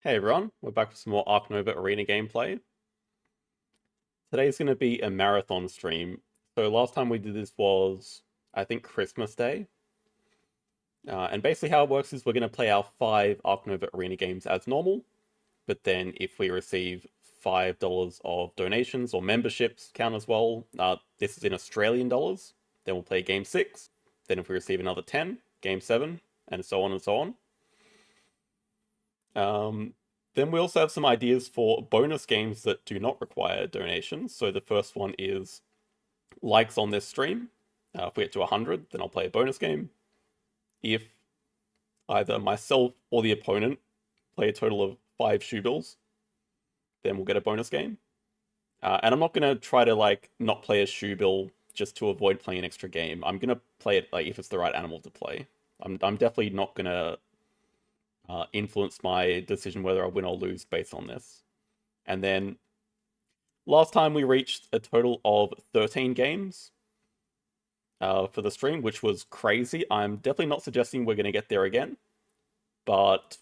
Hey everyone, we're back with some more Ark Nova Arena gameplay. Today's going to be a marathon stream. So last time we did this was, I think, Christmas Day. And basically how it works is we're going to play our 5 Ark Nova Arena games as normal. But then if we receive $5 of donations or memberships count as well, this is in Australian dollars, then we'll play game 6. Then if we receive another 10, game 7, and so on and so on. Then we also have some ideas for bonus games that do not require donations. So the first one is likes on this stream. If we get to 100, then I'll play a bonus game. If either myself or the opponent play a total of 5 shoe bills, then we'll get a bonus game. And I'm not going to try to not play a shoe bill just to avoid playing an extra game. I'm going to play it if it's the right animal to play. I'm definitely not going to influence my decision whether I win or lose based on this. And then last time we reached a total of 13 games for the stream, which was crazy. I'm definitely not suggesting we're going to get there again. But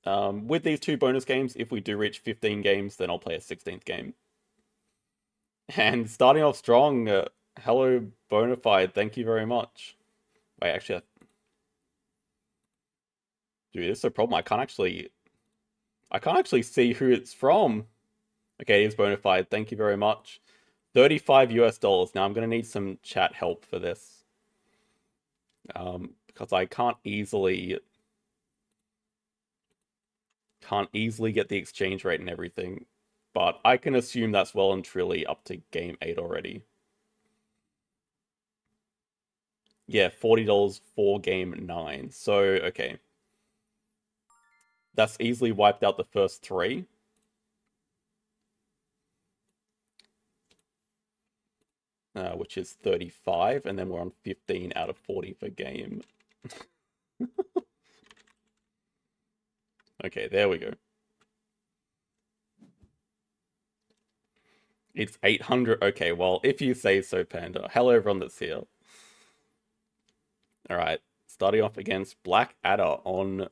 with these 2 bonus games, if we do reach 15 games, then I'll play a 16th game. And starting off strong, hello Bonafide, thank you very much. Wait, actually, dude, this is a problem. I can't actually see who it's from. Okay, it is Bonafide. Thank you very much. 35 US dollars. Now I'm gonna need some chat help for this. Because I can't easily get the exchange rate and everything. But I can assume that's well and truly up to game 8 already. Yeah, $40 for game 9. So, okay. That's easily wiped out the first 3. Which is 35, and then we're on 15 out of 40 for game. Okay, there we go. It's 800. Okay, well, if you say so, Panda. Hello, everyone that's here. Alright, starting off against Black Adder on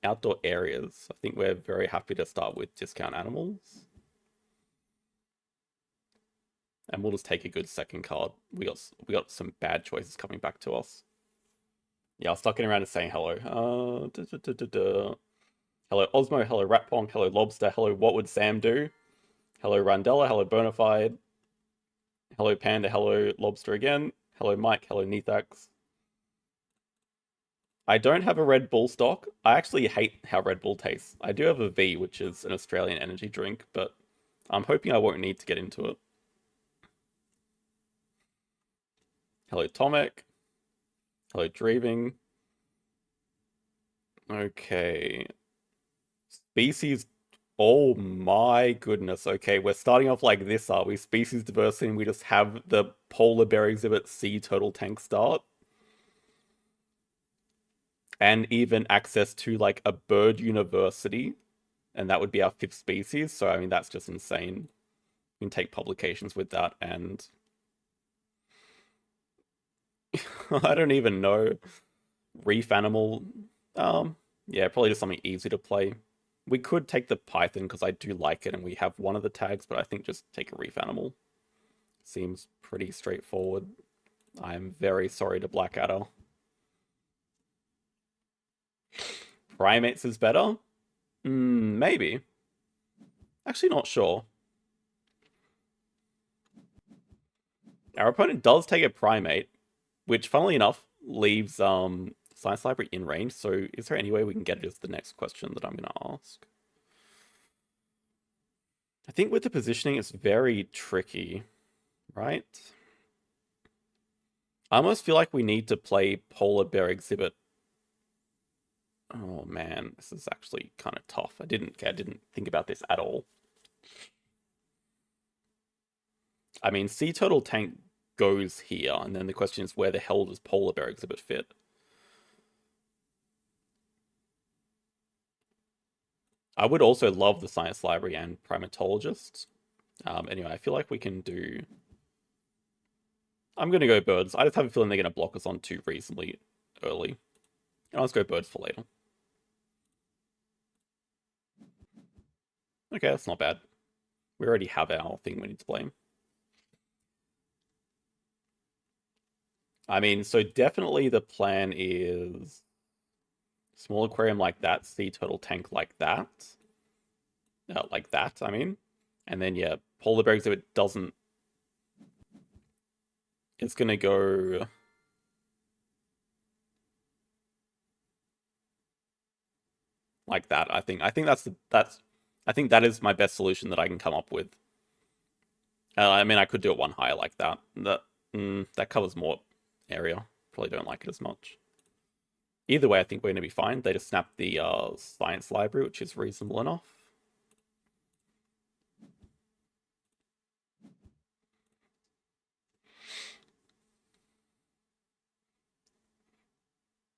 outdoor areas. I think we're very happy to start with discount animals. And we'll just take a good second card. We got some bad choices coming back to us. Yeah, I'll start getting around to saying hello. Hello Osmo, hello Ratpong, hello Lobster, hello What Would Sam Do? Hello Randella, hello Bonafide. Hello Panda, hello Lobster again. Hello Mike, hello Nethax. I don't have a Red Bull stock. I actually hate how Red Bull tastes. I do have a V, which is an Australian energy drink, but I'm hoping I won't need to get into it. Hello Tomek. Hello Dreaving. Okay. Species. Oh my goodness. Okay, we're starting off like this, are we? Species diversity, and we just have the polar bear exhibit sea turtle tank start. And even access to like a bird university. And that would be our 5th species. So, I mean, that's just insane. You can take publications with that and... I don't even know. Reef animal. Yeah, probably just something easy to play. We could take the python because I do like it and we have one of the tags, but I think just take a reef animal. Seems pretty straightforward. I'm very sorry to Blackadder. Primates is better? Maybe. Actually not sure. Our opponent does take a primate, which funnily enough leaves Science Library in range, so is there any way we can get it as the next question that I'm going to ask? I think with the positioning, it's very tricky, right? I almost feel like we need to play Polar Bear Exhibit. Oh man, this is actually kind of tough. I didn't think about this at all. I mean, Sea Turtle Tank goes here, and then the question is where the hell does Polar Bear Exhibit fit? I would also love the Science Library and Primatologist. Anyway, I feel like we can do... I'm going to go birds. I just have a feeling they're going to block us on 2 reasonably early. And let's go birds for later. Okay, that's not bad. We already have our thing we need to play. I mean, so definitely the plan is small aquarium like that, sea turtle tank like that. I mean. And then, yeah, polar bears, if it doesn't, it's going to go... like that, I think. I think I think that is my best solution that I can come up with. I mean, I could do it one higher like that. That covers more area. Probably don't like it as much. Either way, I think we're going to be fine. They just snapped the science library, which is reasonable enough.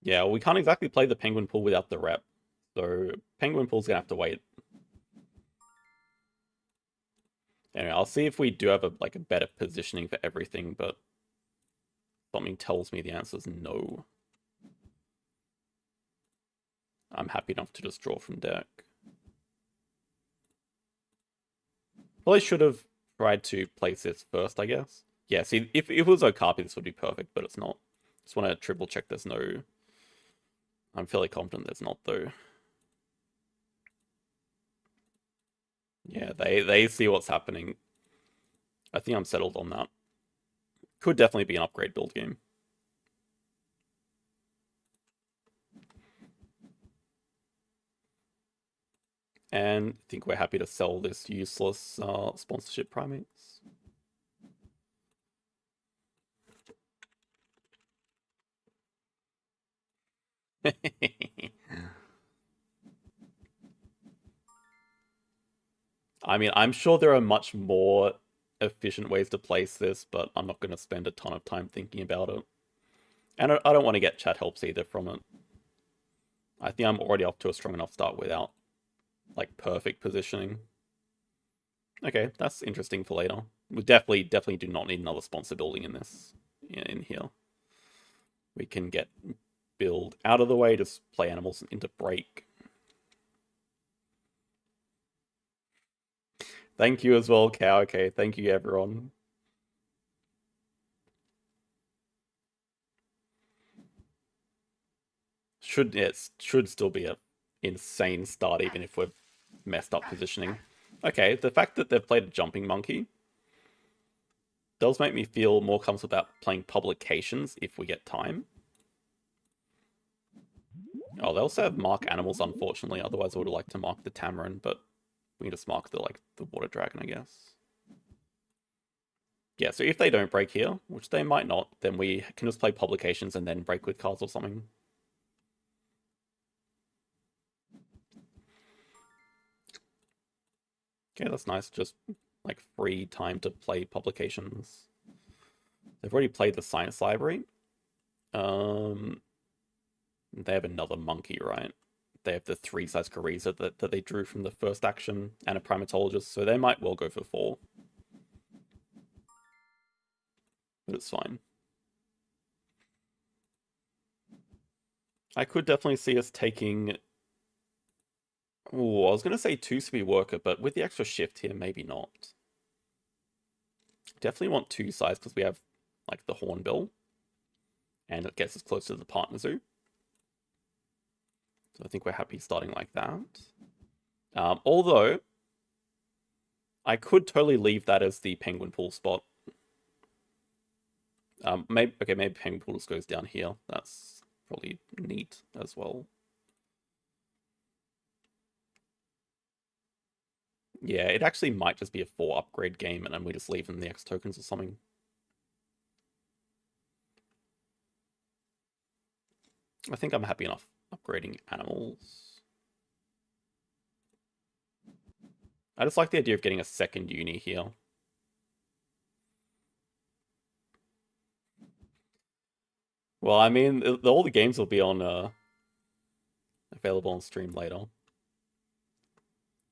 Yeah, well, we can't exactly play the penguin pool without the rep. So penguin pool's going to have to wait. Anyway, I'll see if we do have a better positioning for everything, but something tells me the answer is no. I'm happy enough to just draw from deck. Probably should have tried to place this first, I guess. Yeah, see, if it was Okapi, this would be perfect, but it's not. Just want to triple check there's no... I'm fairly confident there's not, though. Yeah, they see what's happening. I think I'm settled on that. Could definitely be an upgrade build game. And I think we're happy to sell this useless sponsorship primates. I mean, I'm sure there are much more efficient ways to place this, but I'm not going to spend a ton of time thinking about it. And I don't want to get chat helps either from it. I think I'm already off to a strong enough start without, perfect positioning. Okay, that's interesting for later. We definitely do not need another sponsor building in this, in here. We can get build out of the way, just play animals into break. Thank you as well, Cow. Okay, thank you, everyone. Should still be a insane start, even if we've messed up positioning. Okay, the fact that they've played a jumping monkey does make me feel more comfortable about playing publications if we get time. Oh, they also have mark animals, unfortunately. Otherwise, I would have liked to mark the tamarin, but we can just mark the water dragon, I guess. Yeah, so if they don't break here, which they might not, then we can just play publications and then break with cards or something. Okay, that's nice. Just free time to play publications. They've already played the science library. They have another monkey, right? They have the 3-size Gariza that they drew from the first action and a primatologist, so they might well go for 4. But it's fine. I could definitely see us taking... Oh, I was going to say 2 speed worker, but with the extra shift here, maybe not. Definitely want 2 size because we have the hornbill, and it gets us close to the partner zoo. So I think we're happy starting like that. Although, I could totally leave that as the penguin pool spot. Maybe penguin pool just goes down here. That's probably neat as well. Yeah, it actually might just be a 4 upgrade game, and then we just leave in the X tokens or something. I think I'm happy enough upgrading animals. I just like the idea of getting a second uni here. Well, I mean, all the games will be on available on stream later.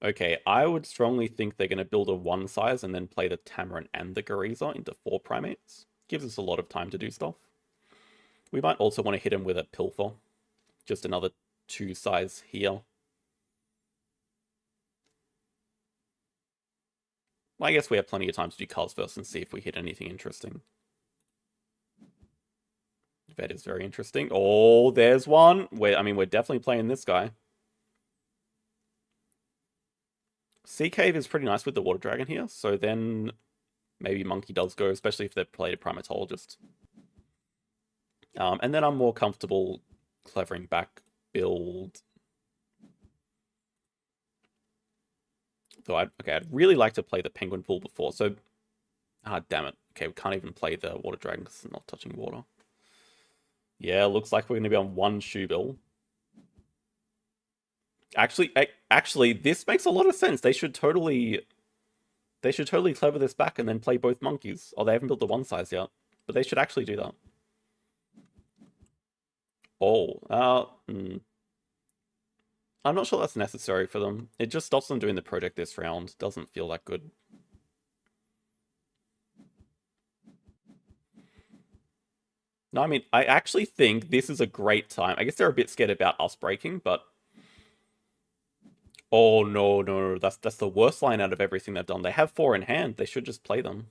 Okay, I would strongly think they're going to build a 1 size and then play the Tamarin and the Gariza into 4 primates. Gives us a lot of time to do stuff. We might also want to hit him with a Pilfer. Just another 2 size here. Well, I guess we have plenty of time to do cards first and see if we hit anything interesting. Vet is very interesting. Oh, there's one. We're definitely playing this guy. Sea Cave is pretty nice with the Water Dragon here, so then maybe Monkey does go, especially if they've played a Primatologist. And then I'm more comfortable clevering back build. Though I'd really like to play the Penguin Pool before, so... Ah, damn it. Okay, we can't even play the Water Dragon because it's not touching water. Yeah, looks like we're going to be on one shoe bill. Actually, this makes a lot of sense. They should totally clever this back and then play both monkeys. Oh, they haven't built the one size yet, but they should actually do that. Oh, I'm not sure that's necessary for them. It just stops them doing the project this round. Doesn't feel that good. No, I mean, I actually think this is a great time. I guess they're a bit scared about us breaking, but... Oh, no. That's the worst line out of everything they've done. They have 4 in hand. They should just play them.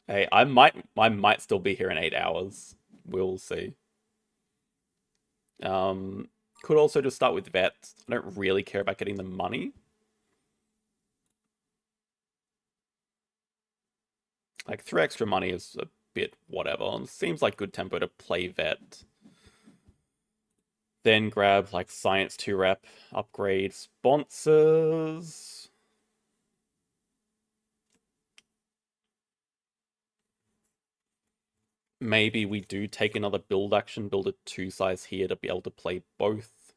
Hey, I might still be here in 8 hours. We'll see. Could also just start with vets. I don't really care about getting the money. Like 3 extra money is a bit whatever. It seems like good tempo to play vet. Then grab like science 2 rep, upgrade sponsors. Maybe we do take another build action, build a 2 size here to be able to play both.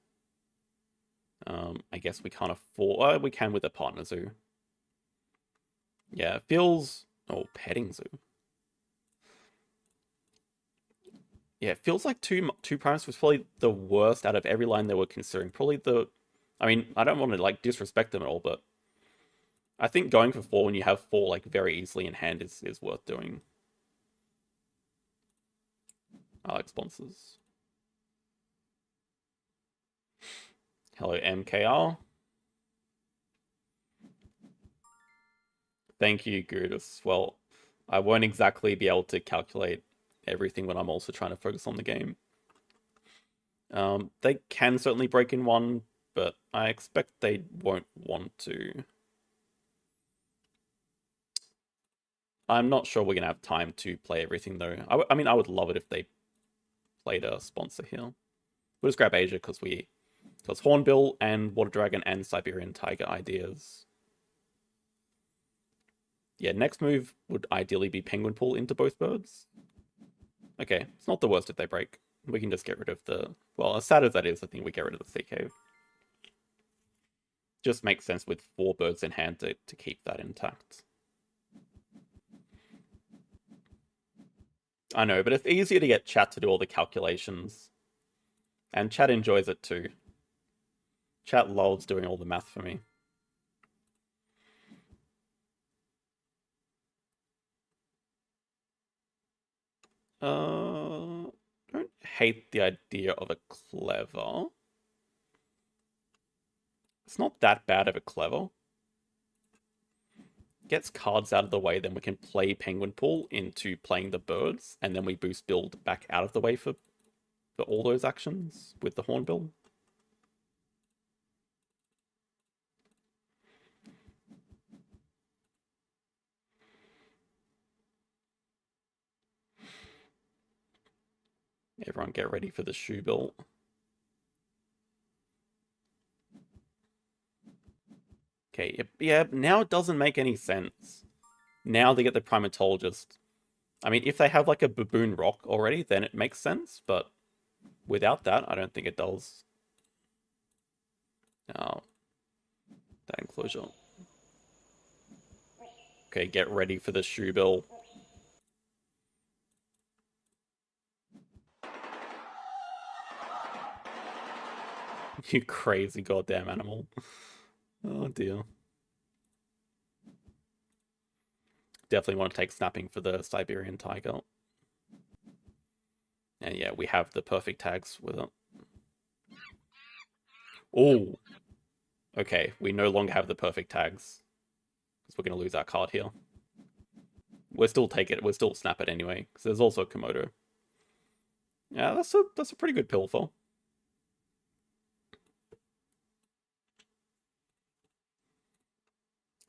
I guess we can't afford... we can with a partner zoo. Yeah, it feels... Oh, petting zoo. Yeah, it feels like two primes was probably the worst out of every line they were considering. Probably the... I mean, I don't want to like disrespect them at all, but I think going for 4 when you have 4 like very easily in hand is worth doing. I like sponsors. Hello, MKR. Thank you, Gudus. Well, I won't exactly be able to calculate everything when I'm also trying to focus on the game. They can certainly break in 1, but I expect they won't want to. I'm not sure we're going to have time to play everything, though. I mean, I would love it if they played a sponsor here. We'll just grab Asia because Hornbill and Water Dragon and Siberian Tiger ideas. Yeah, next move would ideally be Penguin Pool into both birds. Okay, it's not the worst if they break. We can just get rid of the... Well, as sad as that is, I think we get rid of the Sea Cave. Just makes sense with 4 birds in hand to keep that intact. I know, but it's easier to get chat to do all the calculations. And chat enjoys it too. Chat loves doing all the math for me. Don't hate the idea of a clever. It's not that bad of a clever. Gets cards out of the way, then we can play Penguin Pool into playing the birds, and then we boost build back out of the way for all those actions with the Hornbill. Everyone get ready for the shoe bill. Okay, yeah, now it doesn't make any sense. Now they get the Primatologist. I mean, if they have like a Baboon Rock already, then it makes sense, but without that, I don't think it does. Oh, that enclosure. Okay, get ready for the shoe bill. You crazy goddamn animal. Oh dear. Definitely want to take snapping for the Siberian Tiger. And yeah, we have the perfect tags with it. Oh, okay. We no longer have the perfect tags. Because we're going to lose our card here. We'll still take it. We'll still snap it anyway. Because there's also Komodo. Yeah, that's a pretty good pill for.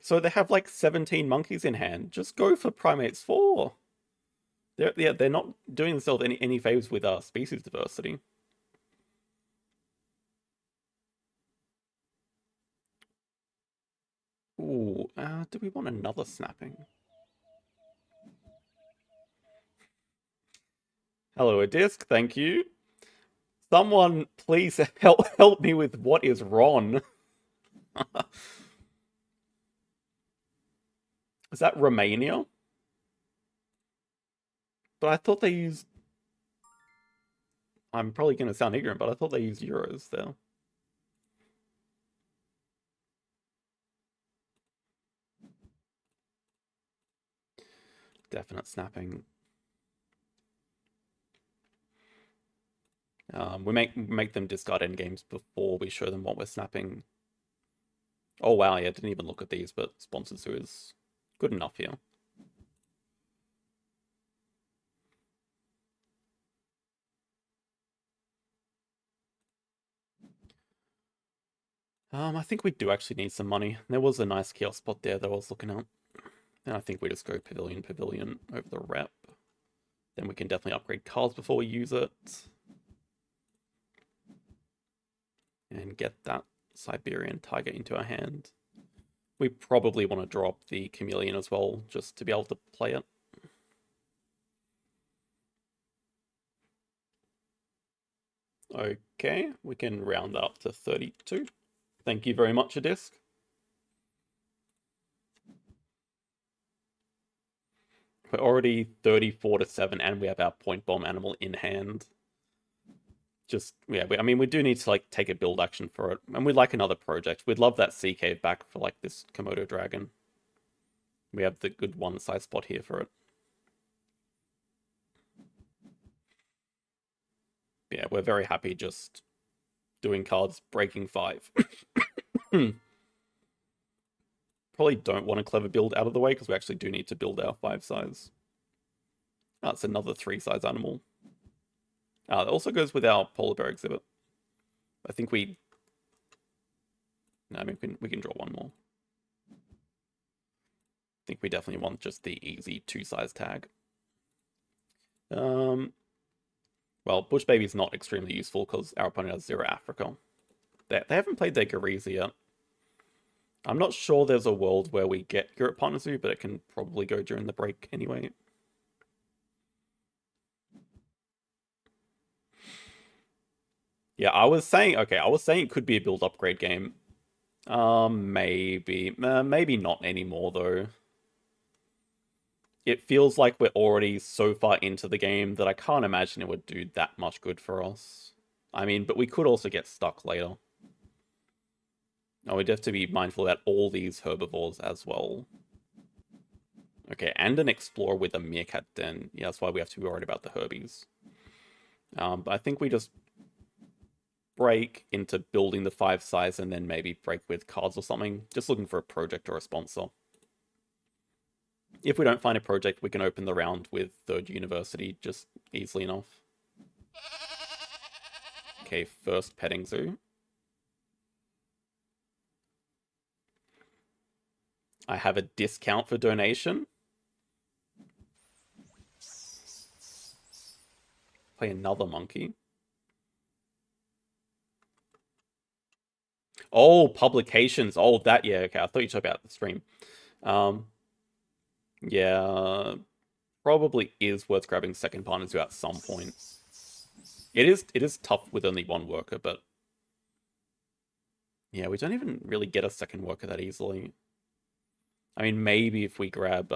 So they have like 17 monkeys in hand. Just go for primates 4. They're not doing themselves any favors with our species diversity. Ooh, do we want another snapping? Hello, a disc, thank you. Someone please help me with what is Ron. Is that Romania? But I thought they used. I'm probably going to sound ignorant, but I thought they used euros there. Definite snapping. We make them discard endgames before we show them what we're snapping. Oh wow, yeah, didn't even look at these, but Sponsor Zoo is good enough here. I think we do actually need some money. There was a nice kiosk spot there that I was looking at. And I think we just go Pavilion over the rep. Then we can definitely upgrade cards before we use it. And get that Siberian Tiger into our hand. We probably want to drop the Chameleon as well, just to be able to play it. Okay, we can round that up to 32. Thank you very much, a disc. We're already 34 to 7, and we have our point bomb animal in hand. Just, yeah, I mean, we do need to, like, take a build action for it. And we'd like another project. We'd love that sea cave back for, like, this Komodo dragon. We have the good one-size spot here for it. Yeah, we're very happy just doing cards, breaking 5. Probably don't want a clever build out of the way, because we actually do need to build our 5-size. That's another 3-size animal. That also goes with our polar bear exhibit. I think we... No, I mean, we can draw one more. I think we definitely want just the easy 2-size tag. Well, Bush Baby's not extremely useful because our opponent has 0 Africa. They haven't played their Gariza yet. I'm not sure there's a world where we get Europe Partner Zoo, but it can probably go during the break anyway. Yeah, I was saying it could be a build upgrade game. Maybe not anymore though. It feels like we're already so far into the game that I can't imagine it would do that much good for us. I mean, but we could also get stuck later. Oh, we'd have to be mindful about all these herbivores as well. Okay, and an explorer with a meerkat den. Yeah, that's why we have to be worried about the herbies. But I think we just break into building the 5-size and then maybe break with cards or something. Just looking for a project or a sponsor. If we don't find a project, we can open the round with Third University just easily enough. Okay, first petting zoo. I have a discount for donation. Play another monkey. Oh, publications. Oh, that, yeah, okay. I thought you talked about the stream. Yeah, probably is worth grabbing second partners at some point. It is tough with only one worker, but yeah, we don't even really get a second worker that easily. I mean, maybe if we grab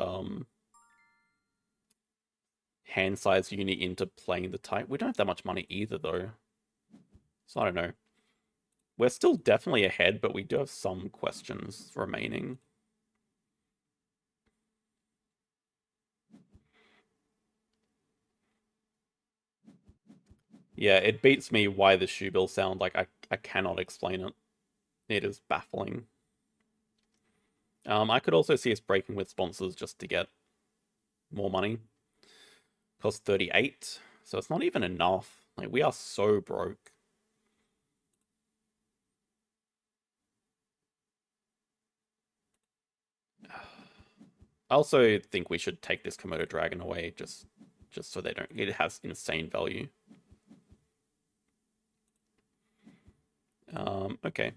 hand size unit into playing the type. We don't have that much money either, though. So I don't know. We're still definitely ahead, but we do have some questions remaining. Yeah, it beats me why the shoe bill sound like I cannot explain it. It is baffling. I could also see us breaking with sponsors just to get more money. Cost 38, so it's not even enough. Like, we are so broke. I also think we should take this Komodo dragon away just so they don't. It has insane value. Okay.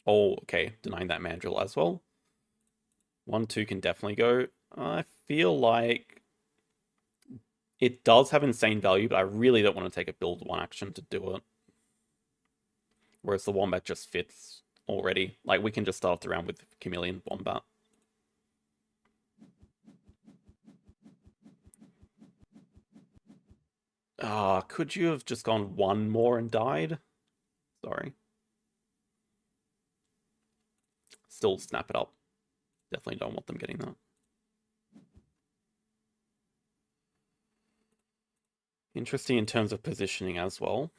Oh, okay. Denying that mandrill as well. 1-2 can definitely go. I feel like it does have insane value, but I really don't want to take a build 1 action to do it. Whereas the Wombat just fits already. Like, we can just start the round with Chameleon Wombat. Could you have just gone 1 more and died? Sorry. Still snap it up. Definitely don't want them getting that. Interesting in terms of positioning as well.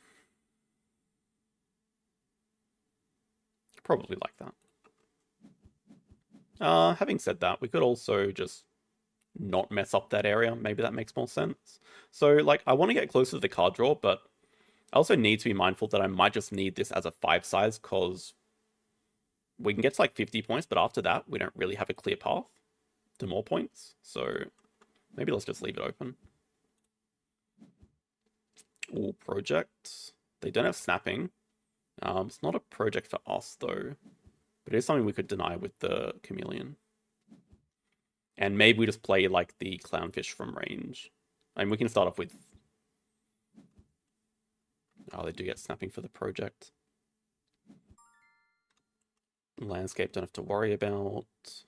Probably like that. Having said that, we could also just not mess up that area. Maybe that makes more sense. So, like, I want to get closer to the card draw, but I also need to be mindful that I might just need this as a 5 size, because we can get to like 50 points, but after that, we don't really have a clear path to more points. So maybe let's just leave it open. All projects. They don't have snapping. It's not a project for us, though. But it is something we could deny with the Chameleon. And maybe we just play like the Clownfish from range. I mean, we can start off with... Oh, they do get snapping for the project. Landscape, don't have to worry about. It's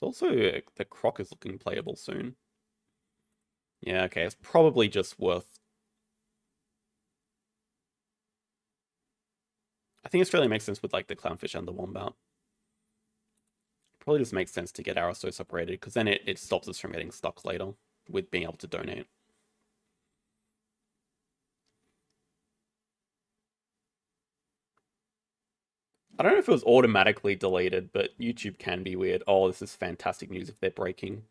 also... The Croc is looking playable soon. Yeah, okay, it's probably just worth... I think Australia makes sense with like the Clownfish and the Wombat. Probably just makes sense to get Aristo separated, because then it stops us from getting stuck later with being able to donate. I don't know if it was automatically deleted, but YouTube can be weird. Oh, this is fantastic news if they're breaking.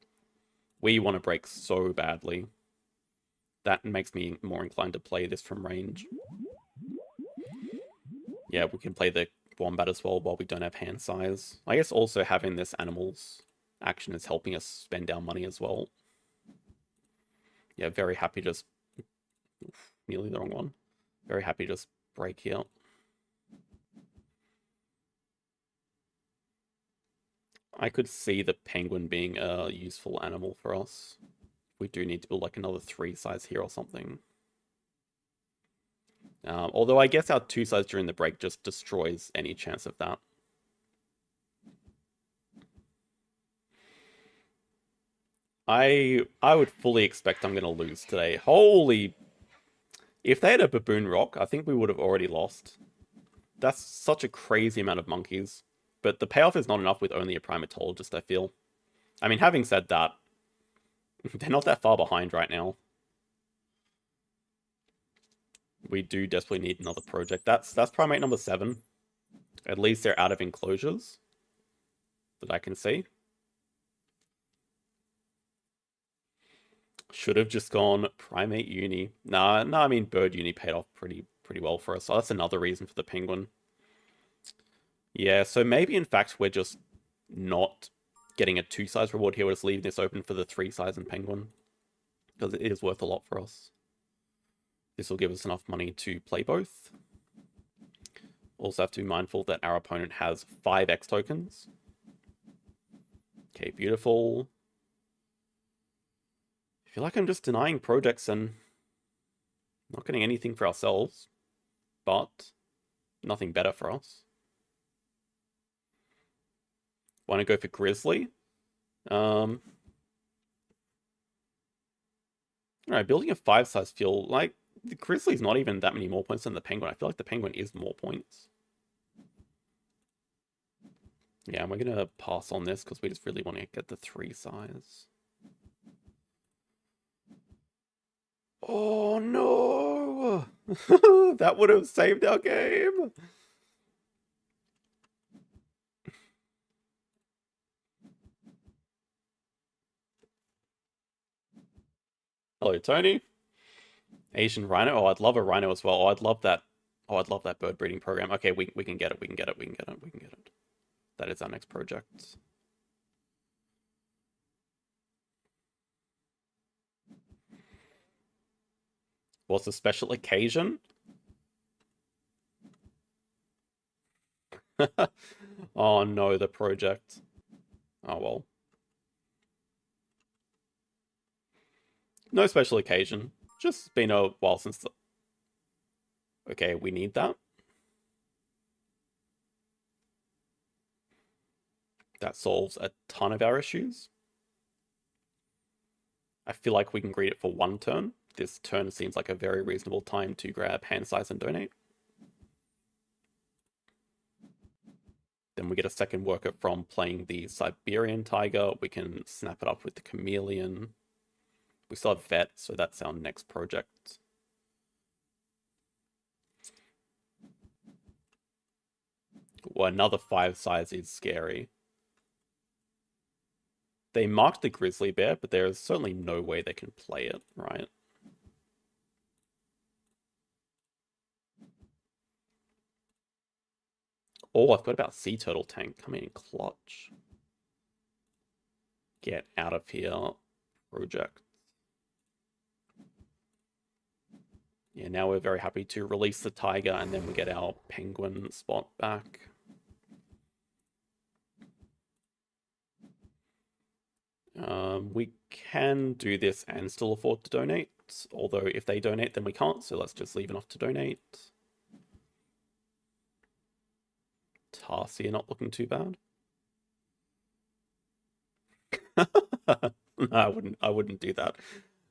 We want to break so badly. That makes me more inclined to play this from range. Yeah, we can play the Wombat as well while we don't have hand size. I guess also having this animals action is helping us spend down money as well. Yeah, very happy just... Oof, nearly the wrong one. Very happy just break here. I could see the penguin being a useful animal for us. We do need to build like another 3 size here or something. Although I guess our 2 size during the break just destroys any chance of that. I would fully expect I'm going to lose today. Holy... If they had a Baboon Rock, I think we would have already lost. That's such a crazy amount of monkeys. But the payoff is not enough with only a primatologist, I feel. I mean, having said that, they're not that far behind right now. We do desperately need another project. That's primate number 7. At least they're out of enclosures that I can see. Should have just gone primate uni. Nah, I mean bird uni paid off pretty well for us. So that's another reason for the penguin. Yeah, so maybe in fact we're just not getting a 2 size reward here. We're just leaving this open for the 3 size and penguin, because it is worth a lot for us. This will give us enough money to play both. Also have to be mindful that our opponent has 5 X tokens. Okay, beautiful. I feel like I'm just denying projects and not getting anything for ourselves, but nothing better for us. Want to go for Grizzly? Alright, building a 5 size feel like the Grizzly's not even that many more points than the Penguin. I feel like the Penguin is more points. Yeah, and we're going to pass on this because we just really want to get the 3 size. Oh no! That would have saved our game! Hello, Tony. Asian rhino. Oh, I'd love a rhino as well. Oh, I'd love that. Oh, I'd love that bird breeding program. Okay, we can get it. We can get it. We can get it. We can get it. That is our next project. What's the special occasion? Oh no, the project. Oh well. No special occasion. Just been a while since the... Okay, we need that. That solves a ton of our issues. I feel like we can greet it for one turn. This turn seems like a very reasonable time to grab hand size and donate. Then we get a second worker from playing the Siberian Tiger. We can snap it up with the Chameleon. We still have Vet, so that's our next project. Well, another 5 size is scary. They marked the Grizzly Bear, but there is certainly no way they can play it, right? Oh, I've got about Sea Turtle Tank coming in clutch. Get out of here, project. Yeah, now we're very happy to release the Tiger, and then we get our Penguin spot back. We can do this and still afford to donate, although if they donate, then we can't, so let's just leave enough to donate. Tarsier not looking too bad. I wouldn't do that.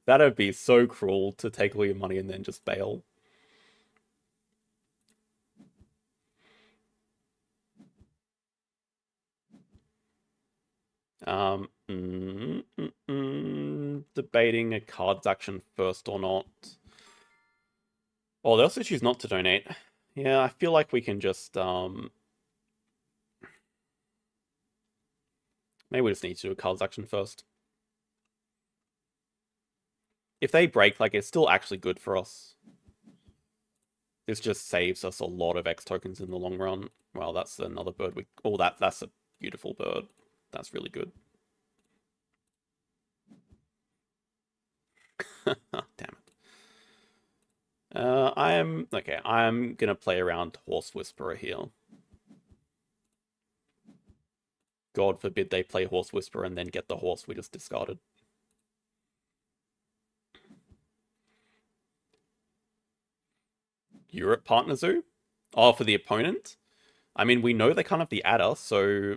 That'd be so cruel to take all your money and then just bail. Debating a cards action first or not. Oh, they also choose not to donate. Yeah, I feel like we can just maybe we just need to do a cards action first. If they break, like, it's still actually good for us. This just saves us a lot of X tokens in the long run. Well, that's another bird we... Oh, that's a beautiful bird. That's really good. Damn it. I'm gonna play around Horse Whisperer here. God forbid they play Horse Whisperer and then get the horse we just discarded. Europe Partner Zoo? Oh, for the opponent? I mean, we know they can't have the adder, so...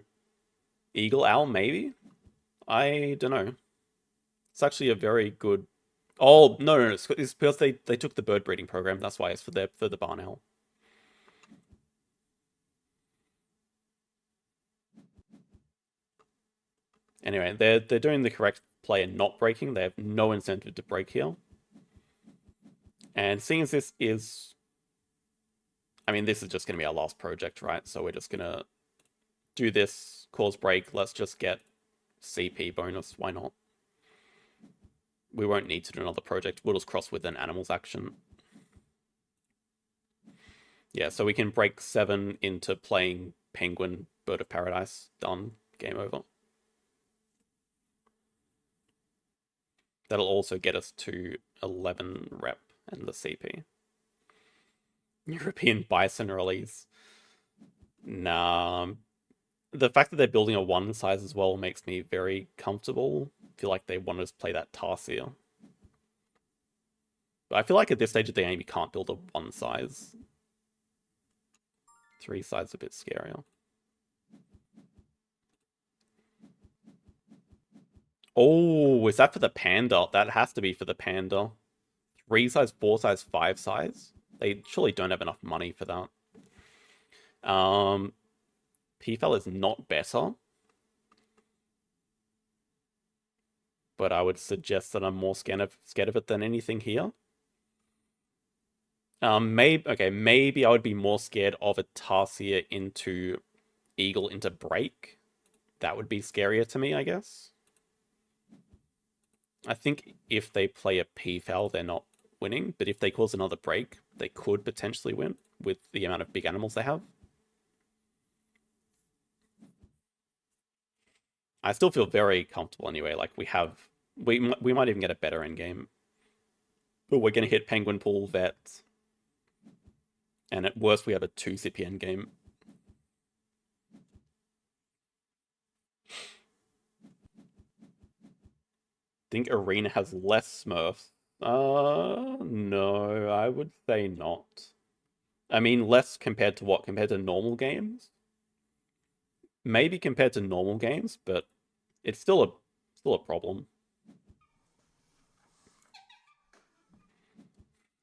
Eagle Owl, maybe? I don't know. It's actually a very good... Oh, no. It's because they took the bird breeding program. That's why it's for the barn owl. Anyway, they're doing the correct play and not breaking. They have no incentive to break here. And seeing as this is... I mean, this is just going to be our last project, right? So we're just going to do this, cause break. Let's just get CP bonus. Why not? We won't need to do another project. We'll just cross with an animals action. Yeah, so we can break 7 into playing Penguin, Bird of Paradise. Done. Game over. That'll also get us to 11 rep and the CP. European Bison release. Nah. The fact that they're building a 1 size as well makes me very comfortable. I feel like they want to play that Tarsier. But I feel like at this stage of the game, you can't build a 1 size. 3 size a bit scarier. Oh, is that for the panda? That has to be for the panda. 3 size, 4 size, 5 size? They surely don't have enough money for that. PFL is not better. But I would suggest that I'm more scared of it than anything here. maybe I would be more scared of a Tarsier into Eagle into Break. That would be scarier to me, I guess. I think if they play a P-Foul, they're not winning, but if they cause another break, they could potentially win with the amount of big animals they have. I still feel very comfortable anyway. Like we might even get a better end game. But we're going to hit Penguin Pool, Vet, and at worst we have a 2-CP end game. Think Arena has less Smurfs? No, I would say not. I mean, less compared to what? Compared to normal games? Maybe compared to normal games, but it's still a problem.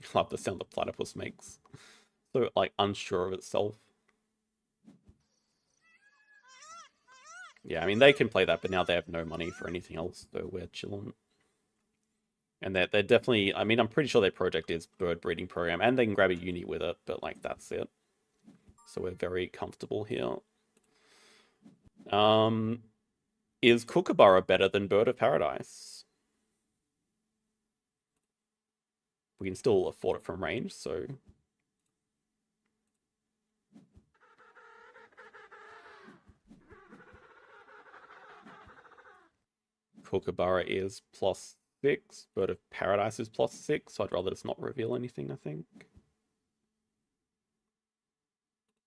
I love the sound the platypus makes. So like unsure of itself. Yeah, I mean they can play that, but now they have no money for anything else, so we're chilling. And they're definitely, I mean, I'm pretty sure their project is bird breeding program, and they can grab a uni with it, but like that's it. So we're very comfortable here. Is Kookaburra better than Bird of Paradise? We can still afford it from range, so Kookaburra is +6, Bird of Paradise is +6, so I'd rather just not reveal anything, I think.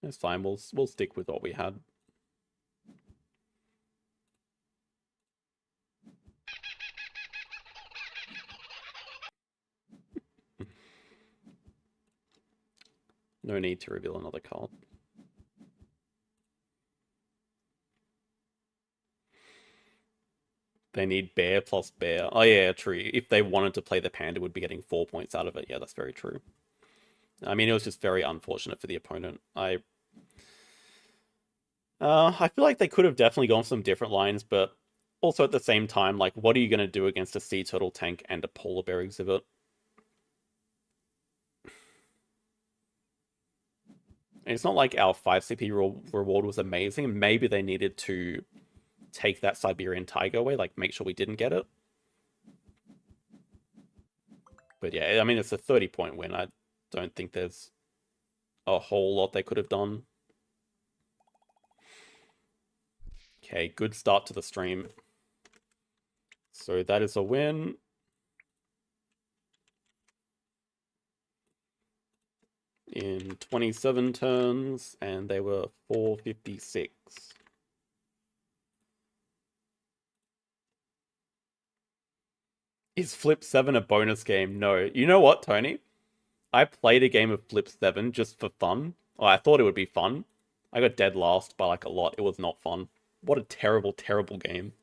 It's fine, we'll stick with what we had. No need to reveal another card. They need bear plus bear. Oh yeah, true. If they wanted to play the panda, would be getting 4 points out of it. Yeah, that's very true. I mean, it was just very unfortunate for the opponent. I feel like they could have definitely gone some different lines, but also at the same time, like, what are you going to do against a sea turtle tank and a polar bear exhibit? It's not like our 5 CP reward was amazing. Maybe they needed to take that Siberian tiger away, like make sure we didn't get it. But yeah, I mean, it's a 30-point win. I don't think there's a whole lot they could have done. Okay, good start to the stream. So that is a win. In 27 turns, and they were 456. Is Flip 7 a bonus game? No. You know what, Tony? I played a game of Flip 7 just for fun. Oh, I thought it would be fun. I got dead last by like a lot. It was not fun. What a terrible, terrible game.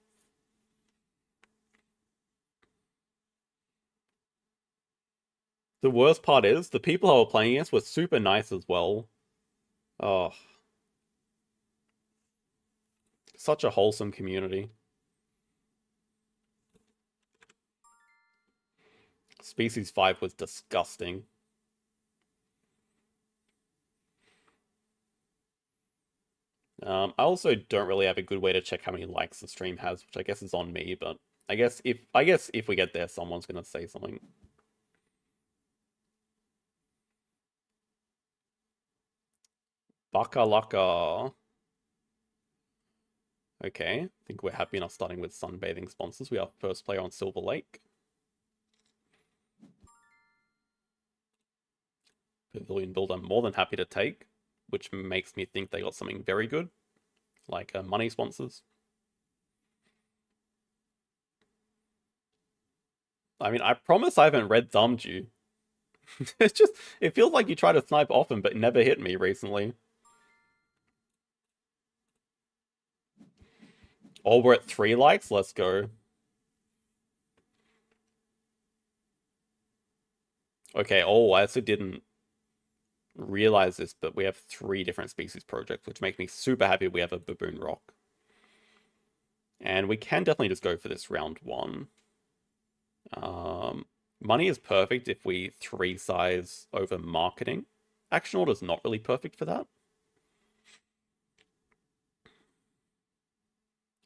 The worst part is, the people I were playing against were super nice as well. Oh. Such a wholesome community. Species 5 was disgusting. I also don't really have a good way to check how many likes the stream has, which I guess is on me, but I guess if we get there, someone's gonna say something. Bakalaka. Okay, I think we're happy enough starting with sunbathing sponsors. We are first player on Silver Lake. Pavilion build I'm more than happy to take, which makes me think they got something very good, like money sponsors. I mean, I promise I haven't red thumbed you. It feels like you try to snipe often, but never hit me recently. Oh, we're at 3 likes? Let's go. Okay, oh, I also didn't realize this, but we have 3 different species projects, which makes me super happy we have a baboon rock. And we can definitely just go for this round 1. Money is perfect if we 3-size over marketing. Action order is not really perfect for that.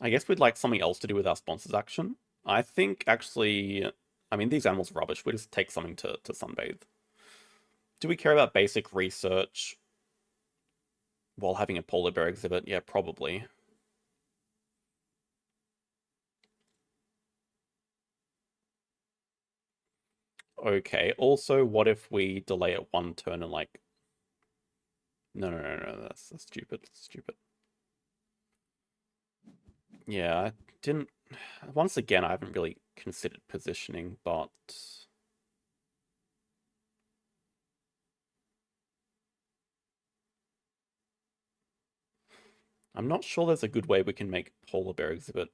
I guess we'd like something else to do with our sponsors action. I think actually, I mean, these animals are rubbish. We just take something to sunbathe. Do we care about basic research while having a polar bear exhibit? Yeah, probably. Okay, also, what if we delay it one turn and like... No, no, no, no, that's stupid. That's stupid. Yeah, I didn't... Once again, I haven't really considered positioning, but... I'm not sure there's a good way we can make polar bear exhibit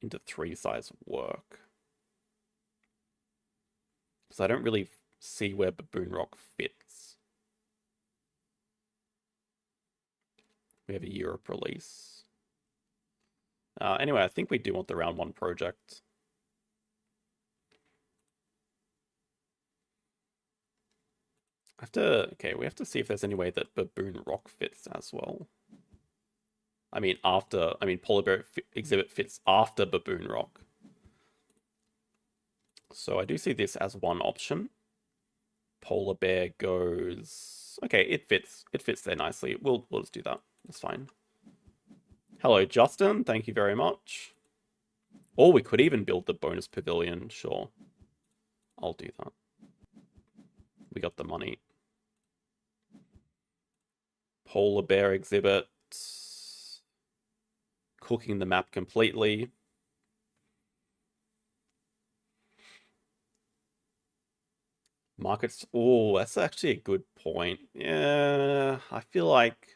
into 3-size work. Because I don't really see where Baboon Rock fits. We have a Europe release. Anyway, I think we do want the round 1 project. Okay, we have to see if there's any way that Baboon Rock fits as well. I mean, Polar Bear exhibit fits after Baboon Rock. So I do see this as one option. Polar Bear goes... Okay, it fits. It fits there nicely. We'll just do that. That's fine. Hello, Justin. Thank you very much. Or we could even build the bonus pavilion. Sure. I'll do that. We got the money. Polar Bear exhibit. Cooking the map completely. Markets. Oh, that's actually a good point. Yeah, I feel like...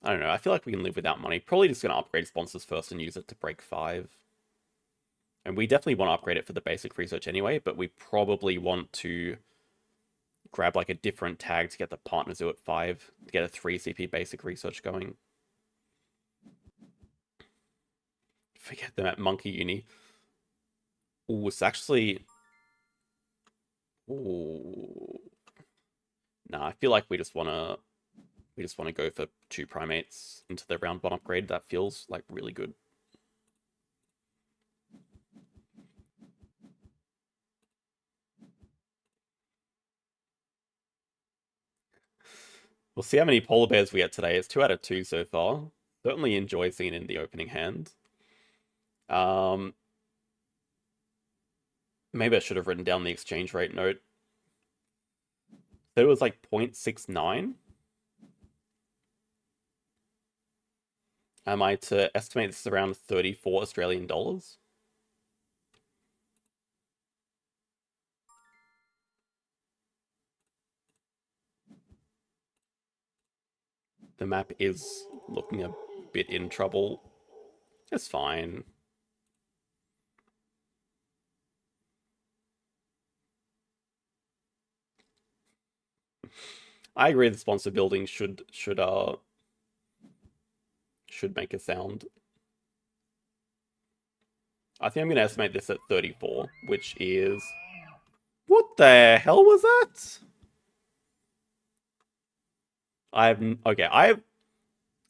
I don't know. I feel like we can live without money. Probably just going to upgrade sponsors first and use it to break 5. And we definitely want to upgrade it for the basic research anyway, but we probably want to grab like a different tag to get the partner zoo at 5, to get a 3 CP basic research going. Forget them at Monkey Uni. Ooh, it's actually... Ooh. Nah, I feel like we just want to go for 2 primates into the round 1 upgrade. That feels like really good. We'll see how many polar bears we get today. It's 2 out of 2 so far. Certainly enjoy seeing in the opening hand. Maybe I should have written down the exchange rate note. That it was like 0.69. Am I to estimate this is around 34 Australian dollars? The map is looking a bit in trouble. It's fine. I agree the sponsor building should make a sound. I think I'm going to estimate this at 34, which is... What the hell was that?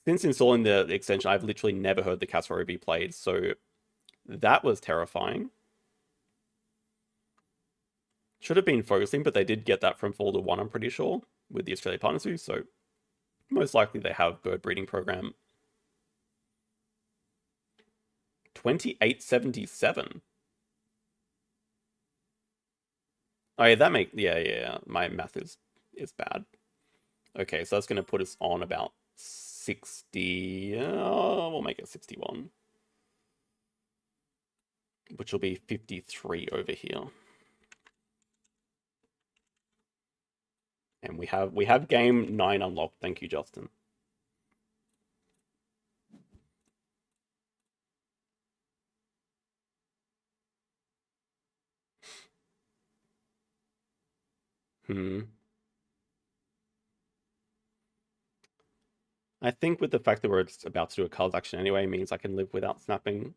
Since installing the extension, I've literally never heard the Castle be played, so that was terrifying. Should have been focusing, but they did get that from folder 1, I'm pretty sure, with the Australia Partners Zoo, so most likely they have bird breeding program. 2877. Oh yeah, yeah. My math is bad. Okay, so that's going to put us on about 60. We'll make it 61, which will be 53 over here. And we have game 9 unlocked. Thank you, Justin. I think with the fact that we're about to do a cards action anyway means I can live without snapping.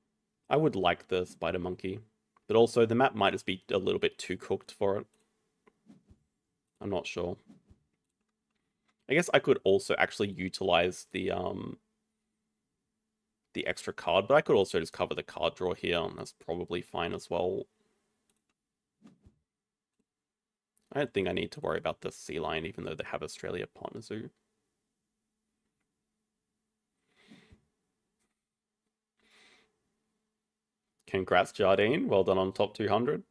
I would like the spider monkey. But also, the map might just be a little bit too cooked for it. I'm not sure. I guess I could also actually utilize the extra card, but I could also just cover the card draw here, and that's probably fine as well. I don't think I need to worry about the Sea Lion, even though they have Australia Partner Zoo. Congrats, Jardine. Well done on top 200.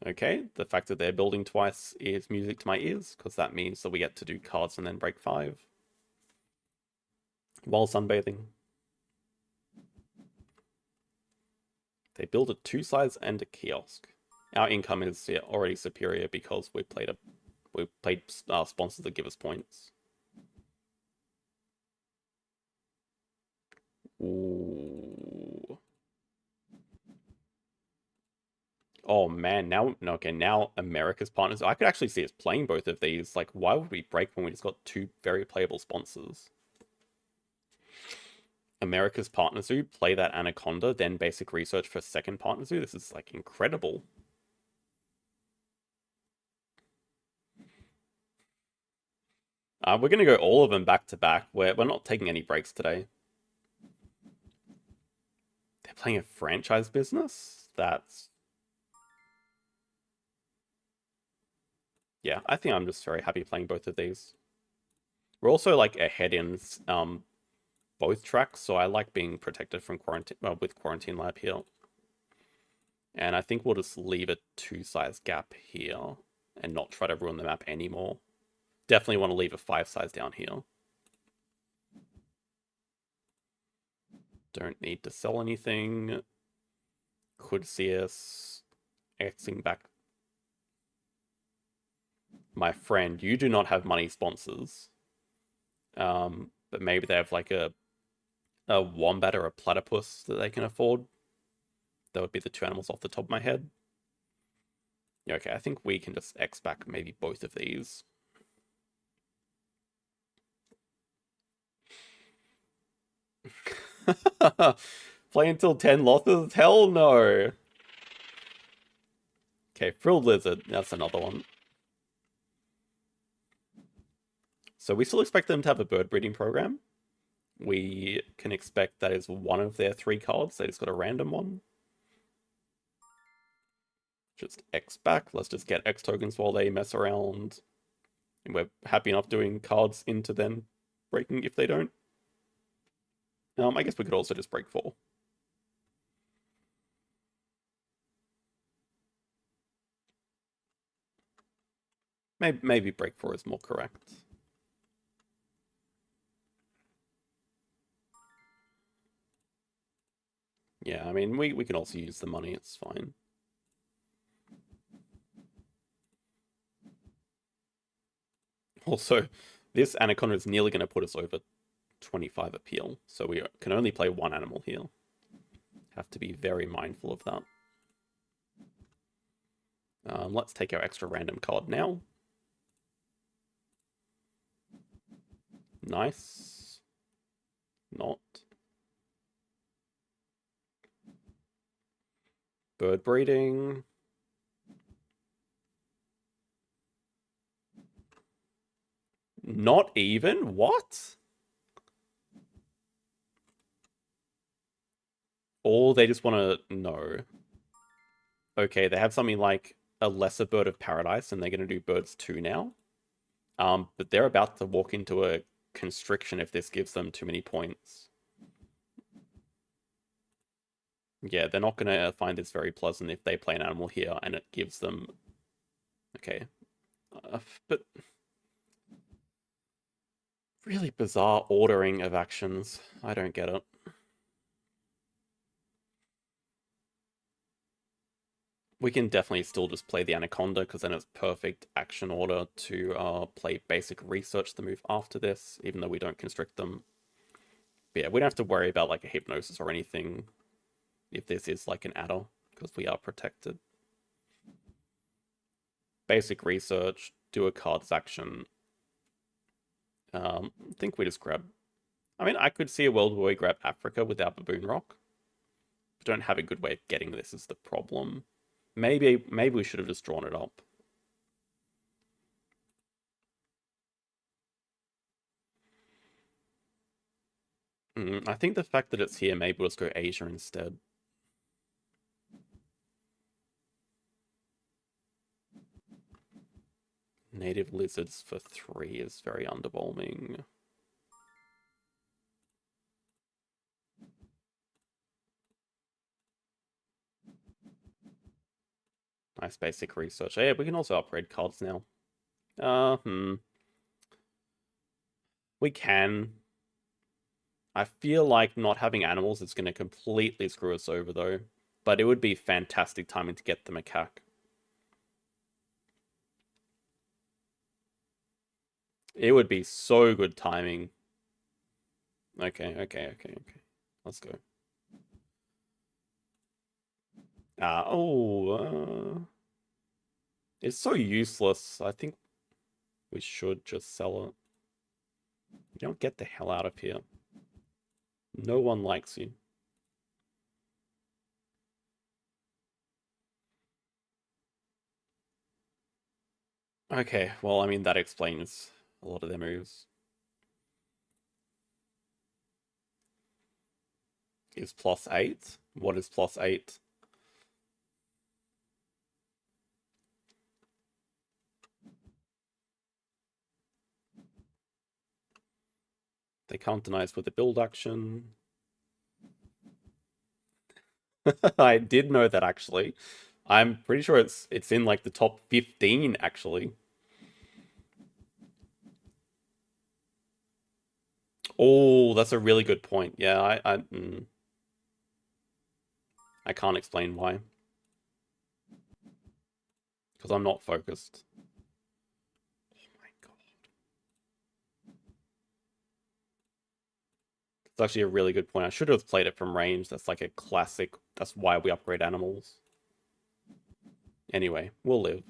Okay, the fact that they're building twice is music to my ears, because that means that we get to do cards and then break 5. While sunbathing. They build a 2-size and a kiosk. Our income is already superior because we played sponsors that give us points. Ooh. Oh man, now America's partners. I could actually see us playing both of these. Like, why would we break when we just got 2 very playable sponsors? America's Partner Zoo, play that Anaconda, then basic research for second Partner Zoo. This is like incredible. We're gonna go all of them back to back. We're not taking any breaks today. They're playing a franchise business? Yeah, I think I'm just very happy playing both of these. We're also like ahead in both tracks, so I like being protected from quarantine with Quarantine Lab here. And I think we'll just leave a 2-size gap here and not try to ruin the map anymore. Definitely want to leave a 5-size down here. Don't need to sell anything. Could see us Xing back. My friend, you do not have money sponsors. But maybe they have like a wombat or a platypus that they can afford. That would be the 2 animals off the top of my head. Okay, I think we can just X back maybe both of these. Play until 10 losses? Hell no. Okay, Frilled Lizard. That's another one. So we still expect them to have a bird breeding program. We can expect that is one of their 3 cards. They just got a random one. Just X back. Let's just get X tokens while they mess around. And we're happy enough doing cards into them breaking if they don't. I guess we could also just break 4. Maybe break 4 is more correct. Yeah, I mean, we can also use the money, it's fine. Also, this Anaconda is nearly going to put us over 25 appeal, so we can only play 1 animal here. Have to be very mindful of that. Let's take our extra random card now. Nice. Not. Bird breeding. Not even? What? Or they just want to know. Okay, they have something like a lesser bird of paradise, and they're going to do birds 2 now. But they're about to walk into a constriction if this gives them too many points. Yeah, they're not going to find this very pleasant if they play an animal here and it gives them... Okay. But... Really bizarre ordering of actions. I don't get it. We can definitely still just play the Anaconda, because then it's perfect action order to play basic research the move after this, even though we don't constrict them. But yeah, we don't have to worry about like a hypnosis or anything if this is like an adder, because we are protected. Basic research, do a card's action. I think we just grab... I mean, I could see a world where we grab Africa without Baboon Rock. We don't have a good way of getting this is the problem. Maybe we should have just drawn it up. I think the fact that it's here, maybe we'll just go Asia instead. Native lizards for 3 is very underwhelming. Nice basic research. Oh, yeah, we can also upgrade cards now. We can. I feel like not having animals is going to completely screw us over, though. But it would be fantastic timing to get the macaque. It would be so good timing. Okay. Let's go. It's so useless. I think we should just sell it. You don't get the hell out of here. No one likes you. Okay, well, I mean, that explains a lot of their moves. Is +8? What is +8? They can't deny us with the build action. I did know that, actually. I'm pretty sure it's in like the top 15, actually. Oh, that's a really good point. Yeah, I can't explain why. Because I'm not focused. Oh my god. It's actually a really good point. I should have played it from range. That's like a classic. That's why we upgrade animals. Anyway, we'll live.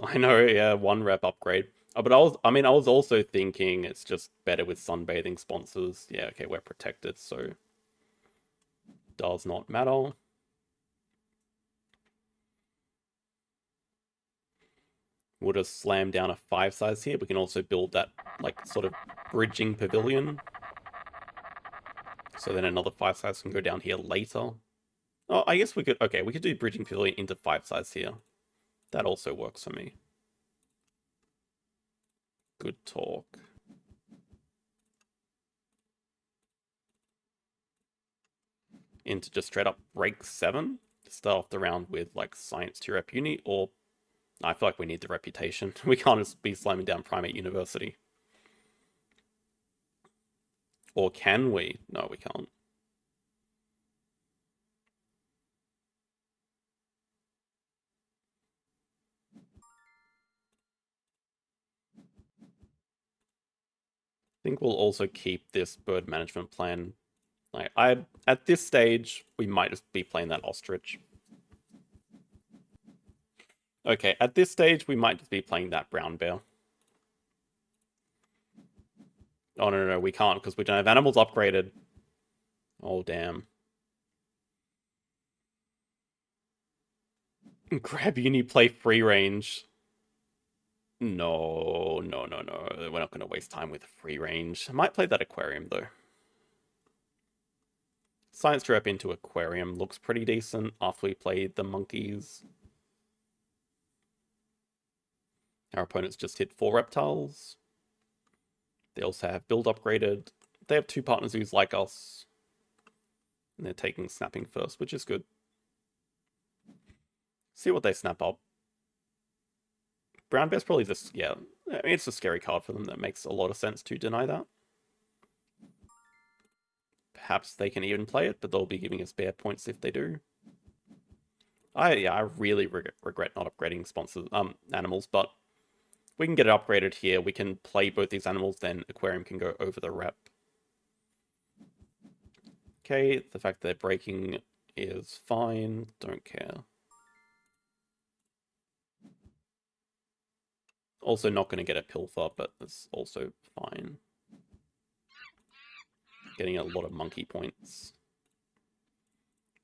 I know, yeah, 1 rep upgrade. But I was also thinking it's just better with sunbathing sponsors. Yeah, okay, we're protected, so does not matter. We'll just slam down a 5 size here. We can also build that, like, sort of bridging pavilion. So then another 5 size can go down here later. Oh, I guess we could, okay, we could do bridging pavilion into 5 size here. That also works for me. Good talk. Into just straight up break 7. Start off the round with, like, science to rep uni, or I feel like we need the reputation. We can't just be slamming down Primate University. Or can we? No, we can't. I think we'll also keep this bird management plan. Like, at this stage, we might just be playing that ostrich. Okay, at this stage, we might just be playing that brown bear. Oh, no, we can't, because we don't have animals upgraded. Oh, damn. Grab uni, play free range. No. We're not going to waste time with free range. I might play that aquarium, though. Science rep into aquarium looks pretty decent after we played the monkeys. Our opponents just hit 4 reptiles. They also have build upgraded. They have 2 partner zoos like us. And they're taking snapping first, which is good. See what they snap up. Brown bear's probably just, yeah, I mean, it's a scary card for them. That makes a lot of sense to deny that. Perhaps they can even play it, but they'll be giving us bear points if they do. I really regret not upgrading sponsors, animals, but we can get it upgraded here. We can play both these animals, then aquarium can go over the rep. Okay, the fact that they're breaking is fine. Don't care. Also not going to get a pilfer, but that's also fine. getting a lot of monkey points.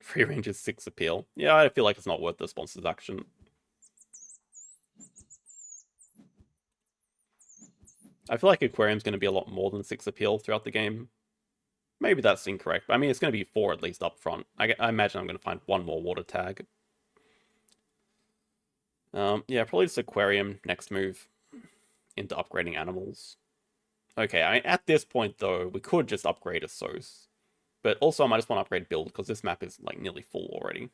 Free range is 6 appeal. Yeah, I feel like it's not worth the sponsor's action. I feel like Aquarium's going to be a lot more than 6 appeal throughout the game. Maybe that's incorrect. I mean, it's going to be 4 at least up front. I imagine I'm going to find one more water tag. Yeah, probably just Aquarium next move into upgrading animals. Okay, I mean, at this point, though, we could just upgrade a Sos. But also, I might just want to upgrade build, because this map is, like, nearly full already.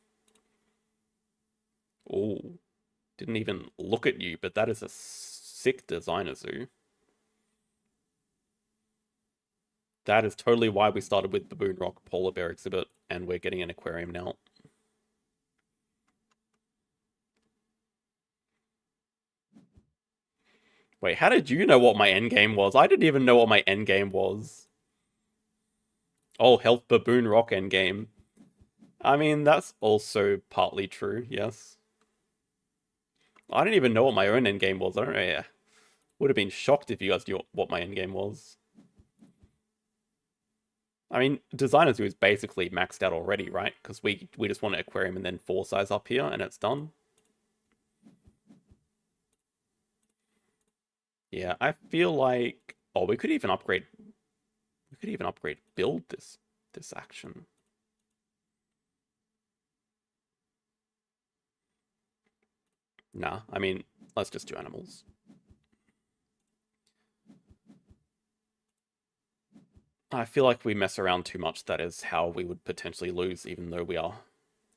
Ooh. Didn't even look at you, but that is a sick designer zoo. That is totally why we started with Baboon Rock Polar Bear exhibit, and we're getting an aquarium now. Wait, how did you know what my endgame was? I didn't even know what my endgame was. Oh, Health Baboon Rock endgame. I mean, that's also partly true, yes. I didn't even know what my own endgame was. I don't know, yeah. Would have been shocked if you guys knew what my endgame was. I mean, Designer Zoo is basically maxed out already, right? Because we just want an aquarium and then 4 size up here, and it's done. Yeah, I feel like... Oh, we could even upgrade... We could even upgrade build this action. Nah, I mean, let's just do animals. I feel like we mess around too much. That is how we would potentially lose, even though we are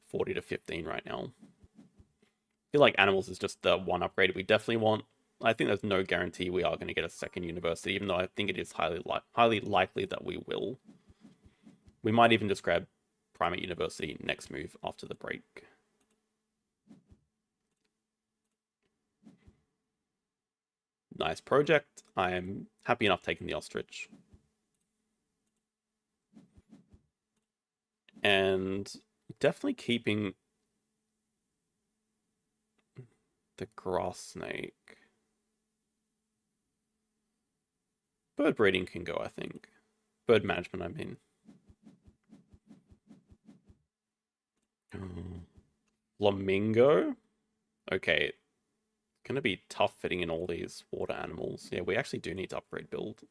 40 to 15 right now. I feel like animals is just the one upgrade we definitely want. I think there's no guarantee we are going to get a second university, even though I think it is highly likely that we will. We might even just grab Primate University next move after the break. Nice project. I'm happy enough taking the ostrich. And definitely keeping the grass snake. Bird breeding can go, I think. Bird management, I mean. Flamingo? Okay. Gonna be tough fitting in all these water animals. Yeah, we actually do need to upgrade build.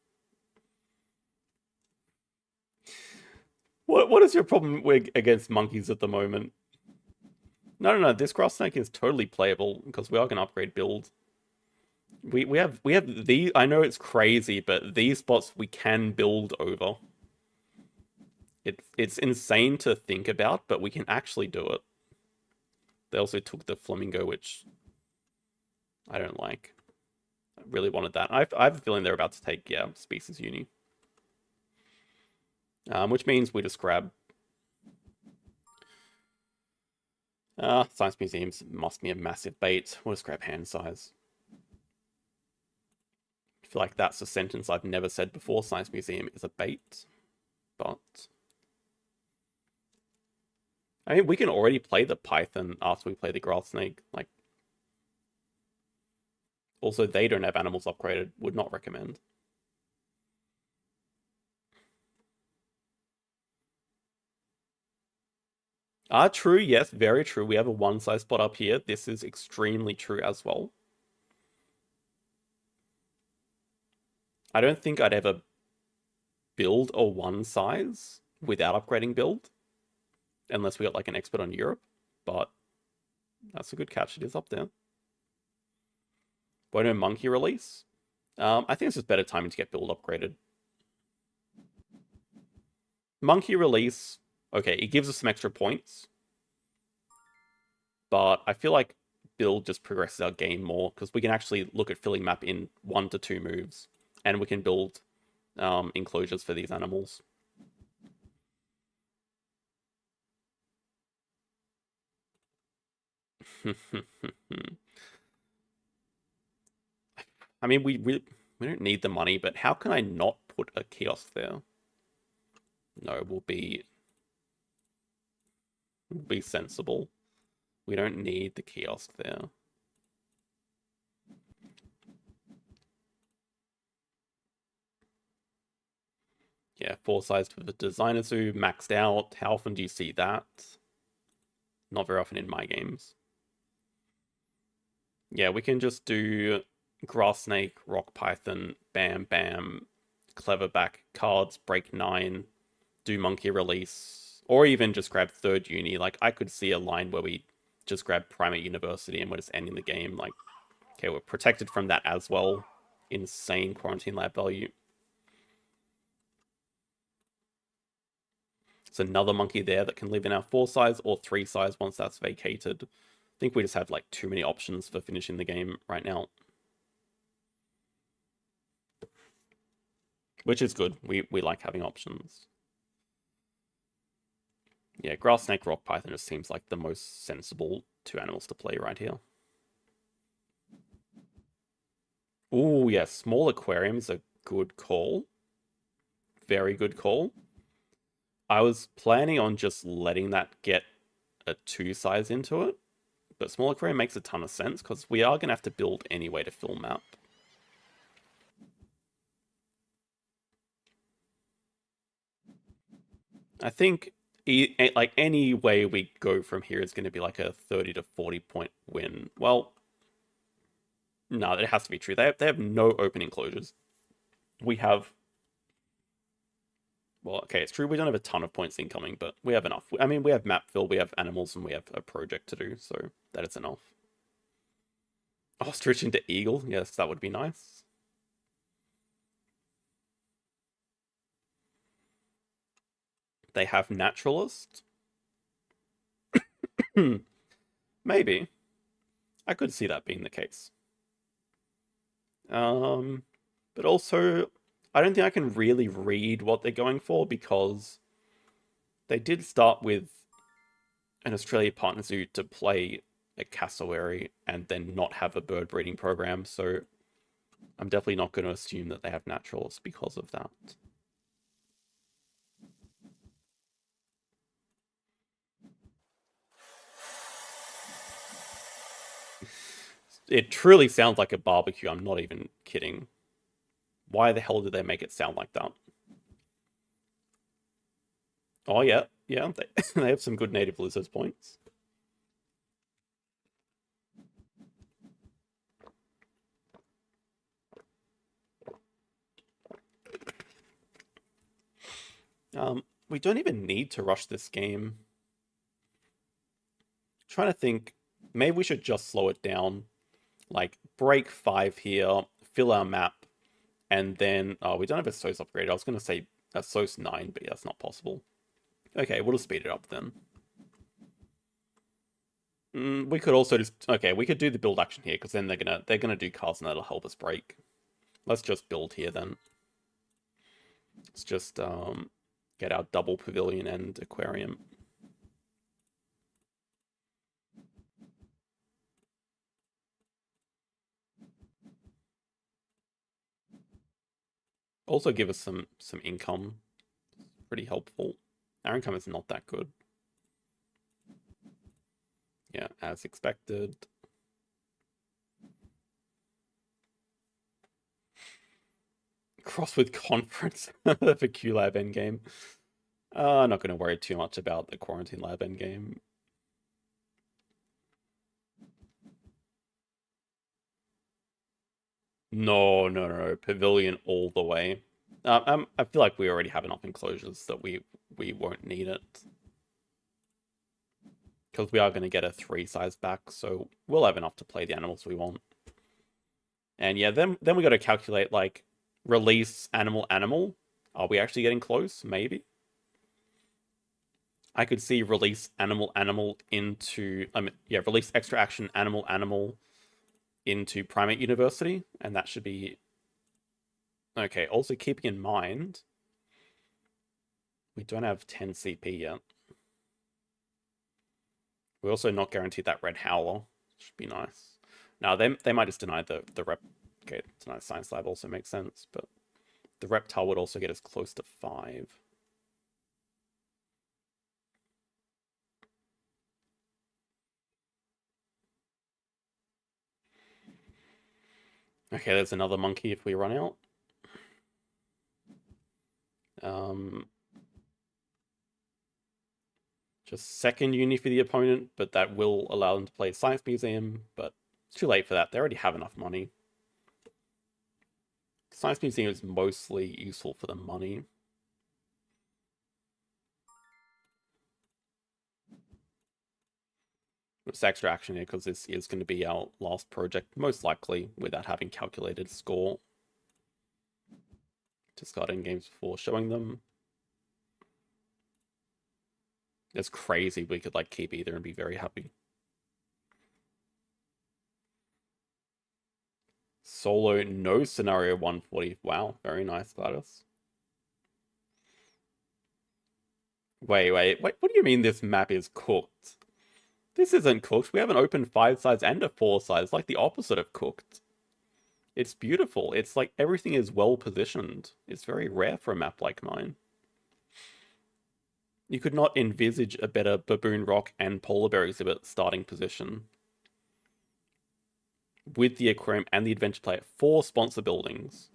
What is your problem with against monkeys at the moment? No. This grass snake is totally playable because we are gonna upgrade build. We have these. I know it's crazy, but these spots we can build over. It's insane to think about, but we can actually do it. They also took the flamingo, which I don't like. I really wanted that. I have a feeling they're about to take, yeah, species uni. Which means we just grab... science museums must be a massive bait. We'll just grab hand size. I feel like that's a sentence I've never said before. Science museum is a bait. But... I mean, we can already play the python after we play the grass snake. Like... Also, they don't have animals upgraded. Would not recommend. True, yes, very true. We have a one size spot up here. This is extremely true as well. I don't think I'd ever build a one size without upgrading build. Unless we got like an expert on Europe. But that's a good catch. It is up there. Bono Monkey release. I think it's just better timing to get build upgraded. Monkey release. Okay, it gives us some extra points. But I feel like build just progresses our game more because we can actually look at filling map in 1 to 2 moves. And we can build enclosures for these animals. I mean, we don't need the money, but how can I not put a kiosk there? No, we'll be sensible. We don't need the kiosk there. Yeah, 4-sized with a designer zoo, maxed out. How often do you see that? Not very often in my games. Yeah, we can just do Grass Snake, Rock Python, Bam Bam, Cleverback, Cards, Break 9, do Monkey Release, or even just grab Third Uni. Like, I could see a line where we just grab Primate University and we're just ending the game. Like, okay, we're protected from that as well. Insane Quarantine Lab value. It's another monkey there that can live in our 4-size or 3-size once that's vacated. I think we just have like too many options for finishing the game right now. Which is good. We like having options. Yeah, Grass Snake, Rock Python just seems like the most sensible 2 animals to play right here. Ooh, yeah, small aquarium's a good call. Very good call. I was planning on just letting that get a 2-size into it, but small aquarium makes a ton of sense because we are going to have to build anyway to fill map. I think like any way we go from here is going to be like a 30 to 40 point win. Well, no, it has to be true. They have no opening closures. We have, well, okay, it's true we don't have a ton of points incoming, but we have enough. I mean, we have map fill, we have animals, and we have a project to do, so that is enough. Ostrich into eagle, yes, that would be nice. They have naturalist. Maybe. I could see that being the case. But also, I don't think I can really read what they're going for because they did start with an Australia partner zoo to play a cassowary and then not have a bird breeding program, so I'm definitely not going to assume that they have naturalists because of that. It truly sounds like a barbecue, I'm not even kidding. Why the hell did they make it sound like that? Oh yeah, yeah, they have some good native lizards points. We don't even need to rush this game. Trying to think, maybe we should just slow it down. Like, break 5 here, fill our map, and then... Oh, we don't have a SOS upgrade. I was going to say a SOS 9, but yeah, that's not possible. Okay, we'll just speed it up then. We could also just... Okay, we could do the build action here, because then they're gonna do cards and that'll help us break. Let's just build here then. Let's just get our double pavilion and aquarium. Also give us some income. Pretty helpful. Our income is not that good. Yeah, as expected. Cross with conference for QLab endgame. I'm not going to worry too much about the quarantine lab endgame. No. Pavilion all the way. I feel like we already have enough enclosures that we won't need it. Because we are going to get a 3-size back, so we'll have enough to play the animals we want. And yeah, then we got to calculate, like, release animal. Are we actually getting close? Maybe. I could see release animal into... yeah, release extra action animal into Primate University, and that should be... Okay, also keeping in mind, we don't have 10 CP yet. We're also not guaranteed that Red Howler. Should be nice. Now, they might just deny the rep... Okay, deny Science Lab also makes sense, but the Reptile would also get us close to 5. Okay, there's another monkey if we run out. Um, just second uni for the opponent, but that will allow them to play Science Museum, but it's too late for that. They already have enough money. Science Museum is mostly useful for the money. It's extra action here because this is going to be our last project, most likely, without having calculated score. Discarding games before showing them. It's crazy. We could like keep either and be very happy. Solo, no scenario 140. Wow, very nice, Gladys. Wait. What do you mean this map is cooked? This isn't cooked. We have an open 5 size and a 4 size, like the opposite of cooked. It's beautiful. It's like everything is well positioned. It's very rare for a map like mine. You could not envisage a better Baboon Rock and Polar Bear exhibit starting position. With the aquarium and the adventure player, 4 sponsor buildings.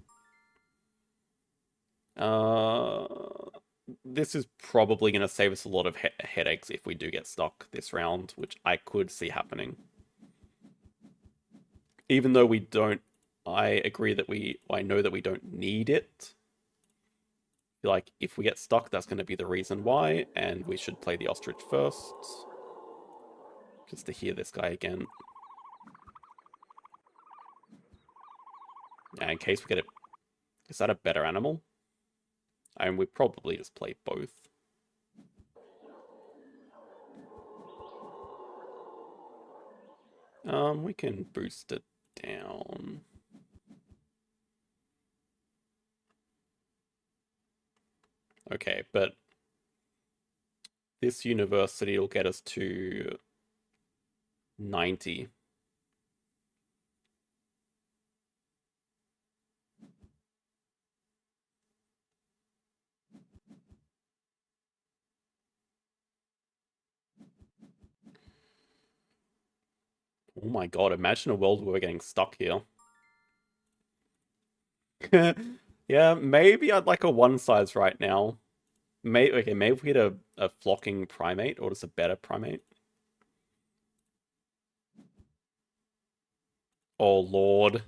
This is probably going to save us a lot of headaches if we do get stuck this round, which I could see happening. Even though we don't, I agree that I know that we don't need it. Like, if we get stuck, that's going to be the reason why, and we should play the ostrich first. Just to hear this guy again. Yeah, in case we get it. Is that a better animal? And we probably just play both. We can boost it down. Okay, but this university will get us to 90. Oh my god, imagine a world where we're getting stuck here. Yeah, maybe I'd like a 1 size right now. Okay, maybe if we get a flocking primate or just a better primate. Oh lord.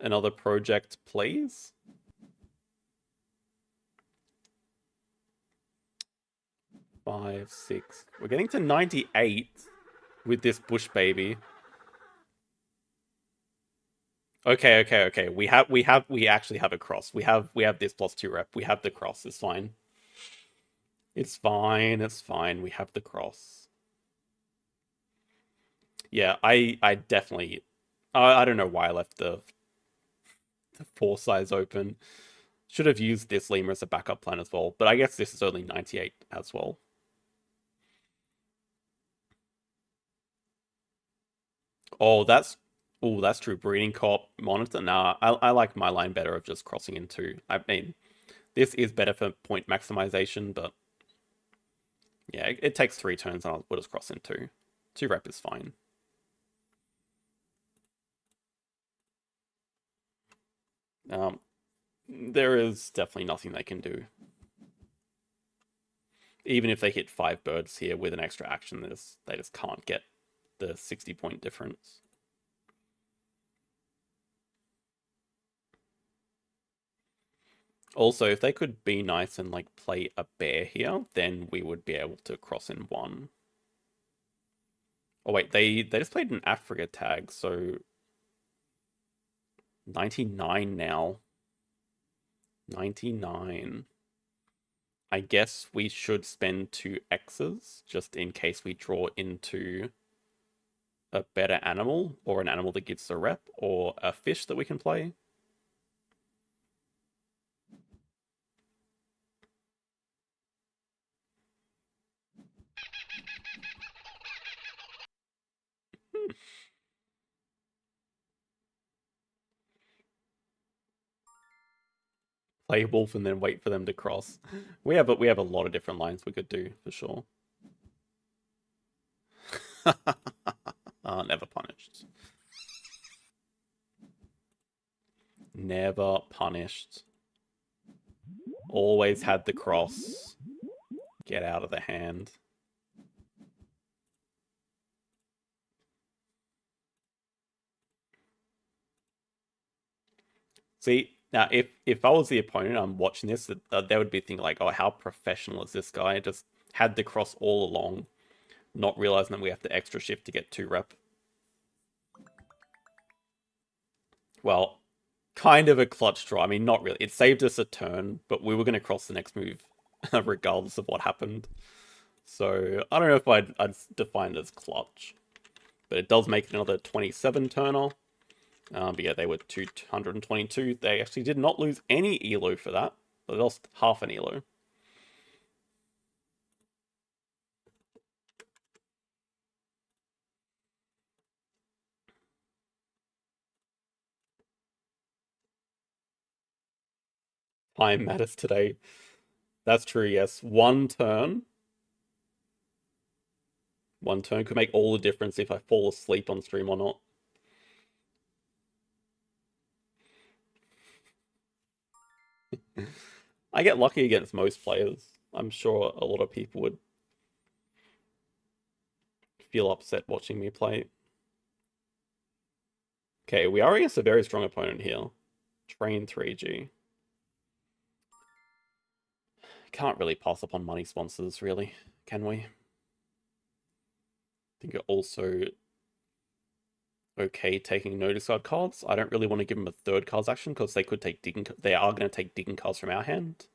Another project, please? Five, 6. We're getting to 98 with this bush baby. Okay. We actually have a cross. We have this +2 rep. We have the cross. It's fine. It's fine. We have the cross. Yeah, I definitely I don't know why I left the 4 size open. Should have used this lemur as a backup plan as well, but I guess this is only 98 as well. Oh, that's true. Breeding cop monitor. Nah, I like my line better of just crossing in 2. I mean, this is better for point maximization, but yeah, it takes 3 turns and we'll just cross in 2. 2 rep is fine. There is definitely nothing they can do. Even if they hit 5 birds here with an extra action, they just can't get the 60-point difference. Also, if they could be nice and like play a bear here, then we would be able to cross in 1. Oh wait, they just played an Africa tag, so 99 now. 99. I guess we should spend 2 X's just in case we draw into a better animal or an animal that gives a rep or a fish that we can play. Play wolf and then wait for them to cross. We have a lot of different lines we could do for sure. Never punished. Never punished. Always had the cross. Get out of the hand. See, now if I was the opponent, I'm watching this, they would be thinking like, oh, how professional is this guy? Just had the cross all along, not realizing that we have to extra shift to get 2 rep. Well, kind of a clutch draw. I mean, not really. It saved us a turn, but we were going to cross the next move regardless of what happened. So I don't know if I'd define it as clutch. But it does make it another 27 turner. But yeah, they were 222. They actually did not lose any elo for that. They lost half an elo. Time matters today. That's true, yes. One turn could make all the difference if I fall asleep on stream or not. I get lucky against most players. I'm sure a lot of people would feel upset watching me play. Okay, we are against a very strong opponent here. Train 3G. Can't really pass up on money sponsors, really, can we? I think you're also okay taking no discard cards. I don't really want to give them a third cards action because they could take digging. They are going to take digging cards from our hand.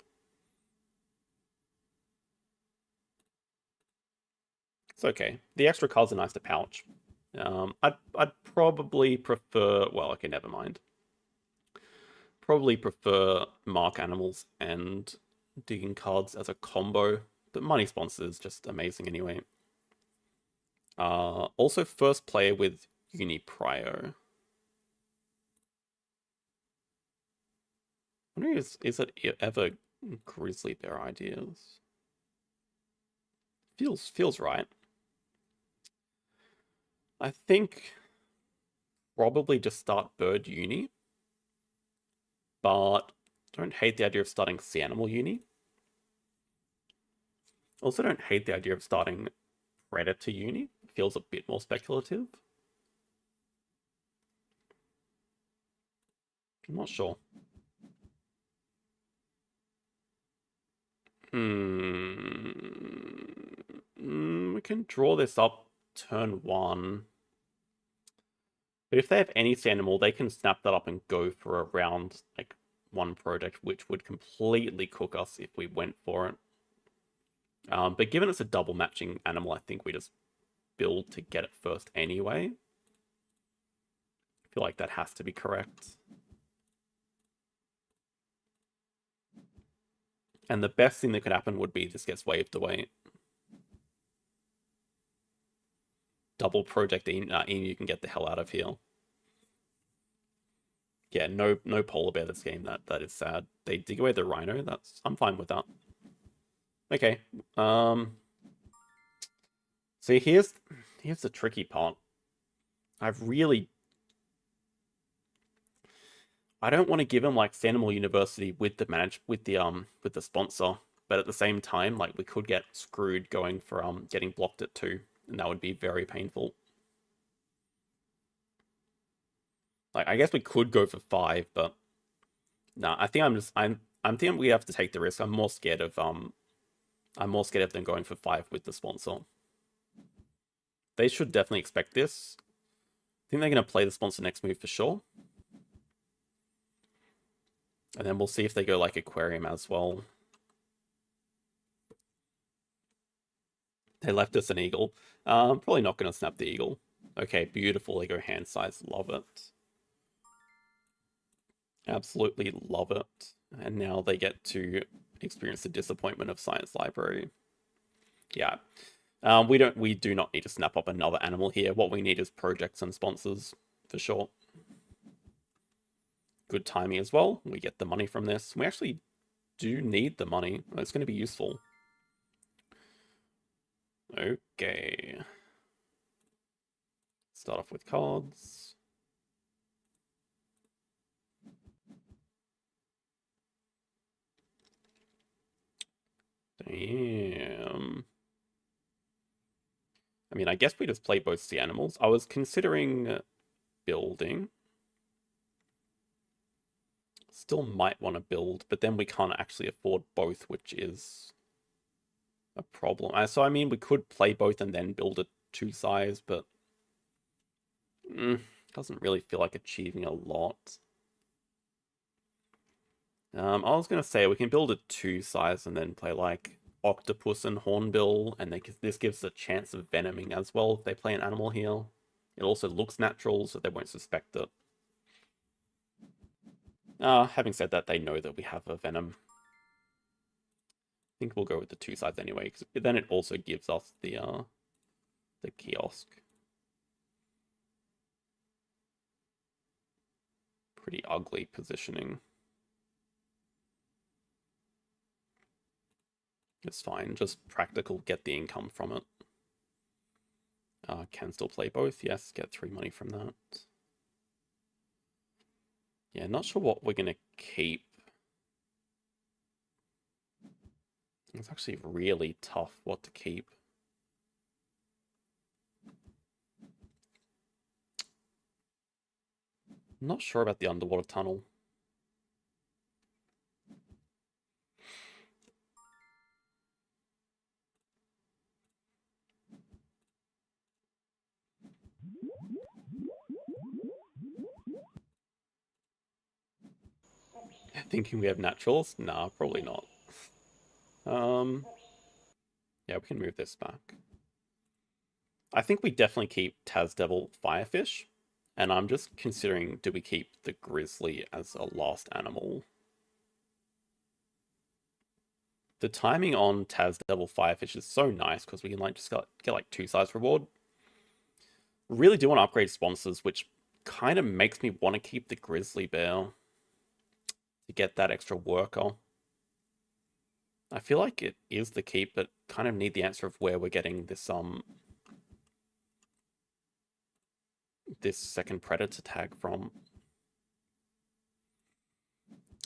It's okay. The extra cards are nice to pouch. I'd probably prefer. Well, okay, never mind. Probably prefer mark animals and digging cards as a combo. But money sponsor is just amazing anyway. Also, first player with Uni Prio. I wonder is it ever Grizzly Bear ideas? Feels right. I think probably just start Bird Uni, but don't hate the idea of starting Sea Animal Uni. Also don't hate the idea of starting Predator Uni. Feels a bit more speculative. I'm not sure. We can draw this up turn 1. But if they have any Sea Animal, they can snap that up and go for a round, like 1 project, which would completely cook us if we went for it. But given it's a double matching animal, I think we just build to get it first anyway. I feel like that has to be correct. And the best thing that could happen would be this gets waved away. Double project you can get the hell out of here. Yeah, no polar bear this game. That is sad. They dig away the rhino. I'm fine with that. Okay. See, here's the tricky part. I don't want to give him like Sanimal University with the sponsor, but at the same time, like we could get screwed going for getting blocked at 2, and that would be very painful. Like I guess we could go for 5, but no, I think I'm thinking we have to take the risk. I'm more scared of them going for 5 with the sponsor. They should definitely expect this. I think they're going to play the sponsor next move for sure. And then we'll see if they go like Aquarium as well. They left us an eagle. Probably not going to snap the eagle. Okay, beautiful. They go hand size. Love it. Absolutely love it. And now they get to experience the disappointment of Science Library. Yeah. We do not need to snap up another animal here. What we need is projects and sponsors, for sure. Good timing as well. We get the money from this. We actually do need the money. It's going to be useful. Okay. Start off with cards. Damn. I mean, I guess we just play both sea animals. I was considering building. Still might want to build, but then we can't actually afford both, which is a problem. So, I mean, we could play both and then build a 2-size, but doesn't really feel like achieving a lot. I was going to say we can build a 2-size and then play like Octopus and Hornbill, and this gives a chance of venoming as well if they play an animal here. It also looks natural, so they won't suspect it. Having said that, they know that we have a venom. I think we'll go with the 2-size anyway, because then it also gives us the kiosk. Pretty ugly positioning. It's fine, just practical, get the income from it. Can still play both, yes, get 3 money from that. Yeah, not sure what we're going to keep. It's actually really tough what to keep. I'm not sure about the underwater tunnel. Thinking we have naturals? Nah, probably not. Yeah, we can move this back. I think we definitely keep Tasdevil Firefish, and I'm just considering, do we keep the Grizzly as a last animal? The timing on Tasdevil Firefish is so nice because we can like just get like 2-size reward. Really do want to upgrade sponsors, which kind of makes me want to keep the Grizzly Bear to get that extra worker. I feel like it is the keep, but kind of need the answer of where we're getting this second predator tag from.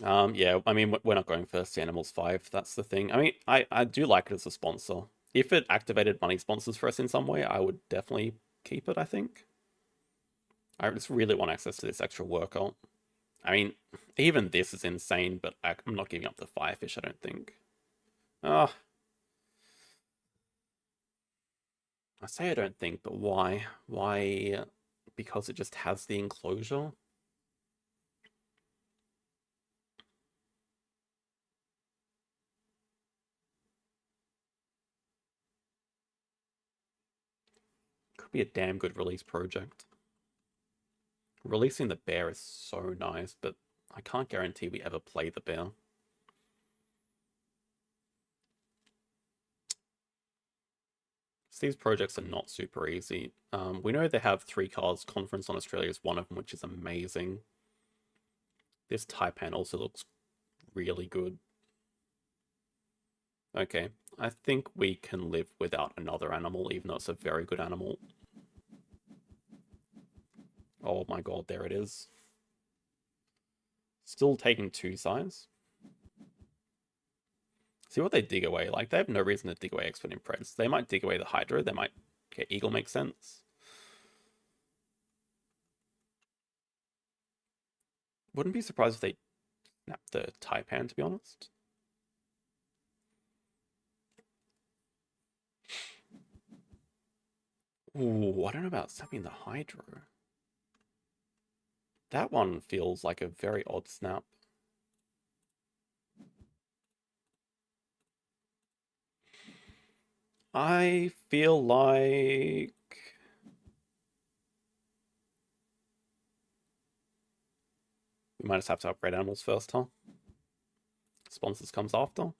Yeah, I mean, we're not going for Sea Animals 5, that's the thing. I mean, I do like it as a sponsor. If it activated money sponsors for us in some way, I would definitely keep it, I think. I just really want access to this extra worker. I mean, even this is insane, but I'm not giving up the Firefish, I don't think. I say I don't think, but why? Why? Because it just has the enclosure? Could be a damn good release project. Releasing the bear is so nice, but I can't guarantee we ever play the bear. These projects are not super easy. We know they have 3 cards. Conference on Australia is one of them, which is amazing. This Taipan also looks really good. Okay, I think we can live without another animal, even though it's a very good animal. Oh my god, there it is. Still taking 2-size. See what they dig away. Like, they have no reason to dig away Expert Impress. They might dig away the Hydra. They might get Eagle, makes sense. Wouldn't be surprised if they snap the Taipan, to be honest. Ooh, I don't know about snapping the Hydra. That one feels like a very odd snap. I feel like... we might just have to upgrade animals first, huh? Sponsors comes after.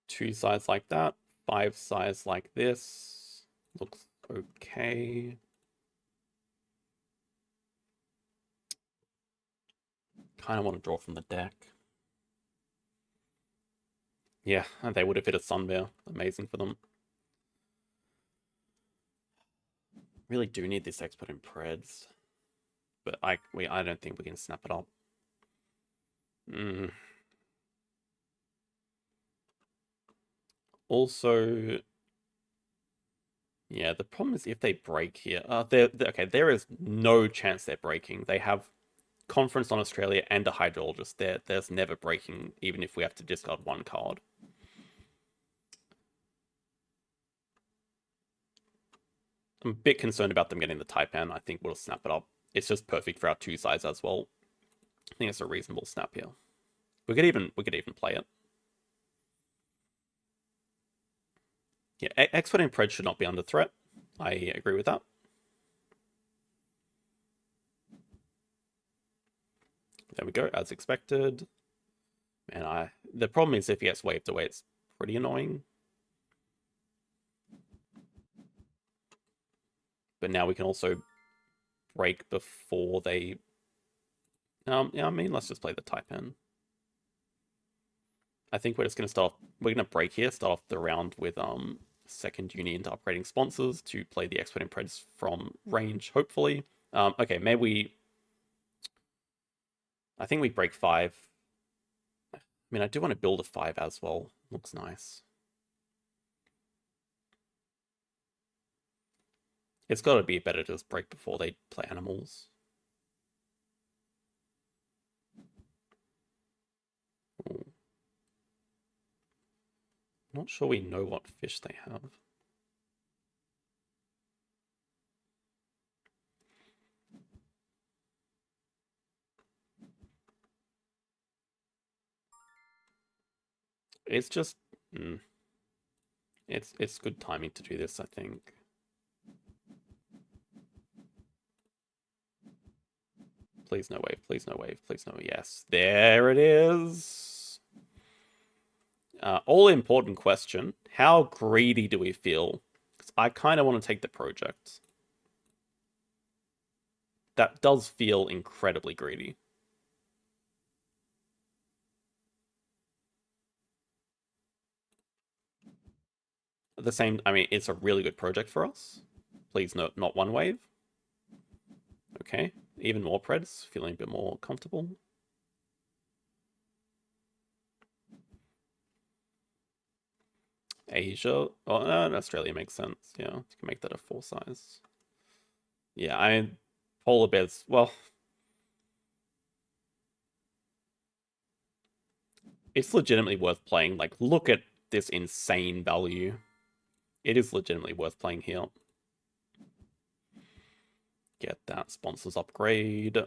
Two sides like that. 5 sides like this. Looks okay. Kind of want to draw from the deck. Yeah, they would have hit a Sun Bear. Amazing for them. Really do need this expert in Preds. But I don't think we can snap it up. Mm. Also, yeah, the problem is if they break here. Okay, there is no chance they're breaking. They have Conference on Australia and a Hydrologist. There's never breaking, even if we have to discard one card. I'm a bit concerned about them getting the Taipan. I think we'll snap it up. It's just perfect for our two sides as well. I think it's a reasonable snap here. We could even play it. Yeah, Expert and Pred should not be under threat. I agree with that. There we go, as expected. And the problem is if he gets waved away, it's pretty annoying. But now we can also break before they. Yeah, I mean, let's just play the Taipan. I think we're just gonna start. We're gonna break here. Start off the round with second Union to upgrading sponsors to play the Expert and Preds from range. Hopefully. Okay, maybe we. I think we break 5. I mean, I do want to build a 5 as well. Looks nice. It's got to be better to just break before they play animals. Ooh. Not sure we know what fish they have. It's just... It's good timing to do this, I think. Please no wave, please no wave, please no... Yes, there it is! All-important question. How greedy do we feel? Because I kind of want to take the project. That does feel incredibly greedy. At the same... I mean, it's a really good project for us. Please no, not one wave. Okay, even more Preds, feeling a bit more comfortable. Asia, Australia makes sense. Yeah, you can make that a 4 size. Yeah, polar bears. Well, it's legitimately worth playing. Like, look at this insane value. It is legitimately worth playing here. Get that sponsors upgrade.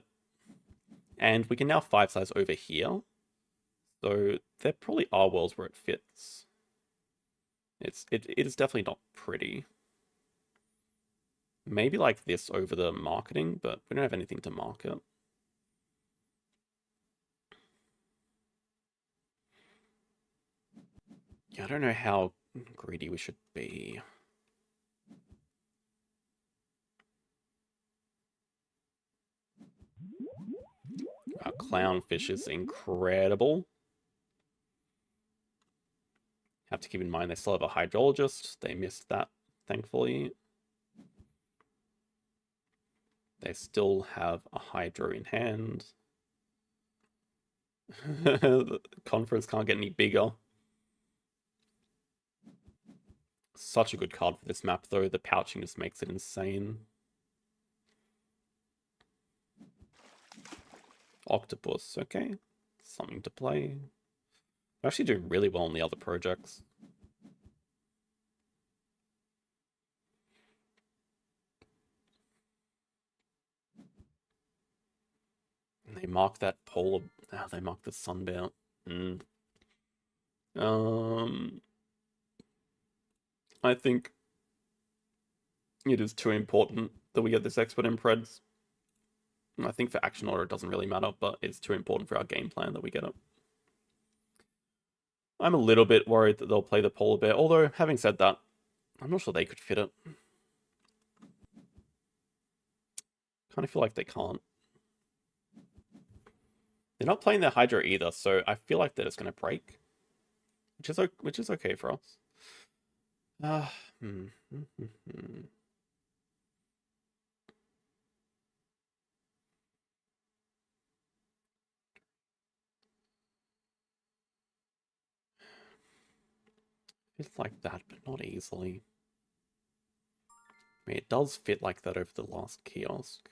And we can now 5 size over here. So there probably are worlds where it fits. It is definitely not pretty. Maybe like this over the marketing, but we don't have anything to market. Yeah, I don't know how greedy we should be. Our clownfish is incredible. Have to keep in mind they still have a hydrologist. They missed that, thankfully. They still have a hydro in hand. The conference can't get any bigger. Such a good card for this map, though. The pouching just makes it insane. Octopus, okay. Something to play. We're actually doing really well on the other projects. And they mark that polar... Oh, they mark the sun bear. I think it is too important that we get this expert in Preds. I think for action order it doesn't really matter, but it's too important for our game plan that we get it. I'm a little bit worried that they'll play the polar bear, although, having said that, I'm not sure they could fit it. Kind of feel like they can't. They're not playing their Hydra either, so I feel like they're just going to break. Which is okay for us. Fits like that, but not easily. I mean, it does fit like that over the last kiosk.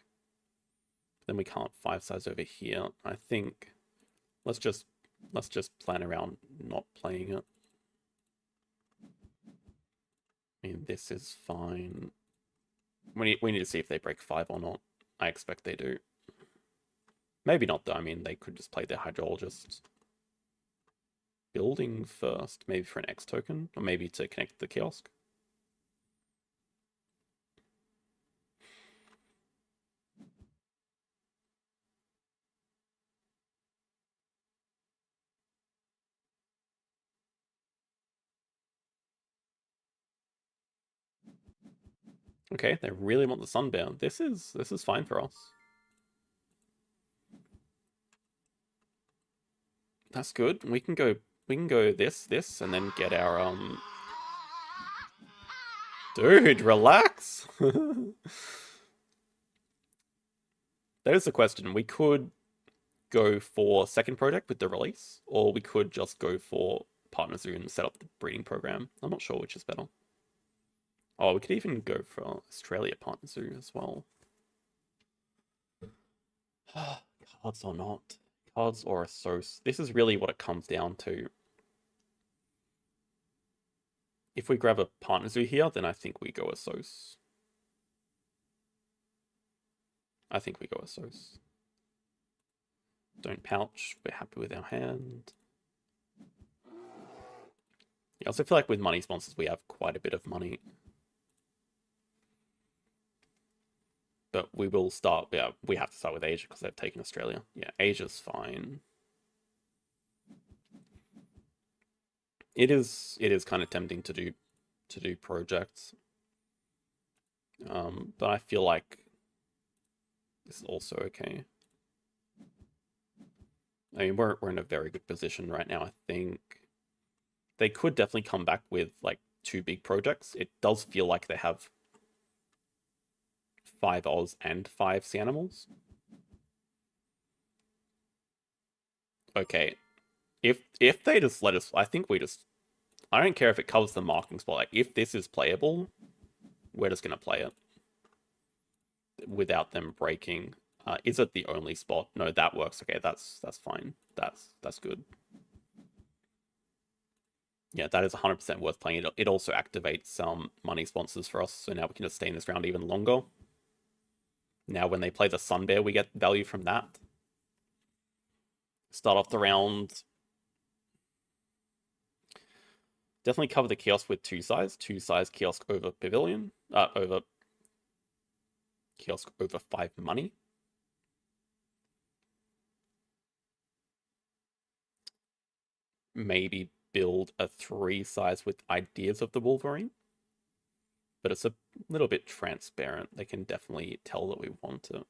Then we can't 5-size over here. I think let's just plan around not playing it. I mean, this is fine. We need to see if they break 5 or not. I expect they do. Maybe not though. I mean, they could just play their hydrologist. Building first, maybe for an X token, or maybe to connect the kiosk. Okay, they really want the Sunbear. This is fine for us. That's good. We can go this, and then get our Dude, relax. That is the question. We could go for second project with the release, or we could just go for Partner Zoo and set up the breeding program. I'm not sure which is better. Oh, we could even go for Australia Partner Zoo as well. Cards or not. Cards or a source. This is really what it comes down to. If we grab a Partner Zoo here, then I think we go a Sos. I think we go a Sos. Don't pouch. We're happy with our hand. I also feel like with money sponsors, we have quite a bit of money. But we will start, yeah, we have to start with Asia because they've taken Australia. Yeah, Asia's fine. It is kind of tempting to do projects. But I feel like this is also okay. I mean, we're in a very good position right now, I think. They could definitely come back with like 2 big projects. It does feel like they have 5 Oz and 5 Sea Animals. Okay. If they just let us, I think I don't care if it covers the marking spot. Like, if this is playable, we're just gonna play it without them breaking. Is it the only spot? No, that works. Okay, that's fine. That's good. Yeah, that is 100% worth playing. It also activates some money sponsors for us, so now we can just stay in this round even longer. Now when they play the Sun Bear, we get value from that. Start off the round. Definitely cover the kiosk with 2-size. 2-size kiosk over pavilion. Over kiosk over 5 money. Maybe build a 3-size with ideas of the Wolverine. But it's a little bit transparent. They can definitely tell that we want it.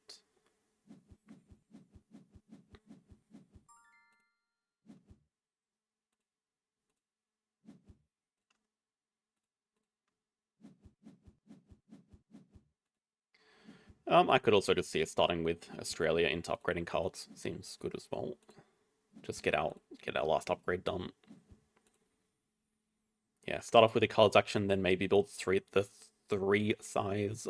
I could also just see us starting with Australia into upgrading cards. Seems good as well. Just get our last upgrade done. Yeah, start off with the cards action, then maybe build the 3-size.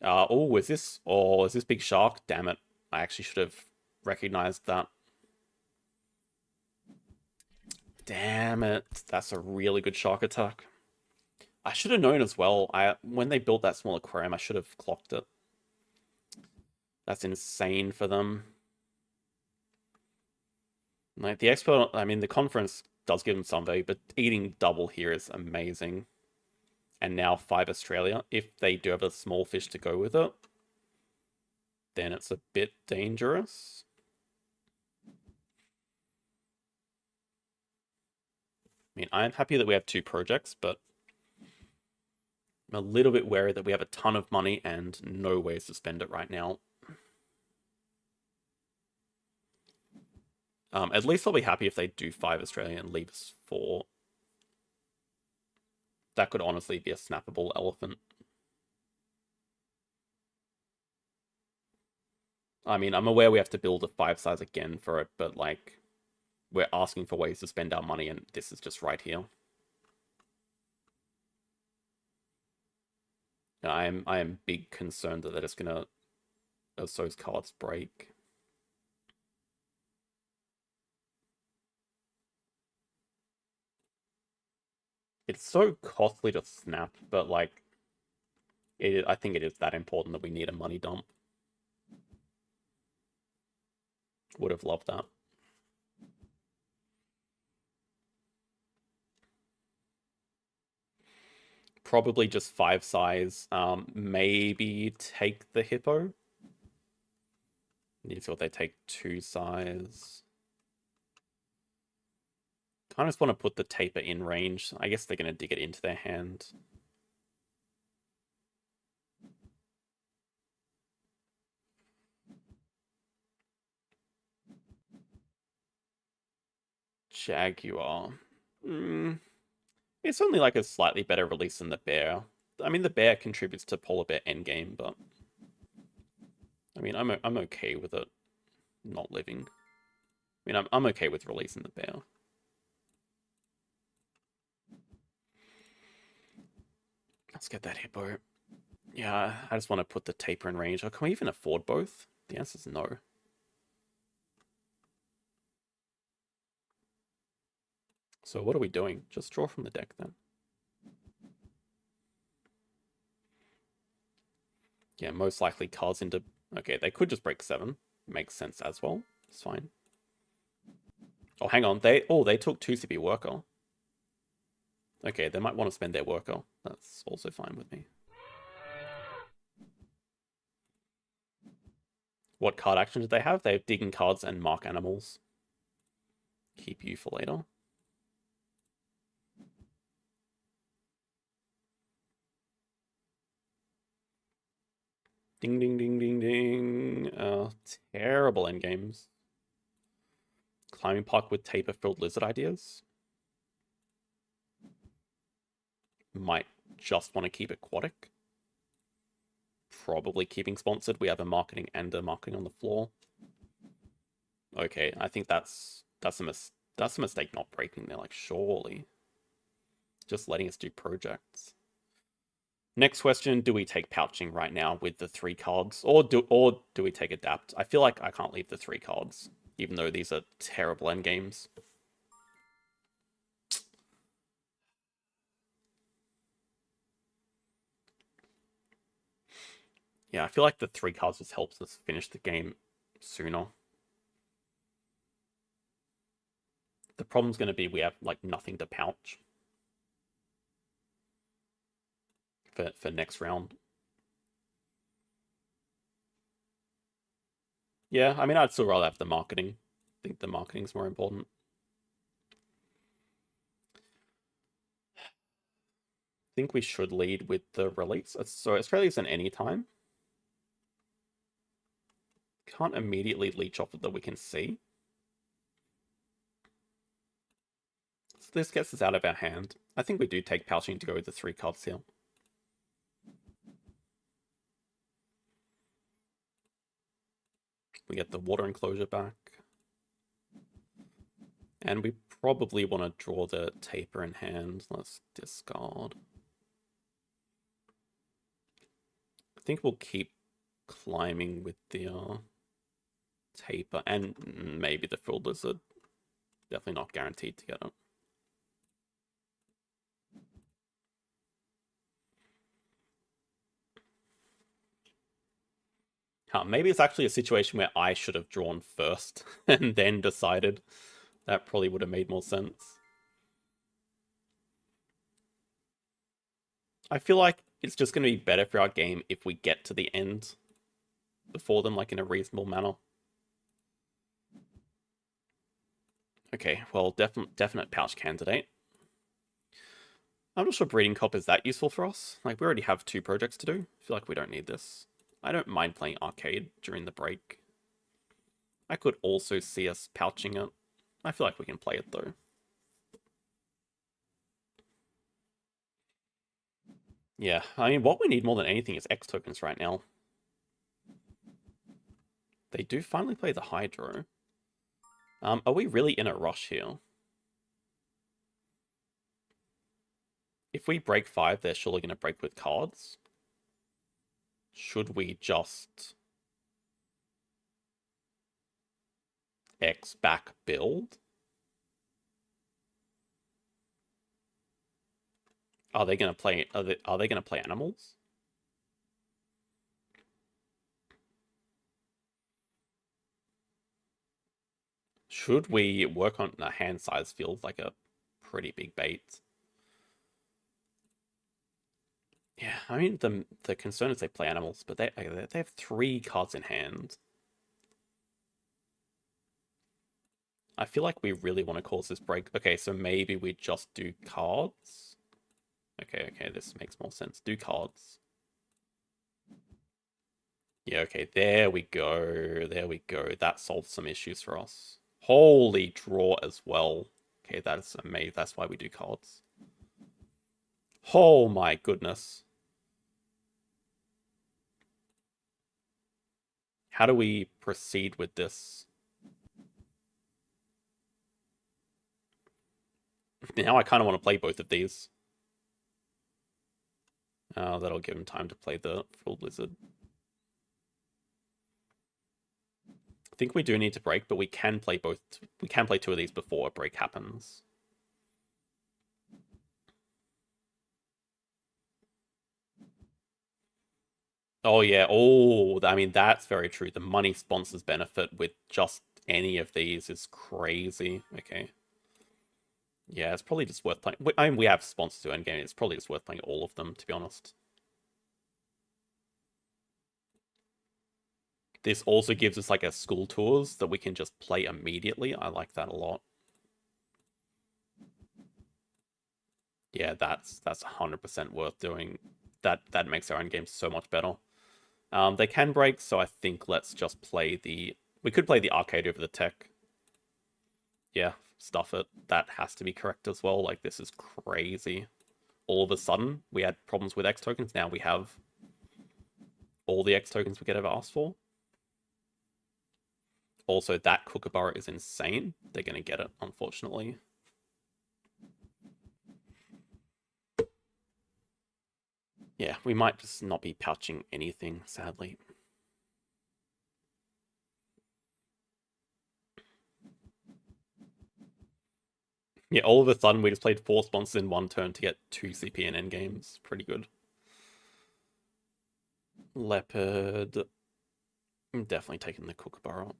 Oh, is this big shark? Damn it. I actually should have recognized that. Damn it. That's a really good shark attack. I should have known as well. When they built that small aquarium, I should have clocked it. That's insane for them. Like, the expert, I mean, the conference does give them some value, but eating double here is amazing. And now 5 Australia. If they do have a small fish to go with it, then it's a bit dangerous. I mean, I'm happy that we have 2 projects, but I'm a little bit wary that we have a ton of money and no ways to spend it right now. At least I'll be happy if they do 5 Australia and leave us 4. That could honestly be a snappable elephant. I mean, I'm aware we have to build a 5-size again for it, but like, we're asking for ways to spend our money, and this is just right here. And I am big concerned that they're just gonna, as those cards break. It's so costly to snap, but like, I think it is that important that we need a money dump. Would have loved that. Probably just 5 size. Maybe take the hippo. Need to see what they take 2 size. Kind of just want to put the taper in range. I guess they're going to dig it into their hand. Jaguar. It's only like a slightly better release than the bear. I mean, the bear contributes to polar bear endgame, but I mean, I'm okay with it not living. I mean, I'm okay with releasing the bear. Let's get that hippo. Yeah, I just want to put the taper in range. Oh, can we even afford both? The answer is no. So what are we doing? Just draw from the deck then. Yeah, most likely cards into... Okay, they could just break 7. Makes sense as well. It's fine. Oh, hang on. They took 2 CP worker. Okay, they might want to spend their worker. That's also fine with me. What card action did they have? They have digging cards and mark animals. Keep you for later. Ding, ding, ding, ding, ding. Terrible endgames. Climbing park with taper-filled lizard ideas. Might just want to keep aquatic. Probably keeping sponsored. We have a marketing and a marketing on the floor. Okay, I think that's a mistake not breaking there, like, surely. Just letting us do projects. Next question, do we take pouching right now with the 3 cards? Or do we take adapt? I feel like I can't leave the 3 cards, even though these are terrible endgames. Yeah, I feel like the 3 cards just helps us finish the game sooner. The problem's going to be we have, like, nothing to pouch for next round. Yeah, I mean, I'd still rather have the marketing. I think the marketing's more important. I think we should lead with the release. So Australia's an anytime. Can't immediately leech off of that we can see. So this gets us out of our hand. I think we do take pouching to go with the 3 cards here. We get the water enclosure back. And we probably want to draw the taper in hand. Let's discard. I think we'll keep climbing with the taper and maybe the full lizard. Definitely not guaranteed to get it. Maybe it's actually a situation where I should have drawn first and then decided. That probably would have made more sense. I feel like it's just going to be better for our game if we get to the end before them, like, in a reasonable manner. Okay, well, definite pouch candidate. I'm not sure Breeding Cop is that useful for us. Like, we already have 2 projects to do. I feel like we don't need this. I don't mind playing arcade during the break. I could also see us pouching it. I feel like we can play it, though. Yeah, I mean, what we need more than anything is X tokens right now. They do finally play the Hydro. Are we really in a rush here? If we break 5, they're surely going to break with cards. Should we just X back build? Are they going to play? Are they going to play animals? Should we work on a hand size? Feels like a pretty big bait. Yeah, I mean the concern is they play animals, but they have 3 cards in hand. I feel like we really want to cause this break. Okay, so maybe we just do cards. Okay, this makes more sense. Do cards. Yeah, okay, there we go. There we go. That solves some issues for us. Holy draw as well. Okay, that is amazing. That's why we do cards. Oh my goodness. How do we proceed with this? Now I kind of want to play both of these. That'll give him time to play the full blizzard. I think we do need to break, but we can play both. We can play 2 of these before a break happens. Oh yeah. Oh, I mean that's very true. The money sponsors benefit with just any of these is crazy. Okay. Yeah, it's probably just worth playing. I mean, we have sponsors to endgame. It's probably just worth playing all of them, to be honest. This also gives us like a school tours that we can just play immediately. I like that a lot. Yeah, that's 100% worth doing. That makes our end game so much better. They can break, so I think let's just play the. We could play the arcade over the tech. Yeah, stuff it. That has to be correct as well. Like this is crazy. All of a sudden, we had problems with X tokens. Now we have all the X tokens we could ever ask for. Also, that Kookaburra is insane. They're gonna get it, unfortunately. Yeah, we might just not be pouching anything, sadly. Yeah, all of a sudden we just played 4 sponsors in 1 turn to get 2 CP and endgames. Pretty good. Leopard. I'm definitely taking the Kookaburra.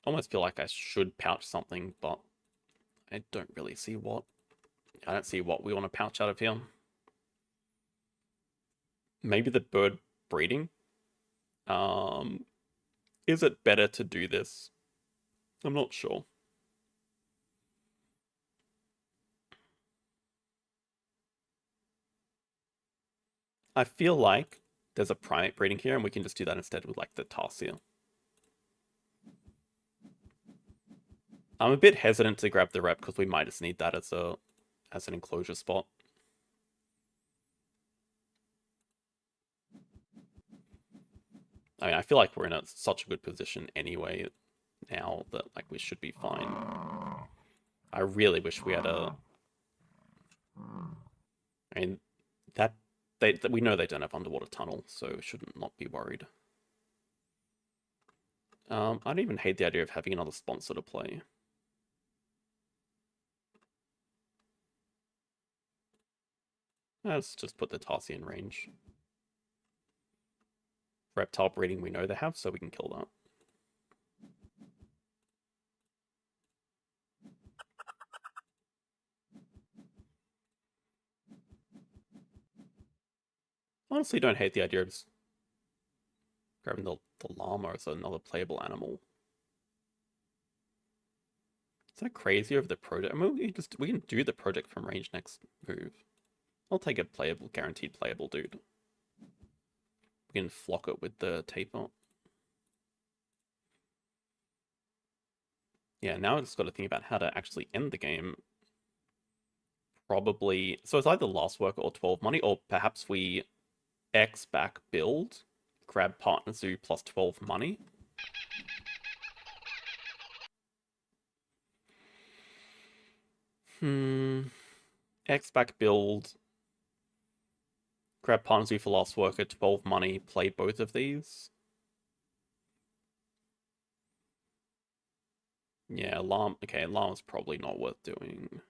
Almost feel like I should pouch something, but I don't really see what. I don't see what we want to pouch out of here. Maybe the bird breeding. Um, is it better to do this? I'm not sure. I feel like there's a primate breeding here, and we can just do that instead with like the Tarsier. I'm a bit hesitant to grab the rep because we might just need that as an enclosure spot. I mean, I feel like we're in such a good position anyway now that like we should be fine. I really wish we had a. I mean, that we know they don't have underwater tunnel, so shouldn't not be worried. I don't even hate the idea of having another sponsor to play. Let's just put the Tarsi in range. Reptile breeding we know they have, so we can kill that. Honestly, don't hate the idea of just grabbing the llama as another playable animal. Is that crazy over the project? I mean, we can do the project from range next move. I'll take a playable, guaranteed playable dude. We can flock it with the taper. Yeah, now I just got to think about how to actually end the game probably... So it's either Last Worker or 12 money, or perhaps we X back build, grab Partner Zoo plus 12 money. X back build, grab Partner Zoo for Last Worker, 12 money, play both of these. Yeah, Llama. Okay, Llama's probably not worth doing.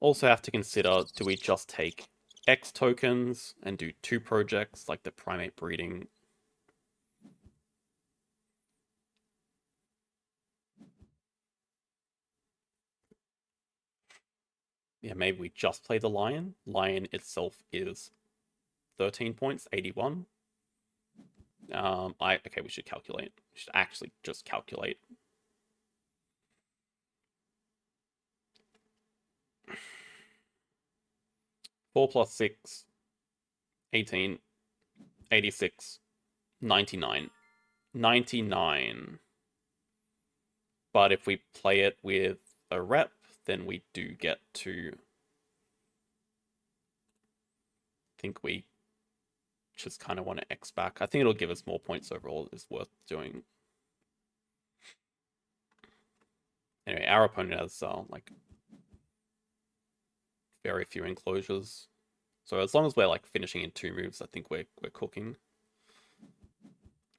Also have to consider, do we just take X tokens and do 2 projects, like the primate breeding? Yeah, maybe we just play the lion. Lion itself is 13 points, 81. Okay, we should calculate. We should actually just calculate. Four plus 6, 18, 86, 99. 99. But if we play it with a rep, then we do get to... I think we just kind of want to X back. I think it'll give us more points overall. It's worth doing. Anyway, our opponent has like very few enclosures. So as long as we're like finishing in 2 moves, I think we're cooking.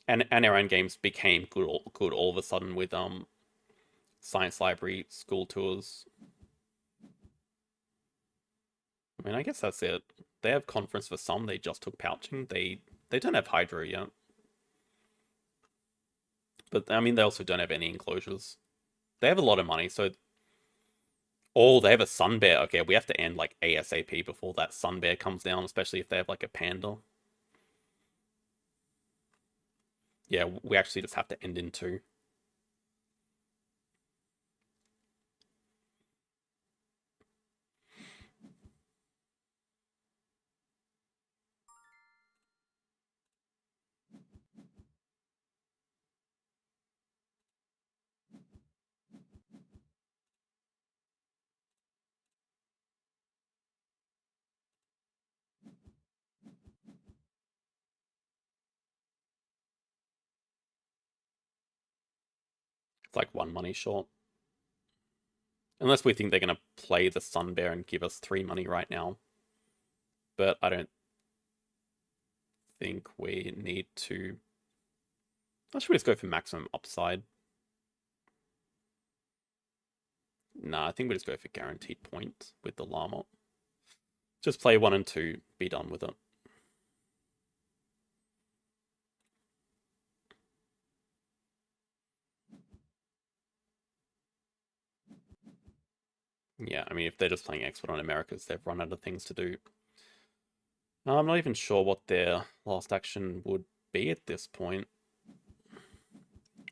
And our end games became good all of a sudden with science library, school tours. I mean, I guess that's it. They have conference for some. They just took pouching. They don't have hydro yet. But I mean, they also don't have any enclosures. They have a lot of money, so... Oh, they have a sun bear. Okay, we have to end like ASAP before that sun bear comes down, especially if they have like a panda. Yeah, we actually just have to end in 2. It's like 1 money short. Unless we think they're going to play the sun bear and give us 3 money right now. But I don't think we need to... Or should we just go for maximum upside? Nah, I think we just go for guaranteed point with the llama. Just play 1 and 2, be done with it. Yeah, I mean, if they're just playing Expert on Americas, they've run out of things to do. I'm not even sure what their last action would be at this point.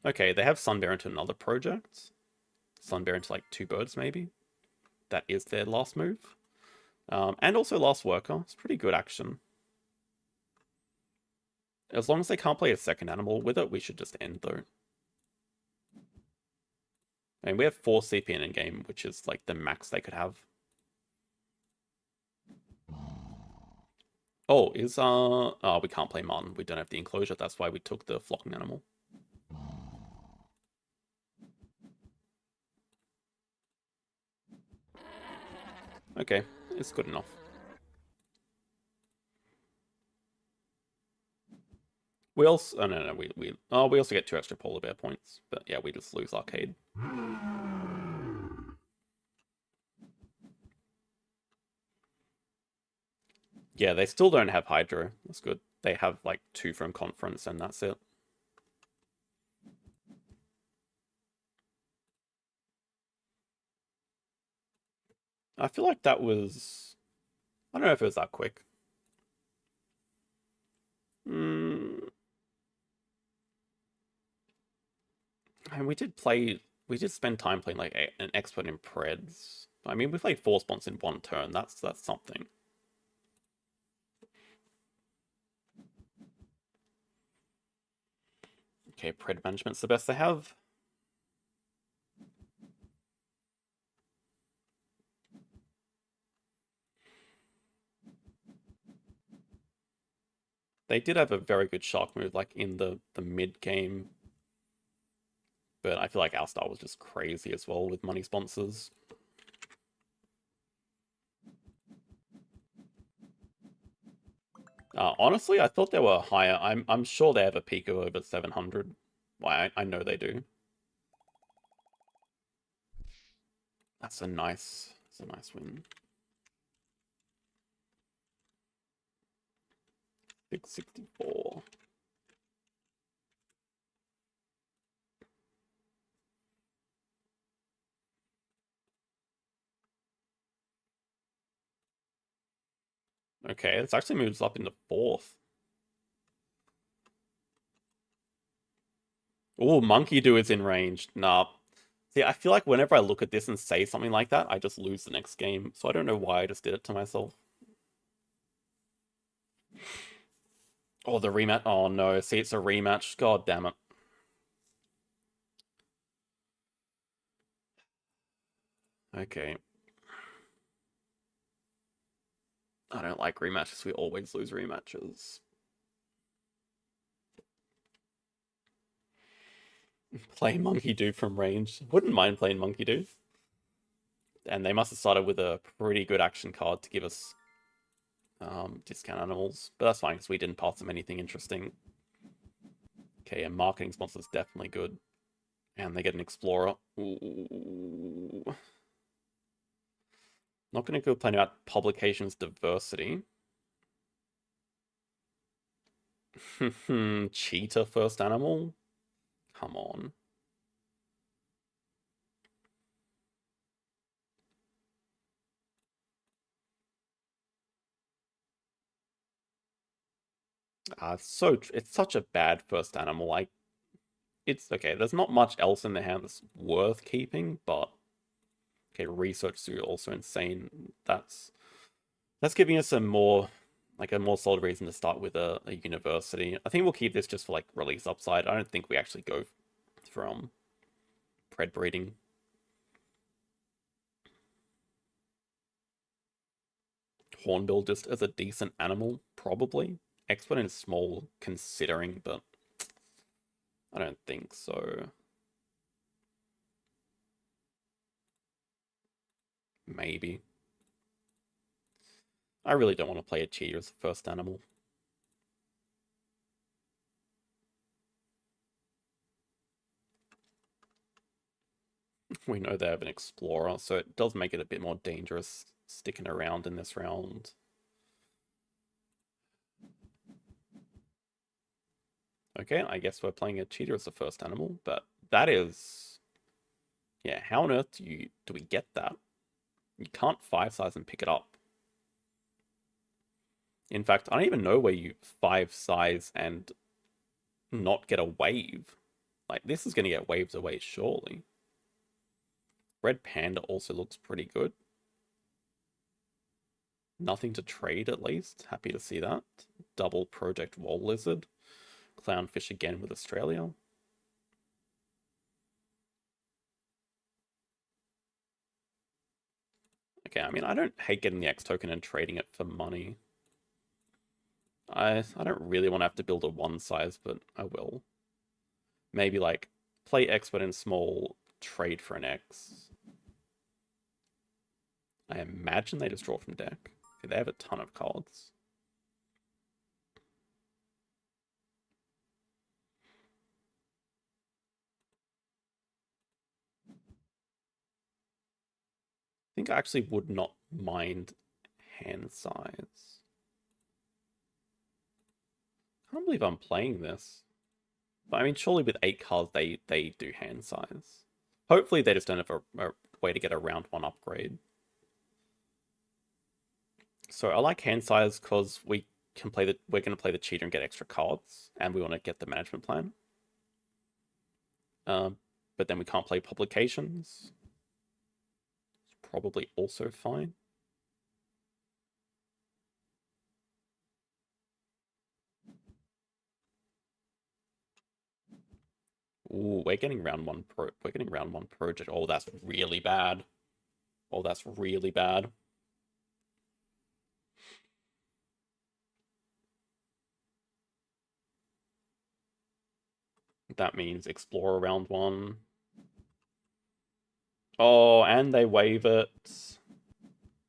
Okay, they have Sunbear into another project. Sunbear into like 2 birds, maybe. That is their last move. And also Last Worker. It's pretty good action. As long as they can't play a second animal with it, we should just end though. I mean, we have 4 CPN in game, which is like the max they could have. Oh, oh, we can't play Martin. We don't have the enclosure. That's why we took the flocking animal. Okay, it's good enough. We also... Oh, no, we also get 2 extra polar bear points. But yeah, we just lose arcade. Yeah, they still don't have hydro. That's good. They have like 2 from conference and that's it. I feel like that was... I don't know if it was that quick. And we did spend time playing like an expert in Preds. I mean, we played 4 spawns in 1 turn. That's something. Okay, Pred management's the best they have. They did have a very good shark move, like in the mid game, but I feel like our style was just crazy as well with money sponsors. Honestly, I thought they were higher. I'm sure they have a peak of over 700. Why I know they do. That's a nice win. 664. Okay, this actually moves up into fourth. Oh, Monkey Do is in range. Nah. See, I feel like whenever I look at this and say something like that, I just lose the next game. So I don't know why I just did it to myself. Oh, the rematch. Oh no, see, it's a rematch. God damn it. Okay. I don't like rematches. We always lose rematches. Play Monkey Do from range. Wouldn't mind playing Monkey Do. And they must have started with a pretty good action card to give us discount animals. But that's fine because we didn't pass them anything interesting. Okay, a marketing sponsor is definitely good. And they get an explorer. Ooh. Not going to go playing about publications diversity. Cheetah first animal? Come on. It's such a bad first animal. It's okay. There's not much else in the hand that's worth keeping, but okay, research suit also insane. That's giving us a more solid reason to start with a university. I think we'll keep this just for like release upside. I don't think we actually go from pred breeding. Hornbill just as a decent animal, probably. Exponent is small considering, but I don't think so. Maybe. I really don't want to play a cheater as the first animal. We know they have an explorer, so it does make it a bit more dangerous sticking around in this round. Okay, I guess we're playing a cheater as the first animal, but that is... Yeah, how on earth do we get that? You can't 5-size and pick it up. In fact, I don't even know where you 5-size and not get a wave. Like, this is going to get waves away, surely. Red Panda also looks pretty good. Nothing to trade, at least. Happy to see that. Double Project Wall Lizard. Clownfish again with Australia. Okay, I mean, I don't hate getting the X token and trading it for money. I don't really want to have to build a 1-size, but I will. Maybe, like, play Expert in small, trade for an X. I imagine they just draw from deck. Okay, they have a ton of cards. I think I actually would not mind hand size. I can't believe I'm playing this. But I mean, surely with 8 cards, they do hand size. Hopefully they just don't have a way to get a round 1 upgrade. So I like hand size because we're going to play the cheater and get extra cards, and we want to get the management plan. But then we can't play publications. It's probably also fine. Ooh, we're getting round 1 project. Oh, that's really bad. Oh, that's really bad. That means Explorer round 1. Oh, and they wave it.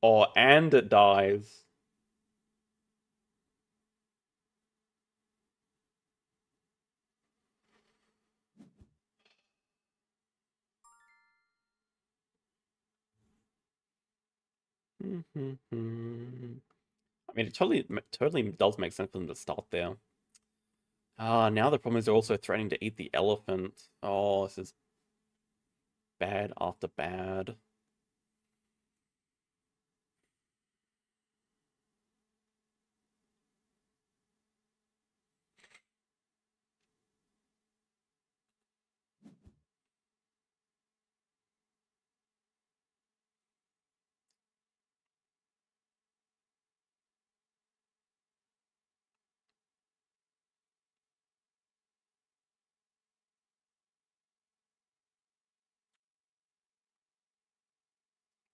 Oh, and it dies. I mean, it totally does make sense for them to start there. Ah, now the problem is they're also threatening to eat the elephant. Oh, this is bad after bad.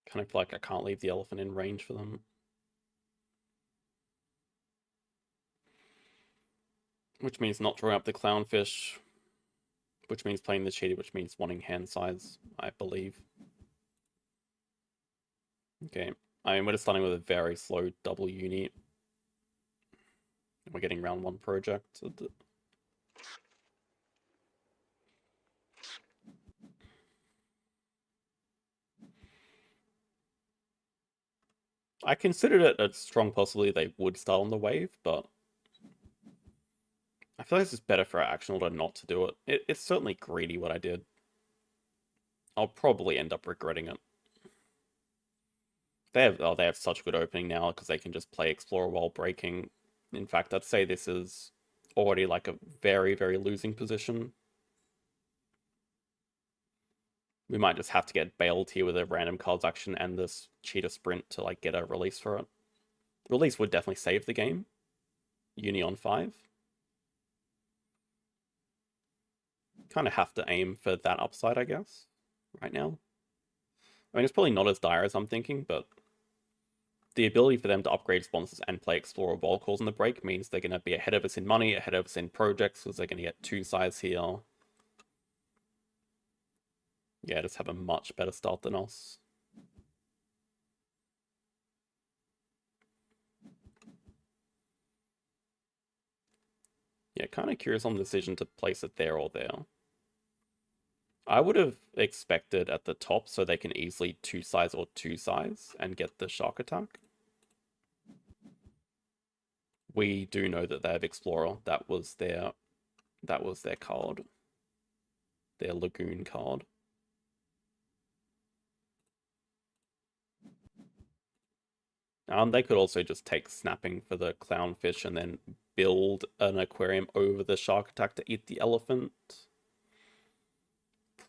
Kind of like I can't leave the elephant in range for them. Which means not drawing up the clownfish. Which means playing the cheater, which means wanting hand size, I believe. Okay. I mean, we're just starting with a very slow double unit. We're getting round 1 project. I considered it a strong possibility they would start on the wave, but I feel like it's just better for our action order not to do it. It's certainly greedy what I did. I'll probably end up regretting it. They have such good opening now because they can just play Explorer while breaking. In fact, I'd say this is already like a very, very losing position. We might just have to get bailed here with a random cards action and this cheetah sprint to like get a release for it. Release would definitely save the game. Uni on 5. Kind of have to aim for that upside, I guess, right now. I mean, it's probably not as dire as I'm thinking, but the ability for them to upgrade sponsors and play Explorer Wall Calls on the break means they're going to be ahead of us in money, ahead of us in projects, because they're going to get 2 sides here. Yeah, just have a much better start than us. Yeah, kind of curious on the decision to place it there or there. I would have expected at the top so they can easily 2 size or 2 size and get the shark attack. We do know that they have Explorer. That was their card. Their Lagoon card. They could also just take snapping for the clownfish and then build an aquarium over the shark attack to eat the elephant.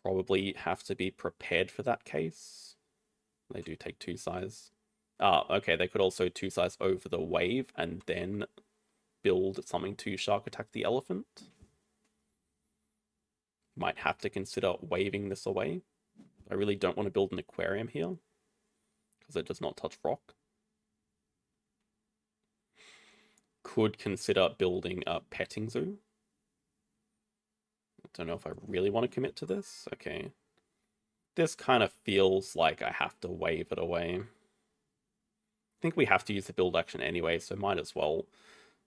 Probably have to be prepared for that case. They do take 2 size. Okay, they could also 2 size over the wave and then build something to shark attack the elephant. Might have to consider waving this away. I really don't want to build an aquarium here because it does not touch rock. Could consider building a petting zoo. I don't know if I really want to commit to this. Okay. This kind of feels like I have to wave it away. I think we have to use the build action anyway, so might as well.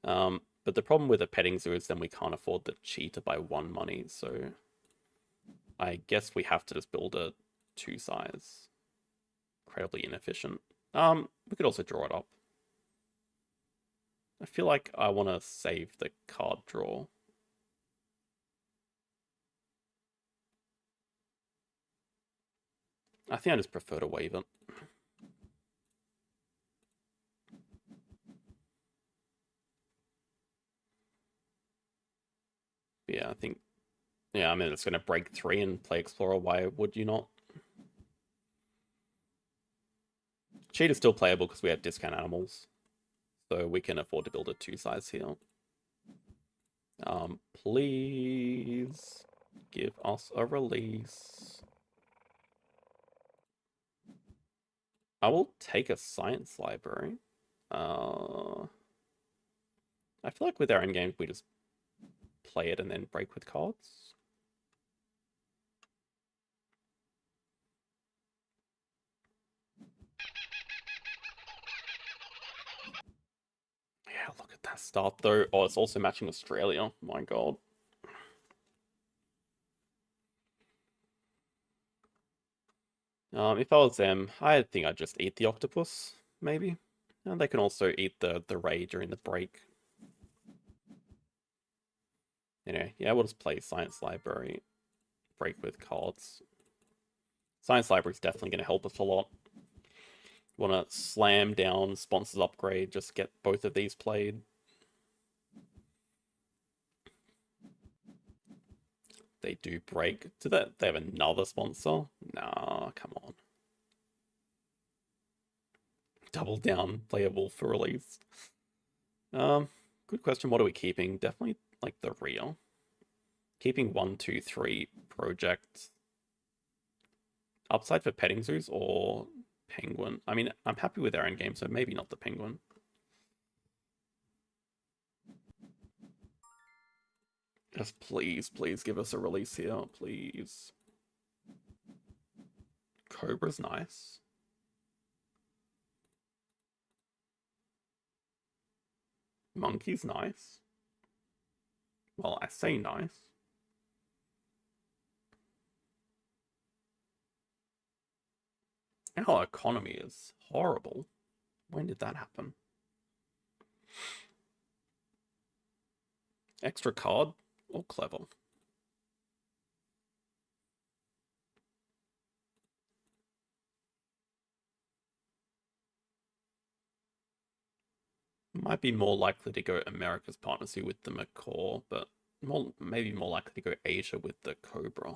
But the problem with a petting zoo is then we can't afford the cheetah by 1 money, so I guess we have to just build a 2 size. Incredibly inefficient. We could also draw it up. I feel like I want to save the card draw. I think I just prefer to wave it. Yeah, I think... Yeah, I mean, it's going to break 3 and play Explorer. Why would you not? Cheetah's still playable because we have discount animals. So we can afford to build a 2 size here. Please give us a release. I will take a science library. I feel like with our endgame, we just play it and then break with cards. Start though. Oh, it's also matching Australia. My God. If I was them, I think I'd just eat the octopus, maybe. And they can also eat the ray during the break. Anyway, yeah, we'll just play Science Library, break with cards. Science Library is definitely going to help us a lot. Want to slam down sponsors upgrade, just get both of these played. They do break. Do they have another sponsor? Nah, come on. Double down, playable for release. Good question. What are we keeping? Definitely like the real. Keeping 1, 2, 3 projects. Upside for petting zoos or penguin? I mean, I'm happy with our end game, so maybe not the penguin. Just please give us a release here, please. Cobra's nice. Monkey's nice. Well, I say nice. Our economy is horrible. When did that happen? Extra card or clever? Might be more likely to go America's partnership with the macaw, but maybe more likely to go Asia with the cobra.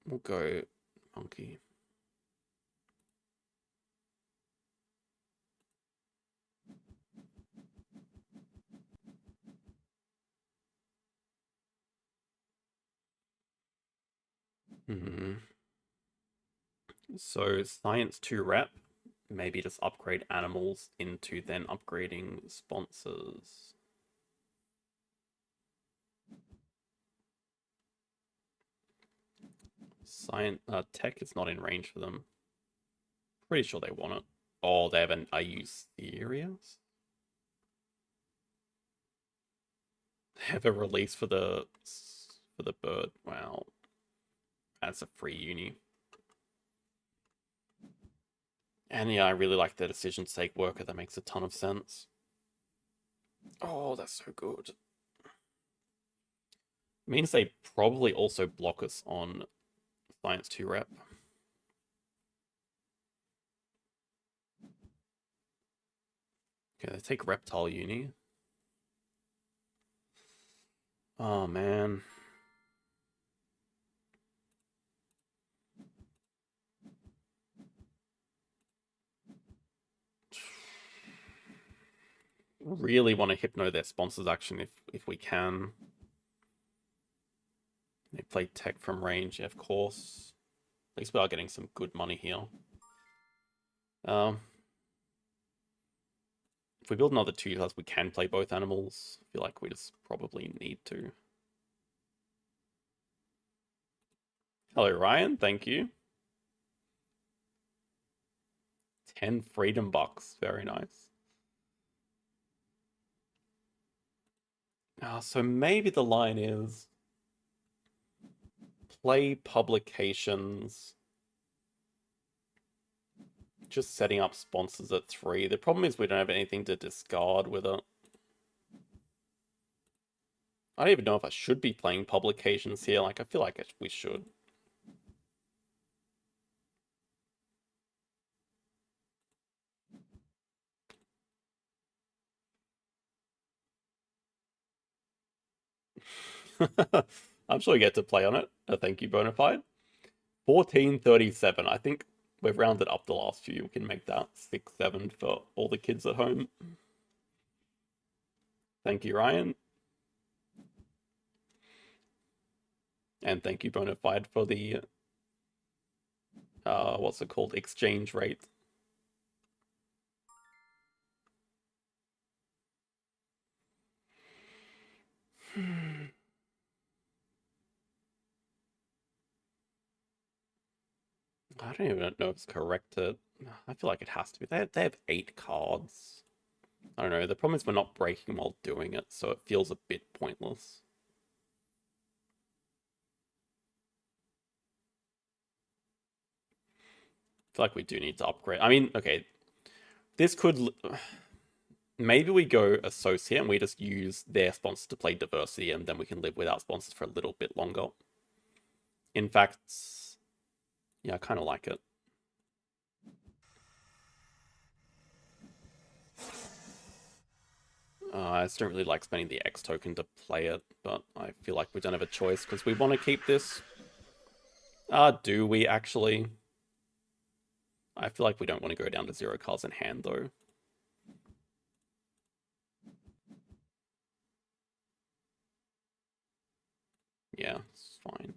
We'll go monkey. So science 2 rep, maybe just upgrade animals into then upgrading sponsors. Science tech is not in range for them. Pretty sure they want it. Oh, they have an. Are you serious? They have a release for the bird. Wow, that's a free uni. And yeah, I really like the decision to take worker. That makes a ton of sense. Oh, that's so good. Means they probably also block us on Science 2 rep. Okay, they take Reptile Uni. Oh, man. Really want to hypno their sponsors action if we can. They play tech from range, yeah, of course. At least we are getting some good money here. If we build another 2 cards, we can play both animals. I feel like we just probably need to. Hello, Ryan. Thank you. 10 freedom bucks. Very nice. So maybe the line is play publications. Just setting up sponsors at 3. The problem is we don't have anything to discard with it. I don't even know if I should be playing publications here. Like, I feel like we should. I'm sure you get to play on it. Thank you, Bonafide. 1437. I think we've rounded up the last few. We can make that 6, 7 for all the kids at home. Thank you, Ryan. And thank you, Bonafide, for the what's it called? Exchange rate. I don't even know if it's correct to. I feel like it has to be. They have 8 cards. I don't know. The problem is we're not breaking while doing it, so it feels a bit pointless. I feel like we do need to upgrade. I mean, okay, this could... Maybe we go associate and we just use their sponsors to play diversity, and then we can live without sponsors for a little bit longer. In fact, yeah, I kind of like it. I just don't really like spending the X token to play it, but I feel like we don't have a choice because we want to keep this. Do we actually? I feel like we don't want to go down to 0 cards in hand, though. Yeah, it's fine.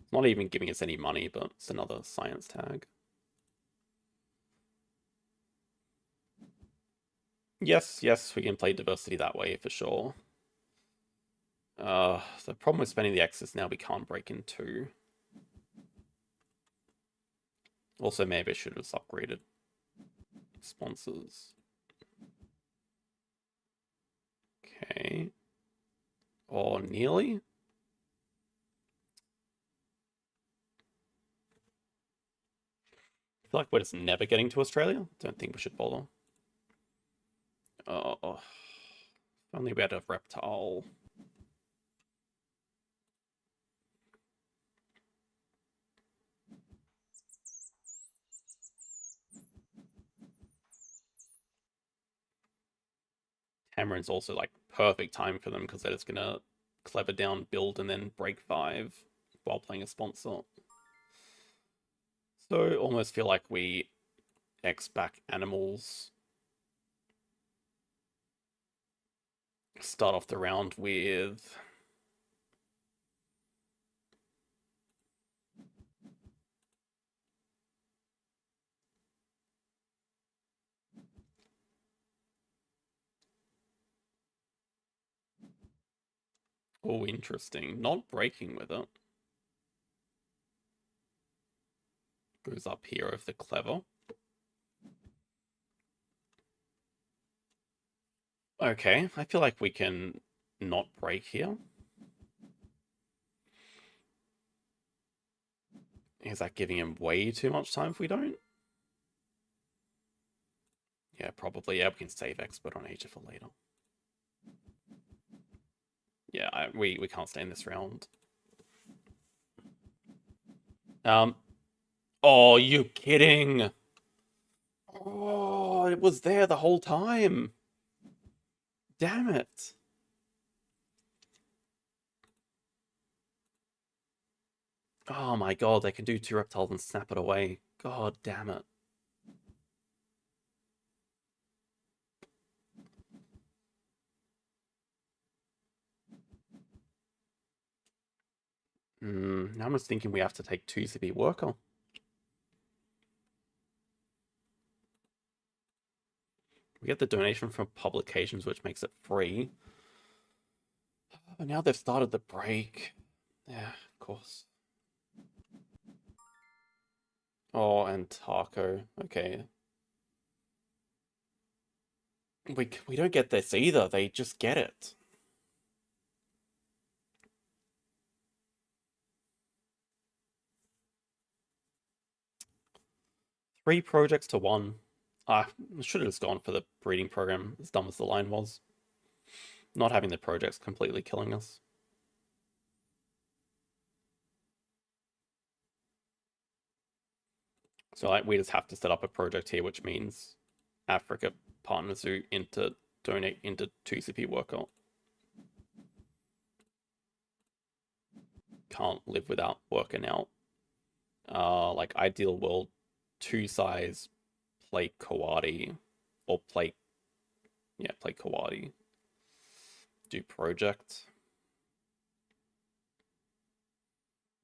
It's not even giving us any money, but it's another science tag. Yes, yes, we can play diversity that way for sure. The problem with spending the X is now we can't break in 2. Also, maybe I should have upgraded sponsors. Okay. Or nearly? I feel like we're just never getting to Australia. Don't think we should bother. Oh, if only we had a reptile. Tamarin's also like perfect time for them because they're just gonna clever down, build, and then break 5 while playing a sponsor. So almost feel like we X back animals. Start off the round with oh, interesting. Not breaking with it. Goes up here if they're clever. Okay, I feel like we can not break here. Is that giving him way too much time if we don't? Yeah, probably. Yeah, we can save expert on Asia for later. Yeah, we can't stay in this round. Oh, you kidding? Oh, it was there the whole time. Damn it. Oh my god, they can do 2 reptiles and snap it away. God damn it. Now I'm just thinking we have to take 2 CP worker. We get the donation from publications, which makes it free. But now they've started the break. Yeah, of course. Oh, and Taco. Okay. We don't get this either. They just get it. Three projects to 1. I should have just gone for the breeding program, as dumb as the line was. Not having the projects completely killing us. So like we just have to set up a project here, which means Africa partners who donate into 2 CP worker can't live without worker now. Like ideal world, 2 size play Kawadi or play Kawadi. Do project.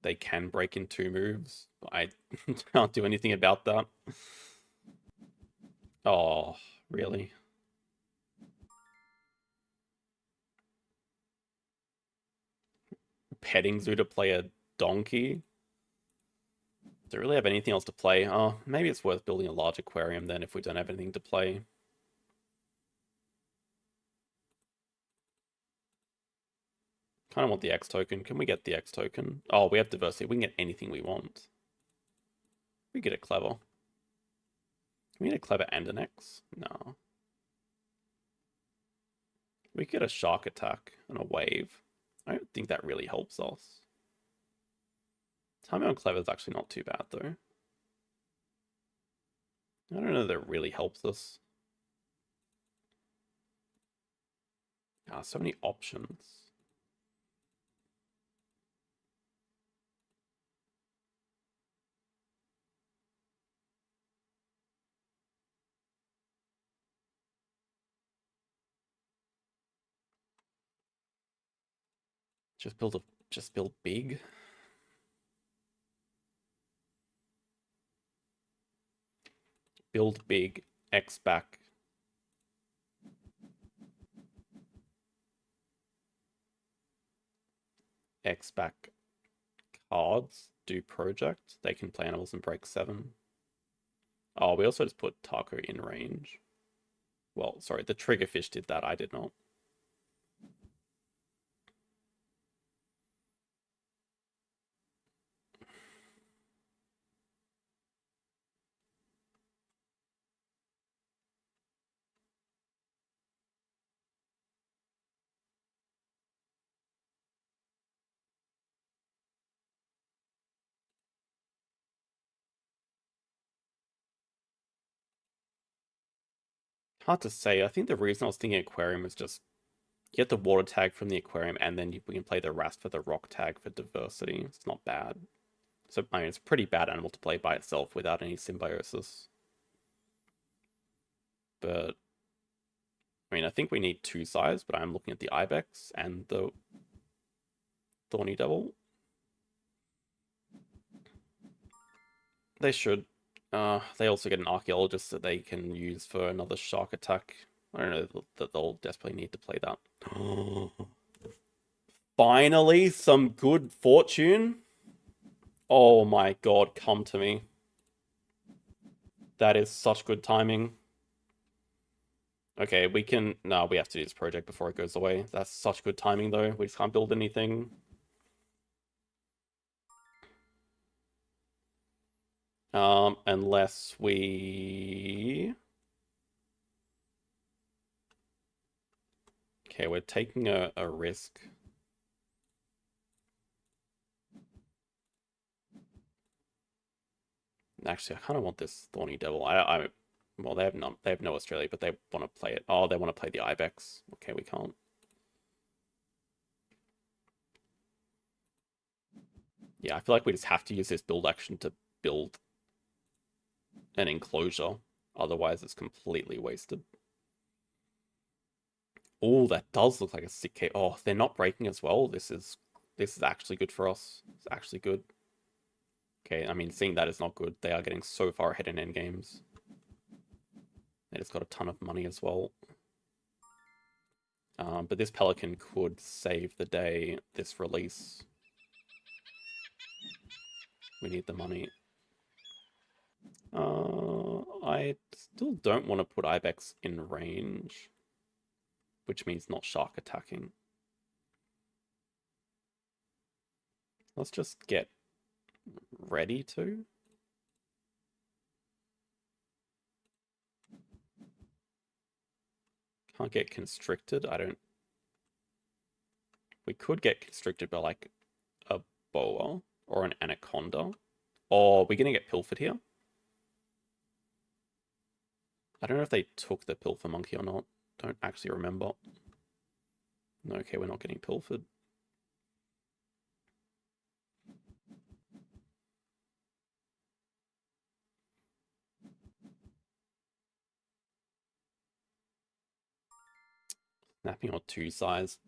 They can break in 2 moves. I can't do anything about that. Oh, really? Petting zoo to play a donkey? Don't really have anything else to play. Oh, maybe it's worth building a large aquarium then if we don't have anything to play. Kind of want the X token. Can we get the X token? Oh, we have diversity. We can get anything we want. We get a clever. Can we get a clever and an X? No. We get a shark attack and a wave. I don't think that really helps us. Timing on clever is actually not too bad though. I don't know that it really helps us. Ah, so many options. Just build big. Build big, X back. X back cards, do project. They can play animals and break 7. Oh, we also just put Taco in range. Well, sorry, the triggerfish did that, I did not. Hard to say. I think the reason I was thinking aquarium is just get the water tag from the aquarium, and then we can play the Rast for the rock tag for diversity. It's not bad. So, I mean, it's a pretty bad animal to play by itself without any symbiosis. But, I mean, I think we need 2 size, but I'm looking at the Ibex and the Thorny Devil. They should. They also get an Archaeologist that they can use for another shark attack. I don't know that they'll desperately need to play that. Finally, some good fortune. Oh my god, come to me. That is such good timing. Okay, we can... No, we have to do this project before it goes away. That's such good timing, though. We just can't build anything. Unless we... Okay, we're taking a risk. Actually, I kind of want this Thorny Devil. Well, they have no Australia, but they want to play it. Oh, they want to play the Ibex. Okay, we can't. Yeah, I feel like we just have to use this build action to build an enclosure. Otherwise, it's completely wasted. Oh, that does look like a sick cave. Oh, they're not breaking as well. This is actually good for us. It's actually good. Okay, I mean, seeing that is not good. They are getting so far ahead in end games. They just got a ton of money as well. But this Pelican could save the day, this release. We need the money. I still don't want to put Ibex in range, which means not shark attacking. Let's just get ready to. Can't get constricted. I don't... We could get constricted by like a boa or an anaconda. Or we're gonna get pilfered here. I don't know if they took the pilfer monkey or not. Don't actually remember. No, okay, we're not getting pilfered. Snapping or 2 size.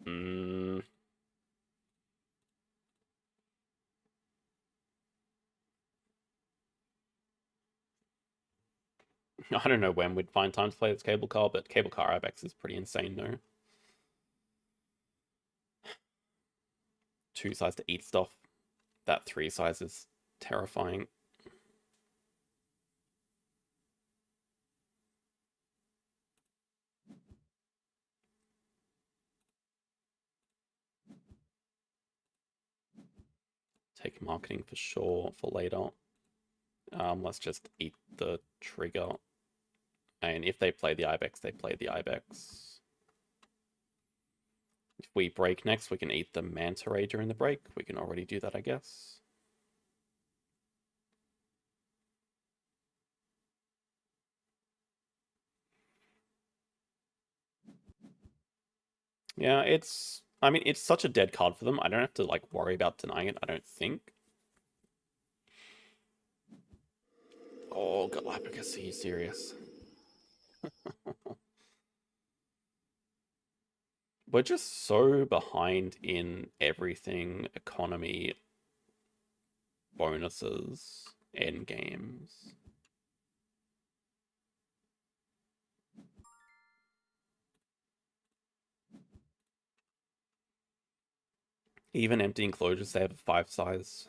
I don't know when we'd find time to play this cable car, but cable car Ibex is pretty insane, no? 2 size to eat stuff. That 3 size is terrifying. marketing for sure for later. Let's just eat the trigger. And if they play the Ibex, they play the Ibex. If we break next, we can eat the Manta Ray during the break. We can already do that, I guess. Yeah, I mean, it's such a dead card for them. I don't have to, like, worry about denying it, I don't think. Oh, Galapagos, are you serious? We're just so behind in everything. Economy, bonuses, end games. Even empty enclosures, they have a 5 size.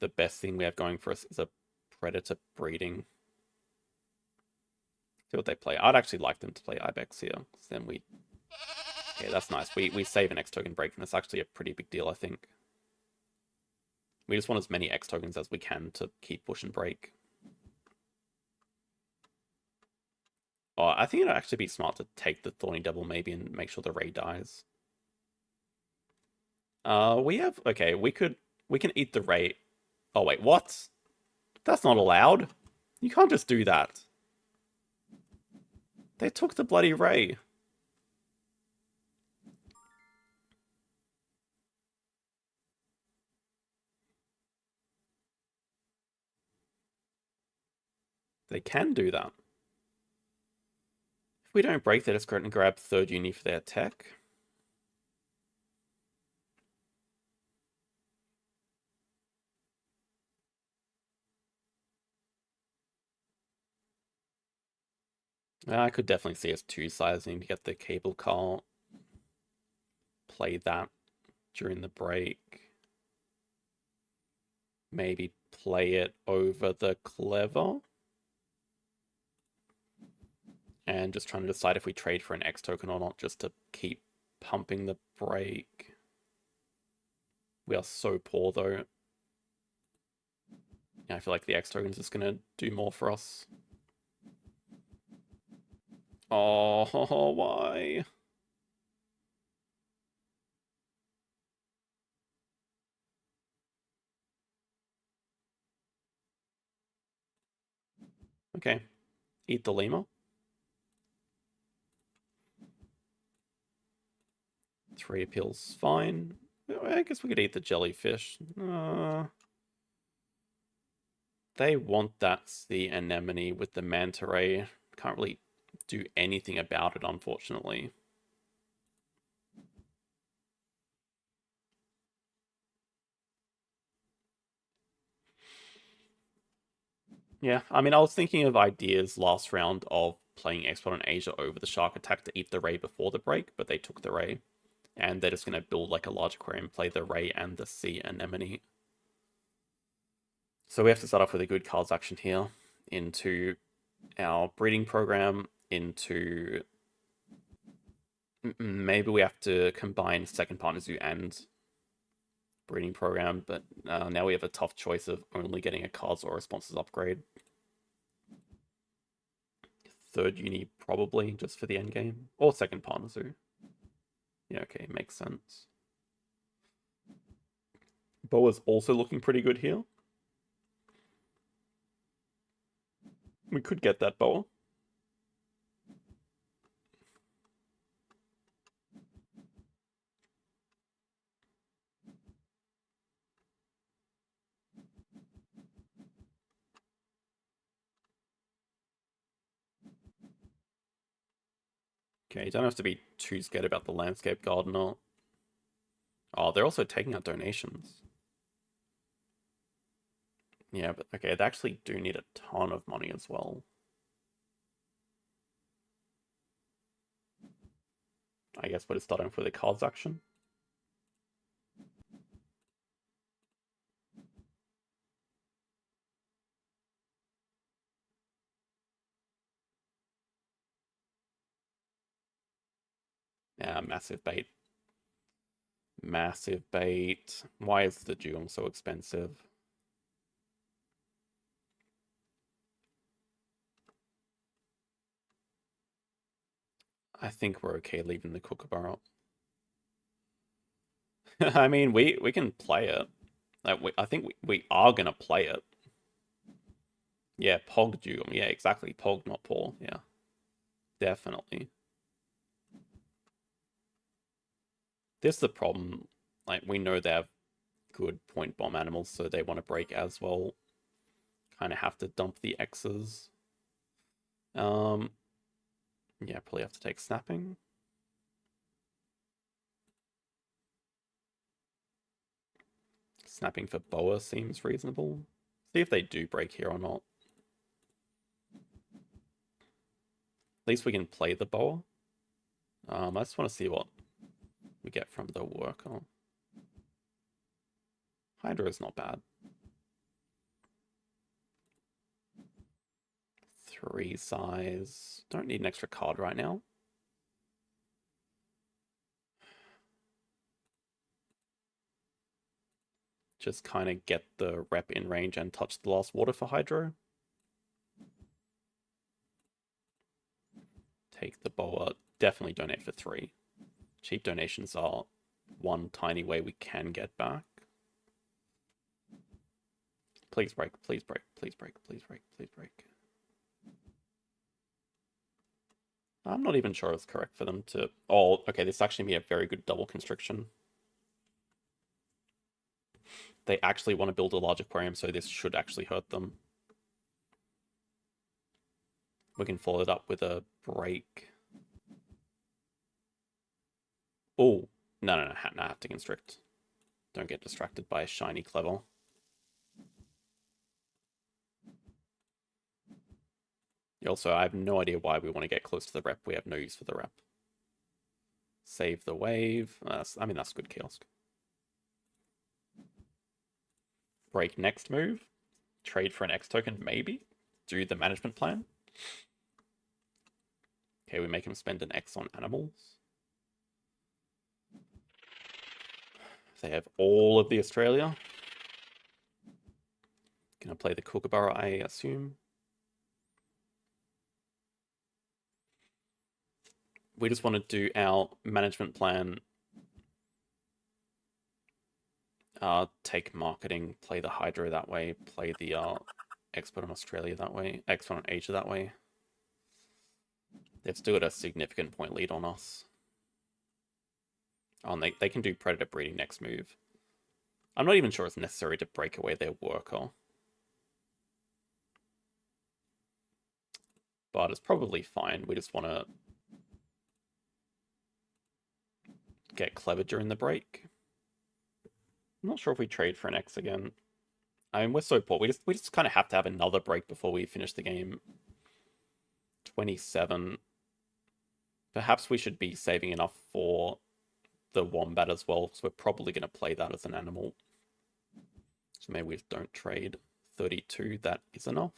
The best thing we have going for us is a predator breeding. See what they play. I'd actually like them to play Ibex here. Then we... Okay, that's nice. We save an X token break, and it's actually a pretty big deal, I think. We just want as many X tokens as we can to keep push and break. Oh, I think it'd actually be smart to take the Thorny Devil maybe and make sure the Ray dies. We have... Okay, we can eat the Ray. Oh, wait, what? That's not allowed. You can't just do that. They took the bloody Ray. They can do that. If we don't break, they're just going to grab 3rd uni for their tech. I could definitely see us 2-sizing to get the cable car. Play that during the break. Maybe play it over the clever. And just trying to decide if we trade for an X token or not, just to keep pumping the break. We are so poor though. Yeah, I feel like the X token is just going to do more for us. Oh, why? Okay. Eat the lemur. 3 appeals fine. I guess we could eat the jellyfish. They want that sea anemone with the manta ray. Can't really do anything about it, unfortunately. Yeah, I mean, I was thinking of ideas last round of playing Export on Asia over the Shark Attack to eat the Ray before the break, but they took the Ray. And they're just going to build like a large aquarium, play the Ray and the Sea Anemone. So we have to start off with a good cards action here into our breeding program, into... Maybe we have to combine Second Partner Zoo and breeding program, but now we have a tough choice of only getting a cards or responses upgrade. 3rd uni probably, just for the end game. Or Second Partner Zoo. Yeah, okay, makes sense. Boa's also looking pretty good here. We could get that Boa. Okay, you don't have to be too scared about the Landscape Gardener. Oh, they're also taking out donations. Yeah, but okay, they actually do need a ton of money as well. I guess we're just starting for the cards action. Yeah, massive bait. Massive bait. Why is the dugong so expensive? I think we're okay leaving the kookaburra. I mean, we can play it. I think we are gonna play it. Yeah, Pog dugong. Yeah, exactly. Pog, not Paul. Yeah, definitely. This is the problem. Like, we know they have good point bomb animals, so they want to break as well. Kind of have to dump the X's. Yeah, probably have to take snapping. Snapping for boa seems reasonable. See if they do break here or not. At least we can play the boa. I just want to see what we get from the worker. Hydra is not bad. 3 size. Don't need an extra card right now. Just kind of get the rep in range and touch the last water for Hydro. Take the boa. Definitely donate for 3. Cheap donations are one tiny way we can get back. Please break, please break, please break, please break, please break. I'm not even sure it's correct for them to... Oh, okay, this actually be a very good double constriction. They actually want to build a large aquarium, so this should actually hurt them. We can follow it up with a break. Oh, no, I have to constrict. Don't get distracted by a shiny clever. Also, I have no idea why we want to get close to the rep. We have no use for the rep. Save the wave. I mean, that's good kiosk. Break next move. Trade for an X token, maybe. Do the management plan. Okay, we make him spend an X on animals. They have all of the Australia. Gonna play the kookaburra, I assume. We just want to do our management plan. Take marketing, play the Hydro that way, play the expert on Australia that way, expert on Asia that way. They've still got a significant point lead on us. Oh, and they can do predator breeding next move. I'm not even sure it's necessary to break away their worker. But it's probably fine. We just want to get clever during the break. I'm not sure if we trade for an X again. I mean, we're so poor. We just kind of have to have another break before we finish the game. 27. Perhaps we should be saving enough for the wombat as well, because we're probably going to play that as an animal. So maybe we just don't trade. 32, that is enough.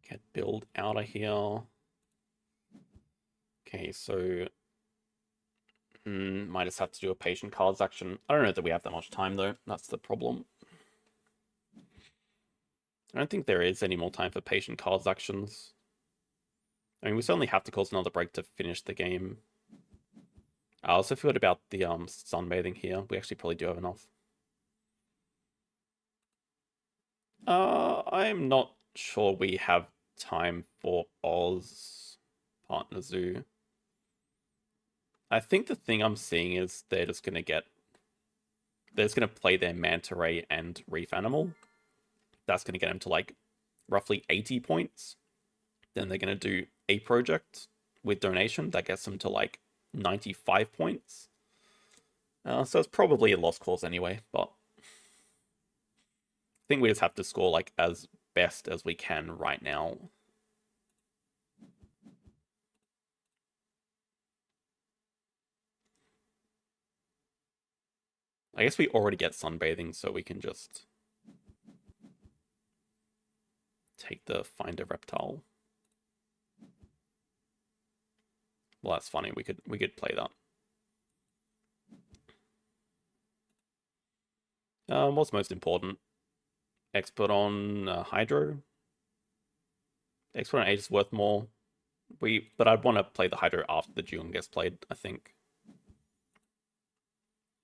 Get build out of here. Okay, so might just have to do a patient cards action. I don't know that we have that much time though. That's the problem. I don't think there is any more time for patient cards actions. I mean, we certainly have to cause another break to finish the game. I also forgot about the sunbathing here. We actually probably do have enough. I'm not sure we have time for Oz Partner Zoo. I think the thing I'm seeing is they're just gonna play their Manta Ray and Reef Animal. That's gonna get them to like roughly 80 points. Then they're gonna do a project with donation that gets them to like 95 points. So it's probably a lost cause anyway, but I think we just have to score like as best as we can right now. I guess we already get sunbathing, so we can just take the find a reptile. Well, that's funny. We could play that. What's most important? Expert on Hydro. Expert on Age is worth more. But I'd want to play the Hydro after the June gets played, I think.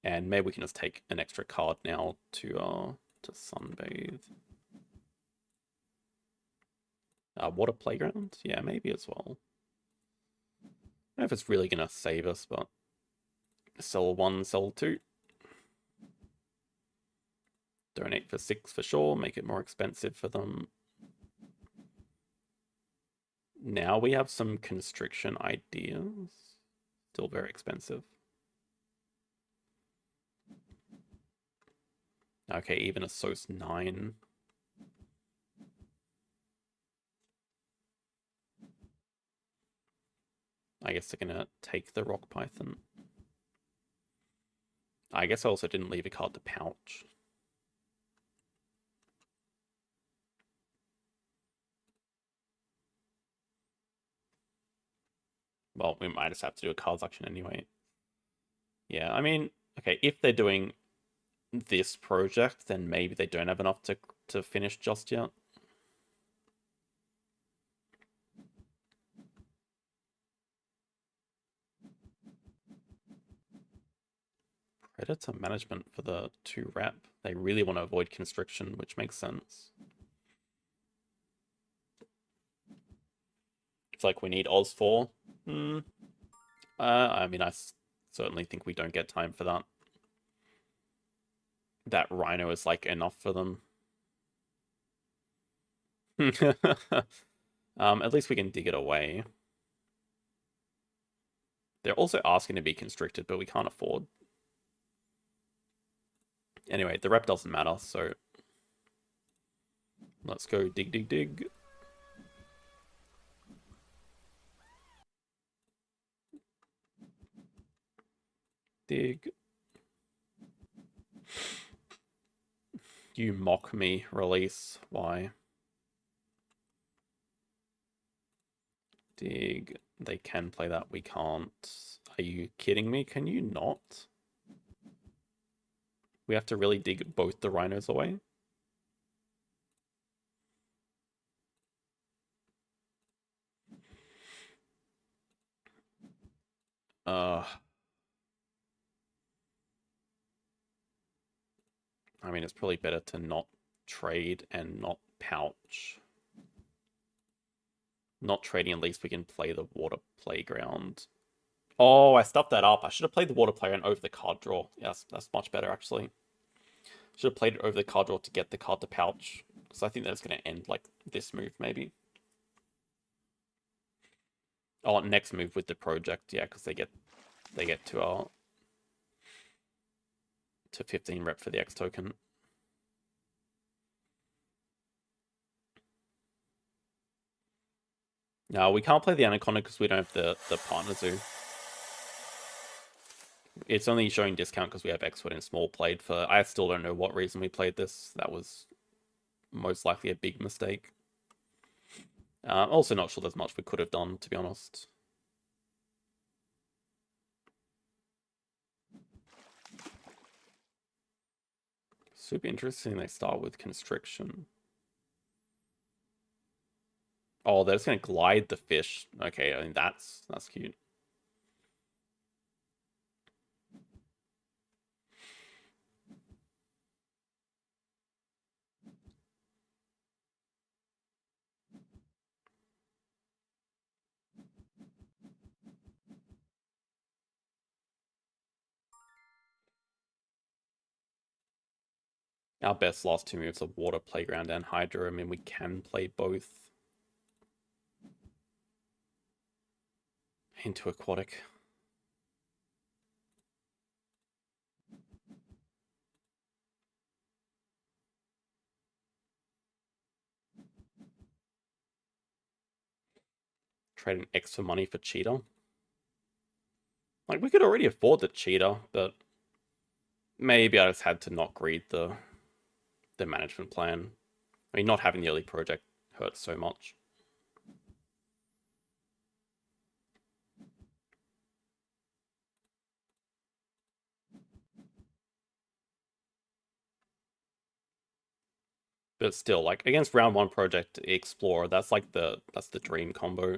And maybe we can just take an extra card now to sunbathe. Water Playground? Yeah, maybe as well. I don't know if it's really gonna save us, but sell 1, sell 2. Donate for 6 for sure, make it more expensive for them. Now we have some constriction ideas. Still very expensive. Okay, even a SOS 9. I guess they're gonna take the Rock Python. I guess I also didn't leave a card to pouch. Well, we might just have to do a cards action anyway. Yeah, I mean, okay, if they're doing this project, then maybe they don't have enough to finish just yet. Predator management for the 2 rep. They really want to avoid constriction, which makes sense. It's like we need Oz 4. I mean, I certainly think we don't get time for that. That Rhino is like enough for them. At least we can dig it away. They're also asking to be constricted, but we can't afford. Anyway, the rep doesn't matter, so let's go dig, dig, dig. Dig. You mock me, release. Why? Dig. They can play that, we can't. Are you kidding me? Can you not? We have to really dig both the rhinos away? I mean, it's probably better to not trade and not pouch. Not trading, at least we can play the Water Playground. Oh, I stuffed that up. I should have played the Water Playground over the card draw. Yes, that's much better, actually. Should have played it over the card draw to get the card to pouch. Because I think that's going to end, like, this move, maybe. Oh, next move with the project, yeah, because they get to 15 rep for the X token. No, we can't play the Anaconda because we don't have the partner zoo. It's only showing discount because we have X-Foot and small played for... I still don't know what reason we played this. That was most likely a big mistake. Also not sure there's much we could have done, to be honest. Super interesting they start with constriction. Oh, they're just going to glide the fish. Okay, I mean, that's cute. Our best last 2 moves are Water Playground and Hydro. I mean, we can play both into Aquatic. Trade an extra money for Cheetah. Like, we could already afford the Cheetah, but maybe I just had to not read the management plan. I mean, not having the early project hurts so much. But still, like against round one project Explorer, that's like that's the dream combo.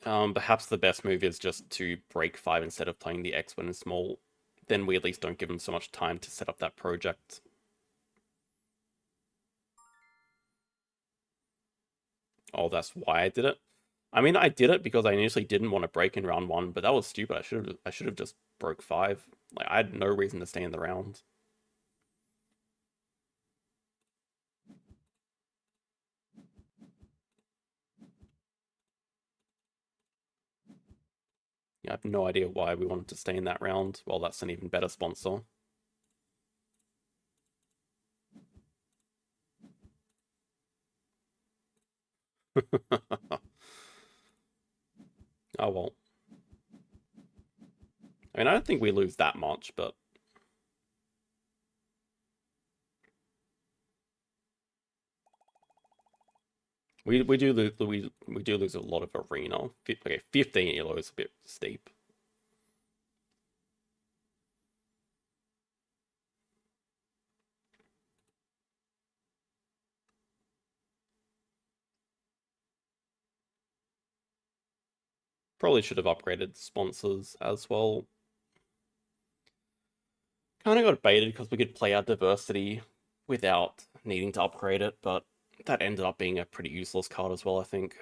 Perhaps the best move is just to break 5 instead of playing the X when it's small. Then we at least don't give them so much time to set up that project. Oh, that's why I did it. I mean, I did it because I initially didn't want to break in round one, but that was stupid. I should have just broke 5. Like I had no reason to stay in the round. Yeah, I have no idea why we wanted to stay in that round. Well, that's an even better sponsor. Oh well. I mean, I don't think we lose that much, but we do lose we do lose a lot of arena. Okay, 15 elo is a bit steep. Probably should have upgraded sponsors as well. Kind of got baited because we could play our diversity without needing to upgrade it, but that ended up being a pretty useless card as well, I think.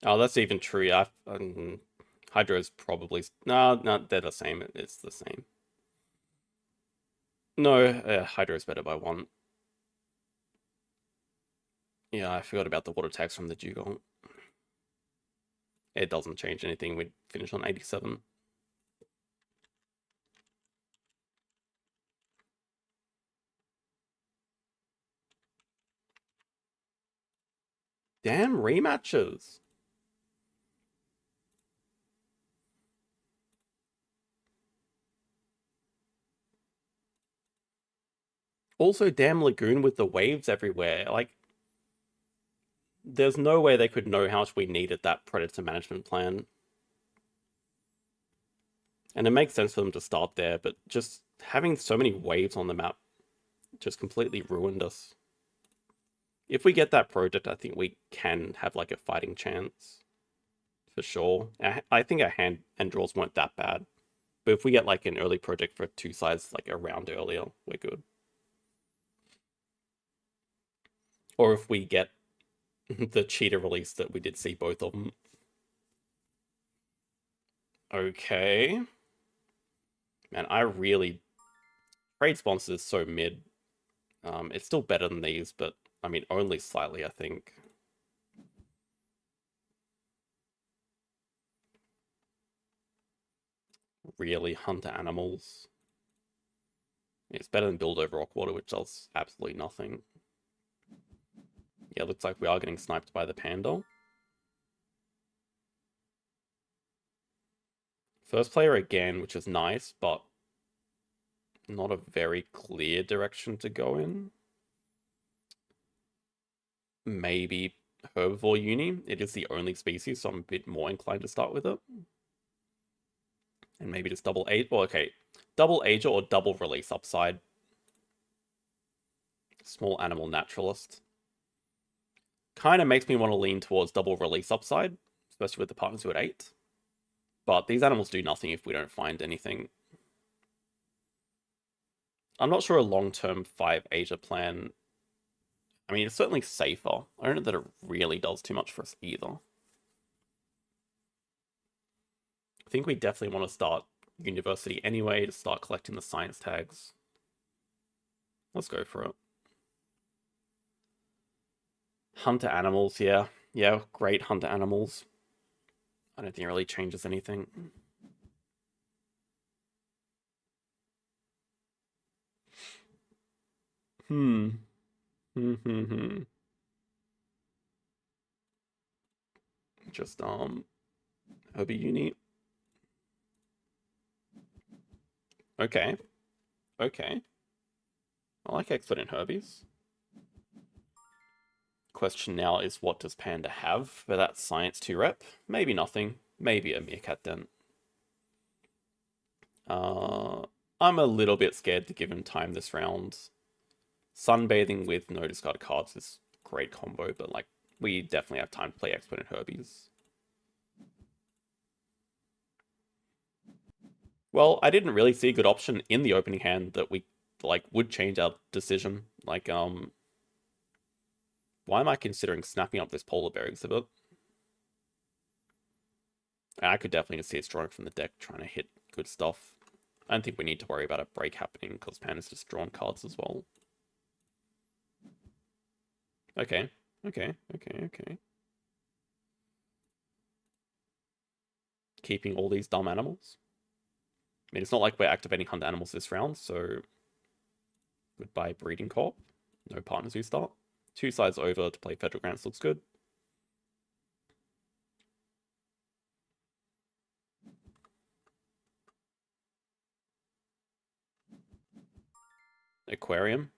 Oh, that's even true. Hydro's probably no, they're the same. It's the same. No, Hydro's better by 1. Yeah, I forgot about the water tax from the Dugong. It doesn't change anything. We'd finish on 87. Damn rematches. Also, damn Lagoon with the waves everywhere. Like, there's no way they could know how much we needed that predator management plan. And it makes sense for them to start there, but just having so many waves on the map just completely ruined us. If we get that project, I think we can have like a fighting chance. For sure. I think our hand and draws weren't that bad. But if we get like an early project for 2 sides like a round earlier, we're good. Or if we get the cheetah release that we did see both of them. Okay. Man, I really... Trade sponsors is so mid. It's still better than these, but I mean, only slightly, I think. Really, hunter animals. It's better than build over rock water, which does absolutely nothing. Yeah, looks like we are getting sniped by the panda. First player again, which is nice, but not a very clear direction to go in. Maybe herbivore uni. It is the only species, so I'm a bit more inclined to start with it. And maybe just double age. Well, okay, double ager or double release upside. Small animal naturalist. Kind of makes me want to lean towards double release upside, especially with the partners who at 8. But these animals do nothing if we don't find anything. I'm not sure a long-term 5 Asia plan. I mean, it's certainly safer. I don't know that it really does too much for us either. I think we definitely want to start university anyway to start collecting the science tags. Let's go for it. Hunter animals, yeah. Yeah, great hunter animals. I don't think it really changes anything. Hmm. Hmm. Hmm. Hmm. Just Herbie Uni. Okay. Okay. I like expert in Herbies. Question now is what does Panda have for that Science 2 rep? Maybe nothing. Maybe a Meerkat Dent. Uh, I'm a little bit scared to give him time this round. Sunbathing with no discard cards is a great combo, but like we definitely have time to play expert in Herbies. Well, I didn't really see a good option in the opening hand that we like would change our decision. Like, why am I considering snapping up this polar bear exhibit? And I could definitely just see it drawing from the deck, trying to hit good stuff. I don't think we need to worry about a break happening because Panda's just drawn cards as well. Okay, okay, okay, okay. Keeping all these dumb animals. I mean, it's not like we're activating hunt animals this round, so goodbye breeding corp. No partners who start. Two sides over to play Federal Grants looks good. Aquarium.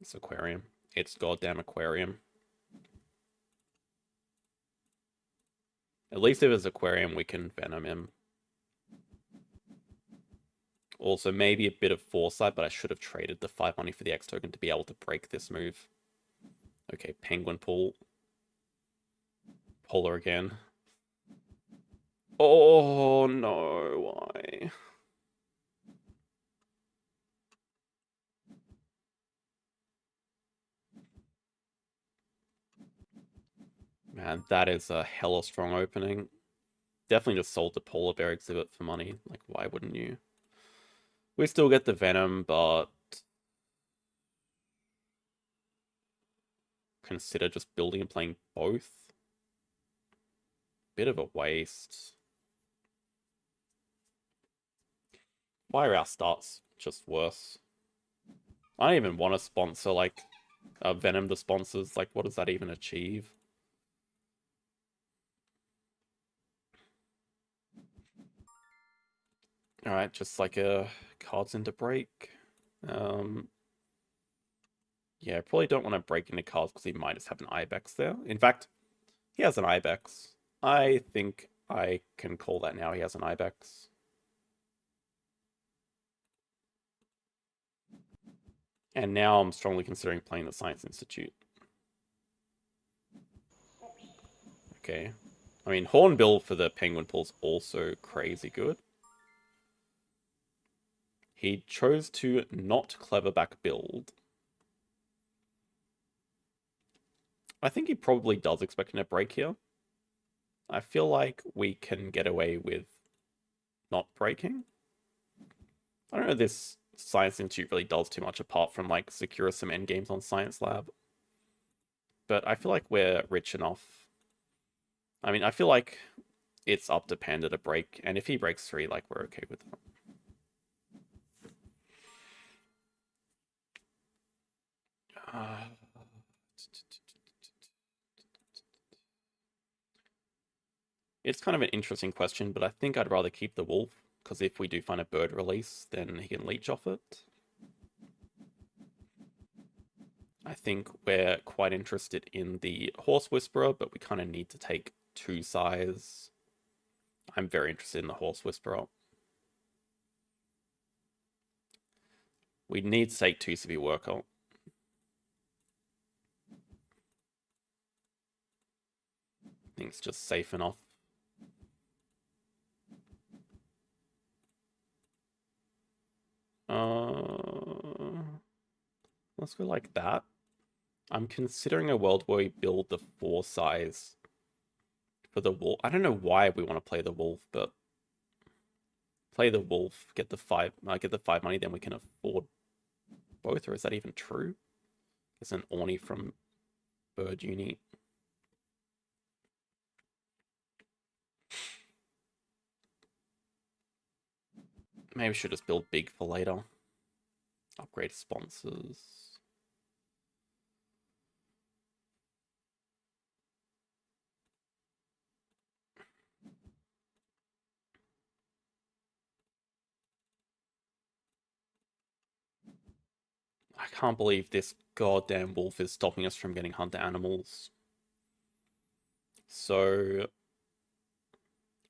It's aquarium. It's goddamn aquarium. At least if it's aquarium, we can venom him. Also, maybe a bit of foresight, but I should have traded the 5 money for the X token to be able to break this move. Okay, penguin pull. Polar again. Oh no, why? Man, that is a hella strong opening. Definitely just sold the polar bear exhibit for money. Like, why wouldn't you? We still get the venom, but consider just building and playing both. Bit of a waste. Why are our starts just worse? I don't even want to sponsor, like, Venom the sponsors. Like, what does that even achieve? Alright, just like a cards into break. Um, yeah, I probably don't want to break into cards because he might just have an Ibex there. In fact, he has an Ibex. I think I can call that now. He has an Ibex. And now I'm strongly considering playing the Science Institute. Okay. I mean, Hornbill for the Penguin Pull's also crazy good. He chose to not Cleverback build. I think he probably does expect a break here. I feel like we can get away with not breaking. I don't know if this Science Institute really does too much apart from like secure some endgames on Science Lab. But I feel like we're rich enough. I mean, I feel like it's up to Panda to break, and if he breaks 3, like, we're okay with that. Uh, it's kind of an interesting question, but I think I'd rather keep the wolf, because if we do find a bird release, then he can leech off it. I think we're quite interested in the Horse Whisperer, but we kind of need to take 2 size. I'm very interested in the Horse Whisperer. We need to take 2 severe worker. I think it's just safe enough. Let's go like that. I'm considering a world where we build the 4 size for the wolf. I don't know why we want to play the wolf, but play the wolf, get the 5 money, then we can afford both, or is that even true? It's an Orny from Bird Uni. Maybe we should just build big for later. Upgrade sponsors. can't believe this goddamn wolf is stopping us from getting hunter animals. So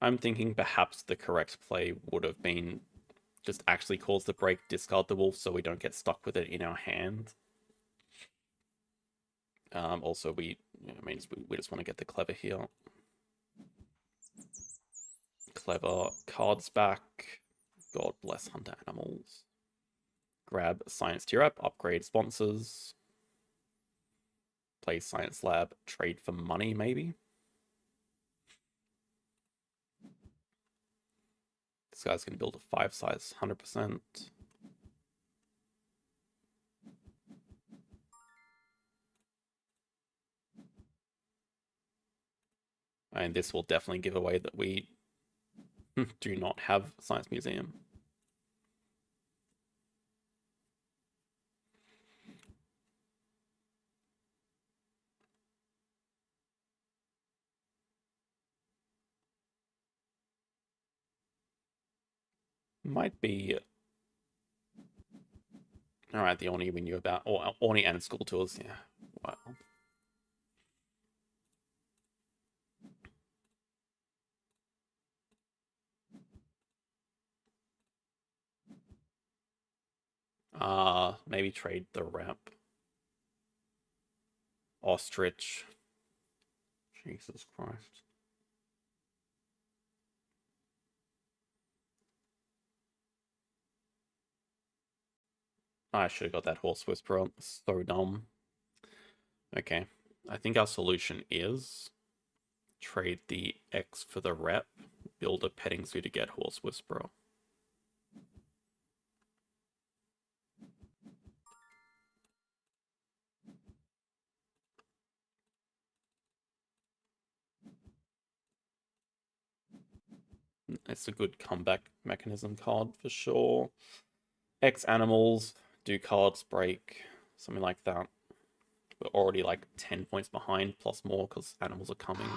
I'm thinking perhaps the correct play would have been just actually cause the break, discard the wolf so we don't get stuck with it in our hand. Also, we just want to get the clever here. Clever cards back. God bless hunter animals. Grab science tier up, upgrade sponsors. Play science lab, trade for money maybe. This guy's going to build a 5 size 100%. And this will definitely give away that we do not have a science museum. Might be... Alright, the Orni we knew about. Or Orni and school tours, yeah. Wow. Maybe trade the ramp. Ostrich. Jesus Christ. I should have got that horse whisperer. So dumb. Okay. I think our solution is trade the X for the rep, build a petting zoo to get horse whisperer. It's a good comeback mechanism card for sure. X animals, do cards break, something like that. We're already like 10 points behind, plus more, because animals are coming.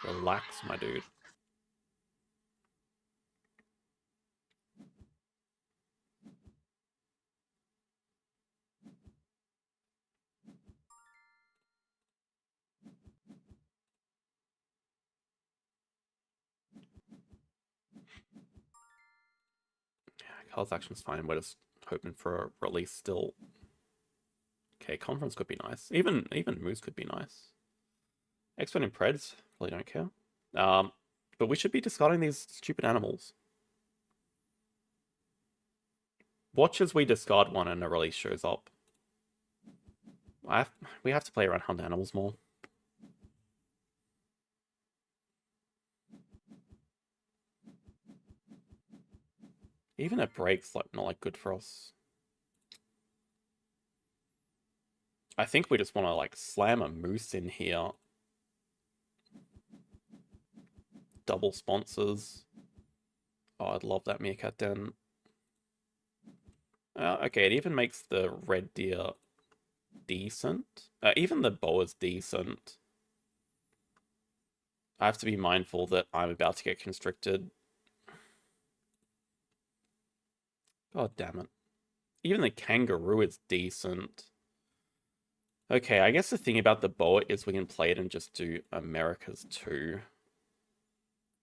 Relax, my dude. Cards action's fine, we're just hoping for a release still. Okay, conference could be nice. Even moves could be nice. Expert and Preds, really don't care. But we should be discarding these stupid animals. Watch as we discard one and a release shows up. We have to play around hunt animals more. Even a break's like not like good for us. I think we just want to like slam a moose in here. Double sponsors. Oh, I'd love that meerkat den. Okay, it even makes the red deer decent. Even the boa's decent. I have to be mindful that I'm about to get constricted. God damn it. Even the kangaroo is decent. Okay, I guess the thing about the boa is we can play it and just do America's 2.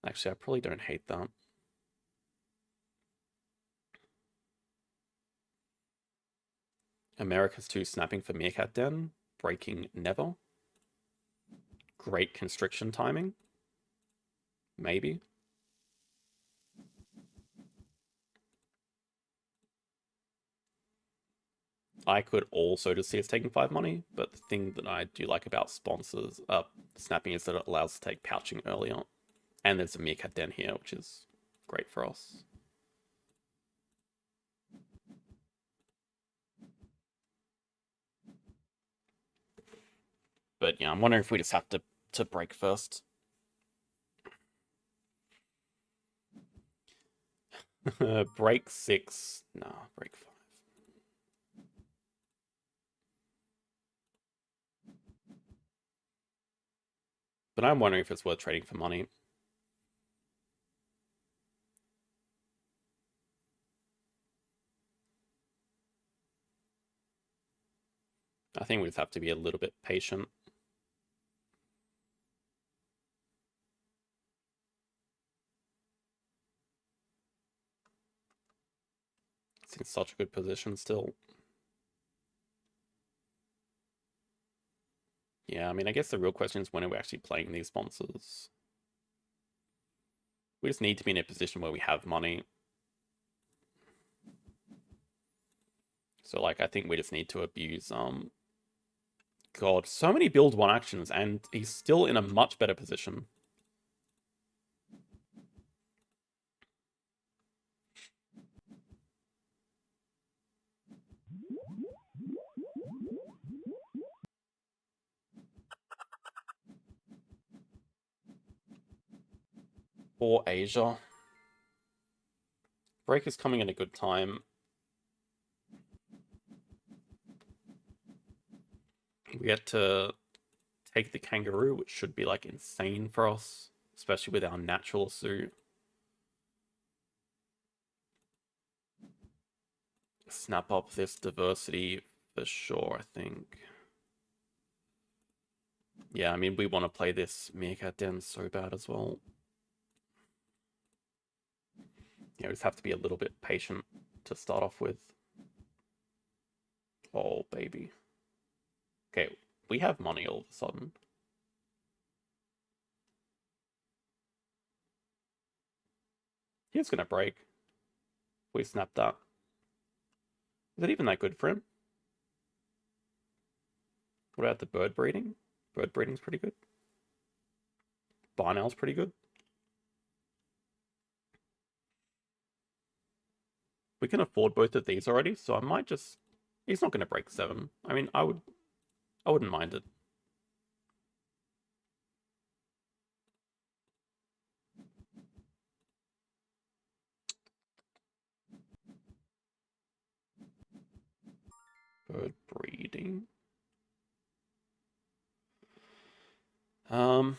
Actually, I probably don't hate that. America's 2 snapping for meerkat den. Breaking never. Great constriction timing. Maybe. I could also just see us taking 5 money, but the thing that I do like about sponsors snapping is that it allows us to take pouching earlier. And there's a meerkat den here, which is great for us. But yeah, I'm wondering if we just have to break first. Break 6. No, break 5. But I'm wondering if it's worth trading for money. I think we just have to be a little bit patient. It's in such a good position still. Yeah, I mean, I guess the real question is when are we actually playing these sponsors? We just need to be in a position where we have money. So, like, I think we just need to abuse, God, so many build one actions, and he's still in a much better position. For Asia. Break is coming in a good time. We get to take the kangaroo, which should be like insane for us, especially with our natural suit. Snap up this diversity for sure, I think. Yeah, I mean, we want to play this Meerkat Den so bad as well. Yeah, we just have to be a little bit patient to start off with. Oh, baby. Okay, we have money all of a sudden. He's gonna break. We snap that. Is it even that good for him? What about the bird breeding? Bird breeding's pretty good. Barn owl's pretty good. We can afford both of these already, so I might just... He's not going to break 7. I mean, I wouldn't mind it. Bird breeding. Hmm.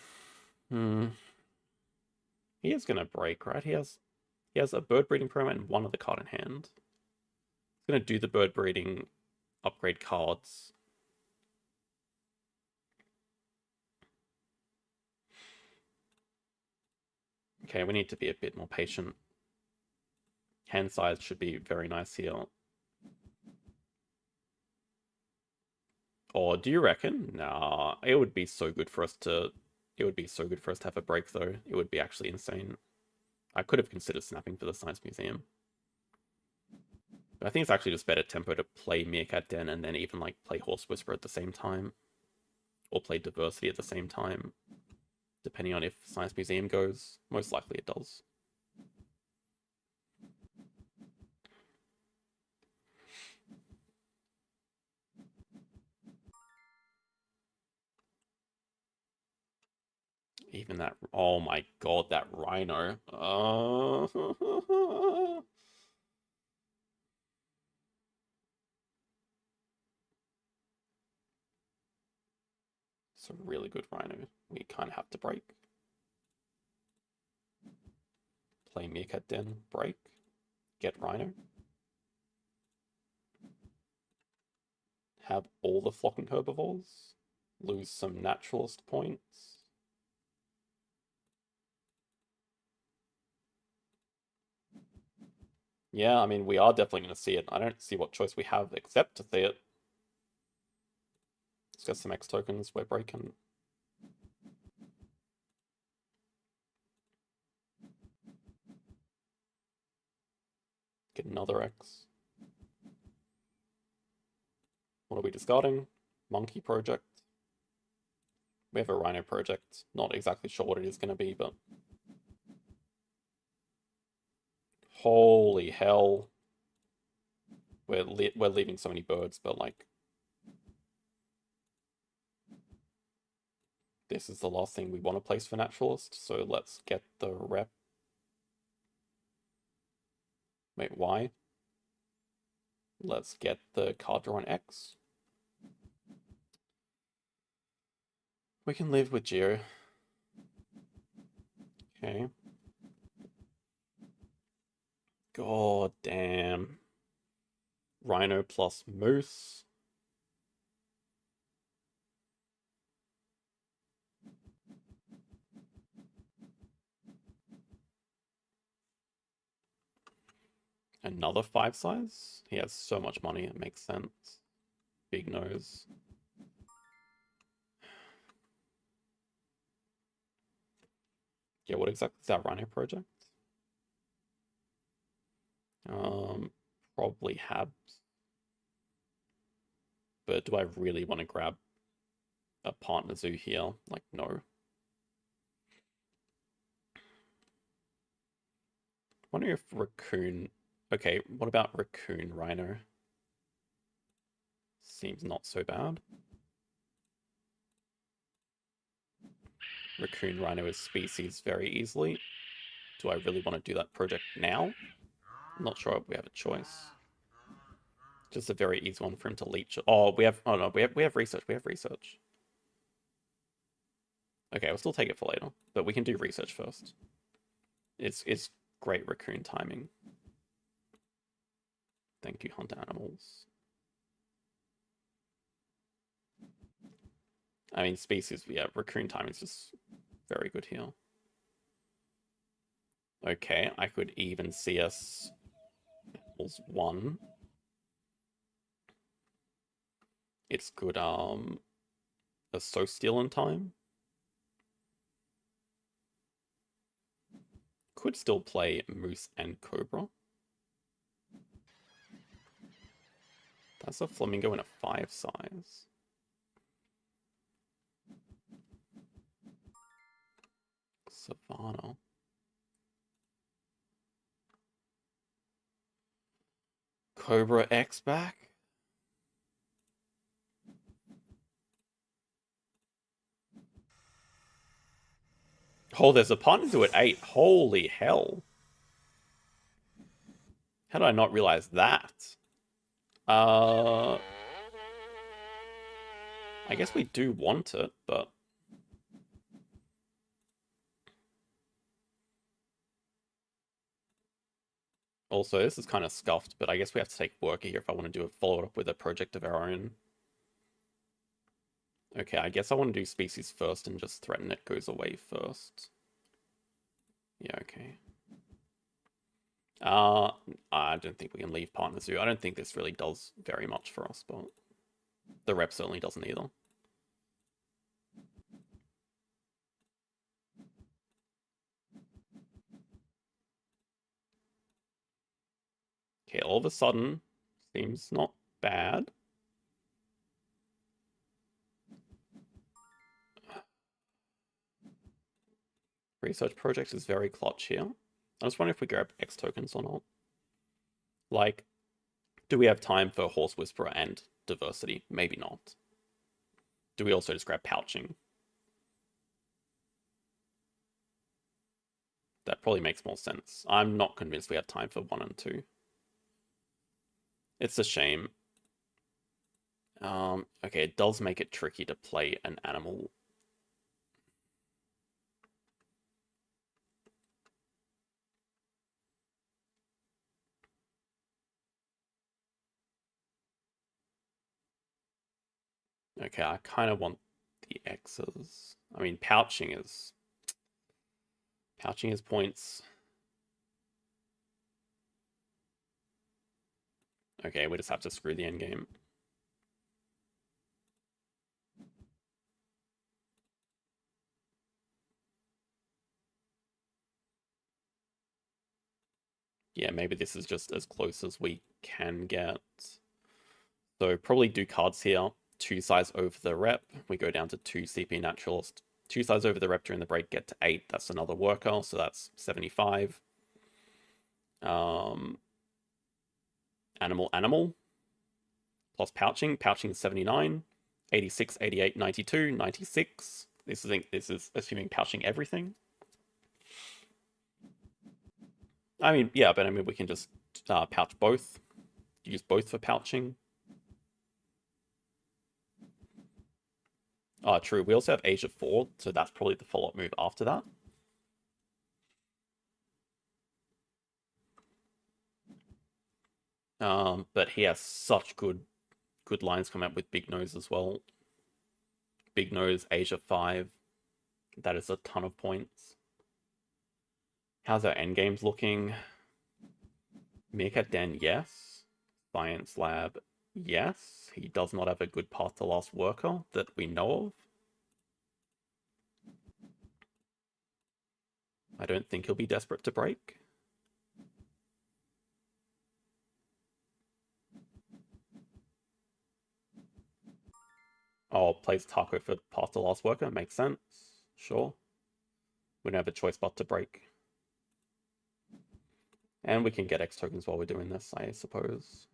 He is going to break, right? He has a bird breeding promo and one other card in hand. He's going to do the bird breeding, upgrade cards. Okay, we need to be a bit more patient. Hand size should be very nice here. Or do you reckon? Nah, it would be so good for us to... It would be so good for us to have a break, though. It would be actually insane. I could have considered snapping for the Science Museum. But I think it's actually just better tempo to play Meerkat Den and then even like play Horse Whisper at the same time. Or play Diversity at the same time. Depending on if Science Museum goes. Most likely it does. Even that... Oh my god, that Rhino. It's a really good Rhino. We kind of have to break. Play Meerkat Den, break. Get Rhino. Have all the flocking herbivores. Lose some naturalist points. Yeah, I mean, we are definitely going to see it. I don't see what choice we have except to see it. Let's get some X tokens. We're breaking. Get another X. What are we discarding? Monkey project. We have a Rhino project. Not exactly sure what it is going to be, but... Holy hell. We're leaving so many birds, but like... This is the last thing we want to place for Naturalist, so let's get the rep. Wait, why? Let's get the card draw on X. We can live with Geo. Okay. God damn. Rhino plus Moose. Another 5 size? He has so much money, it makes sense. Big nose. Yeah, what exactly is our Rhino project? Probably Habs. But do I really want to grab a partner zoo here? Like, no. Wonder if Raccoon... Okay, what about Raccoon Rhino? Seems not so bad. Raccoon Rhino is species very easily. Do I really want to do that project now? I'm not sure if we have a choice. Just a very easy one for him to leech. Oh, we have... Oh, no, we have research. We have research. Okay, we'll still take it for later. But we can do research first. It's great raccoon timing. Thank you, hunt animals. I mean, species, yeah, raccoon timing is just very good here. Okay, I could even see us equals 1. It's good, a steal in time. Could still play Moose and Cobra. That's a Flamingo in a 5 size. Savannah. Cobra X back? Oh, there's a partner to at 8. Holy hell. How did I not realize that? I guess we do want it, but... Also, this is kind of scuffed, but I guess we have to take worker here if I want to do a follow-up with a project of our own. Okay, I guess I want to do species first and just threaten it goes away first. Yeah, okay. I don't think we can leave Partner Zoo. I don't think this really does very much for us, but the rep certainly doesn't either. Okay, all of a sudden, seems not bad. Research project is very clutch here. I just wonder if we grab X tokens or not. Like, do we have time for Horse Whisperer and Diversity? Maybe not. Do we also just grab Pouching? That probably makes more sense. I'm not convinced we have time for 1 and 2. It's a shame. Okay, it does make it tricky to play an animal. Okay, I kind of want the X's. I mean, pouching is points. Okay, we just have to screw the end game. Yeah, maybe this is just as close as we can get. So probably do cards here. 2 size over the rep. We go down to 2 CP Naturalist. 2 size over the rep during the break, get to 8. That's another worker, so that's 75. Animal. Plus pouching. Pouching is 79. 86, 88, 92, 96. This is assuming pouching everything. I mean, yeah, but I mean, we can just pouch both. Use both for pouching. Oh, true. We also have Asia 4, so that's probably the follow-up move after that. But he has such good lines coming up with Big Nose as well. Big Nose, Asia 5. That is a ton of points. How's our endgames looking? Meerkat Den, yes. Science Lab, yes. He does not have a good path to last worker that we know of. I don't think he'll be desperate to break. Oh, plays Taco for path to last worker, makes sense. Sure. We don't have a choice but to break. And we can get X tokens while we're doing this, I suppose.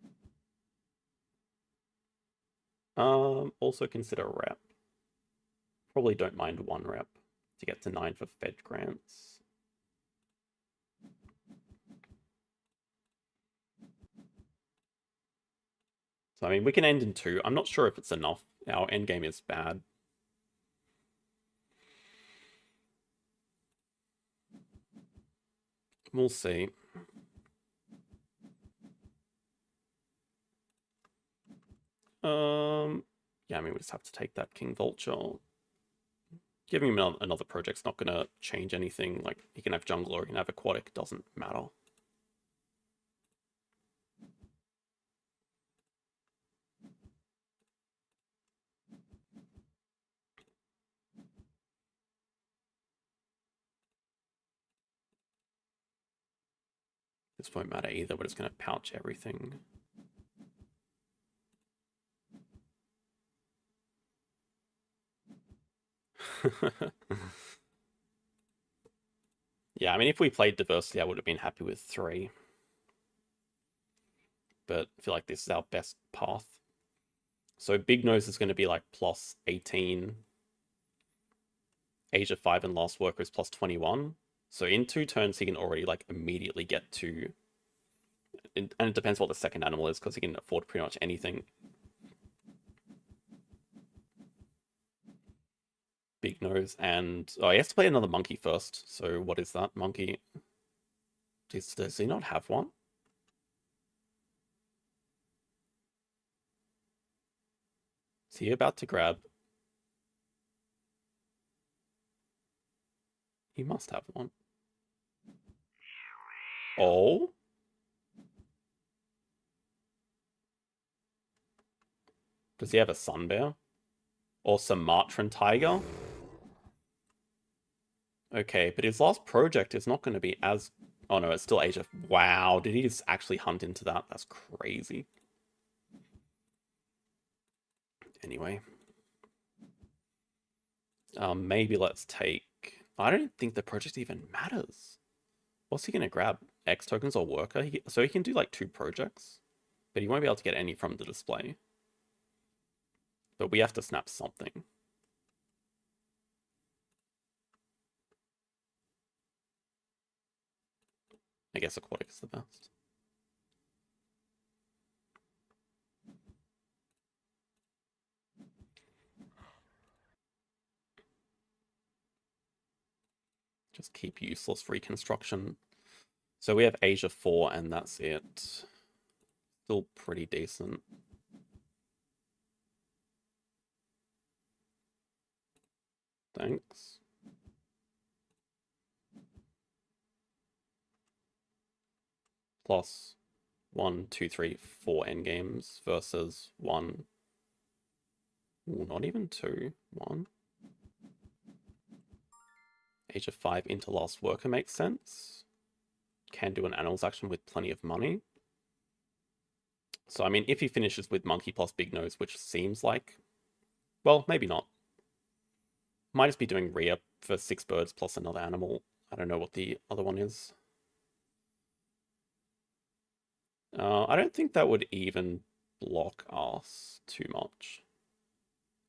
Also consider rep. Probably don't mind 1 rep to get to 9 for Fed grants. So, I mean, we can end in 2. I'm not sure if it's enough. Our endgame is bad. We'll see. Yeah, I mean, we just have to take that King Vulture. Giving him another project's not gonna change anything. Like, he can have jungle or he can have aquatic, doesn't matter. This won't matter either, we're just gonna pouch everything. Yeah, I mean, if we played diversity, I would have been happy with 3. But I feel like this is our best path. So Big Nose is going to be like plus 18. Asia 5 and Last Worker is plus 21. So in 2 turns, he can already like immediately get to... And it depends what the second animal is, because he can afford pretty much anything. Big Nose, and... Oh, he has to play another monkey first. So what is that monkey? Does he not have one? Is he about to grab? He must have one. Oh? Does he have a sun bear? Or Sumatran tiger? Okay, but his last project is not going to be as... Oh no, it's still Asia. Wow, did he just actually hunt into that? That's crazy. Anyway. Maybe let's take... I don't think the project even matters. What's he going to grab? X tokens or worker? So he can do like 2 projects. But he won't be able to get any from the display. But we have to snap something. I guess aquatic is the best. Just keep useless reconstruction. So we have Asia 4 and that's it. Still pretty decent. Thanks. Plus 1, 2, 3, 4 endgames versus 1. Ooh, not even 2. 1. Age of 5 into Last Worker makes sense. Can do an animals action with plenty of money. So, I mean, if he finishes with Monkey plus Big Nose, which seems like... Well, maybe not. Might just be doing Rhea for 6 birds plus another animal. I don't know what the other one is. I don't think that would even block us too much.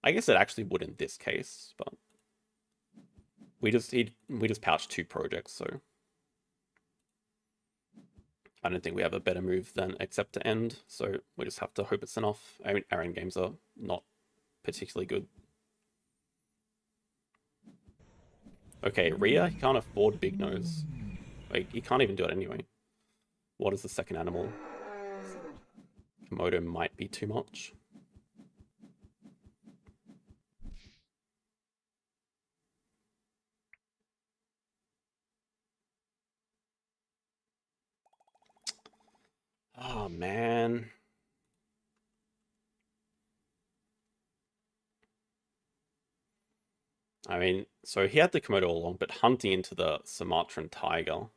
I guess it actually would in this case, but... We just pouched 2 projects, so... I don't think we have a better move than accept to end, so we just have to hope it's enough. I mean, our end games are not particularly good. Okay, Rhea, he can't afford Big Nose. Like, he can't even do it anyway. What is the second animal? Komodo might be too much. Oh, man. I mean, so he had the Komodo all along, but hunting into the Sumatran tiger.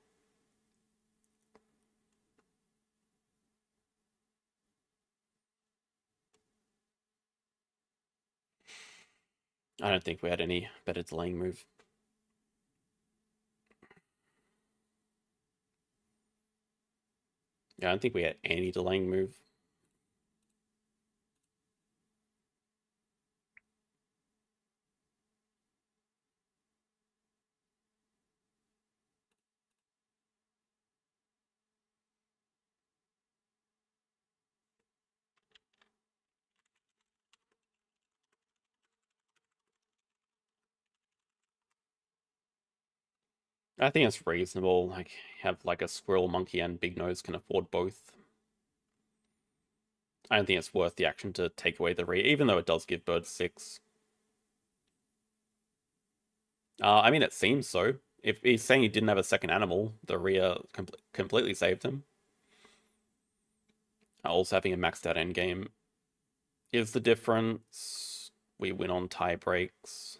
I don't think we had any better delaying move. Yeah, I don't think we had any delaying move. I think it's reasonable. Like, have like a squirrel, monkey, and big nose can afford both. I don't think it's worth the action to take away the re, even though it does give birds 6. I mean, it seems so. If he's saying he didn't have a second animal, the Rhea completely saved him. Also, having a maxed out endgame is the difference. We win on tie breaks.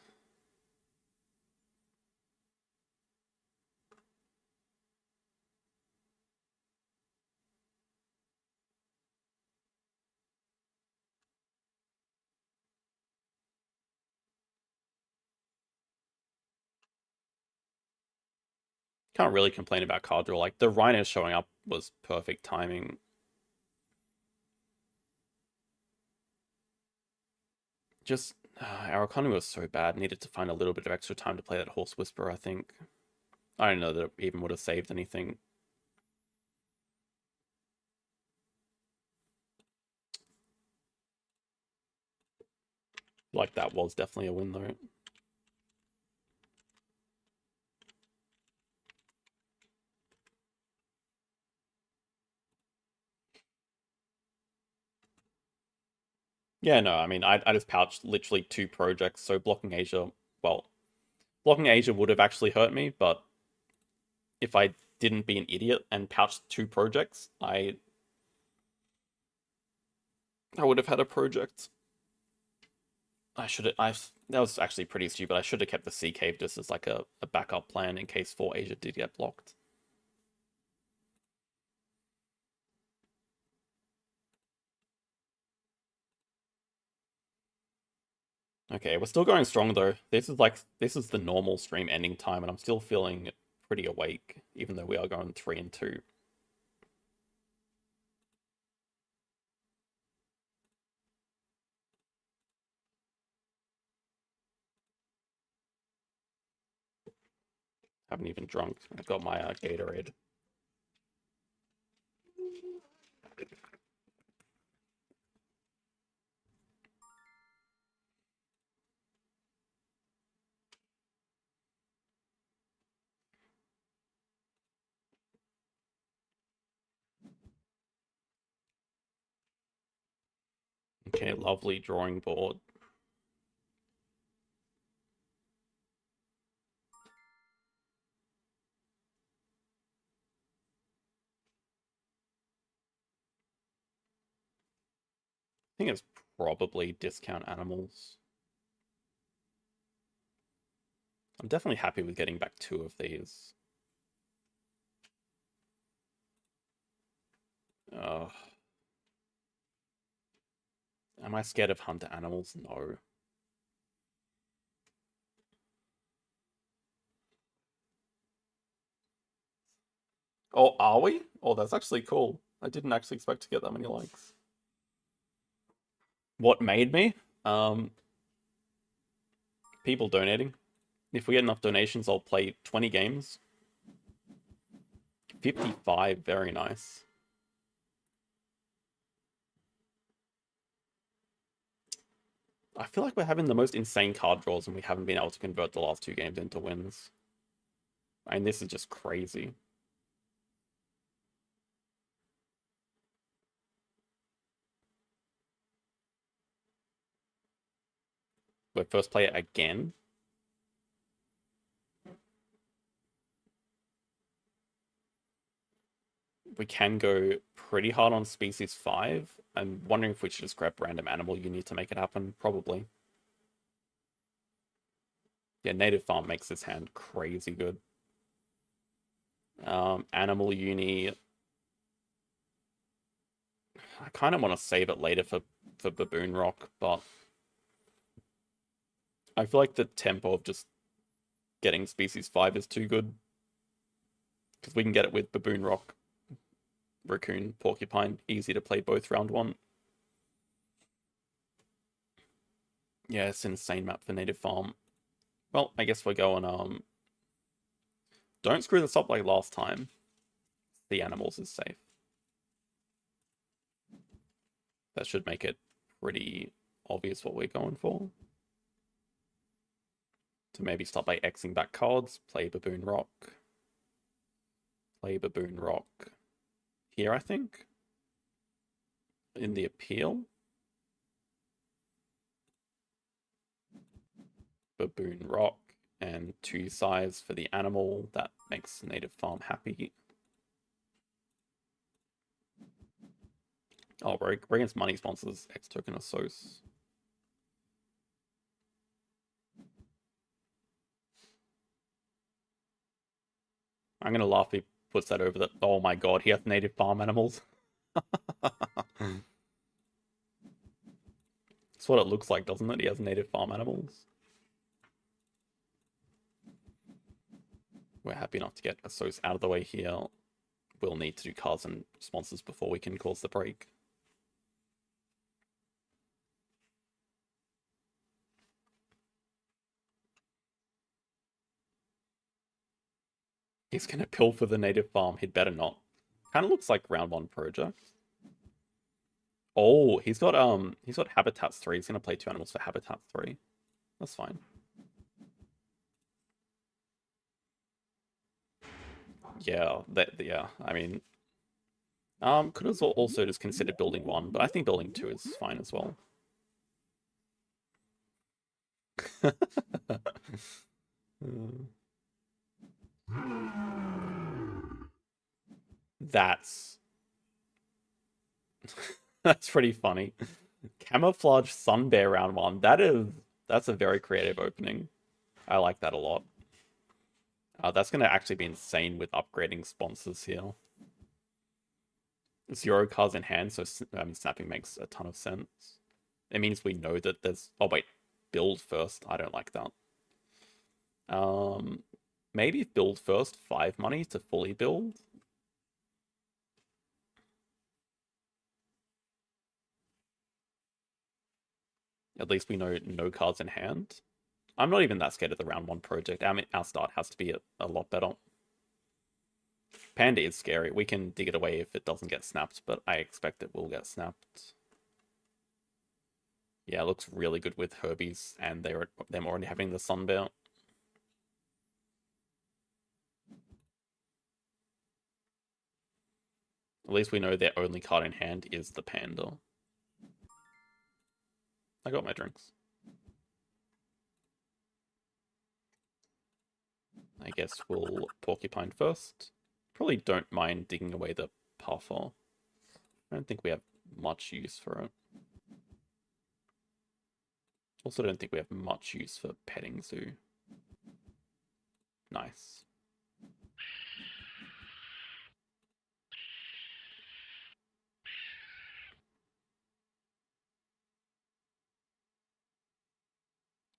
Can't really complain about card draw. Like, the Rhino showing up was perfect timing. Just, our economy was so bad. Needed to find a little bit of extra time to play that Horse Whisperer, I think. I don't know that it even would have saved anything. Like, that was definitely a win, though. Yeah, no, I mean, I just pouched literally 2 projects, so blocking Asia, well, blocking Asia would have actually hurt me, but if I didn't be an idiot and pouched 2 projects, I would have had a project. I should have, that was actually pretty stupid. I should have kept the Sea Cave just as like a backup plan in case 4 Asia did get blocked. Okay, we're still going strong though. This is the normal stream ending time, and I'm still feeling pretty awake, even though we are going 3-2. Haven't even drunk. I've got my Gatorade. Okay, lovely drawing board. I think it's probably discount animals. I'm definitely happy with getting back 2 of these. Uh, am I scared of hunter animals? No. Oh, are we? Oh, that's actually cool. I didn't actually expect to get that many likes. What made me? Um, People donating. If we get enough donations, I'll play 20 games. 55, very nice. I feel like we're having the most insane card draws and we haven't been able to convert the last 2 games into wins. I mean, this is just crazy. We're first player again. We can go pretty hard on species 5. I'm wondering if we should just grab random animal uni to make it happen. Probably. Yeah, native farm makes this hand crazy good. Animal uni. I kind of want to save it later for Baboon Rock, but I feel like the tempo of just getting species 5 is too good. Because we can get it with Baboon Rock, Raccoon, Porcupine. Easy to play both round 1. Yeah, it's an insane map for native farm. Well, I guess we're going, don't screw this up like last time. The animals is safe. That should make it pretty obvious what we're going for. To maybe start by Xing back cards, play Baboon Rock. Play Baboon Rock here, I think. In the appeal. Baboon Rock and 2 size for the animal. That makes native farm happy. Oh, we're against money sponsors. X token of Sos. I'm gonna laugh if he puts that over that. Oh my god, he has native farm animals. That's what it looks like, doesn't it? He has native farm animals. We're happy enough to get a Sos out of the way here. We'll need to do cards and sponsors before we can cause the break. He's gonna pill for the native farm. He'd better not. Kind of looks like round 1 project. Oh, he's got Habitats 3. He's gonna play 2 animals for Habitat 3. That's fine. Yeah, yeah. I mean, could have also just considered building 1, but I think building 2 is fine as well. That's that's pretty funny. Camouflage Sun Bear round 1. That's a very creative opening. I like that a lot. That's going to actually be insane with upgrading sponsors here. 0 cards in hand, so snapping makes a ton of sense. It means we know that there's... Oh, wait. Build first. I don't like that. Maybe build first, 5 money to fully build. At least we know no cards in hand. I'm not even that scared of the round 1 project. I mean, our start has to be a lot better. Panda is scary. We can dig it away if it doesn't get snapped, but I expect it will get snapped. Yeah, it looks really good with Herbies and them already having the Sun Bear. At least we know their only card in hand is the Panda. I got my drinks. I guess we'll Porcupine first. Probably don't mind digging away the Puffer. I don't think we have much use for it. Also don't think we have much use for Petting Zoo. Nice.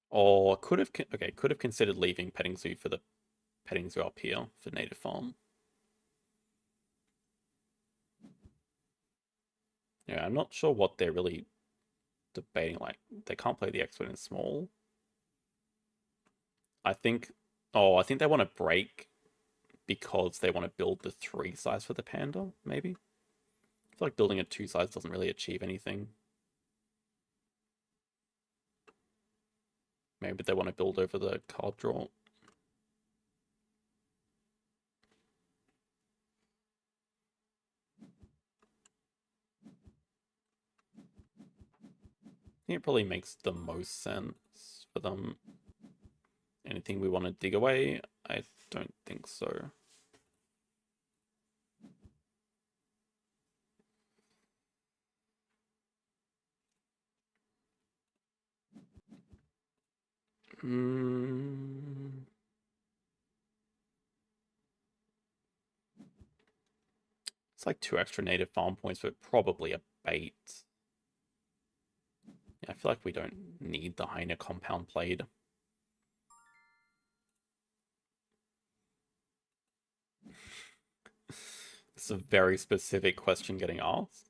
Or could have considered leaving Petting Zoo for the Petting Zoo up here for Native Farm. Yeah, I'm not sure what they're really debating. Like, they can't play the X-Wing in small. I think they want to break because they want to build the 3 size for the Panda, maybe? I feel like building a 2 size doesn't really achieve anything. Maybe they want to build over the card draw. I think it probably makes the most sense for them. Anything we want to dig away? I don't think so. Mm. It's like 2 extra native farm points, but probably a bait. Yeah, I feel like we don't need the Heine compound played. It's a very specific question getting asked.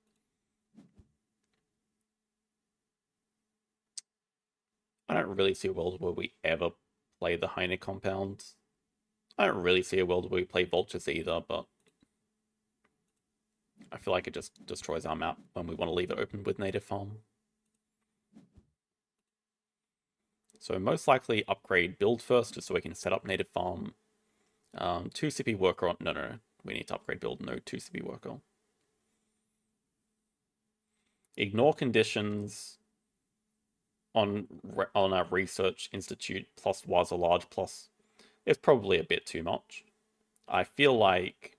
I don't really see a world where we ever play the Heine compound. I don't really see a world where we play vultures either, but I feel like it just destroys our map when we want to leave it open with native farm. So most likely upgrade build first, just so we can set up native farm. 2 CP worker on... No. We need to upgrade build. No 2 CP worker. Ignore conditions on our research institute plus was a large plus. It's probably a bit too much. I feel like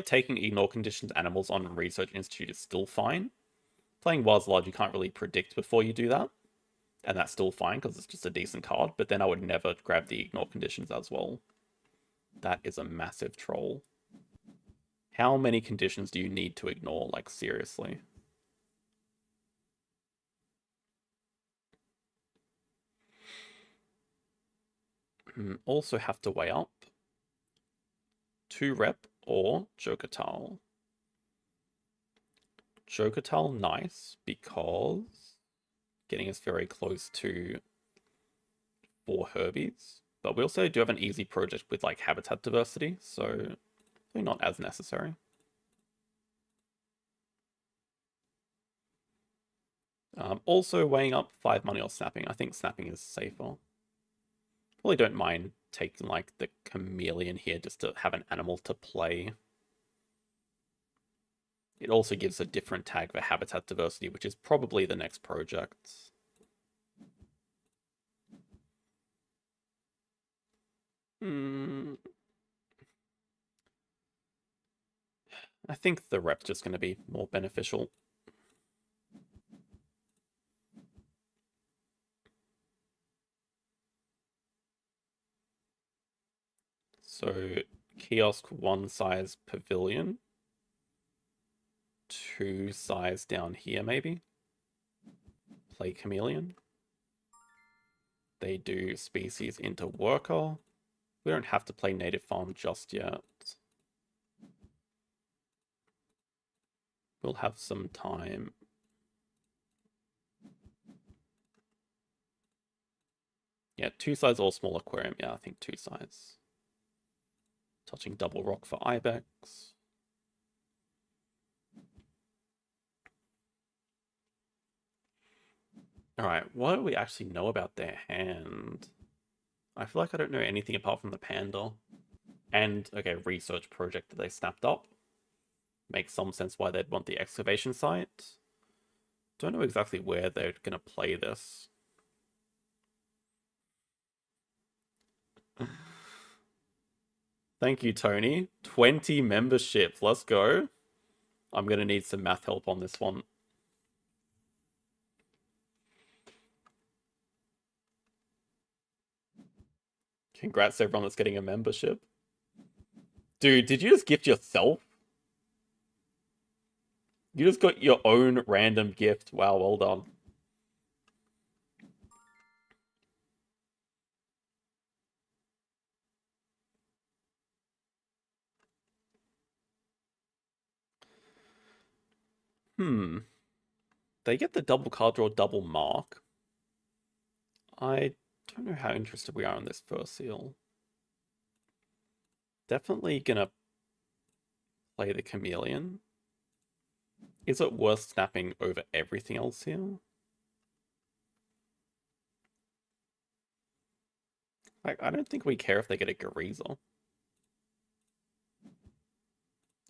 taking ignore conditions animals on research institute is still fine. Playing was large, you can't really predict before you do that, and that's still fine because it's just a decent card. But then I would never grab the ignore conditions as well. That is a massive troll. How many conditions do you need to ignore? Like, seriously. Also have to weigh up 2 rep or Jokatal. Jokatal, nice, because getting us very close to 4 Herbies. But we also do have an easy project with like habitat diversity, so probably not as necessary. Also weighing up 5 money or snapping. I think snapping is safer. Probably don't mind taking like the chameleon here just to have an animal to play. It also gives a different tag for habitat diversity, which is probably the next project. I think the rep's just going to be more beneficial. So, kiosk 1 size pavilion. 2 size down here, maybe. Play chameleon. They do species into worker. We don't have to play native farm just yet. We'll have some time. Yeah, 2 size or small aquarium. Yeah, I think 2 size. Touching double rock for Ibex. Alright, what do we actually know about their hand? I feel like I don't know anything apart from the panda. And, okay, research project that they snapped up. Makes some sense why they'd want the excavation site. Don't know exactly where they're going to play this. Thank you, Tony. 20 memberships. Let's go. I'm going to need some math help on this one. Congrats everyone that's getting a membership. Dude, did you just gift yourself? You just got your own random gift. Wow, well done. They get the double card draw, double mark. I don't know how interested we are in this first seal. Definitely gonna play the chameleon. Is it worth snapping over everything else here? Like, I don't think we care if they get a Gariza.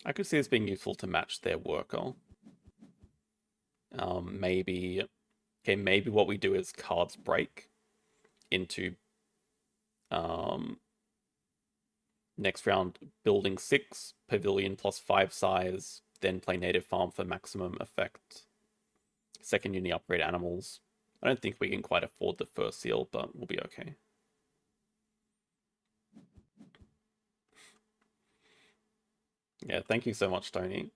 I could see this being useful to match their worker. Maybe... Okay, maybe what we do is cards break into... next round, building 6, pavilion plus 5 size, then play native farm for maximum effect. Second uni upgrade animals. I don't think we can quite afford the first seal, but we'll be okay. Yeah, thank you so much, Tony.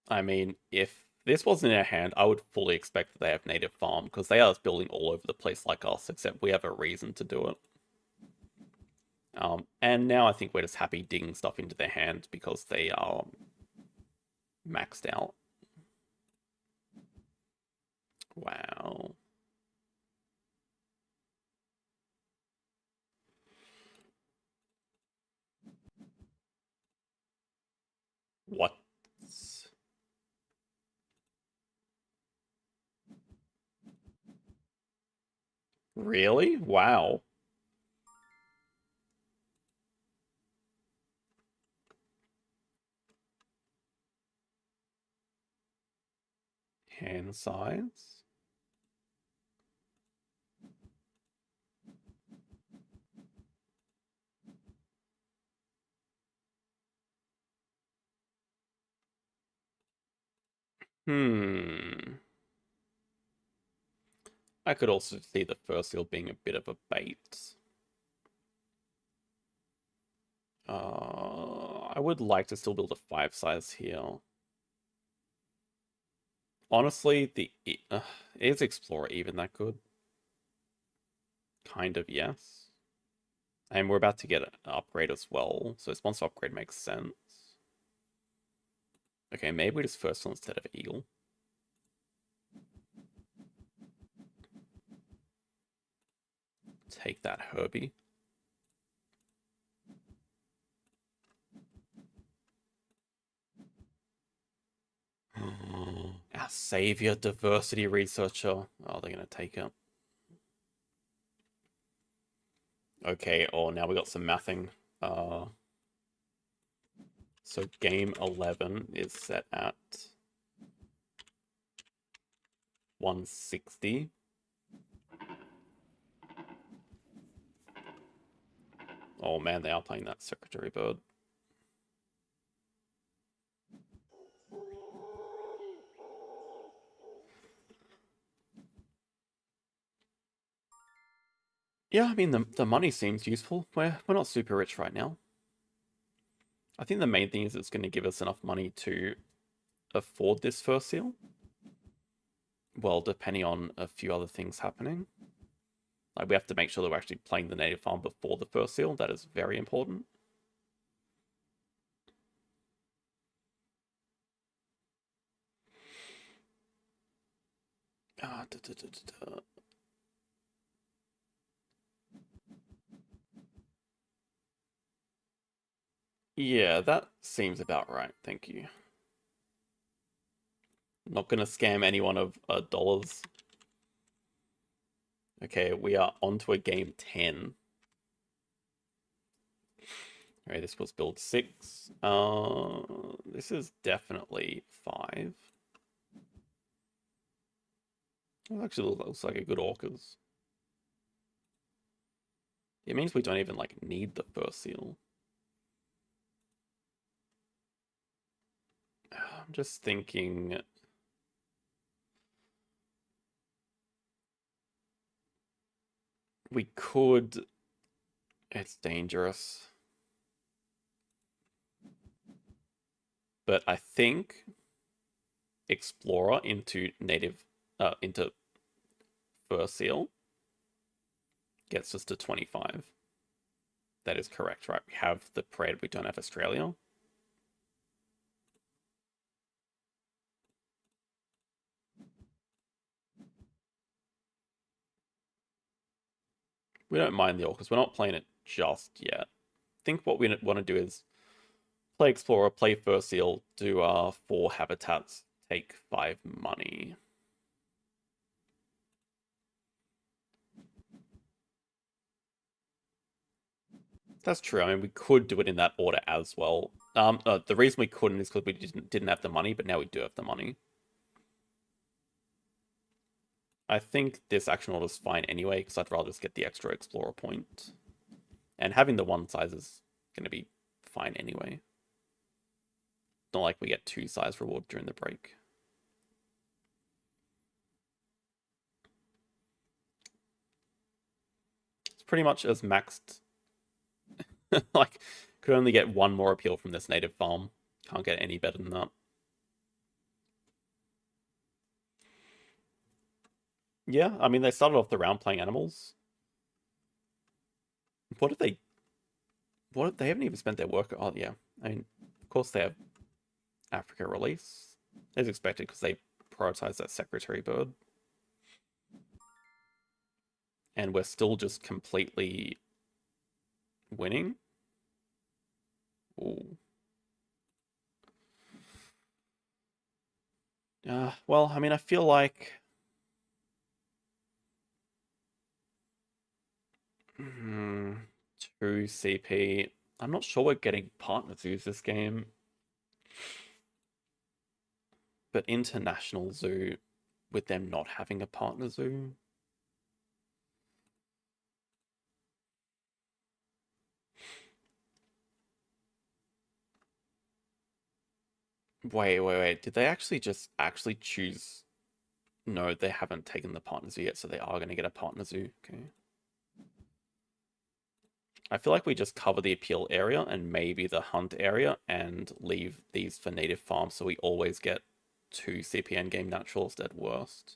I mean, if this wasn't in our hand, I would fully expect that they have native farm, because they are building all over the place like us, except we have a reason to do it. And now I think we're just happy digging stuff into their hand because they are maxed out. Wow. What? Really? Wow. Hand size? Hmm. I could also see the first seal being a bit of a bait. I would like to still build a 5 size here. Honestly, is Explorer even that good? Kind of, yes. And we're about to get an upgrade as well, so sponsor upgrade makes sense. Okay, maybe we just first one instead of Eagle. Take that, Herbie. Our savior, diversity researcher. Oh, they're gonna take it. Okay, oh, now we got some mathing. So game 11 is set at 160. Oh man, they are playing that Secretary Bird. Yeah, I mean, the money seems useful. We're not super rich right now. I think the main thing is it's going to give us enough money to afford this first seal. Well, depending on a few other things happening. Like, we have to make sure that we're actually playing the native farm before the first seal. That is very important. Ah, Yeah, that seems about right. Thank you. Not gonna scam anyone of dollars. Okay, we are on to a game 10. Alright, this was build 6. This is definitely 5. It actually looks like a good Orcas. It means we don't even like need the first seal. I'm just thinking. We could. It's dangerous. But I think Explorer into native, into first seal gets us to 25. That is correct, right? We have the parade, we don't have Australia. We don't mind the Orcas. We're not playing it just yet. I think what we want to do is play Explorer, play First Seal, do 4 habitats, take 5 money. That's true. I mean, we could do it in that order as well. The reason we couldn't is because we didn't have the money, but now we do have the money. I think this action order is fine anyway, because I'd rather just get the extra Explorer point. And having the 1 size is going to be fine anyway. Not like we get 2 size reward during the break. It's pretty much as maxed. Like, could only get 1 more appeal from this native farm. Can't get any better than that. Yeah, I mean, they started off the round playing animals. What did they... What, they haven't even spent their work... Oh, yeah. I mean, of course they have Africa release. As expected, because they prioritize that secretary bird. And we're still just completely winning. Ooh. Well, I mean, I feel like... 2 CP. I'm not sure we're getting partner zoos this game. But international zoo, with them not having a partner zoo. Wait. Did they actually just choose? No, they haven't taken the partner zoo yet, so they are going to get a partner zoo. Okay. I feel like we just cover the appeal area and maybe the hunt area and leave these for native farms so we always get 2 CPN game naturals at worst.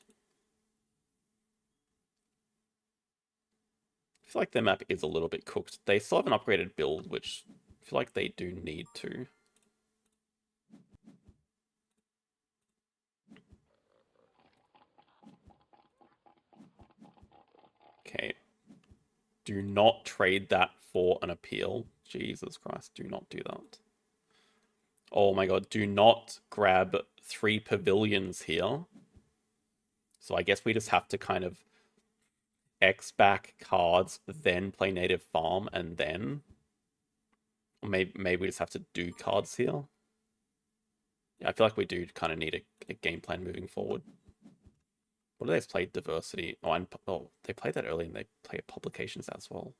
I feel like their map is a little bit cooked. They still have an upgraded build, which I feel like they do need to. Okay. Do not trade that for an appeal. Jesus Christ, do not do that. Oh my god, do not grab 3 pavilions here. So I guess we just have to kind of X back cards, then play native farm, and then... Or maybe we just have to do cards here. Yeah, I feel like we do kind of need a game plan moving forward. What do they play? Diversity. Oh, they played that early and they play publications as well.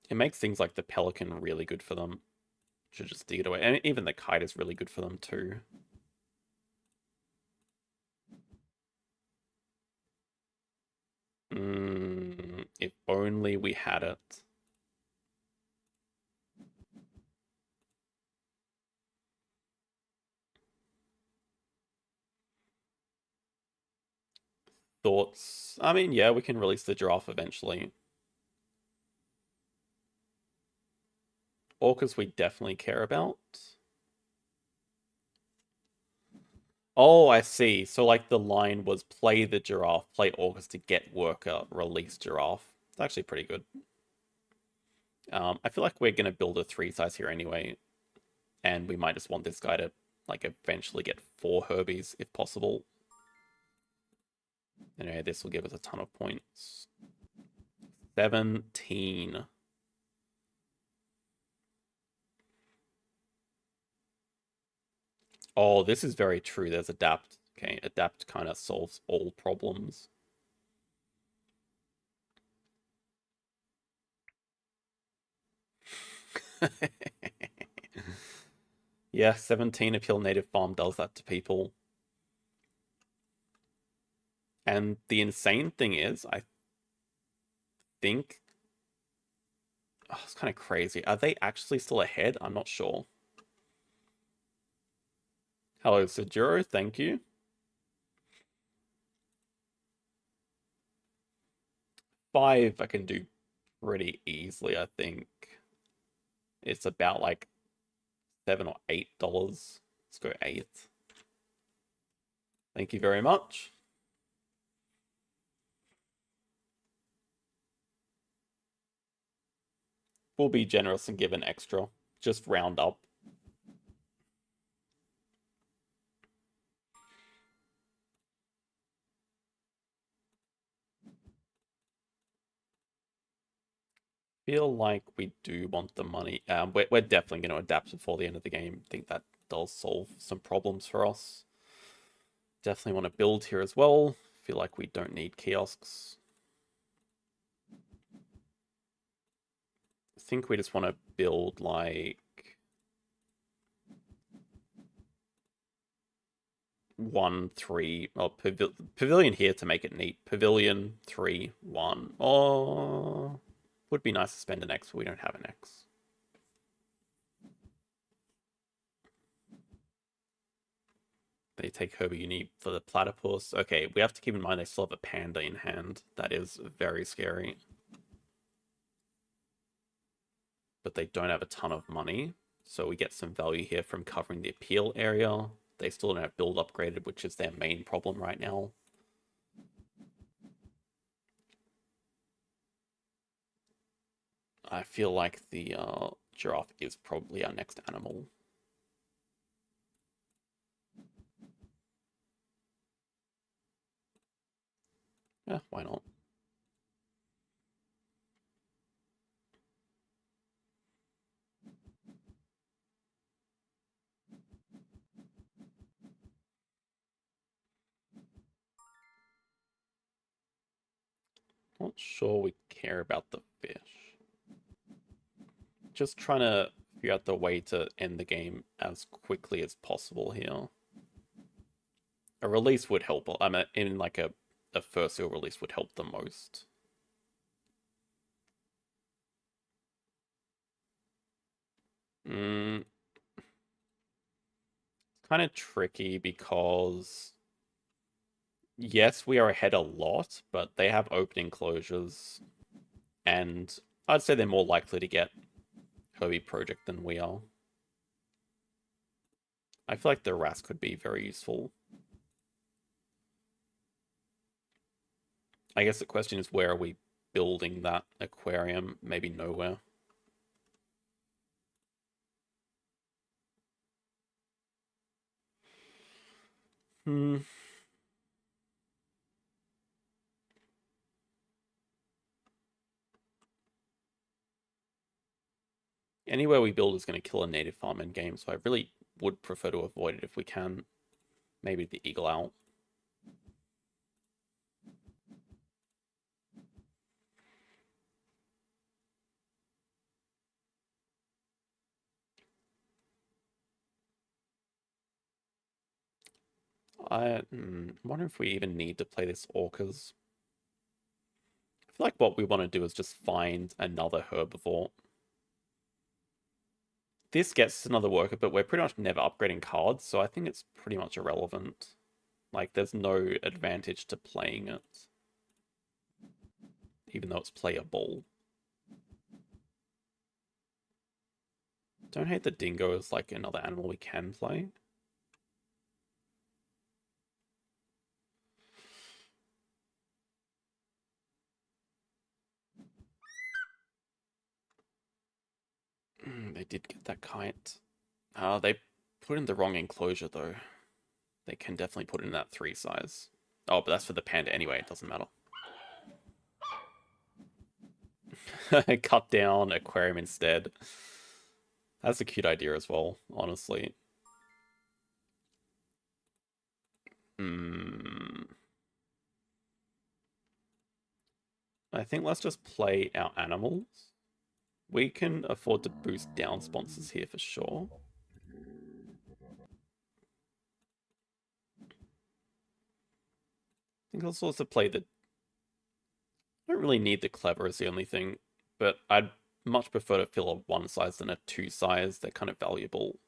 It makes things like the Pelican really good for them. Should just dig it away. And even the Kite is really good for them too. If only we had it. Thoughts? I mean, yeah, we can release the giraffe eventually. Orcas we definitely care about. Oh, I see. So like the line was play the giraffe, play orcas to get worker, release giraffe. It's actually pretty good. I feel like we're gonna build a 3 size here anyway, and we might just want this guy to like eventually get 4 herbies if possible. Anyway, this will give us a ton of points. 17. Oh, this is very true. There's adapt. Okay, adapt kind of solves all problems. Yeah, 17 appeal native farm does that to people. And the insane thing is, I think... Oh, it's kind of crazy. Are they actually still ahead? I'm not sure. Hello, Sajuro. Thank you. 5 I can do pretty easily, I think. It's about like $7 or $8. Let's go 8. Thank you very much. We'll be generous and give an extra. Just round up. Feel like we do want the money. We're definitely going to adapt before the end of the game. I think that does solve some problems for us. Definitely want to build here as well. Feel like we don't need kiosks. think we just want to build like one, three, well, pavilion here to make it neat. Pavilion, 3, 1. Oh, would be nice to spend an X, but we don't have an X. They take Herbie Uni for the platypus. Okay, we have to keep in mind they still have a panda in hand. That is very scary. But they don't have a ton of money, so we get some value here from covering the appeal area. They still don't have build upgraded, which is their main problem right now. I feel like the giraffe is probably our next animal. Yeah, why not? Not sure we care about the fish. Just trying to figure out the way to end the game as quickly as possible here. A release would help. I mean, in like a first seal release would help the most. It's kind of tricky because yes, we are ahead a lot, but they have opening closures, and I'd say they're more likely to get Herbie Project than we are. I feel like the RAS could be very useful. I guess the question is, where are we building that aquarium? Maybe nowhere. Hmm. Anywhere we build is going to kill a native farm in game, so I really would prefer to avoid it if we can. Maybe the eagle out. I wonder if we even need to play this orcas. I feel like what we want to do is just find another herbivore. This gets another worker, but we're pretty much never upgrading cards, so I think it's pretty much irrelevant. Like, there's no advantage to playing it, even though it's playable. Don't hate the dingo as like another animal we can play. They did get that kite. They put in the wrong enclosure though. They can definitely put in that 3 size. Oh, but that's for the panda anyway, it doesn't matter. Cut down aquarium instead. That's a cute idea as well, honestly. I think let's just play our animals. We can afford to boost down sponsors here for sure. I think let's also play the... I don't really need the clever is the only thing, but I'd much prefer to fill a 1 size than a 2 size. They're kind of valuable.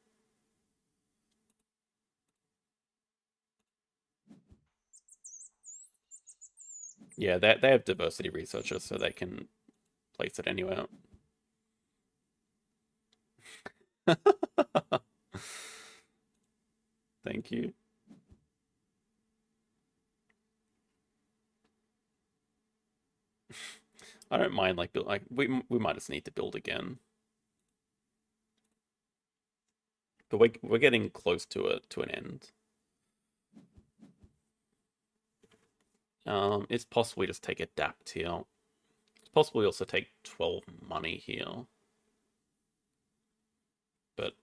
Yeah, they have diversity researchers, so they can place it anywhere. Thank you. I don't mind like build like we might just need to build again. But we're getting close to an end. It's possible we just take adapt here. It's possible we also take 12 money here. But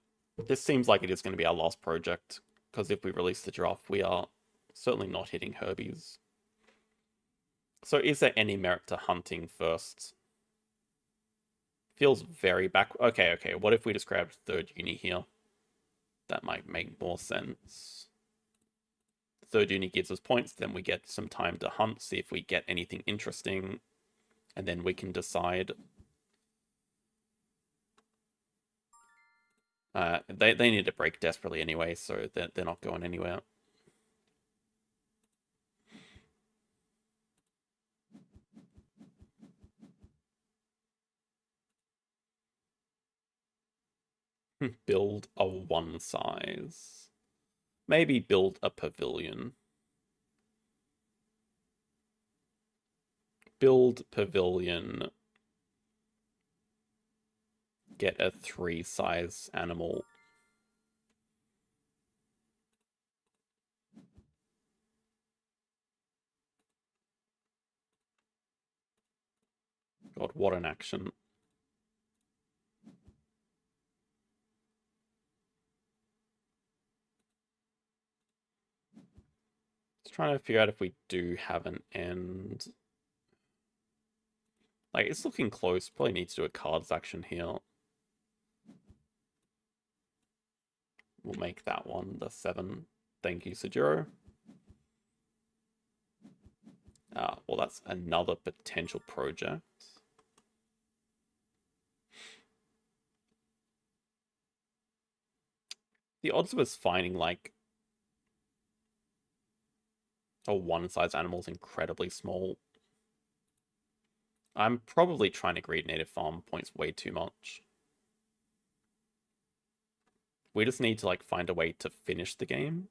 this seems like it is going to be our last project, because if we release the giraffe, we are certainly not hitting Herbies. So is there any merit to hunting first Feels very back. Okay, okay. What if we just grabbed third uni here? That might make more sense. Third uni gives us points, then we get some time to hunt, see if we get anything interesting, and then we can decide. They need a break desperately anyway, so they're not going anywhere. Build a one size. Maybe build a pavilion. Build pavilion. Get a 3 size animal. God, what an action. Just trying to figure out if we do have an end. Like, it's looking close. Probably needs to do a cards action here. We'll make that one the 7. Thank you, Sajuro. Well, that's another potential project. The odds of us finding, like, a one-size animal is incredibly small. I'm probably trying to greed native farm points way too much. We just need to, like, find a way to finish the game.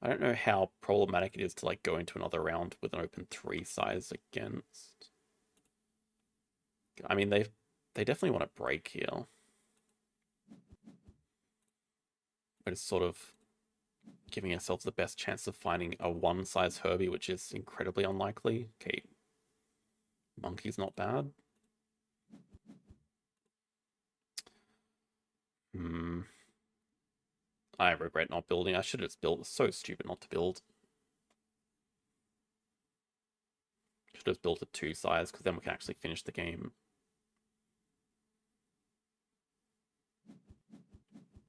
I don't know how problematic it is to, like, go into another round with an open 3 size against. I mean, they definitely want to break here. But it's sort of giving ourselves the best chance of finding a one size Herbie, which is incredibly unlikely. Okay, monkey's not bad. I regret not building. I should have just built. It's so stupid not to build. Should have built a 2 size because then we can actually finish the game.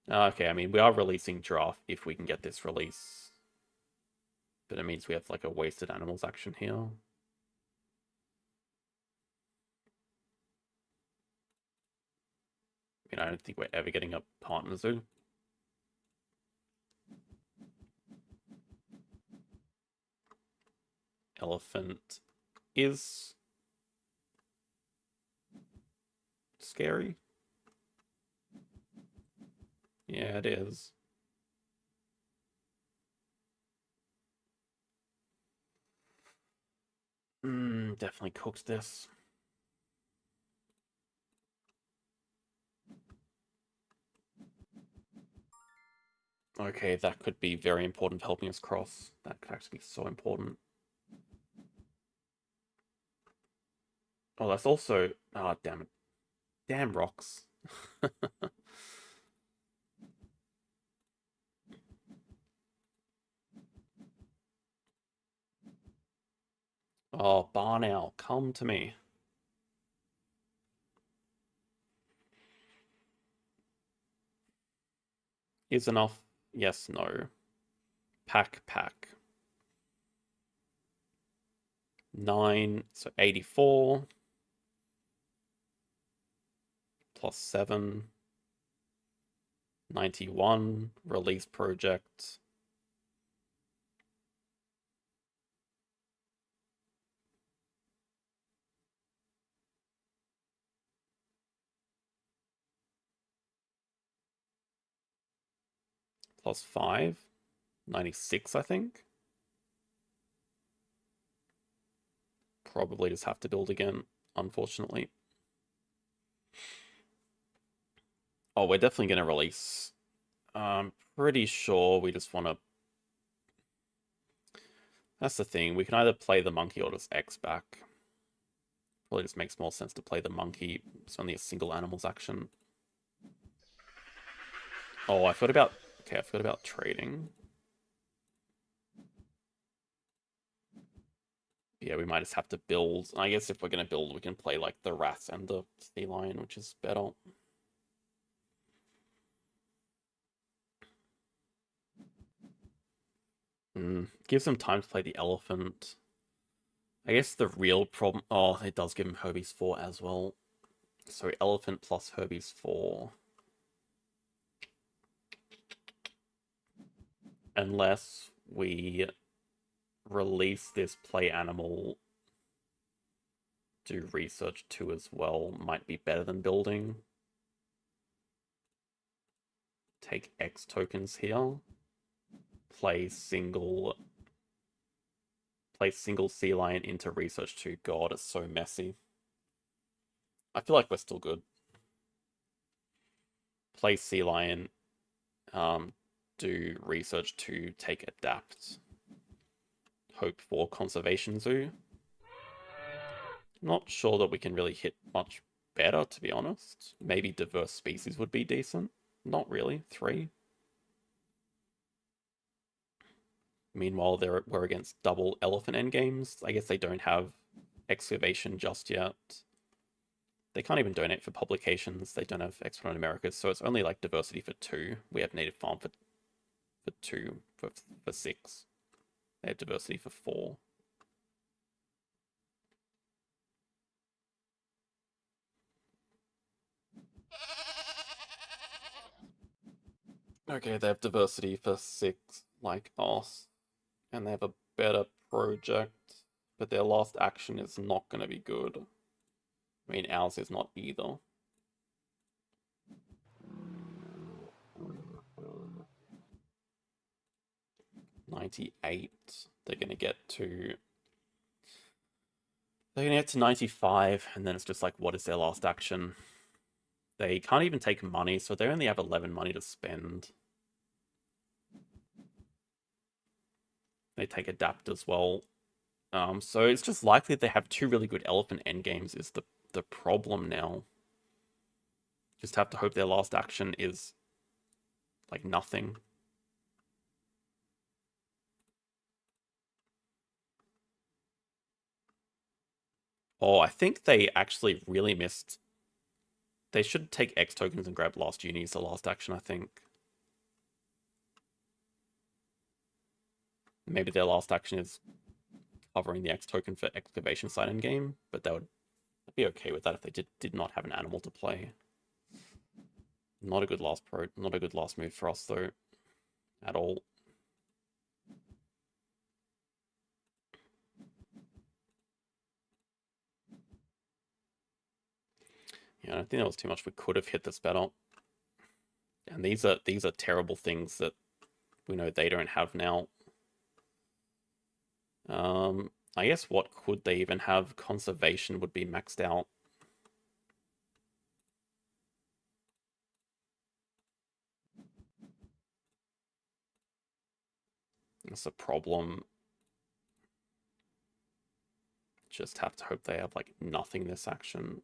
Okay, I mean, we are releasing Giraffe if we can get this release. But it means we have like a wasted animals action here. I mean, I don't think we're ever getting a partner zoo. Elephant is scary. Yeah, it is. Definitely cooked this. Okay, that could be very important for helping us cross. That could actually be so important. Oh, that's also... Ah, damn it. Damn rocks. Oh, barn owl, come to me. Is enough? Yes, no. Pack. 9, so 84. Plus 7. 91. Release project. Plus 5. 96, I think. Probably just have to build again, unfortunately. Oh, we're definitely going to release. I'm pretty sure we just want to... That's the thing. We can either play the monkey or just X back. Probably just makes more sense to play the monkey. It's only a single animals action. Oh, I forgot about... Okay, I forgot about trading. Yeah, we might just have to build. I guess if we're going to build, we can play like the rat and the sea lion, which is better. Gives them time to play the elephant. I guess the real problem... Oh, it does give him Herbie's 4 as well. So elephant plus Herbie's 4. Unless we release this play animal, do research 2 as well, might be better than building. Take X tokens here. Play single sea lion into research 2. God, it's so messy. I feel like we're still good. Play sea lion. Do research 2, take adapt. Hope for conservation zoo. Not sure that we can really hit much better, to be honest. Maybe diverse species would be decent. Not really. 3. Meanwhile, we're against double elephant endgames. I guess they don't have excavation just yet. They can't even donate for publications. They don't have Exponent Americas, so it's only like diversity for 2. We have native farm for 2, for 6. They have diversity for 4. Okay, they have diversity for 6, like us. And they have a better project, but their last action is not going to be good. I mean, ours is not either. $98. They're going to get to... They're going to get to 95, and then it's just like, what is their last action? They can't even take money, so they only have 11 money to spend. They take adapt as well. So it's just likely they have 2 really good elephant endgames is the problem now. Just have to hope their last action is like nothing. Oh, I think they actually really missed. They should take X tokens and grab last uni as the last action, I think. Maybe their last action is covering the X token for excavation site in game, but they would be okay with that if they did not have an animal to play. Not a good last move for us though, at all. Yeah, I don't think that was too much. We could have hit this better. And these are terrible things that we know they don't have now. I guess what could they even have? Conservation would be maxed out. That's a problem. Just have to hope they have like nothing this action.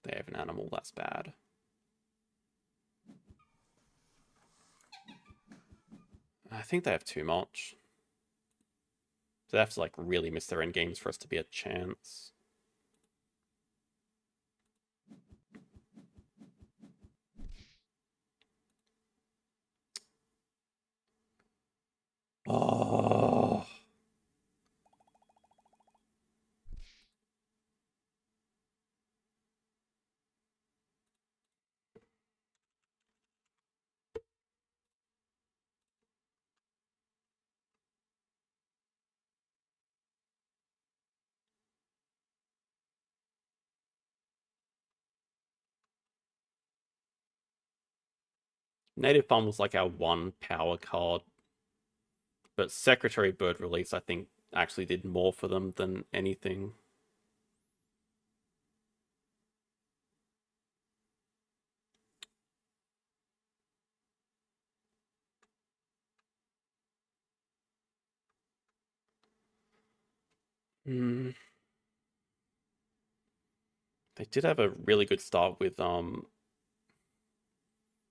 They have an animal, that's bad. I think they have too much. So they have to like really miss their end games for us to be a chance. Oh. Native Farm was like our 1 power card. But Secretary Bird Release, I think, actually did more for them than anything. They did have a really good start with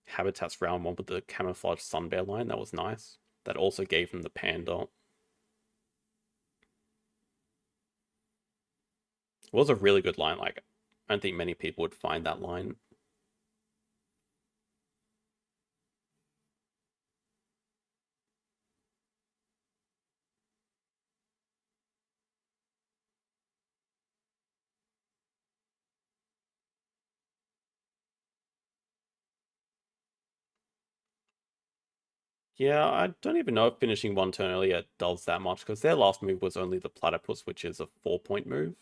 Habitats round 1 with the camouflage sun bear line. That was nice. that also gave him the panda. It was a really good line. Like, I don't think many people would find that line. Yeah, I don't even know if finishing one turn earlier does that much, because their last move was only the platypus, which is a 4-point move.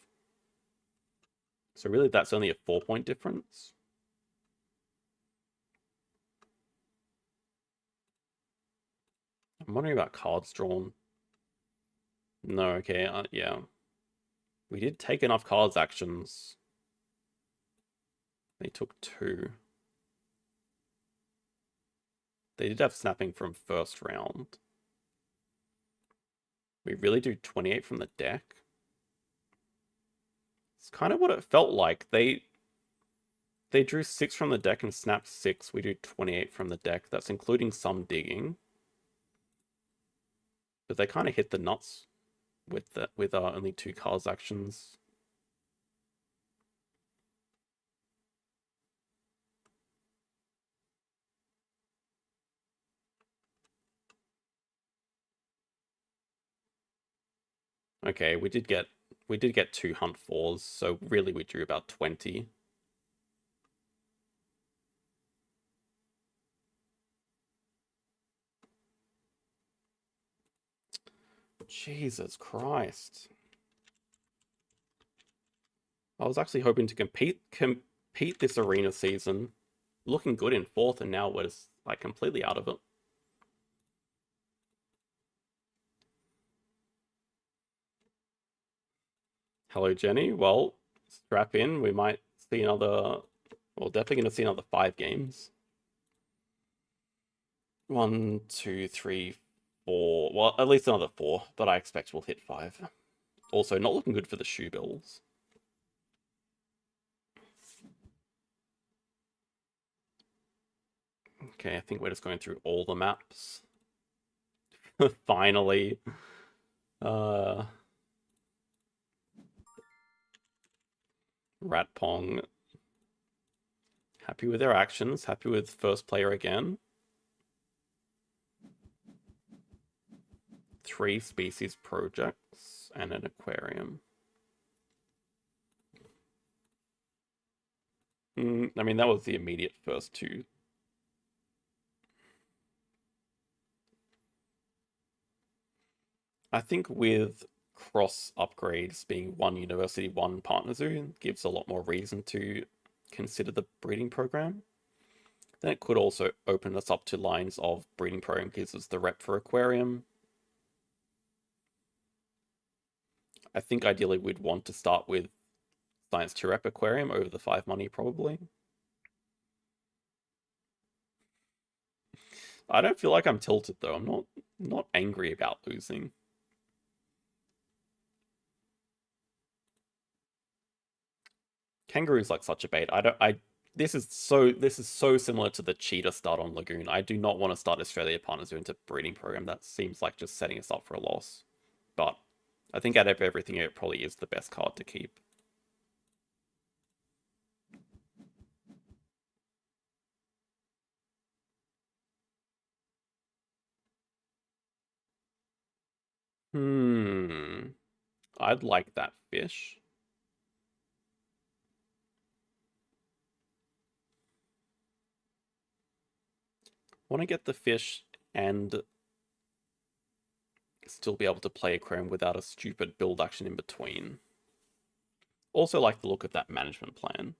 So really, that's only a 4-point difference. I'm wondering about cards drawn. No, okay, yeah. We did take enough cards actions. They took 2. They did have snapping from first round. We really do 28 from the deck. It's kind of what it felt like. They drew 6 from the deck and snapped 6. We do 28 from the deck. That's including some digging. But they kind of hit the nuts with only 2 cards actions. Okay, we did get 2 hunt 4s, so really we drew about 20. Jesus Christ. I was actually hoping to compete this arena season. Looking good in 4th, and now we're just like completely out of it. Hello, Jenny. Well, strap in. We might see another... Well, definitely going to see another 5 games. 1, 2, 3, 4. Well, at least another 4, but I expect we'll hit 5. Also, not looking good for the shoe bills. Okay, I think we're just going through all the maps. Finally. Rat Pong. Happy with their actions. Happy with first player again. 3 species projects and an aquarium. I mean, that was the immediate first 2. I think with cross upgrades being 1 university, 1 partner zoo gives a lot more reason to consider the breeding program. Then it could also open us up to lines of breeding program gives us the rep for aquarium. I think ideally we'd want to start with Science 2 rep aquarium over the 5 money probably. I don't feel like I'm tilted though. I'm not angry about losing. Kangaroo's like such a bait. This is so similar to the cheetah start on Lagoon. I do not want to start Australia Partners into breeding program. That seems like just setting us up for a loss. But I think out of everything, it probably is the best card to keep. I'd like that fish. Want to get the fish and still be able to play aquarium without a stupid build action in between. Also like the look of that management plan.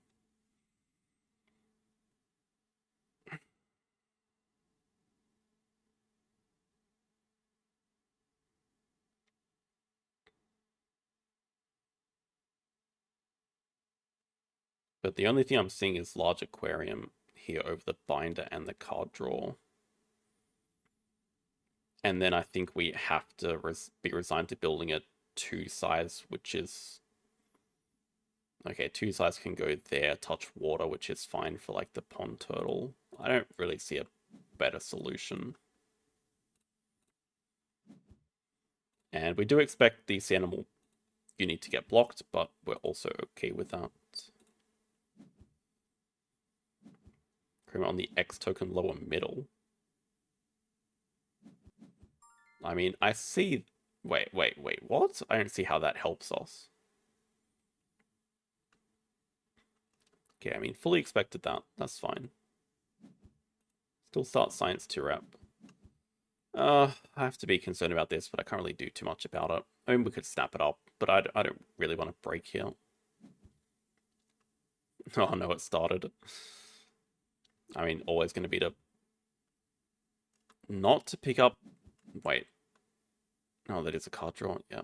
But the only thing I'm seeing is large aquarium here over the binder and the card draw. And then I think we have to be resigned to building a 2 size, which is... Okay, 2 size can go there, touch water, which is fine for like the pond turtle. I don't really see a better solution. And we do expect the sea animal unit to get blocked, but we're also okay with that. On the X token lower middle. I mean, I see... Wait, what? I don't see how that helps us. Okay, I mean, fully expected that. That's fine. Still start science 2 rep. I have to be concerned about this, but I can't really do too much about it. I mean, we could snap it up, but I don't really want to break here. Oh no, it started. I mean, always going to be to... Not to pick up... Wait. Oh, that is a card draw. Yeah.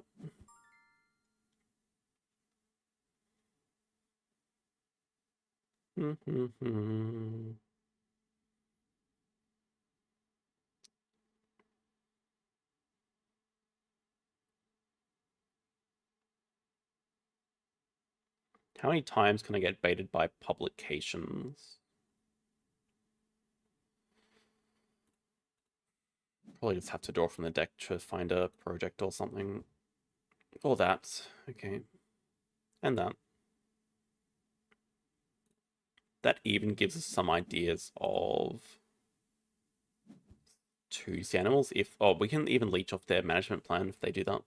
How many times can I get baited by publications? Probably just have to draw from the deck to find a project or something. Or that. Okay. And that. That even gives us some ideas of two sea animals. If we can even leech off their management plan if they do that.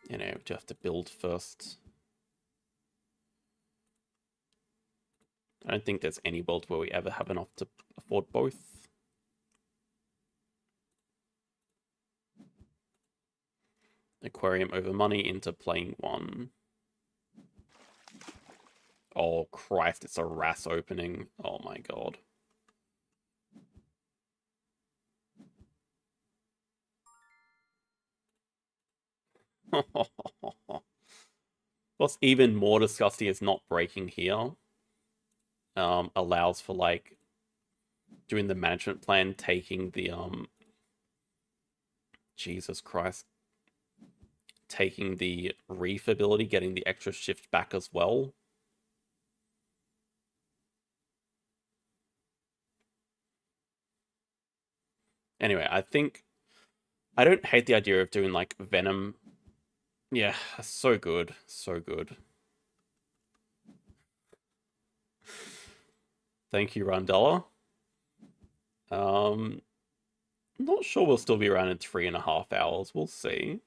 You know, you have to build first. I don't think there's any world where we ever have enough to afford both. Aquarium over money into playing one. Oh, Christ, it's a RAS opening. Oh my god. What's even more disgusting is not breaking here. Allows for, like, doing the management plan, taking the, Jesus Christ. Taking the reef ability, getting the extra shift back as well. Anyway, I don't hate the idea of doing, like, Venom. Yeah, so good. So good. Thank you, Randella. Not sure we'll still be around in 3.5 hours. We'll see.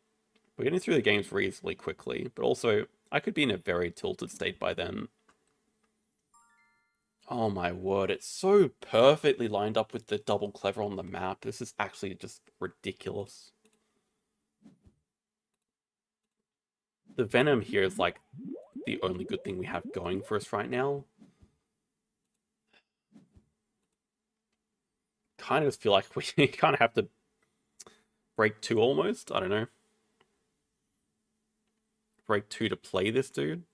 We're getting through the games reasonably quickly, but also, I could be in a very tilted state by then. Oh my word, it's so perfectly lined up with the double clever on the map. This is actually just ridiculous. The Venom here is, like, the only good thing we have going for us right now. Kind of just feel like we kind of have to break 2 almost. I don't know. Break 2 to play this dude.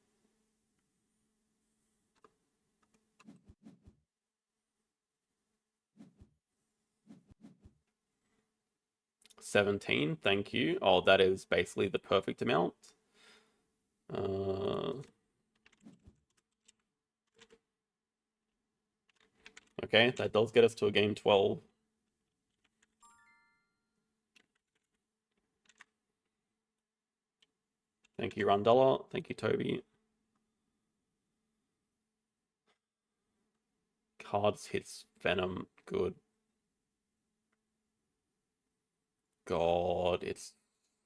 $17, thank you. Oh, that is basically the perfect amount. Okay, that does get us to a game 12. Thank you, Randella. Thank you, Toby. Cards hits Venom. Good. God, it's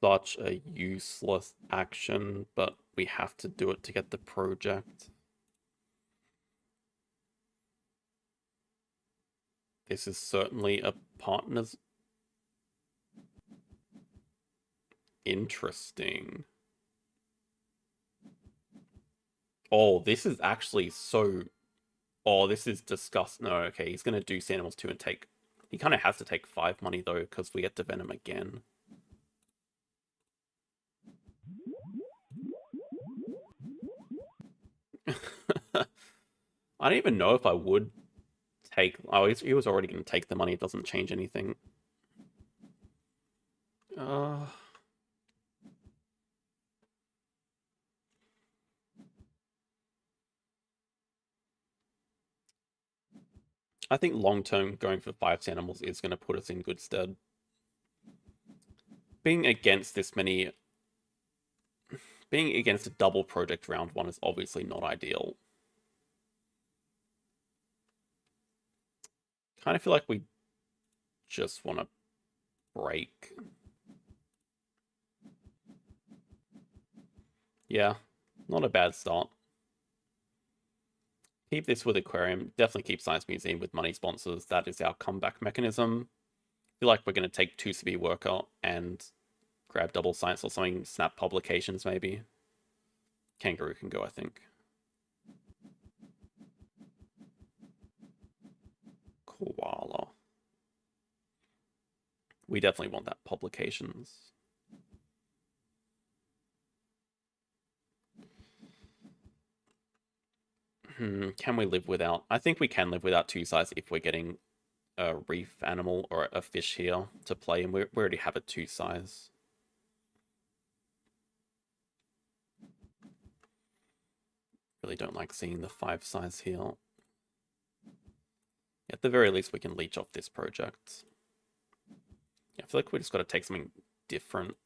such a useless action, but we have to do it to get the project. This is certainly a partner's... Interesting. Oh, this is actually so... Oh, this is disgusting. No, okay, he's going to do Animals 2 and take... He kind of has to take 5 money, though, because we get to Venom again. I don't even know if I would take... Oh, he was already going to take the money. It doesn't change anything. I think long-term going for 5 animals is going to put us in good stead. Being against this many... Being against a double project round 1 is obviously not ideal. Kind of feel like we just want to break. Yeah, not a bad start. Keep this with Aquarium. Definitely keep Science Museum with money sponsors. That is our comeback mechanism. I feel like we're going to take 2 Severe Worker and grab double science or something. Snap publications, maybe. Kangaroo can go, I think. Koala. We definitely want that publications. Can we live without? I think we can live without 2 size if we're getting a reef animal or a fish here to play, and we already have a 2 size. Really don't like seeing the 5 size here. At the very least, we can leech off this project. I feel like we just got to take something different.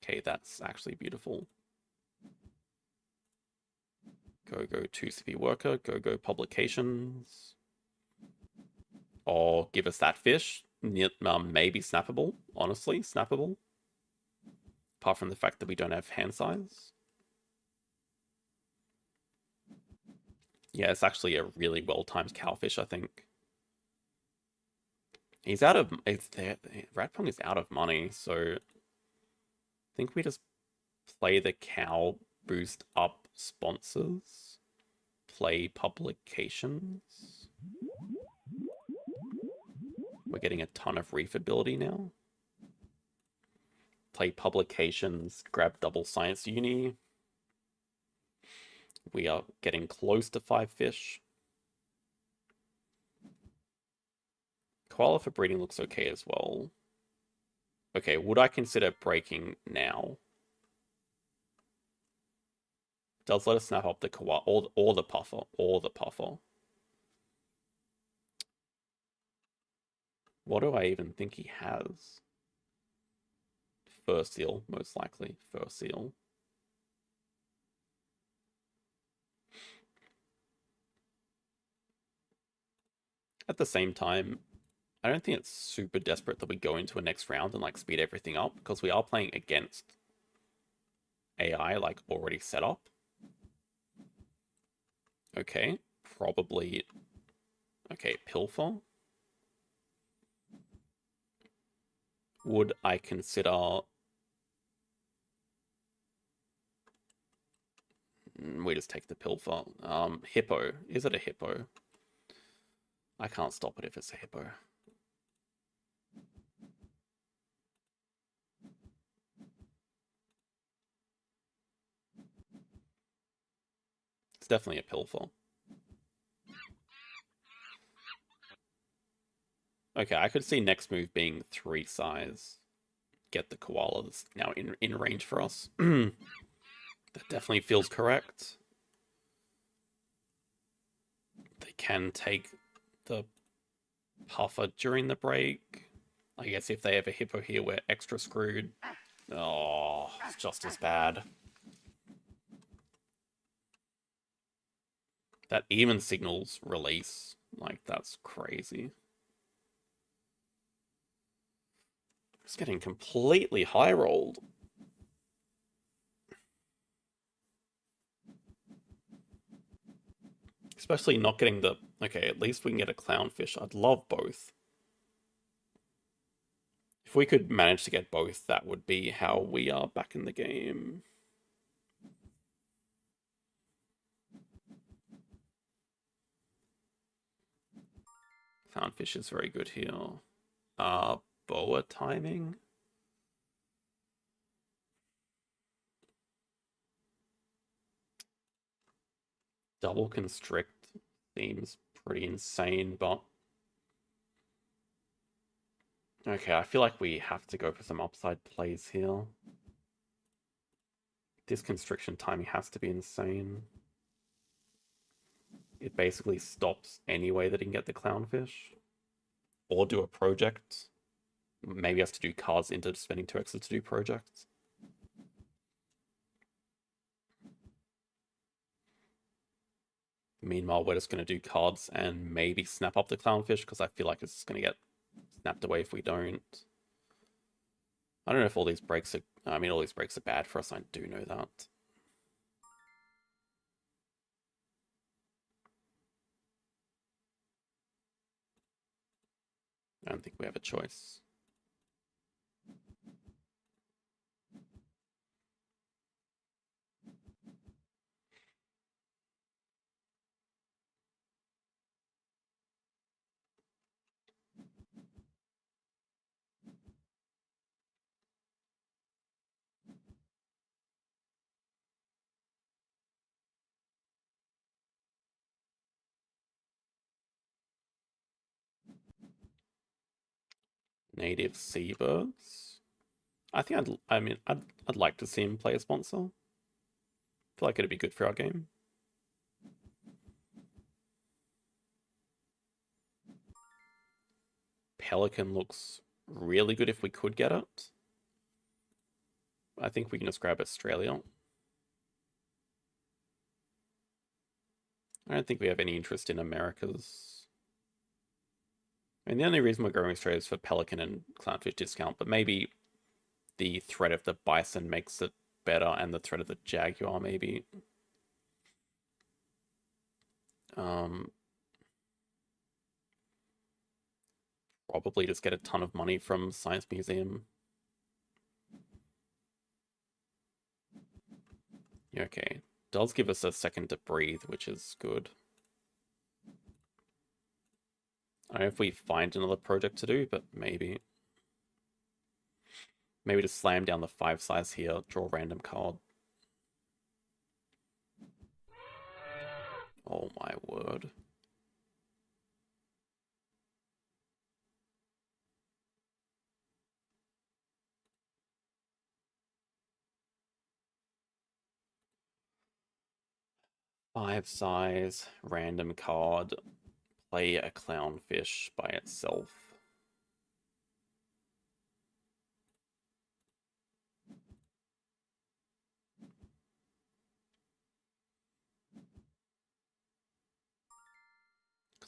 Okay, that's actually beautiful. Go 2 CV Worker, go publications. Or give us that fish. Maybe snappable, honestly, snappable. Apart from the fact that we don't have hand size. Yeah, it's actually a really well-timed cowfish, I think. He's out of... Ratpong is out of money, so... I think we just play the cow, boost up sponsors, play publications. We're getting a ton of reef ability now. Play publications, grab double science uni. We are getting close to 5 fish. Koala for breeding looks okay as well. Okay, would I consider breaking now? Does let us snap up the koala or the puffer or the puffer. What do I even think he has? Fur seal, most likely. Fur seal. At the same time, I don't think it's super desperate that we go into a next round and like speed everything up, because we are playing against AI like already set up. Okay, probably. Okay, Pilfer. Would I consider... We just take the Pilfer. Hippo. Is it a hippo? I can't stop it if it's a hippo. It's definitely a Pilfer. Okay, I could see next move being 3 size. Get the koala that's now in range for us. That definitely feels correct. They can take the puffer during the break. I guess if they have a hippo here, we're extra screwed. Oh, it's just as bad. That even signals release. Like, that's crazy. It's getting completely high rolled. Especially not getting the... Okay, at least we can get a clownfish. I'd love both. If we could manage to get both, that would be how we are back in the game. Clownfish is very good here. Boa timing. Double constrict seems pretty insane, but... Okay, I feel like we have to go for some upside plays here. This constriction timing has to be insane. it basically stops any way that he can get the clownfish or do a project. Maybe has to do cards into spending 2 extra to do projects. Meanwhile, we're just going to do cards and maybe snap up the clownfish because I feel like it's going to get snapped away if we don't. I don't know if all these breaks are... I mean, all these breaks are bad for us. I do know that. I don't think we have a choice. Native seabirds. I think I'd like to see him play a sponsor. I feel like it'd be good for our game. Pelican looks really good if we could get it. I think we can just grab Australia. I don't think we have any interest in Americas. And the only reason we're growing Australia is for Pelican and Clownfish discount, but maybe the threat of the Bison makes it better and the threat of the Jaguar maybe. Probably just get a ton of money from Science Museum. Okay, does give us a second to breathe, which is good. I don't know if we find another project to do, but maybe. Maybe just slam down the 5 size here, draw a random card. Oh my word. Five size, random card, play a clownfish by itself.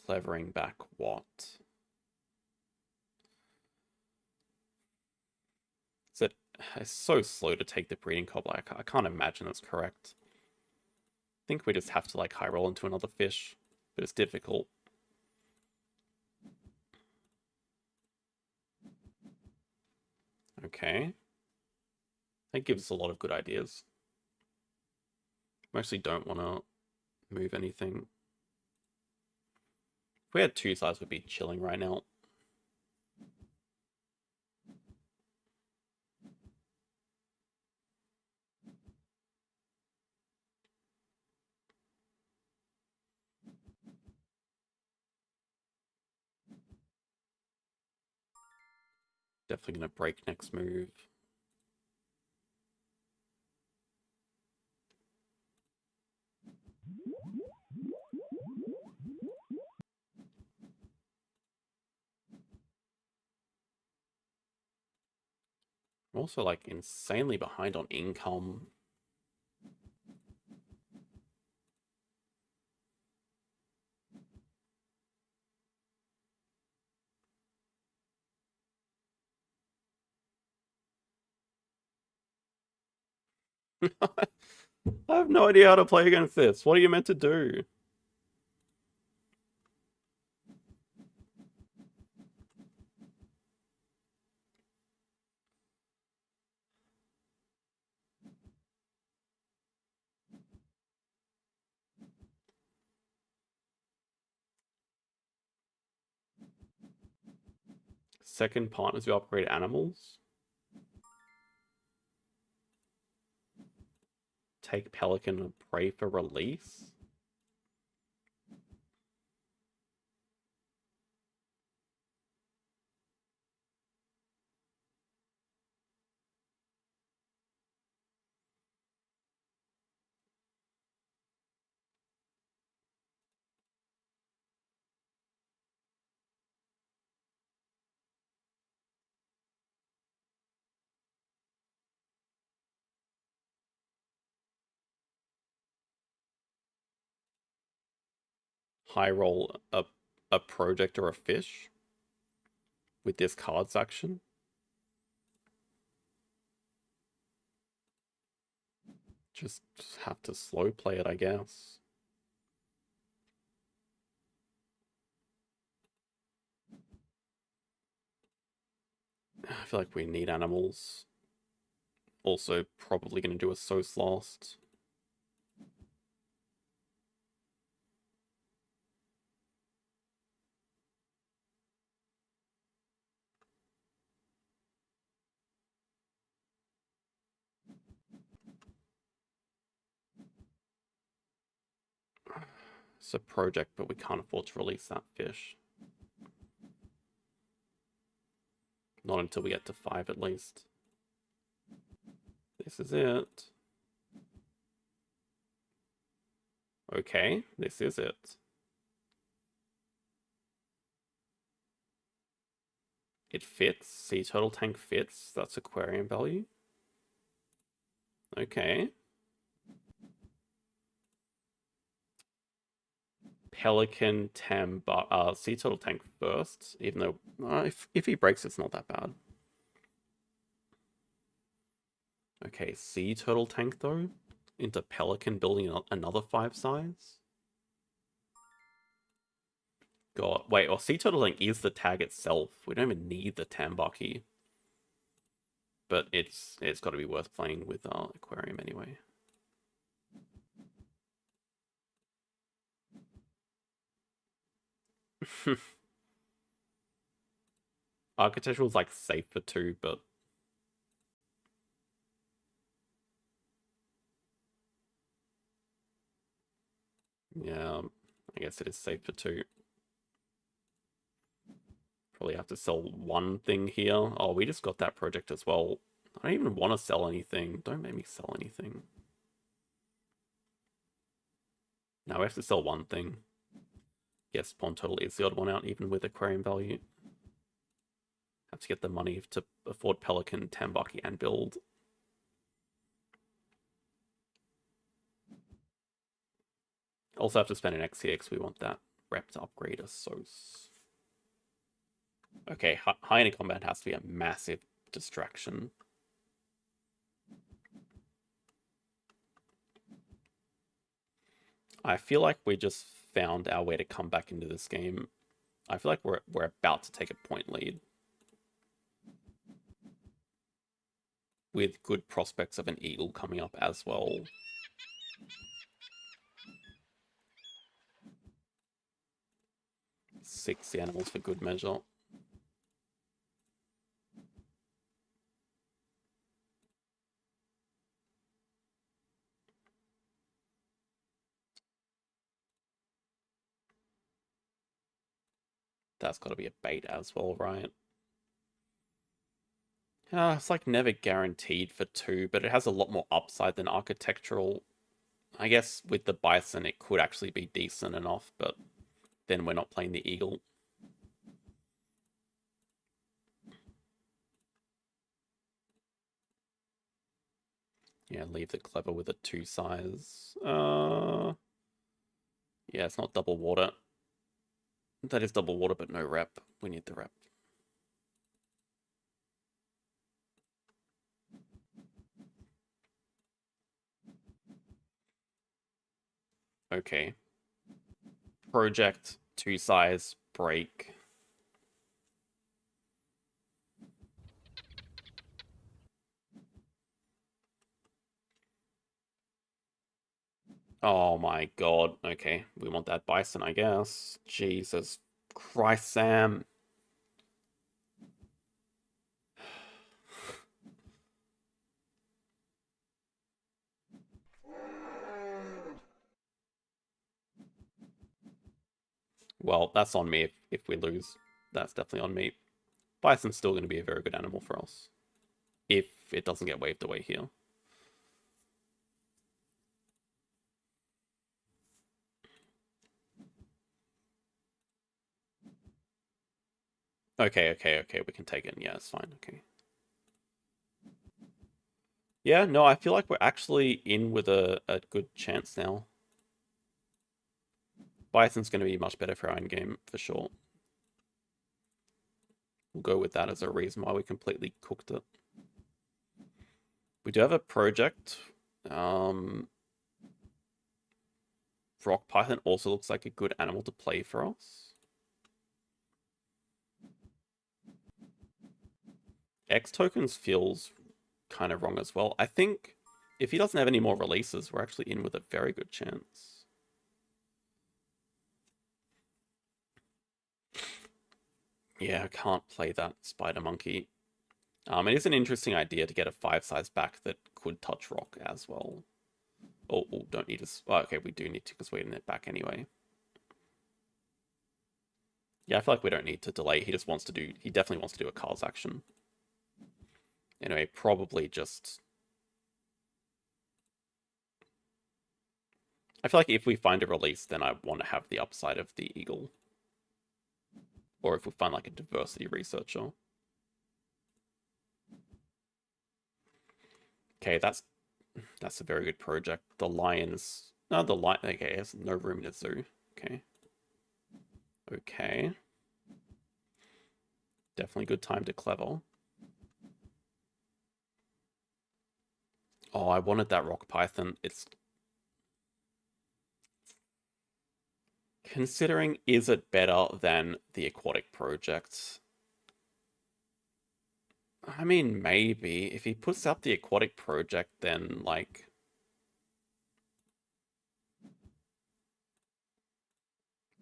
Clevering back what? Is it? It's so slow to take the breeding cobbler. I can't imagine it's correct. I think we just have to like high roll into another fish, but it's difficult. Okay. That gives us a lot of good ideas. Mostly don't want to move anything. If we had 2 sides, we'd be chilling right now. Definitely going to break next move. I'm also like insanely behind on income. I have no idea how to play against this. What are you meant to do? Second partners who upgrade animals. Take Pelican and pray for release. high roll a project or a fish with this cards action. Just have to slow play it, I guess. I feel like we need animals. Also, probably going to do a So's Lost. It's a project, but we can't afford to release that fish. Not until we get to 5 at least. This is it. Okay, this is it. It fits. Sea turtle tank fits. That's aquarium value. Okay. Pelican, sea turtle tank first, even though if he breaks, it's not that bad. Okay, sea turtle tank though, into Pelican, building another 5 size. God, wait, or sea turtle tank is the tag itself. We don't even need the Tambaki, but it's got to be worth playing with aquarium anyway. Architectural is like safe for 2, but yeah, I guess it is safe for 2. Probably have to sell 1 thing here. Oh, we just got that project as well. I don't even want to sell anything. Don't make me sell anything. Now we have to sell 1 thing. Yes, Pond Turtle is the odd one out, even with aquarium value. Have to get the money to afford Pelican, Tambaki, and build. Also have to spend an XCX. We want that rep to upgrade us. So, okay, high end combat has to be a massive distraction. I feel like we just found our way to come back into this game. I feel like we're about to take a point lead. With good prospects of an eagle coming up as well. Six animals for good measure. That's got to be a bait as well, right? It's like never guaranteed for 2, but it has a lot more upside than architectural. I guess with the bison, it could actually be decent enough, but then we're not playing the eagle. Yeah, leave the clever with a 2 size. Yeah, it's not double water. That is double water, but no rep. We need the rep. Okay. Project, 2 size, break. Oh my god. Okay, we want that bison, I guess. Jesus Christ, Sam. Well, that's on me if we lose. That's definitely on me. Bison's still going to be a very good animal for us. If it doesn't get waved away here. Okay, we can take it. Yeah, it's fine, okay. Yeah, no, I feel like we're actually in with a good chance now. Bison's going to be much better for our endgame, for sure. We'll go with that as a reason why we completely cooked it. We do have a project. Rock Python also looks like a good animal to play for us. X tokens feels kind of wrong as well. I think if he doesn't have any more releases, we're actually in with a very good chance. Yeah, I can't play that Spider Monkey. It is an interesting idea to get a 5-size back that could touch rock as well. Oh, don't need to... Oh, okay, we do need to because we're in it back anyway. Yeah, I feel like we don't need to delay. He just wants to do... He definitely wants to do a Carl's action. Anyway, probably just... I feel like if we find a release, then I want to have the upside of the Eagle. Or if we find like a diversity researcher. Okay, that's a very good project. The lions... No, the lion... Okay, there's no room in the zoo. Okay. Okay. Definitely good time to clever. Oh, I wanted that rock python. It's... Considering, is it better than the aquatic project? I mean, maybe. If he puts up the aquatic project, then, like...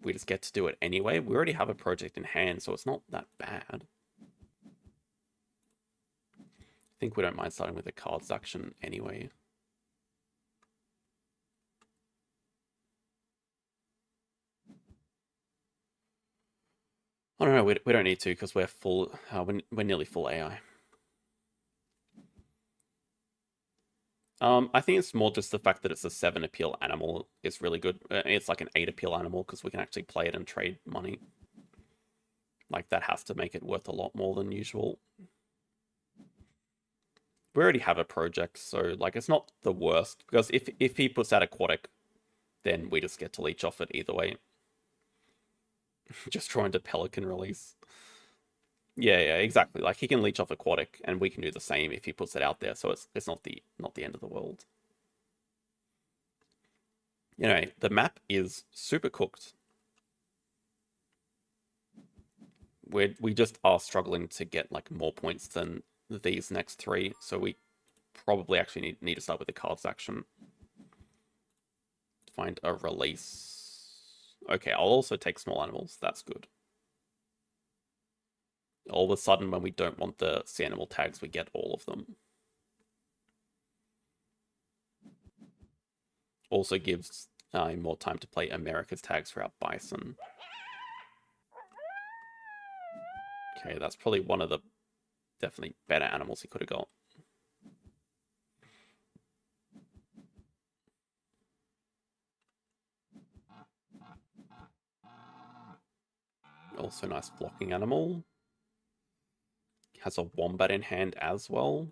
we just get to do it anyway. We already have a project in hand, so it's not that bad. I think we don't mind starting with a cards action anyway. I don't know, we don't need to because we're full, we're nearly full AI. I think it's more just the fact that it's a 7 appeal animal is really good. It's like an 8 appeal animal because we can actually play it and trade money. Like, that has to make it worth a lot more than usual. We already have a project, so, like, it's not the worst. Because if he puts out aquatic, then we just get to leech off it either way. Just trying to pelican release. Yeah, exactly. Like, he can leech off aquatic, and we can do the same if he puts it out there. So it's not the end of the world. You know, the map is super cooked. We just are struggling to get like more points than these next 3, so we probably actually need to start with the cards action. Find a release. Okay, I'll also take small animals. That's good. All of a sudden, when we don't want the sea animal tags, we get all of them. Also gives more time to play America's tags for our bison. Okay, that's probably one of the definitely better animals he could have got. Also nice blocking animal. Has a wombat in hand as well.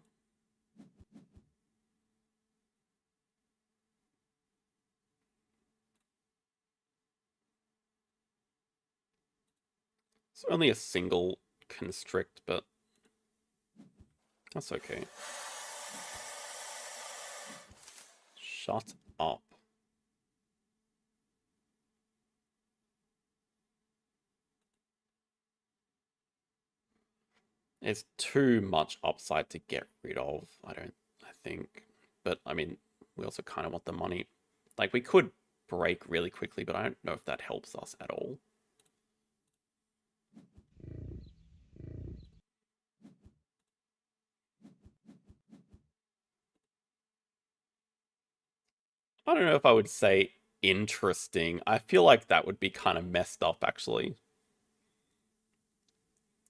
It's only a single constrict, but that's okay. Shut up. It's too much upside to get rid of, I think. But, I mean, we also kind of want the money. Like, we could break really quickly, but I don't know if that helps us at all. I don't know if I would say interesting. I feel like that would be kind of messed up, actually.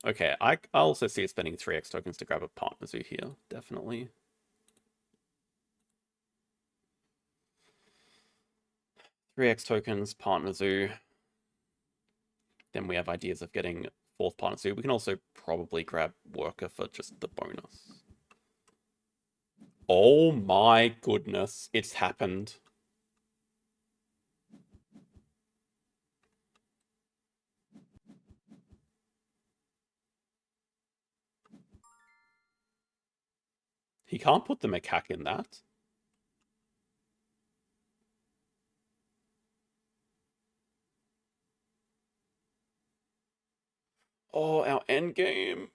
Okay, I also see spending 3x tokens to grab a partner zoo here, definitely. Three X tokens, partner zoo. Then we have ideas of getting 4th partner zoo. We can also probably grab worker for just the bonus. Oh my goodness, it's happened. He can't put the macaque in that. Oh, our endgame.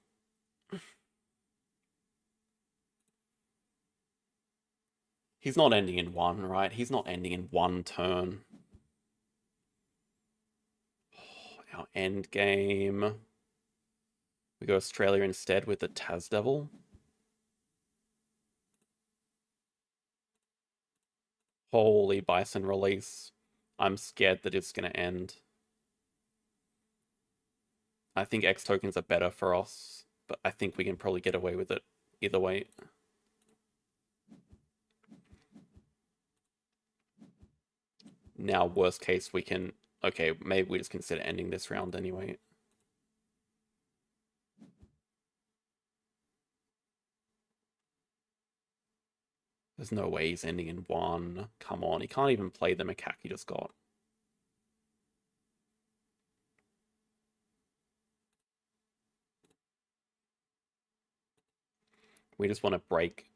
He's not ending in one, right? He's not ending in one turn. Oh, our endgame. We go Australia instead with the Taz Devil. Holy Bison release. I'm scared that it's going to end. I think X tokens are better for us, but I think we can probably get away with it either way. Now, worst case, we can... Okay, maybe we just consider ending this round anyway. There's no way he's ending in one. Come on, he can't even play the macaque he just got. We just want to break.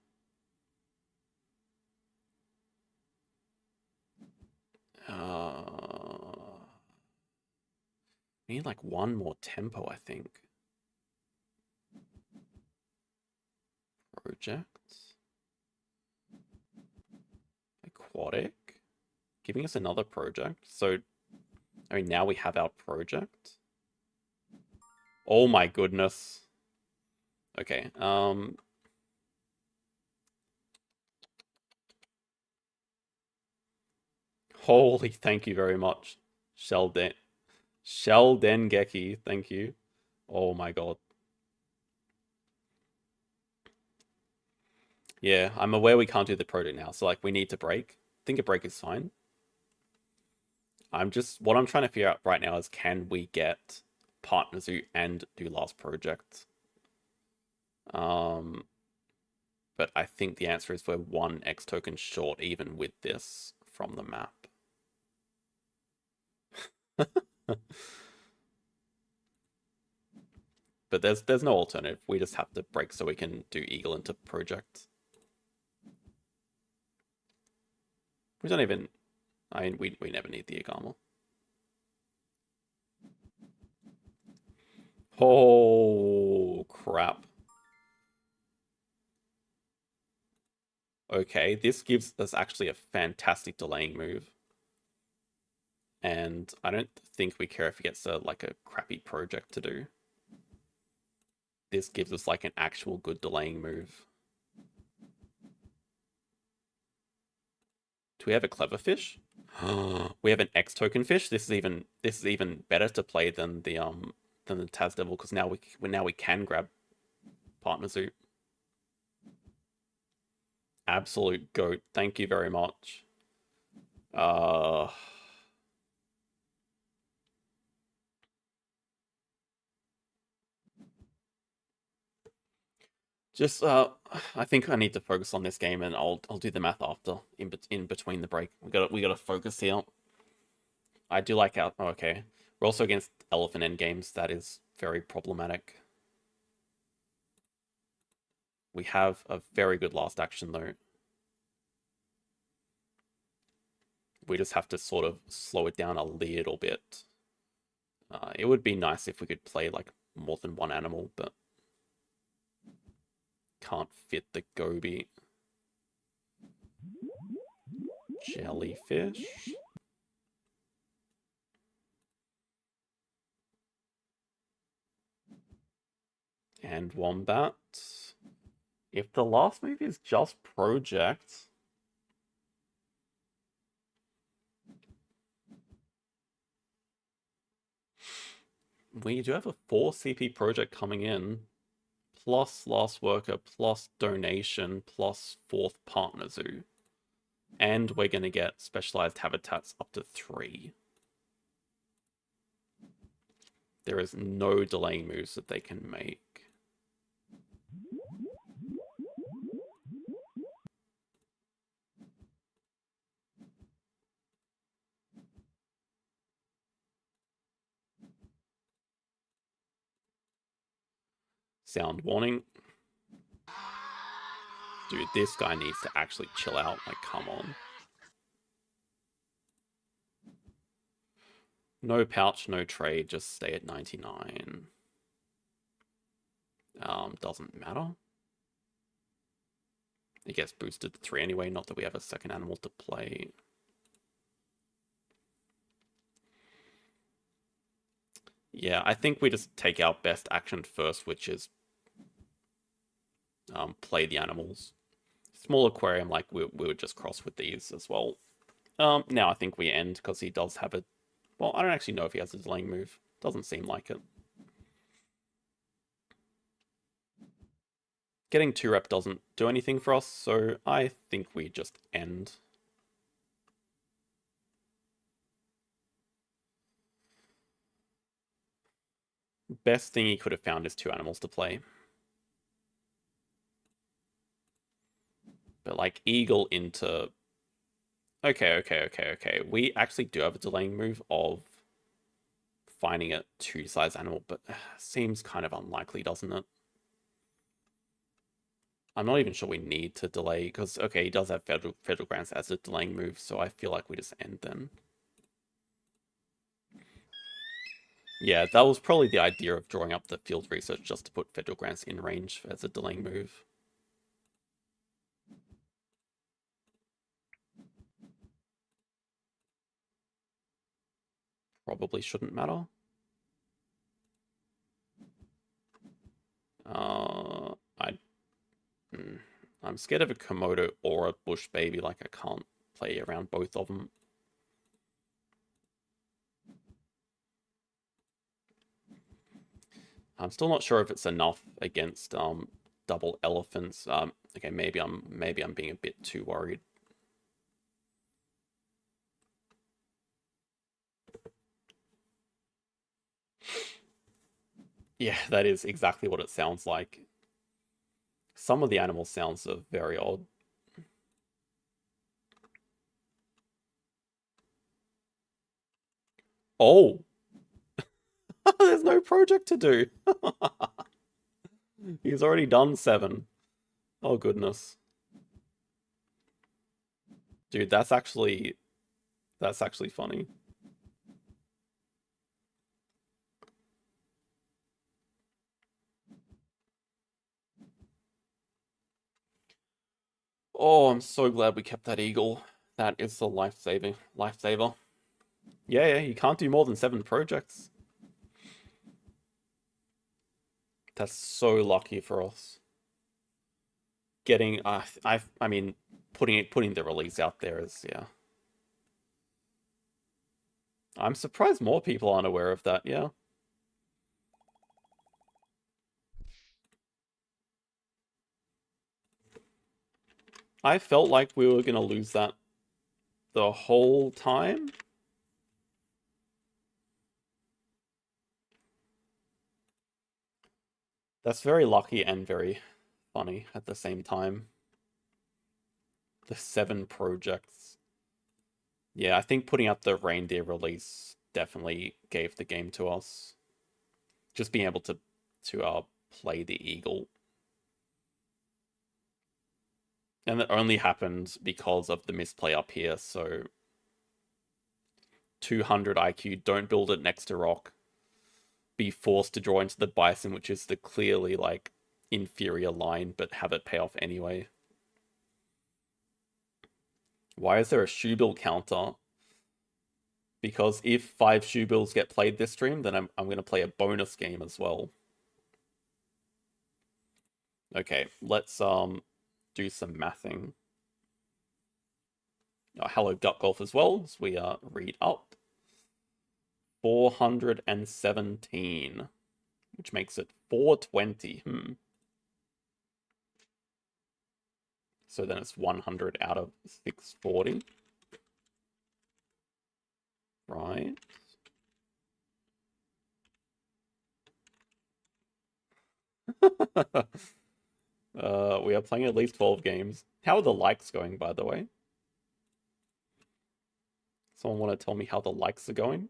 We need like one more tempo, I think. Project. Aquatic. Giving us another project. So, I mean, now we have our project. Oh my goodness. Okay, holy, thank you very much. Sheldengeki, thank you. Oh my god. Yeah, I'm aware we can't do the project now, so like we need to break. I think a break is fine. What I'm trying to figure out right now is can we get Partner Zoo and do last project? But I think the answer is we're one X token short even with this from the map. But there's no alternative. We just have to break so we can do Eagle into project. We don't even... I mean, we never need the Agama. Oh, crap. Okay, this gives us actually a fantastic delaying move. And I don't think we care if he gets like a crappy project to do. This gives us like an actual good delaying move. Do we have a clever fish? We have an X token fish. This is even better to play than the Taz Devil because now we can grab Partner Zoo. Absolute goat. Thank you very much. Just I think I need to focus on this game, and I'll do the math after in between the break. We gotta focus here. I do like our... Oh, okay. We're also against elephant end games. That is very problematic. We have a very good last action though. We just have to sort of slow it down a little bit. It would be nice if we could play like more than one animal, but can't fit the goby. Jellyfish. And wombat. If the last move is just project, we do have a 4 CP project coming in, plus last worker, plus donation, plus 4th partner zoo. And we're going to get specialized habitats up to 3. There is no delaying moves that they can make. Sound warning. Dude, this guy needs to actually chill out. Like, come on. No pouch, no trade, just stay at 99. Doesn't matter. It gets boosted to 3 anyway, not that we have a second animal to play. Yeah, I think we just take our best action first, which is play the animals. Small aquarium, like we would just cross with these as well. Now I think we end because he does have a... Well, I don't actually know if he has a delaying move. Doesn't seem like it. Getting 2-rep doesn't do anything for us, so I think we just end. Best thing he could have found is 2 animals to play. But like Eagle into... Okay. We actually do have a delaying move of finding a 2-size animal, but seems kind of unlikely, doesn't it? I'm not even sure we need to delay, because, okay, he does have Federal Grants as a delaying move, so I feel like we just end then. Yeah, that was probably the idea of drawing up the field research, just to put Federal Grants in range as a delaying move. Probably shouldn't matter. I'm scared of a Komodo or a Bush Baby, like I can't play around both of them. I'm still not sure if it's enough against double elephants. Okay, maybe I'm being a bit too worried. Yeah, that is exactly what it sounds like. Some of the animal sounds are very odd. Oh! There's no project to do! He's already done 7. Oh, goodness. Dude, that's actually funny. Oh, I'm so glad we kept that eagle. That is the lifesaver. Yeah, you can't do more than 7 projects. That's so lucky for us. Getting, I mean, putting the release out there is, yeah. I'm surprised more people aren't aware of that, yeah. I felt like we were gonna lose that the whole time. That's very lucky and very funny at the same time. The 7 projects. Yeah, I think putting out the reindeer release definitely gave the game to us. Just being able to play the eagle. And it only happened because of the misplay up here, so 200 IQ, don't build it next to rock. Be forced to draw into the bison, which is the clearly like inferior line, but have it pay off anyway. Why is there a shoe bill counter? Because if 5 shoe bills get played this stream, then I'm going to play a bonus game as well. Okay, let's do some mathing. Hello Gut Golf as well, as we read up. 417, which makes it 420. So then it's 100 out of 640. Right. We are playing at least 12 games. How are the likes going, by the way? Someone want to tell me how the likes are going?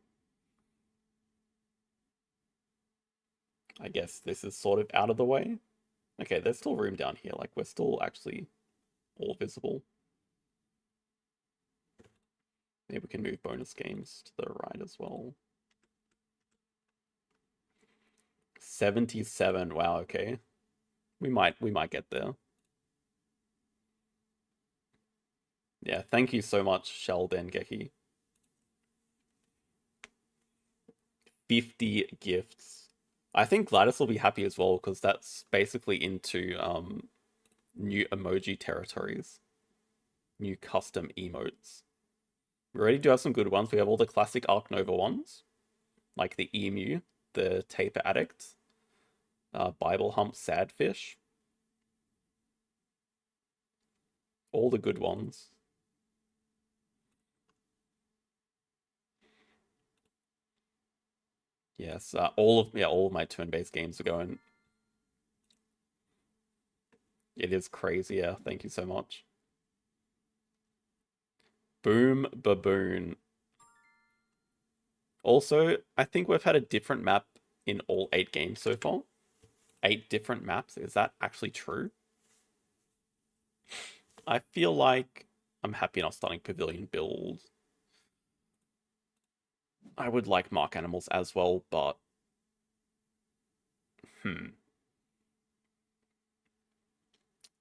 I guess this is sort of out of the way. Okay, there's still room down here. Like, we're still actually all visible. Maybe we can move bonus games to the right as well. 77. Wow, okay. We might get there. Yeah, thank you so much, Sheldon Geki. 50 gifts. I think Gladys will be happy as well, because that's basically into new emoji territories. New custom emotes. We already do have some good ones. We have all the classic Ark Nova ones, like the emu, the taper addict, Bible hump sadfish. All the good ones. Yes, all of my turn-based games are going. It is crazy, yeah. Thank you so much. Boom Baboon. Also, I think we've had a different map in all 8 games so far. 8 different maps. Is that actually true? I feel like I'm happy enough starting Pavilion build. I would like Mark Animals as well, but...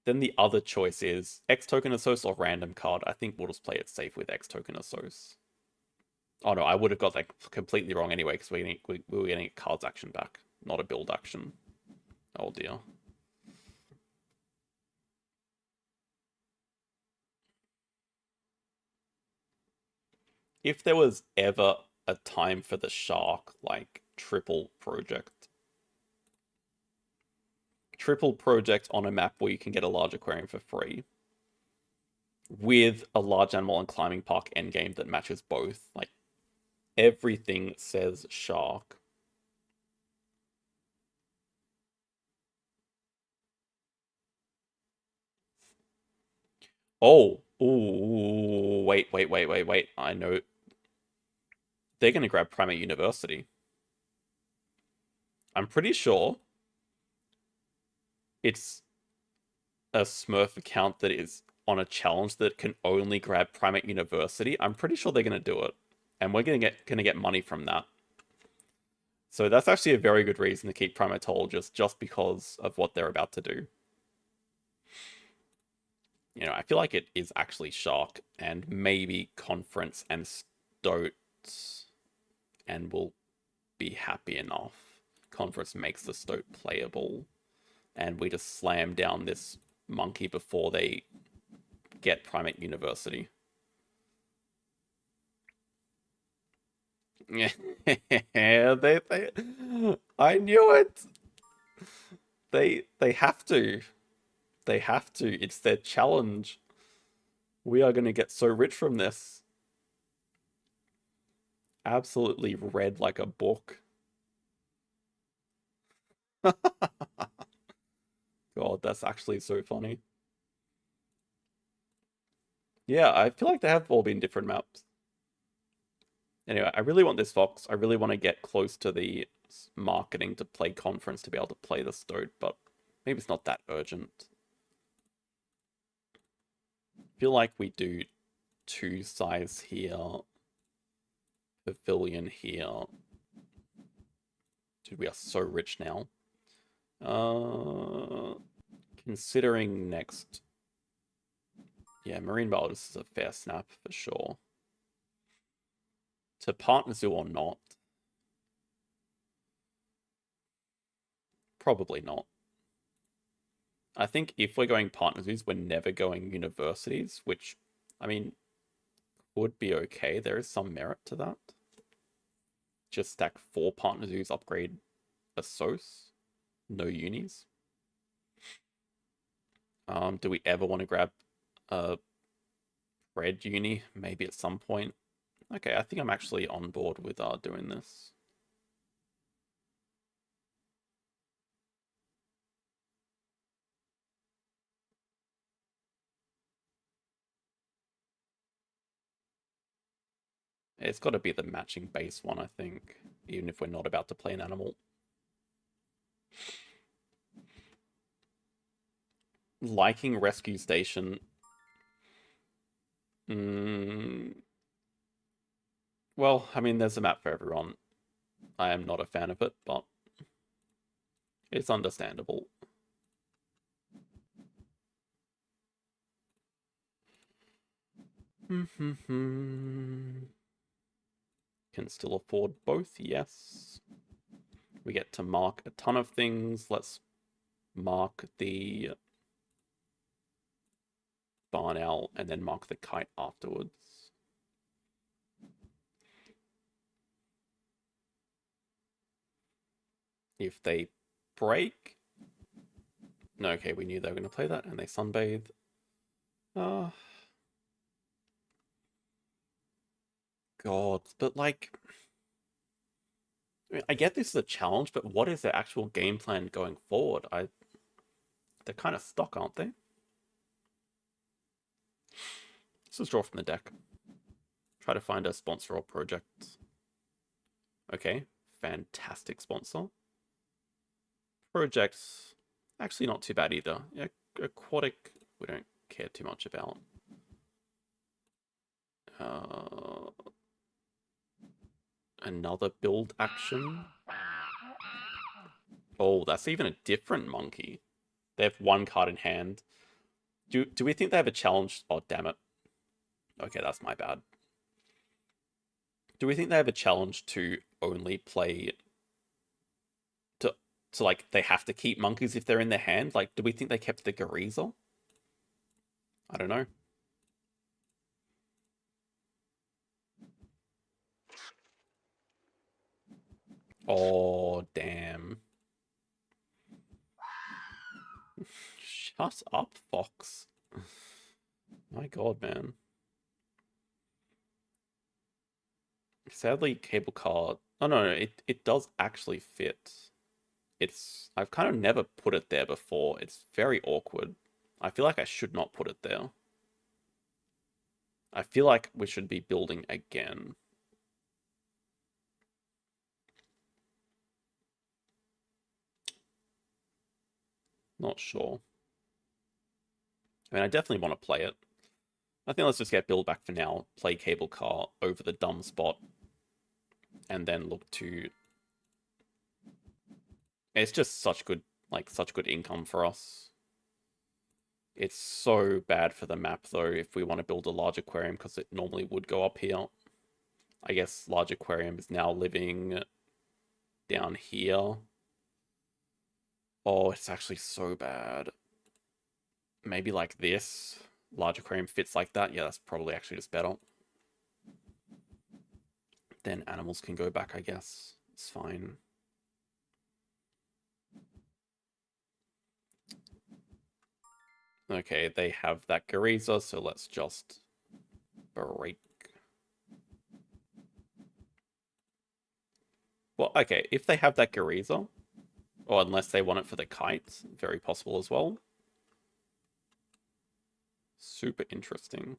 Then the other choice is X Token Assos or Random Card. I think we'll just play it safe with X Token Assos. Oh no, I would have got that completely wrong anyway, because we were getting a cards action back, not a build action. Oh dear. If there was ever a time for the shark, like triple project on a map where you can get a large aquarium for free with a large animal and climbing park endgame that matches both, like everything says shark. Oh, ooh, wait. I know they're gonna grab Primate University. I'm pretty sure it's a Smurf account that is on a challenge that can only grab Primate University. I'm pretty sure they're gonna do it, and we're gonna get money from that. So that's actually a very good reason to keep Primatologists, just because of what they're about to do. You know, I feel like it is actually Shark and maybe Conference and Stoat, and we'll be happy enough. Conference makes the Stoat playable, and we just slam down this monkey before they get Primate University. Yeah, I knew it. They have to. They have to. It's their challenge. We are going to get so rich from this. Absolutely read like a book. God, that's actually so funny. Yeah, I feel like they have all been different maps. Anyway, I really want this Fox. I really want to get close to the marketing to play Conference to be able to play the Stoat, but maybe it's not that urgent. I feel like we do 2 size here, Pavilion here. Dude, we are so rich now. Considering next. Yeah, Marine Biologist is a fair snap for sure. To Partner Zoo or not? Probably not. I think if we're going Partner Zoos, we're never going universities, which, I mean, would be okay. There is some merit to that. Just stack 4 Partner Zoos, upgrade a SOS. No unis. Do we ever want to grab a red uni? Maybe at some point. Okay, I think I'm actually on board with doing this. It's got to be the matching base one, I think, even if we're not about to play an animal. Liking Rescue Station Mm, well, I mean, there's a map for everyone. I am not a fan of it, but it's understandable. Can still afford both, yes. We get to mark a ton of things. Let's mark the barn owl and then mark the kite afterwards. If they break... No, okay, we knew they were going to play that, and they sunbathe. God, but like... I get this is a challenge, but what is their actual game plan going forward? They're kind of stuck, aren't they? Let's just draw from the deck. Try to find a sponsor or project. Okay, fantastic sponsor. Projects, actually not too bad either. Yeah, aquatic, we don't care too much about. Another build action. Oh, that's even a different monkey. They have one card in hand. Do we think they have a challenge? Oh, damn it. Okay, that's my bad. Do we think they have a challenge to only play... So, like, they have to keep monkeys if they're in their hand? Like, do we think they kept the Gariza? I don't know. Oh, damn. Shut up, Fox. My god, man. Sadly, cable car... Oh, no, it does actually fit. I've kind of never put it there before. It's very awkward. I feel like I should not put it there. I feel like we should be building again. Not sure. I mean, I definitely want to play it. I think let's just get build back for now. Play cable car over the dumb spot. And then look to... It's just such good, like, such good income for us. It's so bad for the map, though, if we want to build a large aquarium, because it normally would go up here. I guess large aquarium is now living down here. Oh, it's actually so bad. Maybe like this. Large aquarium fits like that. Yeah, that's probably actually just better. Then animals can go back, I guess. It's fine. Okay, they have that Gariza, so let's just break. Well, okay, if they have that Gariza, or unless they want it for the kites, very possible as well. Super interesting.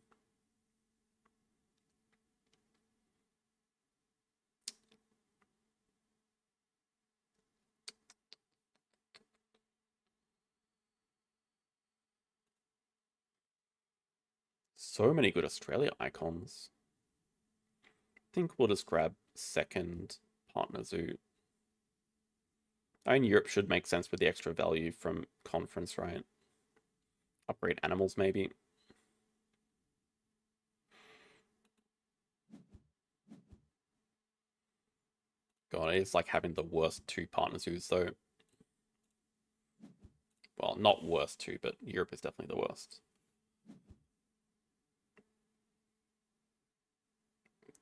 So many good Australia icons. I think we'll just grab second partner zoo. I mean, Europe should make sense with the extra value from conference, right? Upgrade animals, maybe. God, it's like having the worst two partner zoos, though. Well, not worst two, but Europe is definitely the worst.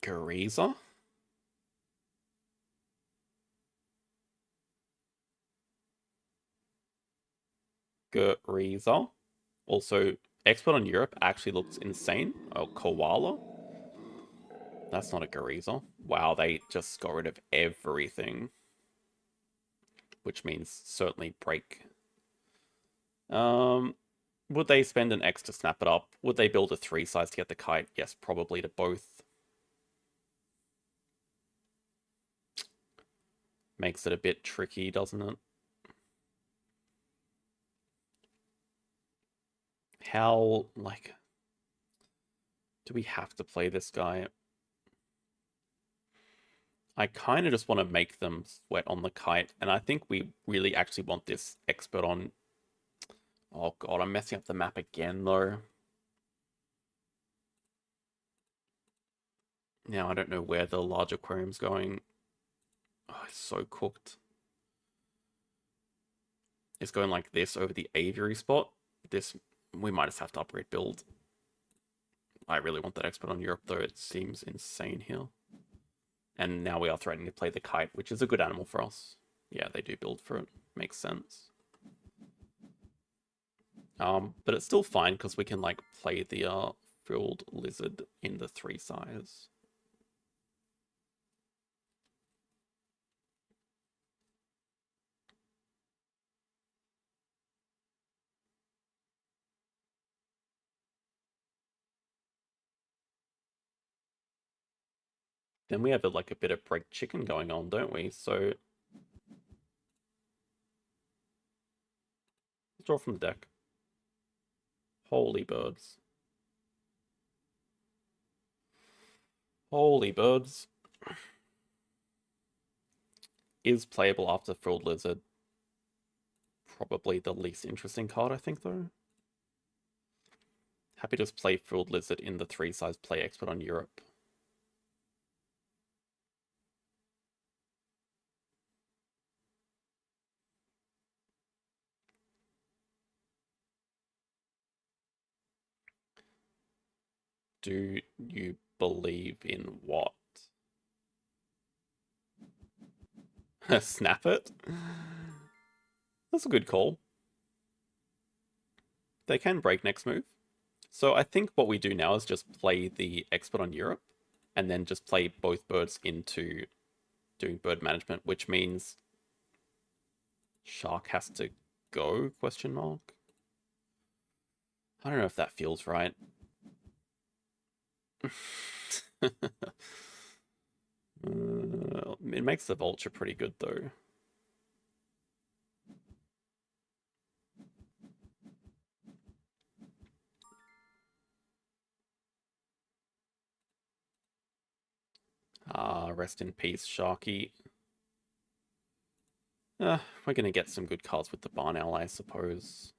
Gariza? Gariza. Also, export on Europe actually looks insane. Oh, koala? That's not a Gariza. Wow, they just got rid of everything. Which means certainly break. Would they spend an X to snap it up? Would they build a 3 size to get the kite? Yes, probably to both. Makes it a bit tricky, doesn't it? How, like... Do we have to play this guy? I kind of just want to make them sweat on the kite, and I think we really actually want this expert on... Oh god, I'm messing up the map again, though. Now I don't know where the large aquarium's going. Oh, it's so cooked. It's going like this over the aviary spot. This, we might just have to upgrade build. I really want that expert on Europe, though. It seems insane here. And now we are threatening to play the kite, which is a good animal for us. Yeah, they do build for it. Makes sense. But it's still fine because we can like play the frilled lizard in the 3 size. Then we have like a bit of break chicken going on, don't we? So let's draw from the deck. Holy birds. Holy birds. Is playable after frilled lizard. Probably the least interesting card, I think, though. Happy to just play frilled lizard in the 3 size play expert on Europe. Do you believe in what? Snap it? That's a good call. They can break next move. So I think what we do now is just play the expert on Europe and then just play both birds into doing bird management, which means shark has to go, question mark. I don't know if that feels right. It makes the vulture pretty good, though. Rest in peace, Sharky. We're going to get some good cards with the Barn Owl, I suppose.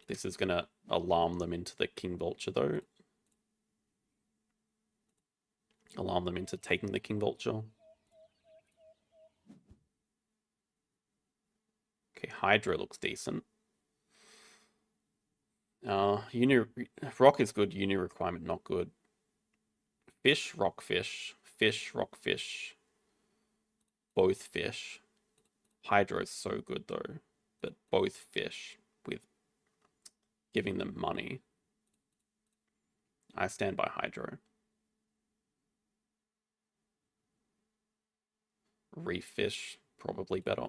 This is going to alarm them into the King Vulture, though. Alarm them into taking the King Vulture. Okay, Hydra looks decent. Rock is good, uni requirement not good. Fish, rockfish, fish, rockfish. Both fish. Hydra is so good though, but both fish with giving them money. I stand by Hydro. Reef fish, probably better.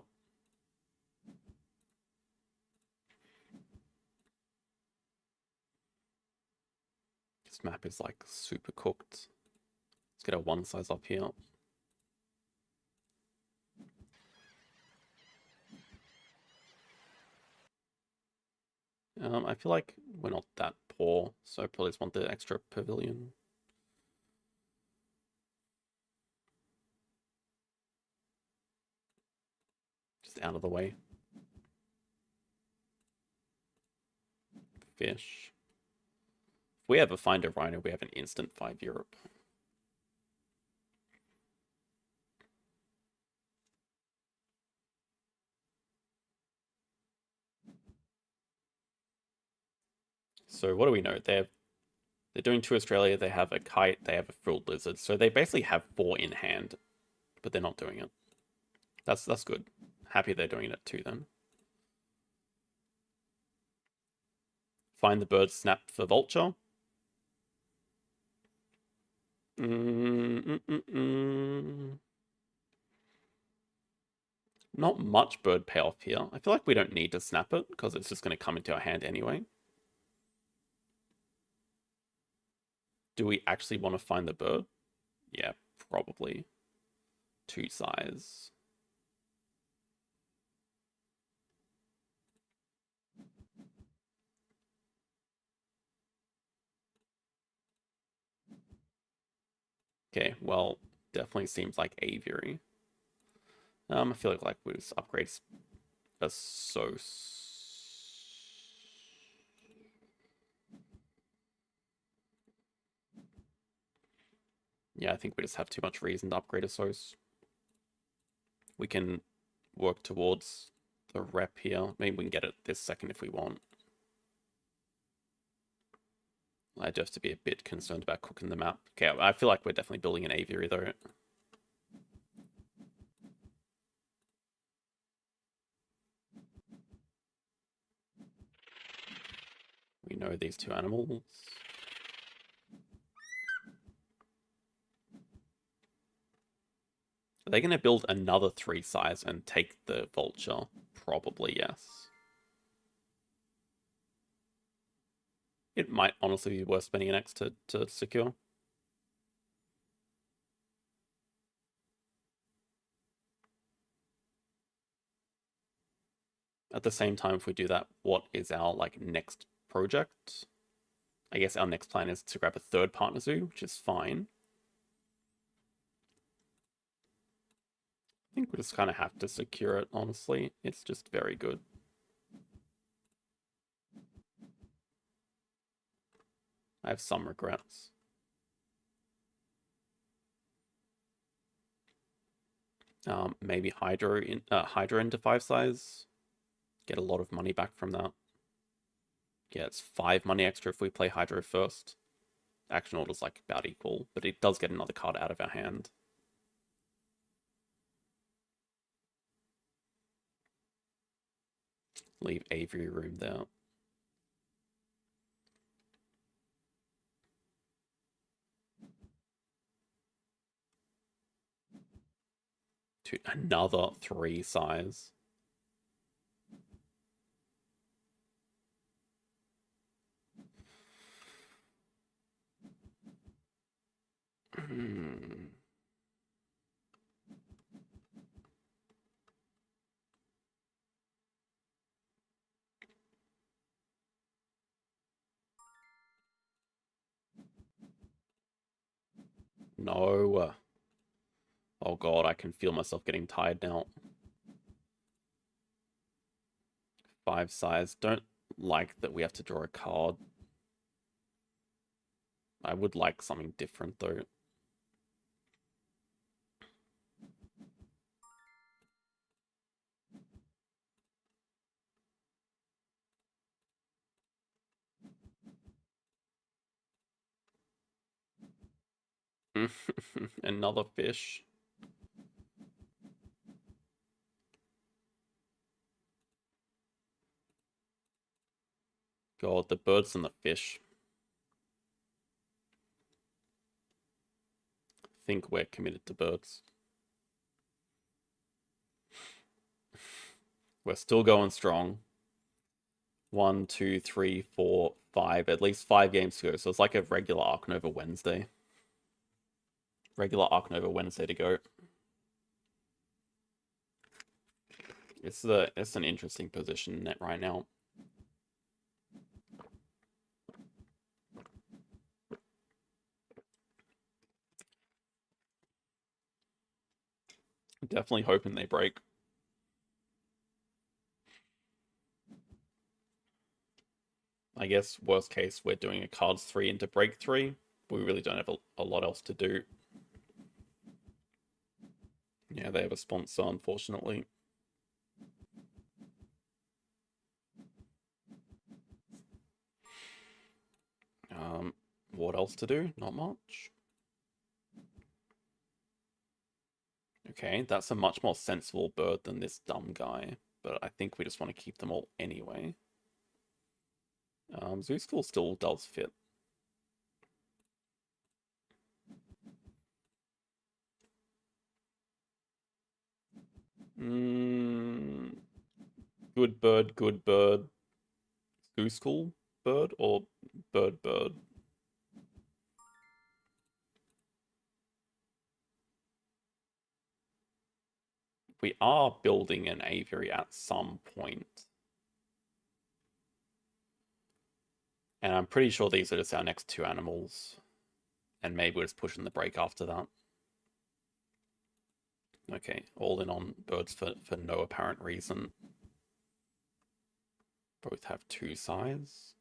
This map is like super cooked. Let's get a 1 size up here. I feel like we're not that poor, so I probably just want the extra pavilion. Just out of the way. Fish. If we ever find a rhino, we have an instant 5 Europe. So what do we know? They're doing 2 Australia, they have a kite, they have a frilled lizard. So they basically have 4 in hand, but they're not doing it. That's good. Happy they're doing it too then. Find the bird, snap for vulture. Not much bird payoff here. I feel like we don't need to snap it because it's just going to come into our hand anyway. Do we actually want to find the bird? Yeah, probably. 2 size. Okay, well, definitely seems like aviary. I feel like we just upgrade a so. Yeah, I think we just have too much reason to upgrade a SOS. We can work towards the rep here. Maybe we can get it this second if we want. I just have to be a bit concerned about cooking the map. Okay, I feel like we're definitely building an aviary though. We know these two animals. Are they going to build another 3 size and take the vulture? Probably, yes. It might honestly be worth spending an X to secure. At the same time, if we do that, what is our next project? I guess our next plan is to grab a 3rd partner zoo, which is fine. I think we just kind of have to secure it, honestly. It's just very good. I have some regrets. Maybe Hydra into 5 size. Get a lot of money back from that. Yeah, it's 5 money extra if we play Hydro first. Action order's about equal, but it does get another card out of our hand. Leave Aviary room there. To another 3 size. No. Oh god, I can feel myself getting tired now. 5 size. Don't like that we have to draw a card. I would like something different though. Another fish. God, the birds and the fish. I think we're committed to birds. We're still going strong. 1, 2, 3, 4, 5. At least 5 games to go. So it's like a regular Ark Nova Wednesday. Regular Ark Nova Wednesday to go. It's an interesting position net right now. Definitely hoping they break. I guess worst case we're doing a cards 3 into break 3. But we really don't have a lot else to do. Yeah, they have a sponsor, unfortunately. What else to do? Not much. Okay, that's a much more sensible bird than this dumb guy. But I think we just want to keep them all anyway. Zoo School still does fit. Good bird, good bird. Zoo School bird or bird bird? We are building an aviary at some point. And I'm pretty sure these are just our next 2 animals. And maybe we're just pushing the break after that. Okay, all in on birds for no apparent reason. Both have 2 sides.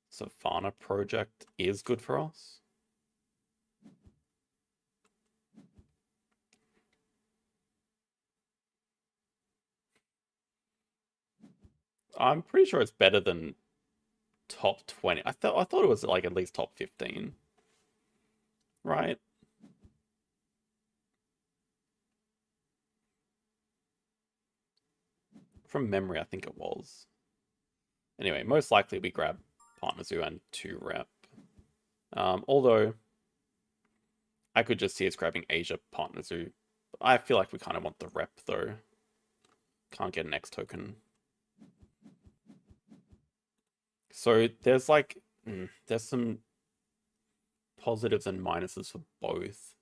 Savannah Project is good for us. I'm pretty sure it's better than top 20. I thought it was like at least top 15. Right? From memory, I think it was. Anyway, most likely we grab Partner Zoo and 2 rep. Although I could just see us grabbing Asia Partner Zoo. I feel like we kind of want the rep though. Can't get an X token. So there's like, there's some positives and minuses for both.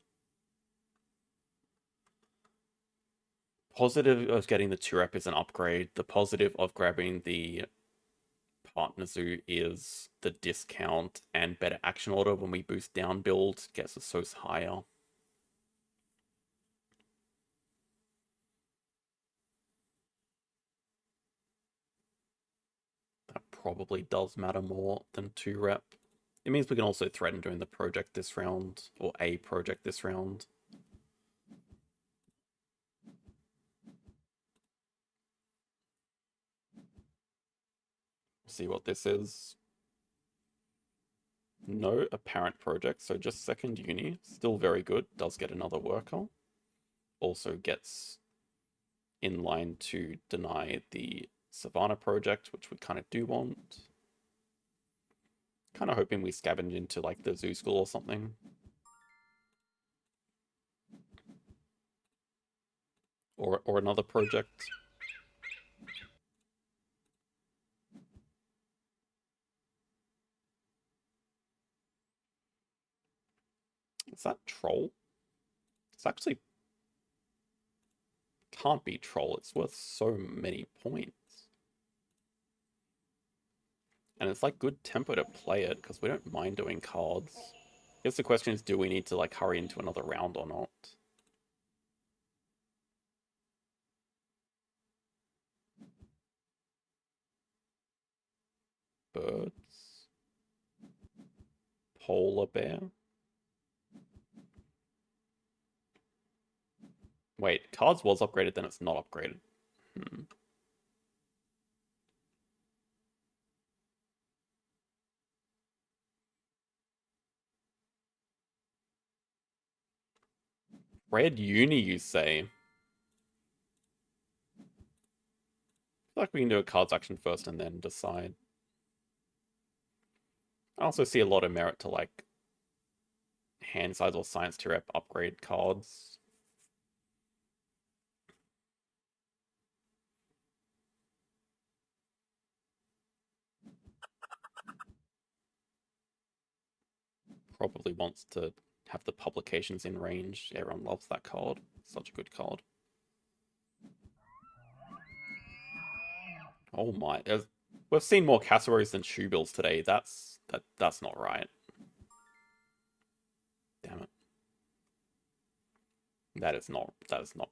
Positive of getting the 2 rep is an upgrade. The positive of grabbing the Partner Zoo is the discount and better action order when we boost down build gets us so higher. That probably does matter more than 2 rep. It means we can also threaten doing the project this round, or a project this round. See what this is. No apparent project, so just second uni. Still very good. Does get another worker. Also gets in line to deny the Savannah project, which we kind of do want. Kind of hoping we scavenge into like the zoo school or something. Or another project. Is that troll? It's actually can't be troll. It's worth so many points. And it's like good tempo to play it because we don't mind doing cards. I guess the question is, do we need to like hurry into another round or not? Birds. Polar bear. Wait, cards was upgraded, then it's not upgraded. Red uni, you say? I feel like we can do a cards action first and then decide. I also see a lot of merit to like hand size or science to rep upgrade cards. Probably wants to have the publications in range. Everyone loves that card. Such a good card. Oh my! We've seen more casseroles than shoe bills today. That's not right. Damn it. That is not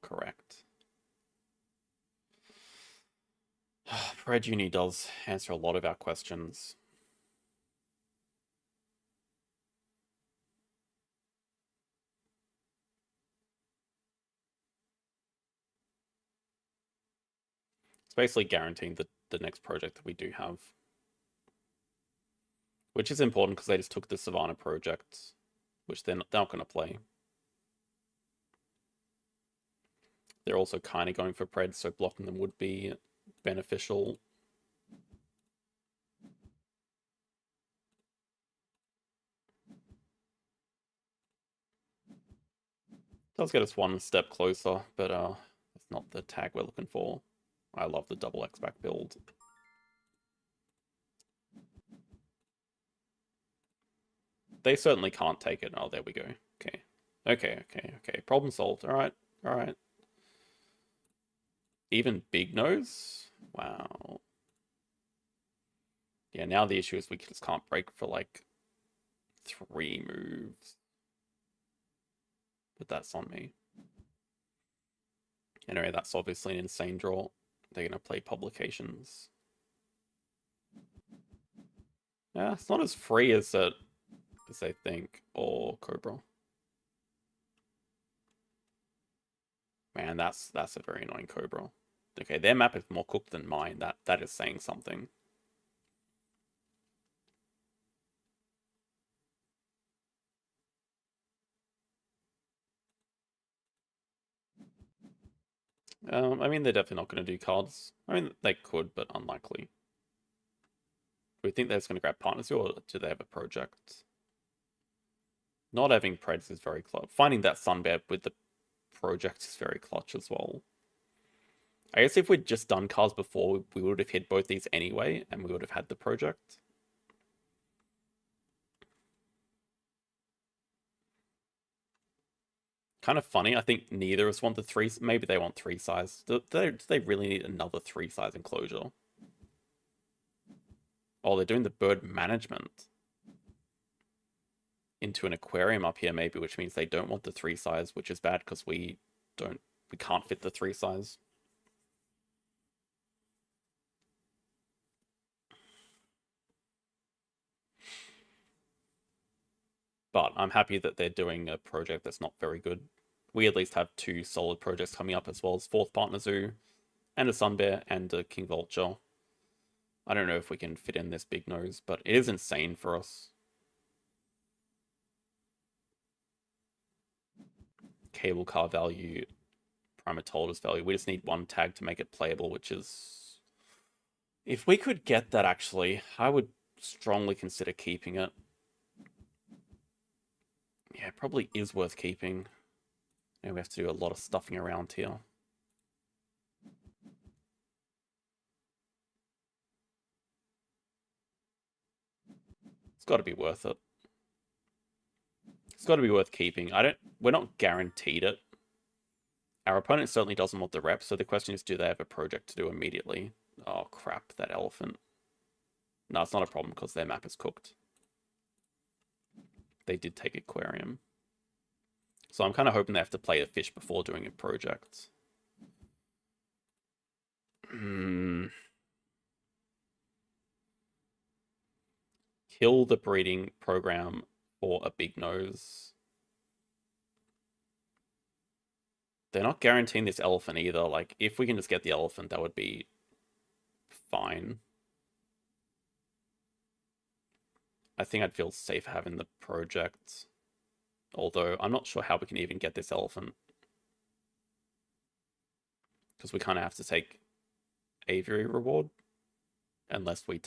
correct. Fred Uni does answer a lot of our questions. It's basically guaranteeing the next project that we do have. Which is important because they just took the Savannah project, which they're not going to play. They're also kind of going for Pred, so blocking them would be beneficial. Does get us one step closer, but it's not the tag we're looking for. I love the double X back build. They certainly can't take it. Oh, there we go. Okay. Okay. Problem solved. All right. Even Big Nose? Wow. Yeah, now the issue is we just can't break for like 3 moves. But that's on me. Anyway, that's obviously an insane draw. They're going to play Publications. Yeah, it's not as free as they think. Or Cobra. Man, that's a very annoying Cobra. Okay, their map is more cooked than mine. That is saying something. I mean, they're definitely not going to do cards. I mean, they could, but unlikely. Do we think they're just going to grab Partners, or do they have a project? Not having Preds is very clutch. Finding that Sunbear with the project is very clutch as well. I guess if we'd just done cards before, we would have hit both these anyway, and we would have had the project. Kind of funny. I think neither of us want the 3. Maybe they want 3 size. Do they really need another 3 size enclosure? Oh, they're doing the bird management into an aquarium up here, maybe, which means they don't want the 3 size, which is bad because we can't fit the 3 size. But I'm happy that they're doing a project that's not very good. We at least have 2 solid projects coming up, as well as 4th Partner Zoo, and a Sunbear, and a King Vulture. I don't know if we can fit in this big nose, but it is insane for us. Cable car value, Primatologist value. We just need 1 tag to make it playable, which is... If we could get that, actually, I would strongly consider keeping it. Yeah, it probably is worth keeping. And we have to do a lot of stuffing around here. It's got to be worth it. It's got to be worth keeping. We're not guaranteed it. Our opponent certainly doesn't want the rep, so the question is, do they have a project to do immediately? Oh crap, that elephant. No, it's not a problem because their map is cooked. They did take Aquarium. So I'm kind of hoping they have to play a fish before doing a project. Kill the breeding program for a big nose. They're not guaranteeing this elephant either. Like, if we can just get the elephant, that would be fine. I think I'd feel safe having the project. Although, I'm not sure how we can even get this elephant. Because we kind of have to take aviary reward. Unless we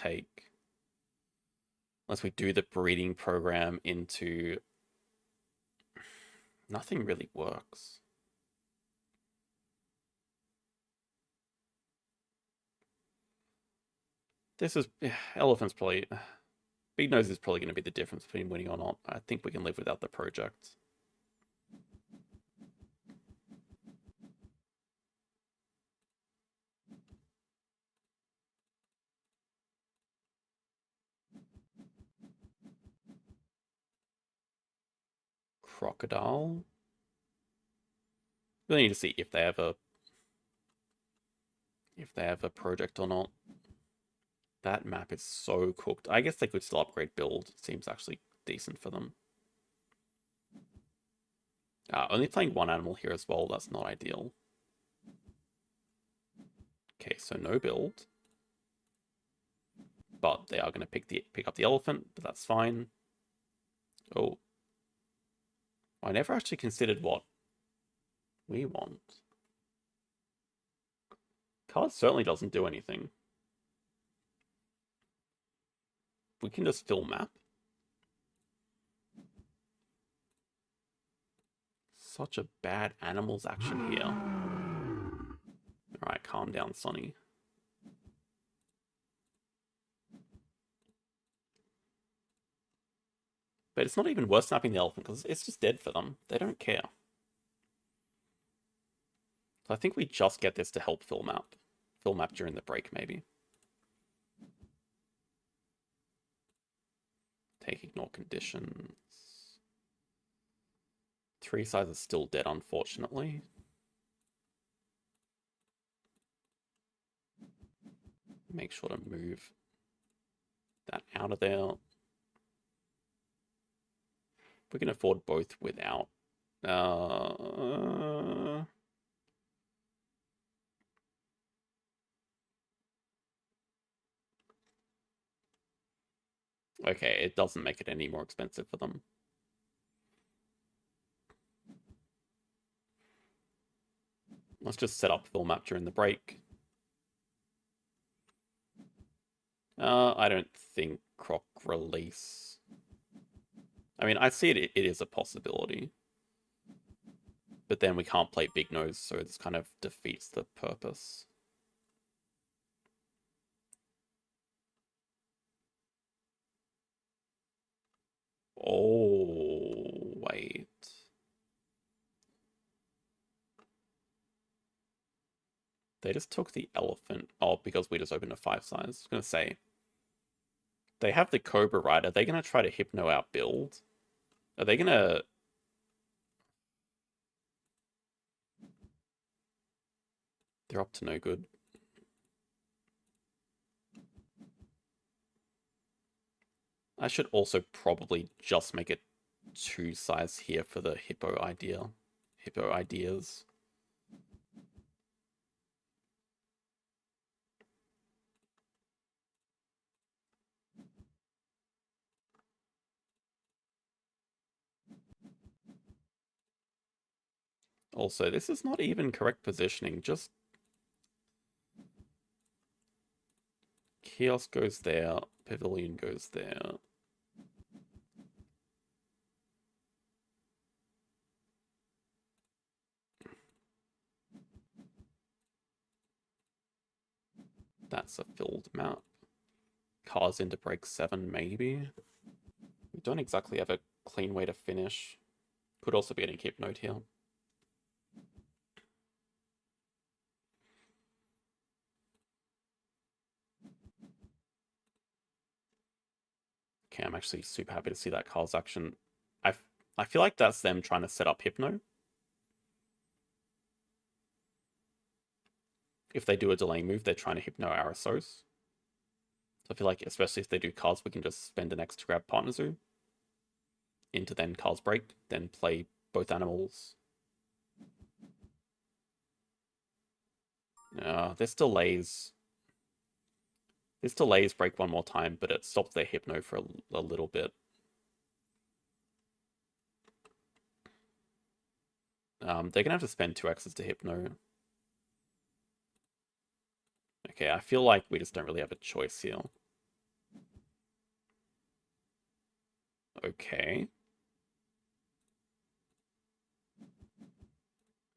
do the breeding program into... Nothing really works. This is... Elephant's probably... Big Nose is probably going to be the difference between winning or not. I think we can live without the project. Crocodile. Really need to see if they have a project or not. That map is so cooked. I guess they could still upgrade build. It seems actually decent for them. Only playing 1 animal here as well. That's not ideal. Okay, so no build. But they are going to pick up the elephant, but that's fine. Oh. I never actually considered what we want. Card certainly doesn't do anything. We can just fill map. Such a bad animals action here. Alright, calm down, Sonny. But it's not even worth snapping the elephant because it's just dead for them. They don't care. So I think we just get this to help fill map. Fill map during the break, maybe. Take, ignore conditions. 3 size is still dead, unfortunately. Make sure to move that out of there. We can afford both without. Okay, it doesn't make it any more expensive for them. Let's just set up fill map during the break. I don't think Croc release. I mean, I see it is a possibility. But then we can't play Big Nose, so this kind of defeats the purpose. Oh, wait. They just took the elephant. Oh, because we just opened a 5 size. I was going to say. They have the Cobra, right? Are they going to try to Hypno our build? Are they going to... They're up to no good. I should also probably just make it 2 size here for the Hippo idea. Hippo ideas. Also, this is not even correct positioning, just... Kiosk goes there, Pavilion goes there. That's a filled map. Cars into break 7, maybe? We don't exactly have a clean way to finish. Could also be an equip note here. Okay, I'm actually super happy to see that Carl's action. I feel like that's them trying to set up Hypno. If they do a delay move, they're trying to Hypno our Asos. So I feel like, especially if they do cards, we can just spend an X to grab Partner Zoo. Into then cards break, then play both animals. This delays. This delays break one more time, but it stops their Hypno for a little bit. They're gonna have to spend 2 X's to Hypno. Okay, I feel like we just don't really have a choice here. Okay.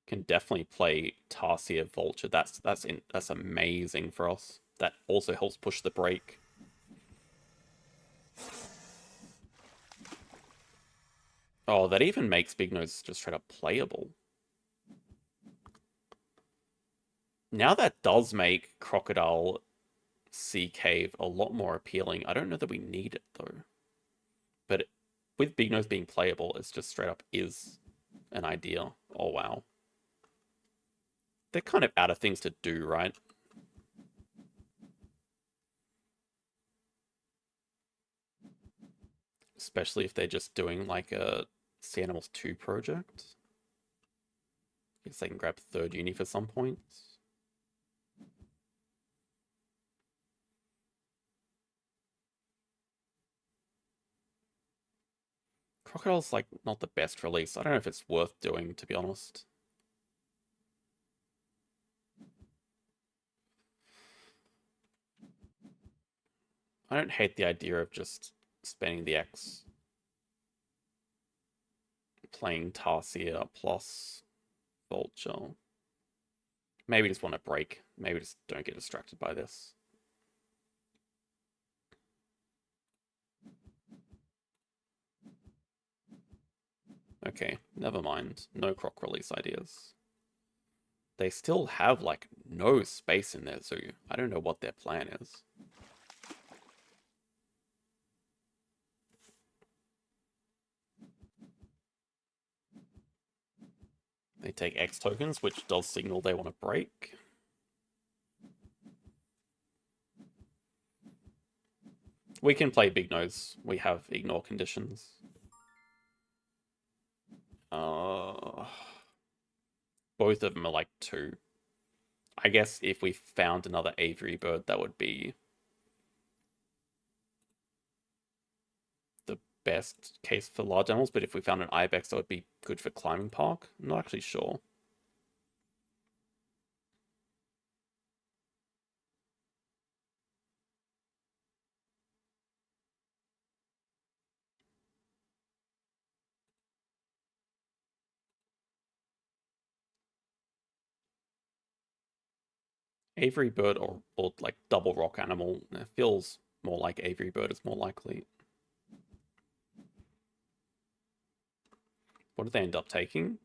Can definitely play Tarsier Vulture. That's amazing for us. That also helps push the break. Oh, that even makes Big Nose just straight up playable. Now that does make Crocodile Sea Cave a lot more appealing. I don't know that we need it though. But with Big Nose being playable, it's just straight up is an idea. Oh wow. They're kind of out of things to do, right? Especially if they're just doing like a Sea Animals 2 project. Because they can grab 3rd uni for some points. Crocodile's like not the best release. I don't know if it's worth doing, to be honest. I don't hate the idea of just spending the X playing Tarsier plus Vulture. Maybe just want to break. Maybe just don't get distracted by this. Okay, never mind. No Croc release ideas. They still have, like, no space in their zoo. I don't know what their plan is. They take X tokens, which does signal they want to break. We can play big nose. We have ignore conditions. Both of them are like 2. I guess if we found another aviary bird, that would be the best case for large animals. But if we found an ibex, that would be good for climbing park. I'm not actually sure. Aviary bird or like double rock animal. It feels more like aviary bird is more likely. What did they end up taking?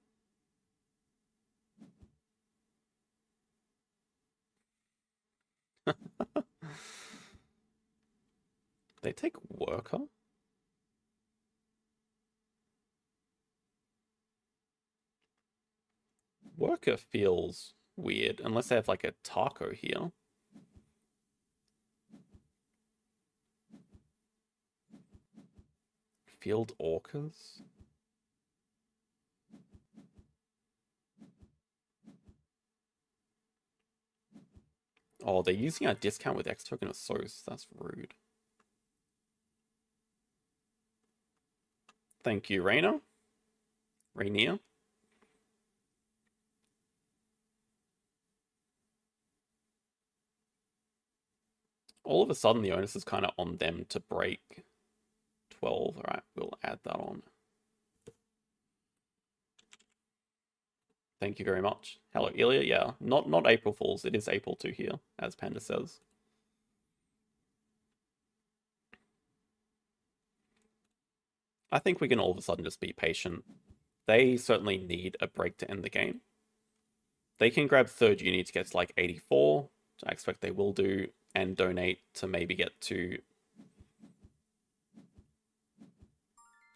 They take worker? Worker feels weird, unless they have like a taco here. Field orcas? Oh, they're using our discount with X token of Sos. That's rude. Thank you, Rainer. Rainier. All of a sudden, the onus is kind of on them to break 12. All right, we'll add that on. Thank you very much. Hello, Ilya. Yeah, not April Fools. It is April 2 here, as Panda says. I think we can all of a sudden just be patient. They certainly need a break to end the game. They can grab third uni to get to like 84, which I expect they will do, and donate to maybe get to...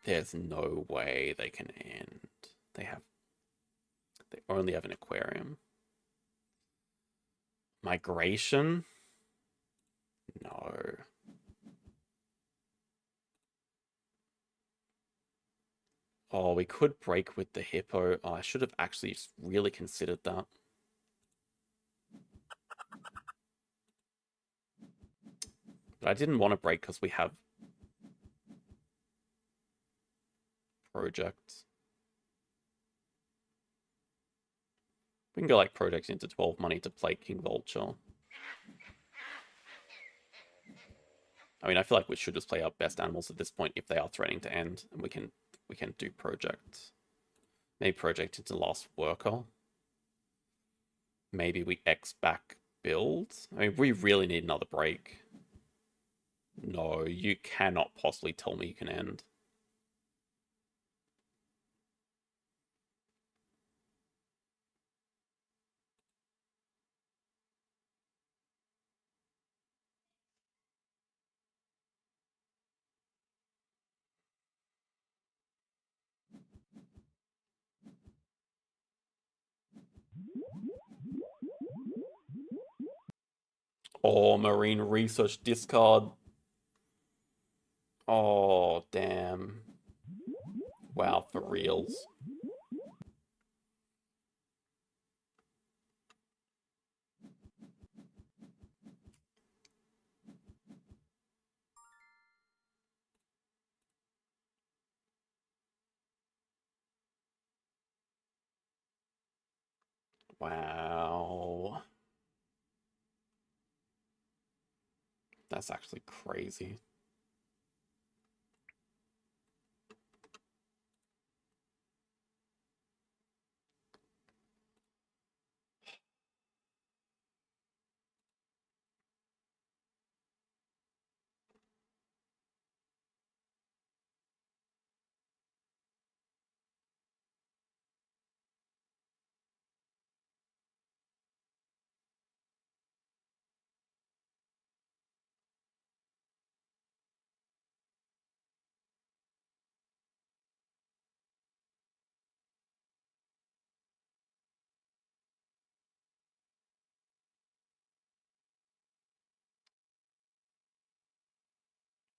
There's no way they can end. They only have an aquarium. Migration? No. Oh, we could break with the hippo. Oh, I should have actually really considered that. But I didn't want to break because we have projects. We can go like projects into 12 money to play King Vulture. I mean, I feel like we should just play our best animals at this point if they are threatening to end, and we can do projects. Maybe project into last worker. Maybe we X back build. I mean, we really need another break. No, you cannot possibly tell me you can end. Oh, marine research discard. Oh, damn. Wow, for reals. Wow. That's actually crazy.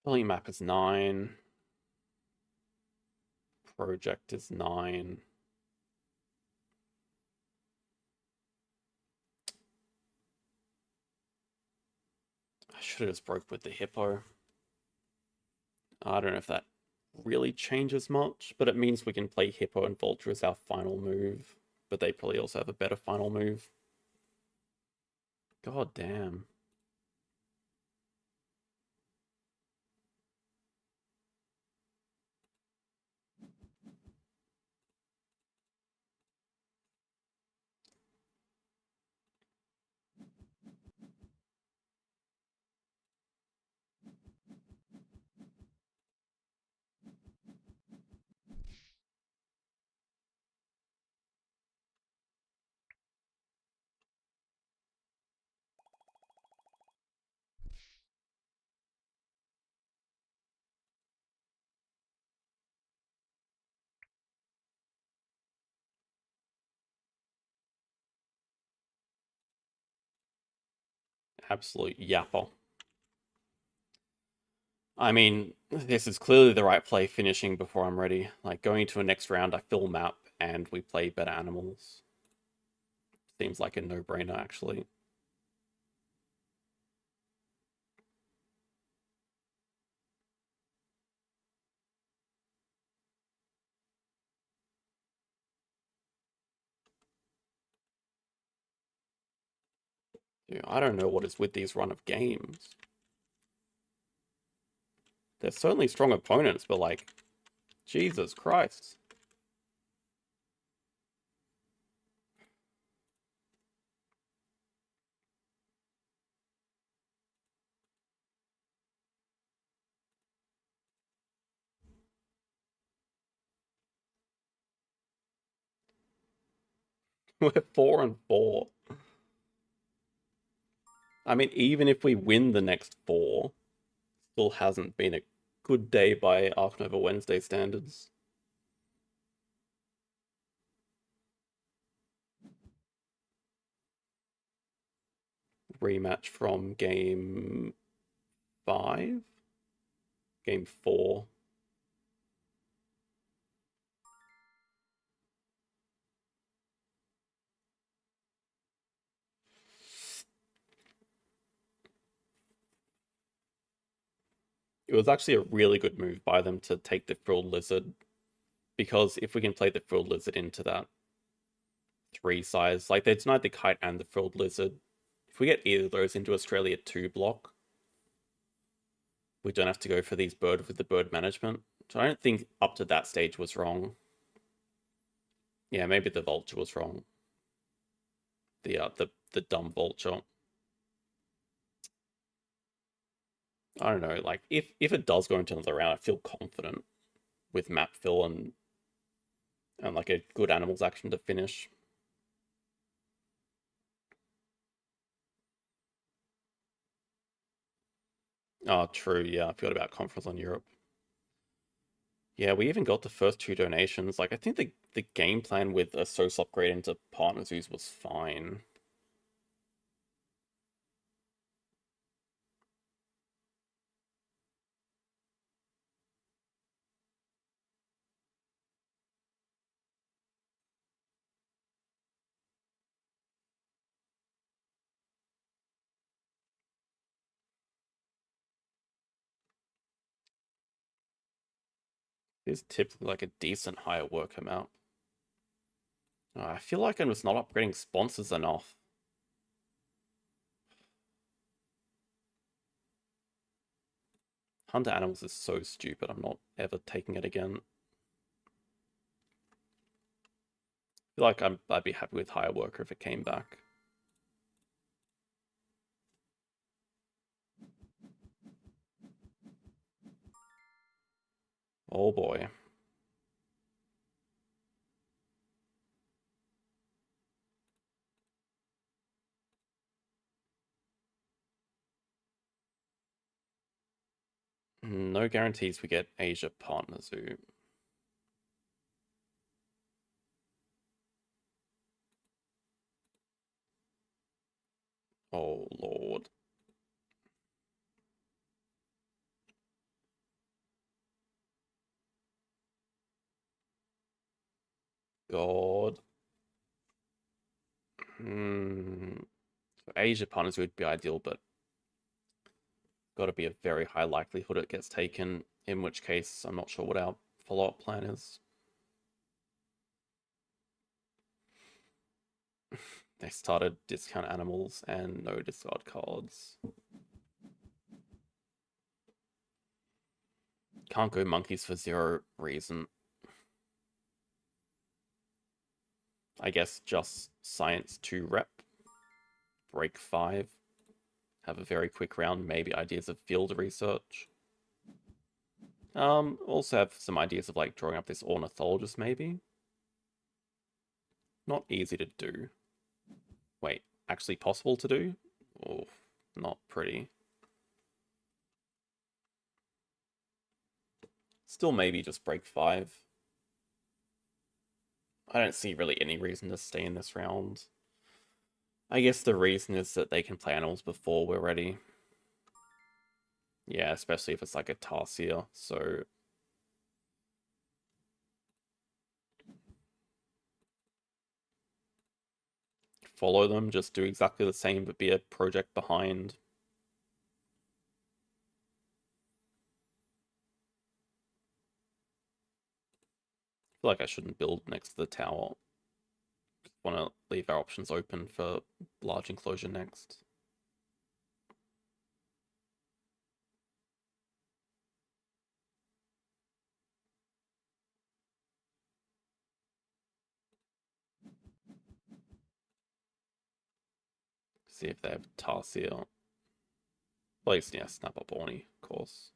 Building map is 9. Project is 9. I should have just broke with the hippo. I don't know if that really changes much, but it means we can play hippo and vulture as our final move. But they probably also have a better final move. God damn. Absolute yapper. I mean, this is clearly the right play finishing before I'm ready. Like, going into a next round, I fill map and we play better animals. Seems like a no-brainer, actually. Dude, I don't know what is with these run of games. They're certainly strong opponents, but like, Jesus Christ. We're 4-4. I mean, even if we win the next 4, still hasn't been a good day by Ark Nova Wednesday standards. Rematch from game 5? Game 4. It was actually a really good move by them to take the Frilled Lizard, because if we can play the Frilled Lizard into that 3 size, like they denied the Kite and the Frilled Lizard. If we get either of those into Australia 2 block, we don't have to go for these bird with the bird management. So I don't think up to that stage was wrong. Yeah, maybe the vulture was wrong. The dumb vulture. I don't know. Like if it does go into another round, I feel confident with map fill and like a good animals action to finish. Oh, true. Yeah, I forgot about conference on Europe. Yeah, we even got the first 2 donations. Like I think the game plan with a SOS upgrade into partner zoos was fine. It's typically like a decent higher work amount. I feel like I'm just not upgrading sponsors enough. Hunter Animals is so stupid. I'm not ever taking it again. I feel like I'd be happy with higher worker if it came back. Oh boy. No guarantees we get Asia Partner Zoo. Oh lord. So Asia partners would be ideal, but got to be a very high likelihood it gets taken, in which case I'm not sure what our follow-up plan is. They started discount animals and no discard cards. Can't go monkeys for 0 reason. I guess just science 2 rep. Break 5. Have a very quick round, maybe ideas of field research. Also have some ideas of like drawing up this ornithologist maybe. Not easy to do. Wait, actually possible to do? Oh, not pretty. Still maybe just break 5. I don't see really any reason to stay in this round. I guess the reason is that they can play animals before we're ready. Yeah, especially if it's like a Tarsier, so... Follow them, just do exactly the same, but be a project behind. I feel like I shouldn't build next to the tower. Just want to leave our options open for large enclosure next. See if they have Tarsier. Well, yeah, snap up Orny, of course.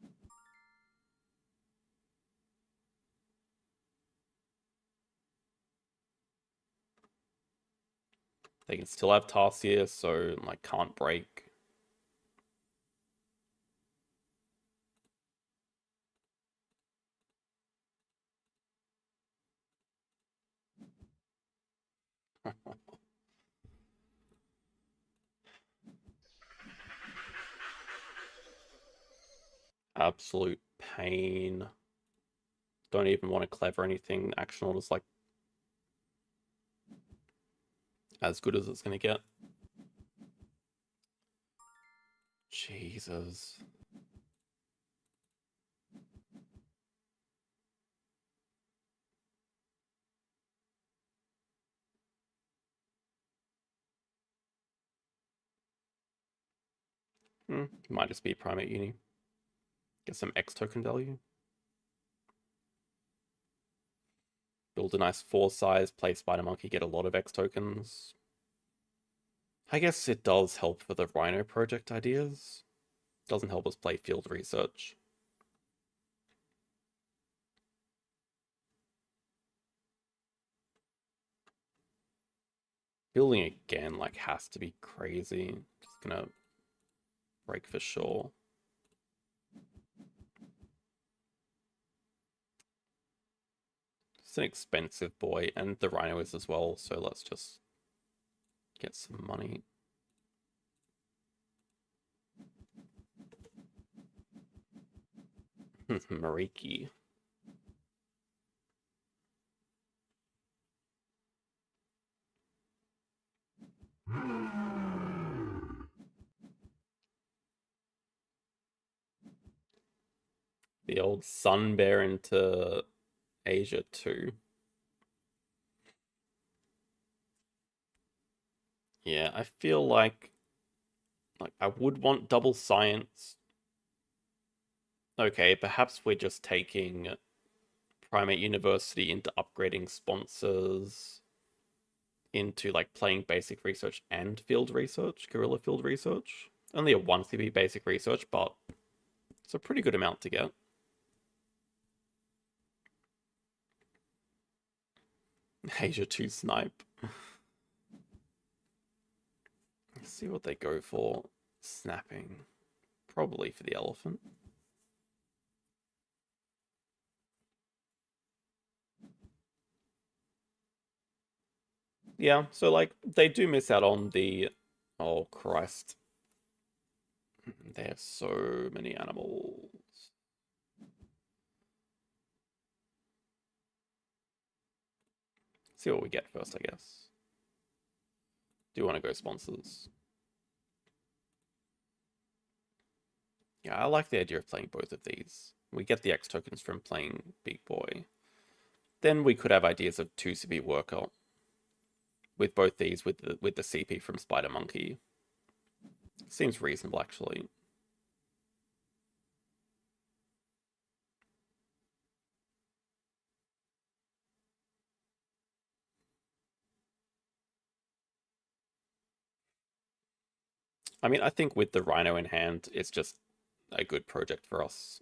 They can still have Tarsier, so like can't break. Absolute pain. Don't even want to clever anything. Action order's like as good as it's gonna get. Jesus. Might just be Primate Uni. Get some X token value. Build a nice 4 size, play Spider Monkey, get a lot of X tokens. I guess it does help for the Rhino project ideas. Doesn't help us play field research. Building again, like, has to be crazy. Just gonna break for sure. It's an expensive boy, and the Rhino is as well, so let's just get some money. Mariki. The old Sun Bear into Asia too. Yeah, I feel like I would want double science. Okay, perhaps we're just taking Primate University into upgrading sponsors, into like playing basic research and field research, guerrilla field research. Only a 1 CP basic research, but it's a pretty good amount to get. Asia 2 snipe. Let's see what they go for. Snapping. Probably for the elephant. Yeah, so like they do miss out on the... Oh, Christ. They have so many animals. See what we get first, I guess. Do you want to go sponsors? Yeah, I like the idea of playing both of these. We get the X tokens from playing Big Boy. Then we could have ideas of 2 CP worker with both these with the CP from Spider Monkey. Seems reasonable, actually. I mean, I think with the Rhino in hand, it's just a good project for us.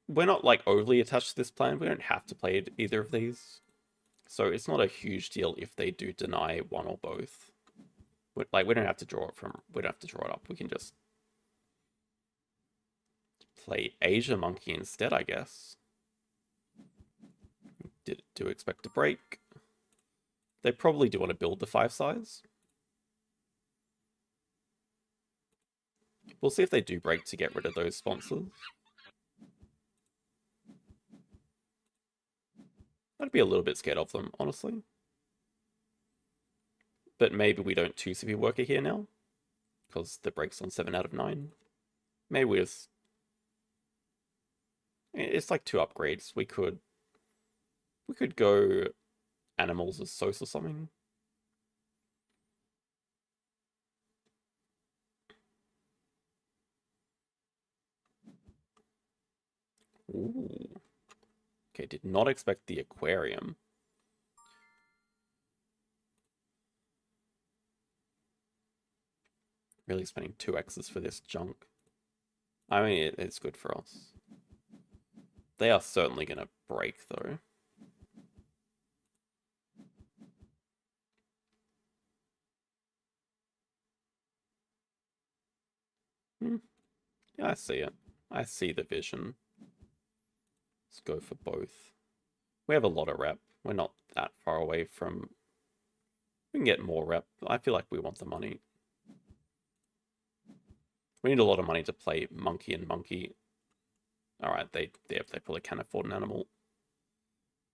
We're not like overly attached to this plan. We don't have to play either of these, so it's not a huge deal if they do deny one or both. Like we don't have to draw it from. We don't have to draw it up. We can just play Asia Monkey instead, I guess. Do expect to break. They probably do want to build the 5 size. We'll see if they do break to get rid of those sponsors. I'd be a little bit scared of them, honestly. But maybe we don't 2 CP worker here now, because the break's on 7 out of 9. Maybe we just... It's like 2 upgrades. We could go animals as Sos or something. Ooh. Okay, did not expect the aquarium. Really spending 2 X's for this junk. I mean, it's good for us. They are certainly going to break, though. Yeah, I see it. I see the vision. Let's go for both. We have a lot of rep. We're not that far away from... We can get more rep. I feel like we want the money. We need a lot of money to play Monkey and Monkey. Alright, they probably can afford an animal.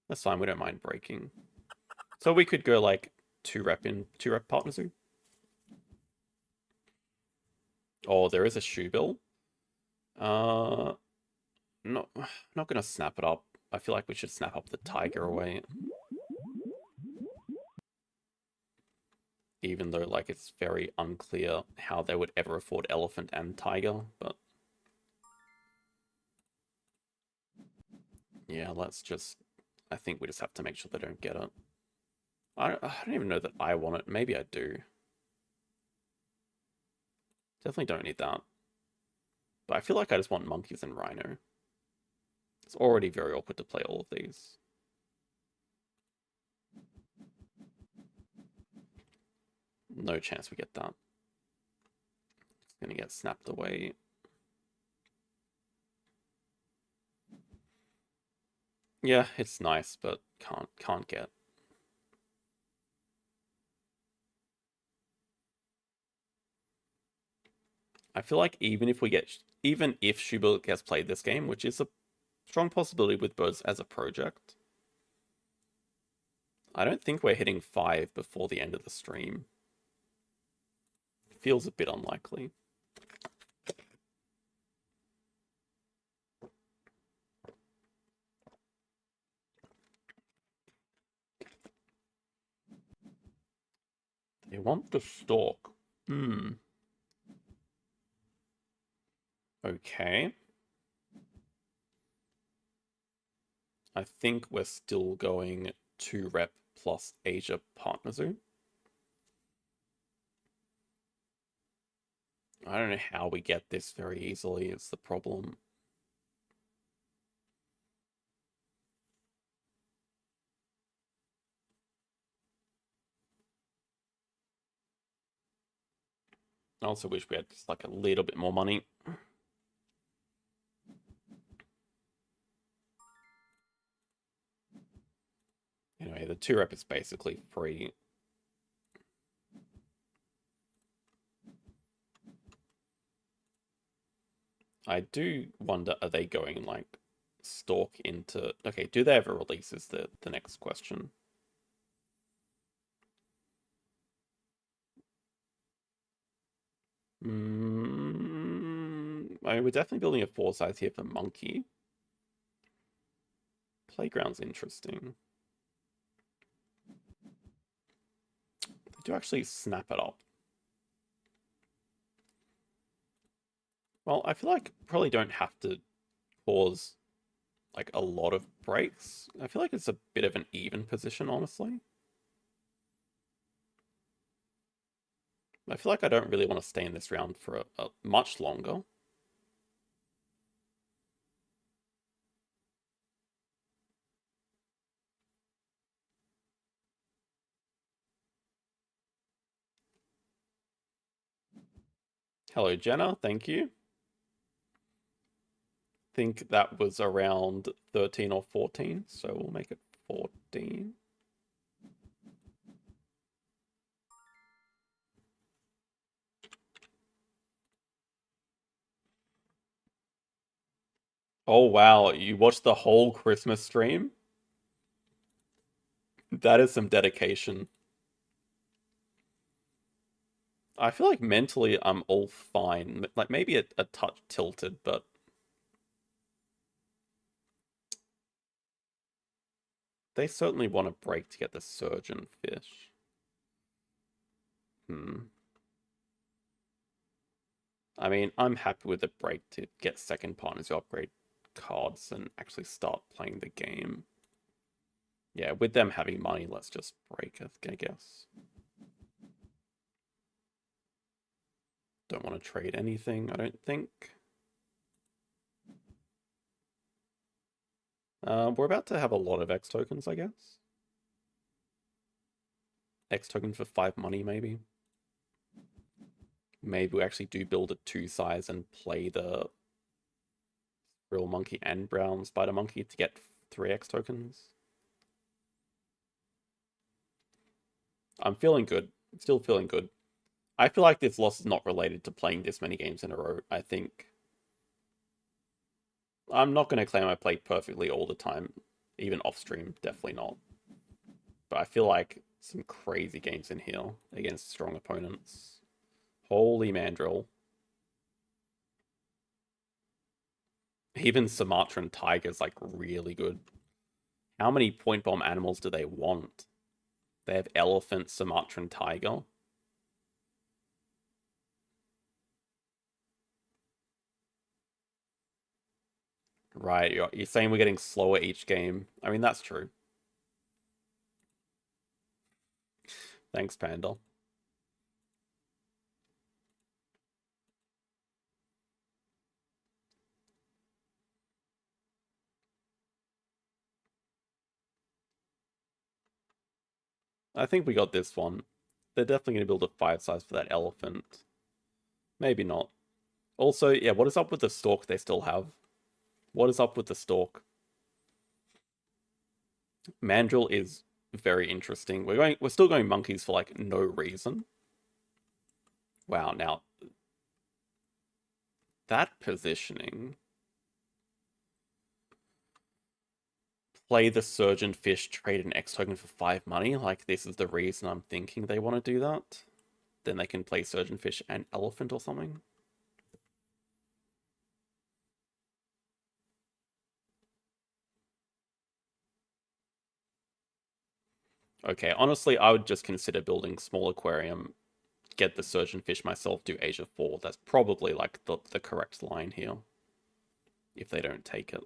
That's fine, we don't mind breaking. So we could go like 2 rep Partner Zoo. Oh, there is a shoe bill. Not gonna snap it up. I feel like we should snap up the tiger away. Even though like it's very unclear how they would ever afford elephant and tiger, but yeah, let's just... I think we just have to make sure they don't get it. I don't even know that I want it. Maybe I do. Definitely don't need that. But I feel like I just want monkeys and rhino. It's already very awkward to play all of these. No chance we get that. It's gonna get snapped away. Yeah, it's nice, but can't get. I feel like even if Schubert gets played this game, which is a strong possibility with Birds as a project, I don't think we're hitting 5 before the end of the stream. Feels a bit unlikely. They want the stalk. Okay. I think we're still going 2 rep plus Asia Partner Zoo. I don't know how we get this very easily, it's the problem. I also wish we had just like a little bit more money. Anyway, the 2 rep is basically free. I do wonder, are they going like Stork into... Okay, do they ever release is the next question. I mean, we're definitely building a 4 size here for Monkey. Playground's interesting. They do actually snap it up. Well, I feel like probably don't have to cause like a lot of breaks. I feel like it's a bit of an even position, honestly. I feel like I don't really want to stay in this round for a much longer. Hello, Jenna. Thank you. Think that was around 13 or 14, so we'll make it 14. Oh wow, you watched the whole Christmas stream? That is some dedication. I feel like mentally I'm all fine. Like maybe a touch tilted, but they certainly want a break to get the surgeon fish. I mean, I'm happy with the break to get second partners who upgrade cards and actually start playing the game. Yeah, with them having money, let's just break, I guess. Don't want to trade anything, I don't think. We're about to have a lot of X tokens, I guess. X token for 5 money, maybe. Maybe we actually do build a 2 size and play the Real Monkey and Brown Spider Monkey to get 3 X tokens. I'm feeling good. Still feeling good. I feel like this loss is not related to playing this many games in a row. I think I'm not going to claim I played perfectly all the time, even off stream. Definitely not. But I feel like some crazy games in here against strong opponents. Holy mandrill. Even Sumatran Tiger's like really good. How many point bomb animals do they want? They have elephant, Sumatran Tiger. Right, you're saying we're getting slower each game. I mean, that's true. Thanks, Panda. I think we got this one. They're definitely going to build a 5 size for that elephant. Maybe not. Also, yeah, what is up with the stalk they still have? What is up with the stalk? Mandrill is very interesting. We're still going monkeys for like no reason. Wow, now that positioning. Play the surgeon fish, trade an X token for 5 money. Like this is the reason I'm thinking they want to do that. Then they can play surgeon fish and elephant or something. Okay, honestly, I would just consider building small aquarium, get the surgeon fish myself, do Asia 4. That's probably like the correct line here. If they don't take it.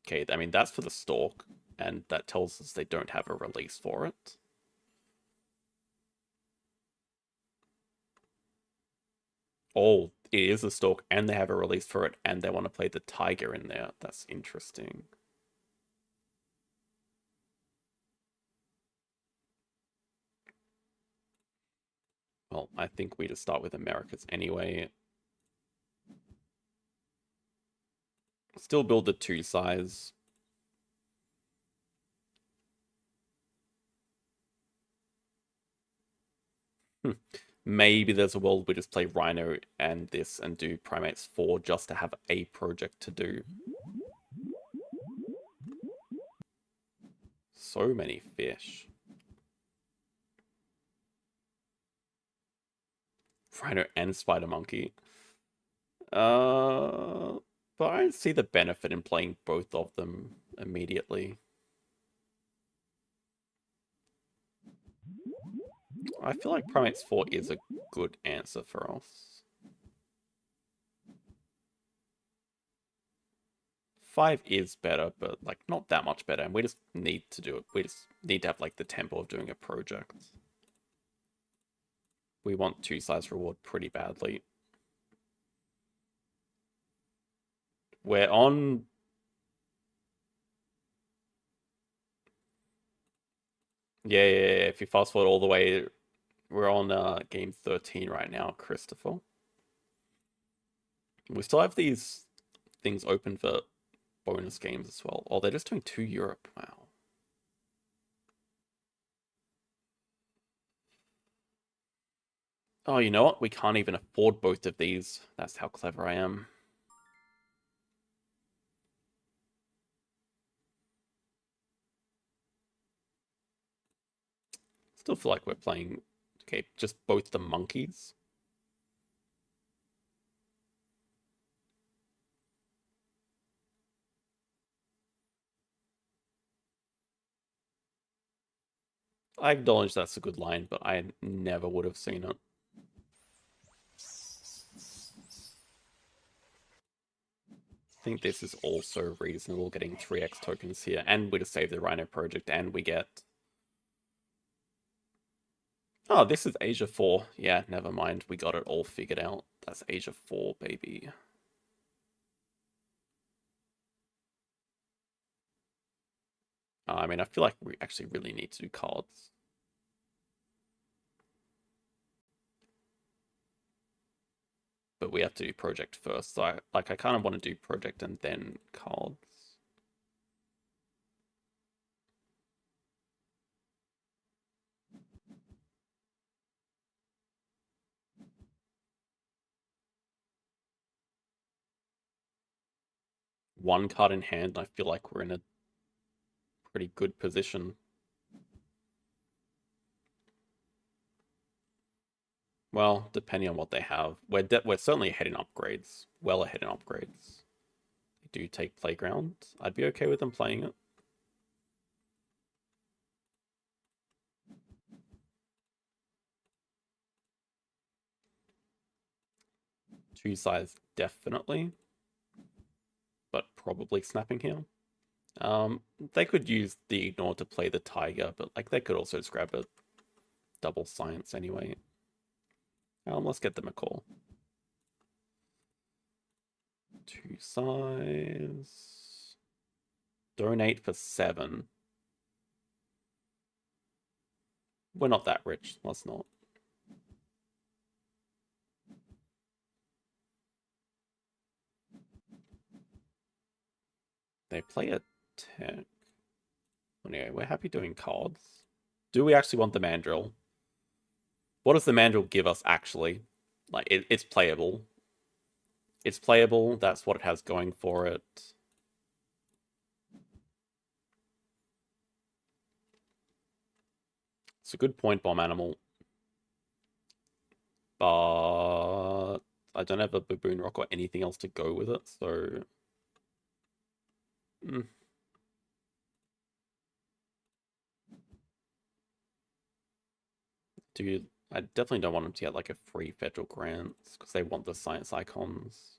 Okay, I mean, that's for the stalk, and that tells us they don't have a release for it. Oh, it is a stalk, and they have a release for it, and they want to play the tiger in there. That's interesting. Well, I think we just start with Americas anyway. Still build the 2 size. Maybe there's a world we just play Rhino and this and do Primates 4 just to have a project to do. So many fish. Rhino and Spider Monkey. But I don't see the benefit in playing both of them immediately. I feel like Primates 4 is a good answer for us. 5 is better, but like not that much better, and we just need to do it. We just need to have like the tempo of doing a project. We want 2 size reward pretty badly. We're on... Yeah, if you fast forward all the way, we're on game 13 right now, Christopher. We still have these things open for bonus games as well. Oh, they're just doing 2 Europe. Wow. Oh, you know what? We can't even afford both of these. That's how clever I am. Still feel like we're playing... Okay, just both the monkeys. I acknowledge that's a good line, but I never would have seen it. I think this is also reasonable, getting 3x tokens here, and we just save the Rhino project, and we get... Oh, this is Asia 4. Yeah, never mind. We got it all figured out. That's Asia 4, baby. I mean, I feel like we actually really need to do cards. But we have to do project first. So I kind of want to do project and then cards. One card in hand, I feel like we're in a pretty good position. Well, depending on what they have. We're certainly ahead in upgrades. Well ahead in upgrades. They do take Playground. I'd be okay with them playing it. Two size, definitely. But probably snapping here. They could use the ignore to play the tiger, but like they could also just grab a double science anyway. Let's get them a call. 2 size. Donate for 7. We're not that rich. Let's not. They play a tech. Anyway, we're happy doing cards. Do we actually want the mandrill? What does the mandrill give us, actually? Like, it's playable. It's playable. That's what it has going for it. It's a good point, Bomb Animal. But I don't have a Baboon Rock or anything else to go with it, so... Dude, I definitely don't want them to get like a free federal grants because they want the science icons.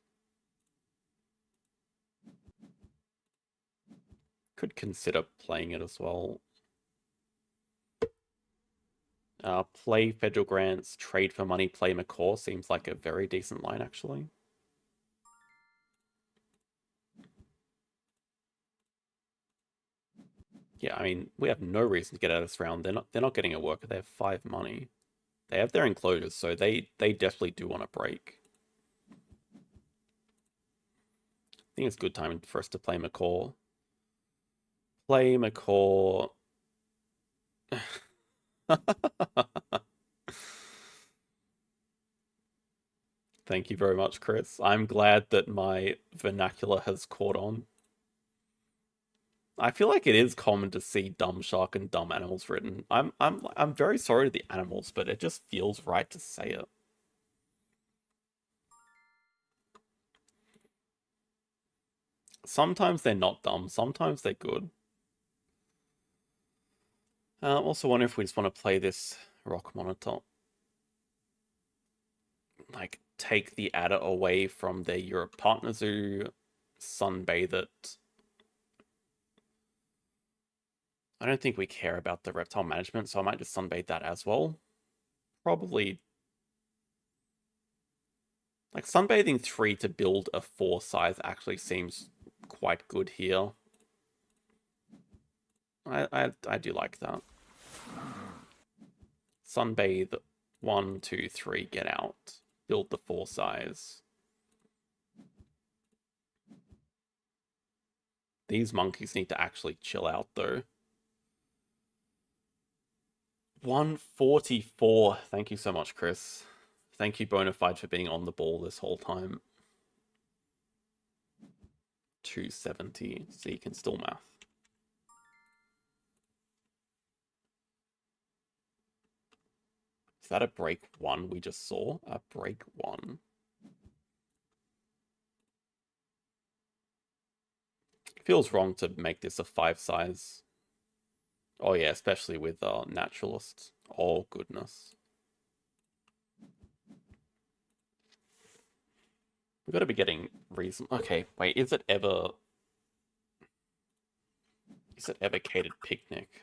Could consider playing it as well. Play federal grants, trade for money, play McCaw seems like a very decent line, actually. Yeah, I mean, we have no reason to get out of this round. They're not getting a worker. They have 5 money. They have their enclosures, so they definitely do want a break. I think it's a good time for us to play McCaw. Play McCaw. Thank you very much, Chris. I'm glad that my vernacular has caught on. I feel like it is common to see dumb shark and dumb animals written. I'm very sorry to the animals, but it just feels right to say it. Sometimes they're not dumb, sometimes they're good. I'm also wondering if we just want to play this rock monitor. Like, take the adder away from their Europe partner zoo, sunbathe it. I don't think we care about the reptile management, so I might just sunbathe that as well. Probably. Like, sunbathing 3 to build a 4 size actually seems quite good here. I do like that. Sunbathe 1, 2, 3, get out. Build the 4 size. These monkeys need to actually chill out though. 144. Thank you so much, Chris. Thank you, Bonafide, for being on the ball this whole time. 270. So you can still math. Is that a break 1 we just saw? A break 1. Feels wrong to make this a 5 size. Oh yeah, especially with naturalists. Oh goodness. We've got to be getting reason. Okay, wait, is it ever catered picnic?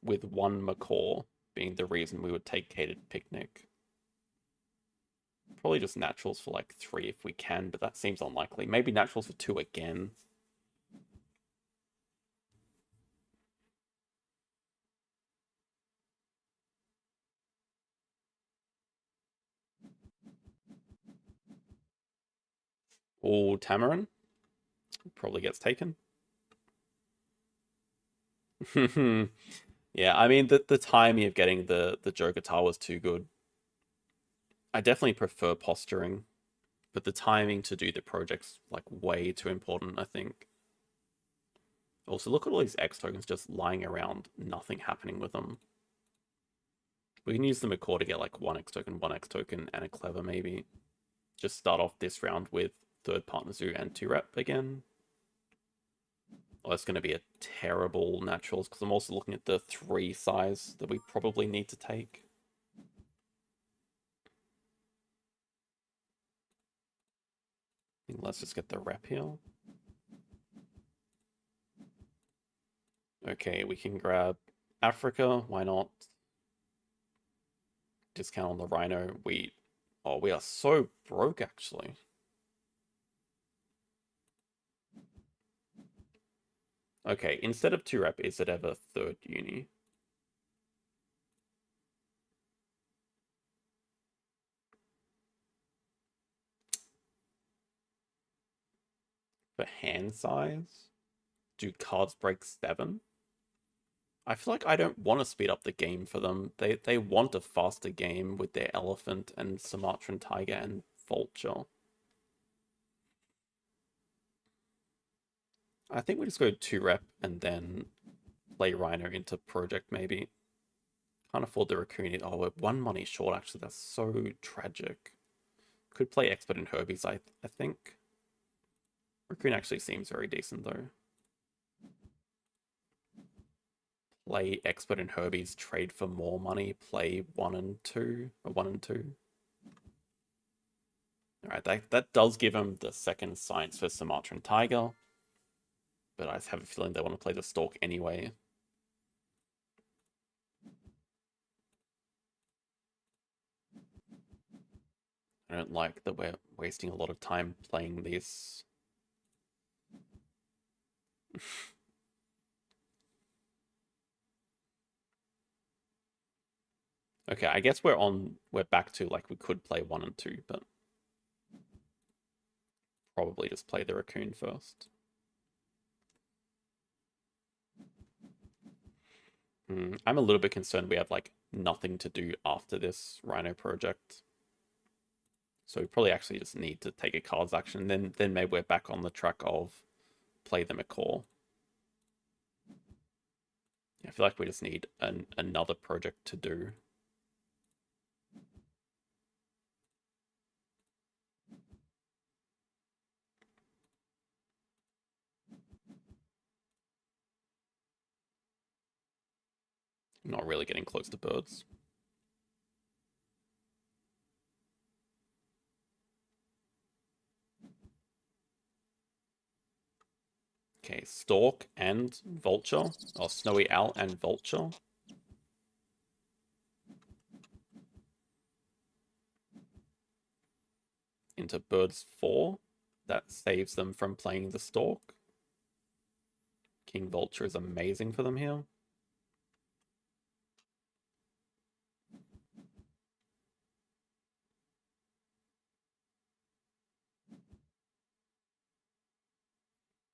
With one macaw being the reason we would take catered picnic. Probably just naturals for like 3 if we can, but that seems unlikely. Maybe naturals for 2 again. Oh, Tamarin probably gets taken. Yeah, I mean the timing of getting the Joker Tower was too good. I definitely prefer posturing, but the timing to do the project's like way too important, I think. Also, look at all these X tokens just lying around, nothing happening with them. We can use the Macaw to get like 1 X token, and a Clever maybe. Just start off this round with 3rd Partner Zoo and 2 Rep again. Oh, it's going to be a terrible naturals, because I'm also looking at the 3 size that we probably need to take. Let's just get the Rep here. Okay, we can grab Africa, why not? Discount on the Rhino. We are so broke actually. Okay, instead of 2 Rep, is it ever 3rd uni? For hand size? Do cards break 7? I feel like I don't want to speed up the game for them. They want a faster game with their elephant and Sumatran tiger and vulture. I think we just go 2 Rep and then play Rhino into project maybe. Can't afford the raccoon. Oh, we're 1 money short actually. That's so tragic. Could play Expert in Herbies, I think. Raccoon actually seems very decent though. Play Expert in Herbies, trade for more money, play 1 and 2, or 1 and 2. Alright, that does give him the 2nd science for Sumatran Tiger. But I have a feeling they want to play the Stork anyway. I don't like that we're wasting a lot of time playing this. Okay, I guess we're back to like we could play 1 and 2, but probably just play the raccoon first. I'm a little bit concerned we have like nothing to do after this Rhino project. So we probably actually just need to take a cards action. Then maybe we're back on the track of play the Macaw. I feel like we just need another project to do. Not really getting close to birds. Okay, Stork and Vulture, or Snowy Owl and Vulture. Into birds 4. That saves them from playing the Stork. King Vulture is amazing for them here.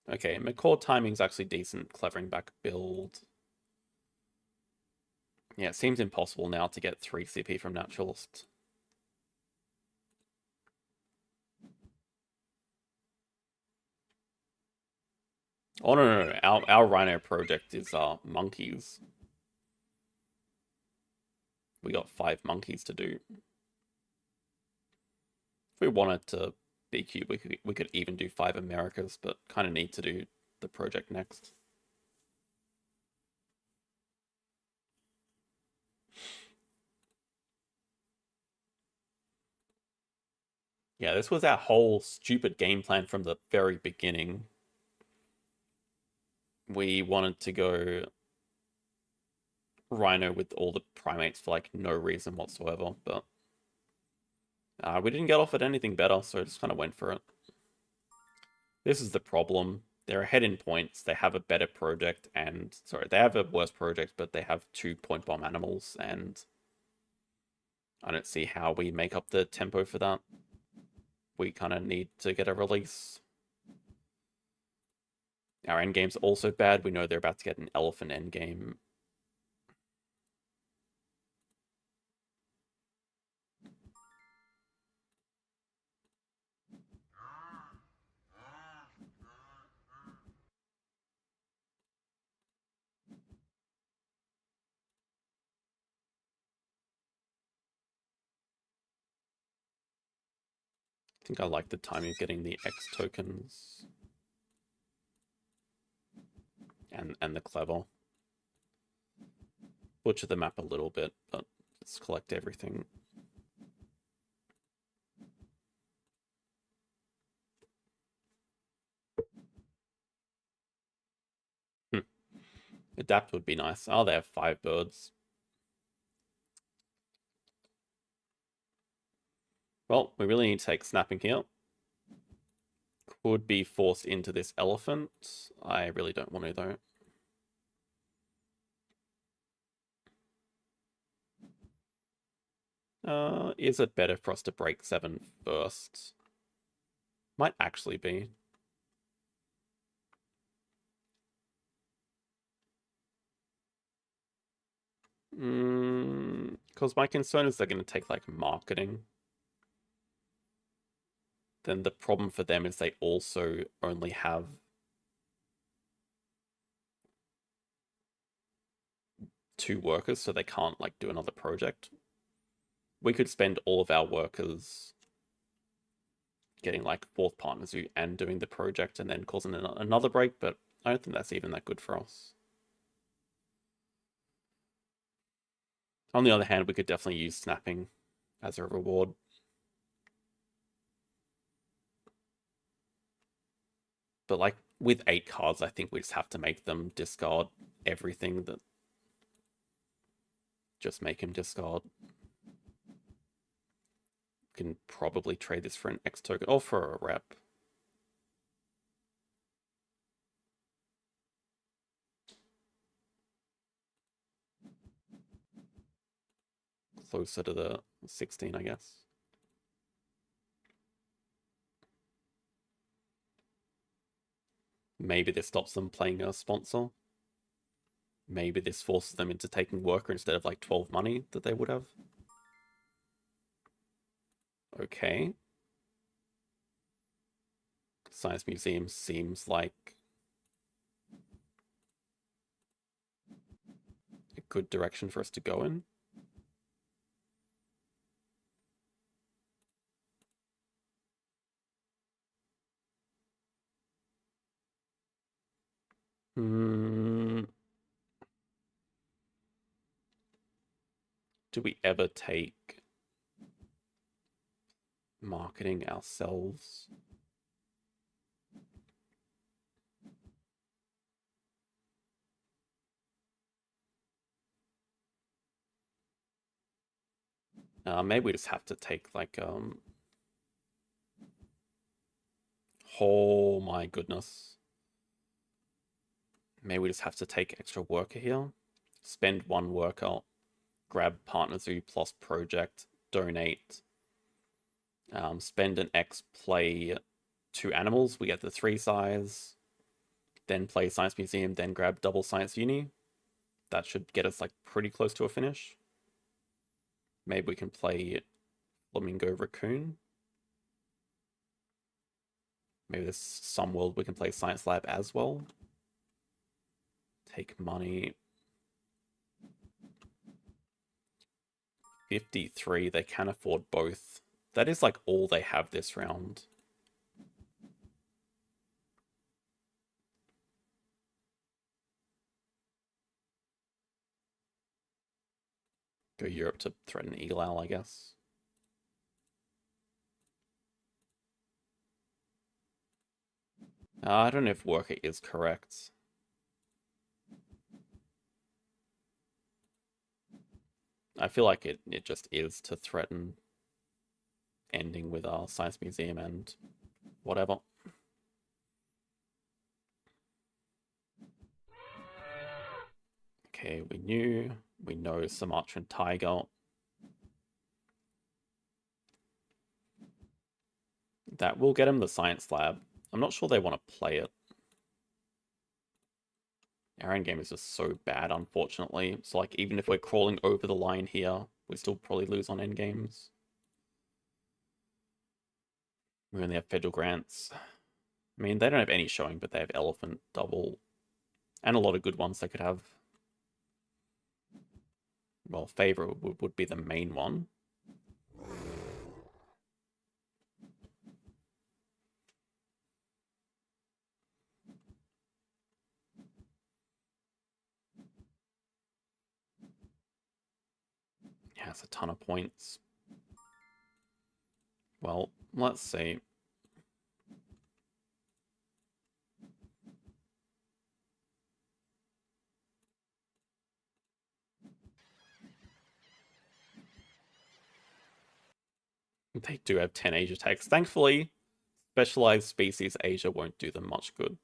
Okay, Macaw timing's actually decent. Clevering back build. Yeah, it seems impossible now to get 3 CP from Naturalist. Oh, no. Our Rhino project is monkeys. We got 5 monkeys to do. If we wanted to BQ, we could even do 5 Americas, but kind of need to do the project next. Yeah, this was our whole stupid game plan from the very beginning. We wanted to go Rhino with all the primates for like no reason whatsoever, but we didn't get offered anything better, so I just kind of went for it. This is the problem. They're ahead in points. They have a better project, and sorry, they have a worse project, but they have 2 point bomb animals, and I don't see how we make up the tempo for that. We kind of need to get a release. Our endgame's also bad. We know they're about to get an elephant endgame. I think I like the timing of getting the X tokens. And the clever. Butcher the map a little bit, but let's collect everything. Adapt would be nice. Oh, they have 5 birds. Well, we really need to take snapping here. Could be forced into this elephant. I really don't want to, though. Is it better for us to break 7 first? Might actually be. Because my concern is they're going to take, like, marketing. Then the problem for them is they also only have two workers, so they can't, like, do another project. We could spend all of our workers getting, like, 4th partners and doing the project and then causing another break, but I don't think that's even that good for us. On the other hand, we could definitely use snapping as a reward. But, like, with 8 cards, I think we just have to make them discard everything that... Just make him discard. Can probably trade this for an X token or for a rep. Closer to the 16, I guess. Maybe this stops them playing a sponsor. Maybe this forces them into taking worker instead of like 12 money that they would have. Okay. Science Museum seems like a good direction for us to go in. Do we ever take marketing ourselves? Maybe we just have to take like oh my goodness. Maybe we just have to take extra worker here. Spend one worker, grab partner zoo plus project, donate. Spend an X, play 2 animals. We get the 3 size. Then play Science Museum, then grab double Science Uni. That should get us like pretty close to a finish. Maybe we can play Flamingo Raccoon. Maybe there's some world we can play Science Lab as well. Take money. 53, they can afford both. That is like all they have this round. Go Europe to threaten Elal, I guess. I don't know if worker is correct. I feel like it just is to threaten ending with our Science Museum and whatever. Okay, we know Sumatran Tiger. That will get him the Science Lab. I'm not sure they want to play it. Our endgame is just so bad, unfortunately. So, like, even if we're crawling over the line here, we still probably lose on endgames. We only have federal grants. I mean, they don't have any showing, but they have elephant, double, and a lot of good ones they could have. Well, favor would be the main one. Yeah, it's a ton of points. Well, let's see. They do have 10 Asia tags. Thankfully, specialized species Asia won't do them much good.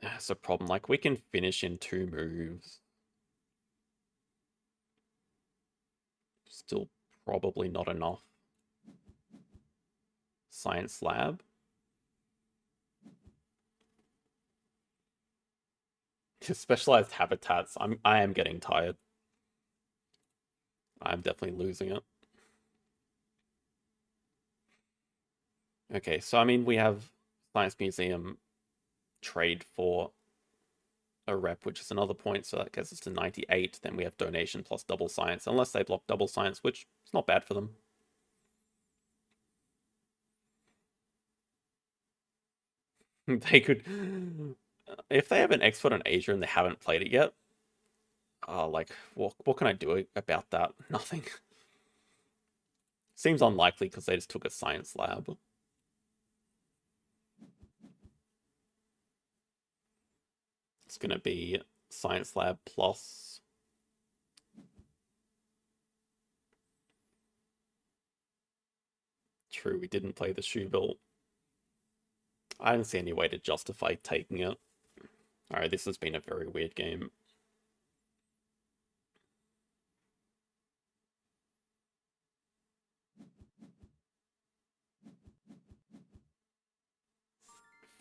That's a problem. Like, we can finish in 2 moves. Still probably not enough. Science Lab. Specialized habitats. I am getting tired. I'm definitely losing it. Okay, so I mean we have Science Museum trade for a rep, which is another point, so that gets us to 98. Then we have donation plus double science, unless they block double science, which is not bad for them. They could, if they have an expert on Asia and they haven't played it yet, like what can I do about that? Nothing. Seems unlikely because they just took a science lab. It's gonna be science lab plus. True, we didn't play the shoe bill. I don't see any way to justify taking it. Alright, this has been a very weird game.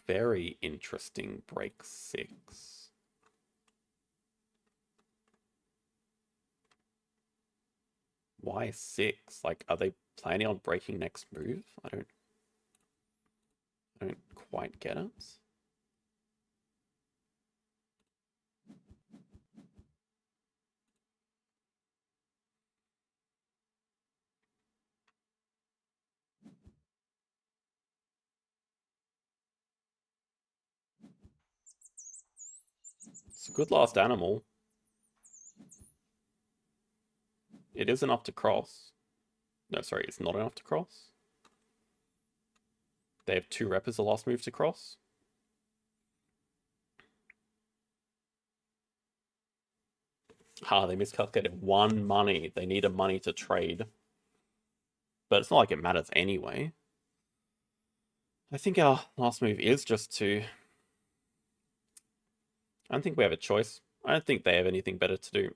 very interesting break 6. Why 6? Like, are they planning on breaking next move? I don't quite get it. It's a good last animal. It is enough to cross. No, sorry, it's not enough to cross. They have 2 rep as the last move to cross. They miscalculated 1 money. They need a money to trade. But it's not like it matters anyway. I think our last move is just to... I don't think we have a choice. I don't think they have anything better to do.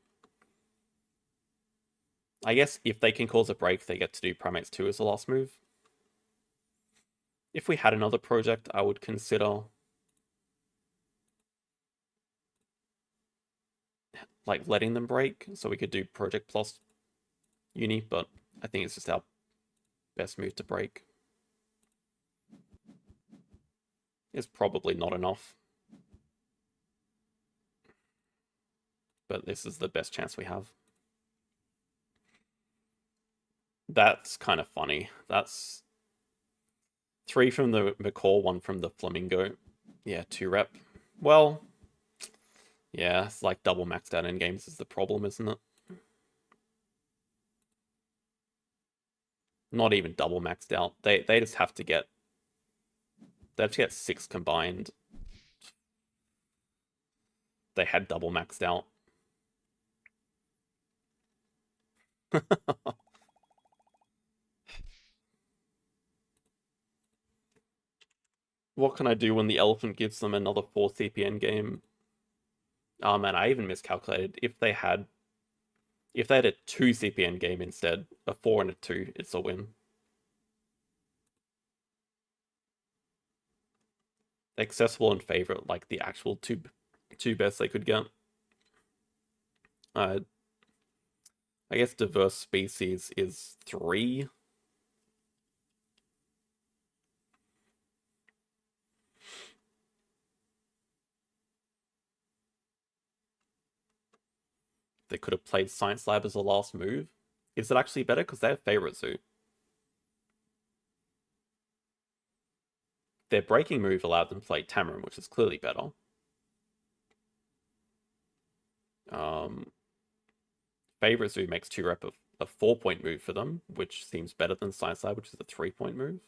I guess if they can cause a break, they get to do Primates 2 as the last move. If we had another project, I would consider like letting them break so we could do Project Plus Uni, but I think it's just our best move to break. It's probably not enough. But this is the best chance we have. That's kind of funny. That's 3 from the McCall, 1 from the Flamingo. Yeah, 2 rep. Well, yeah, it's like double maxed out in games is the problem, isn't it? Not even double maxed out. They just have to get... They have to get 6 combined. They had double maxed out. What can I do when the elephant gives them another 4 CPN game? Oh man, I even miscalculated. If they had a 2 CPN game instead, a 4 and a 2, it's a win. Accessible and favorite, like the actual two best they could get. I guess diverse species is 3. They could have played Science Lab as the last move. Is it actually better? Because they have favorite zoo. Their breaking move allowed them to play Tamarin, which is clearly better. Favorite zoo makes 2 rep of a 4-point move for them, which seems better than Science Lab, which is a 3-point move.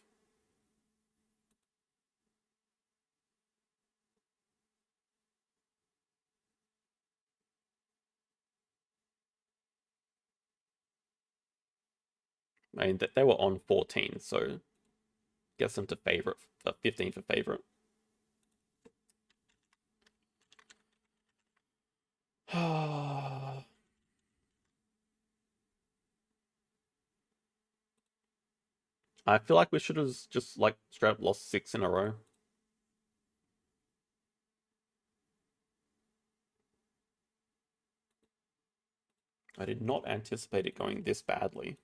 I mean, they were on 14, so guess them to favorite, 15 for favorite. I feel like we should have just like straight up lost 6 in a row. I did not anticipate it going this badly.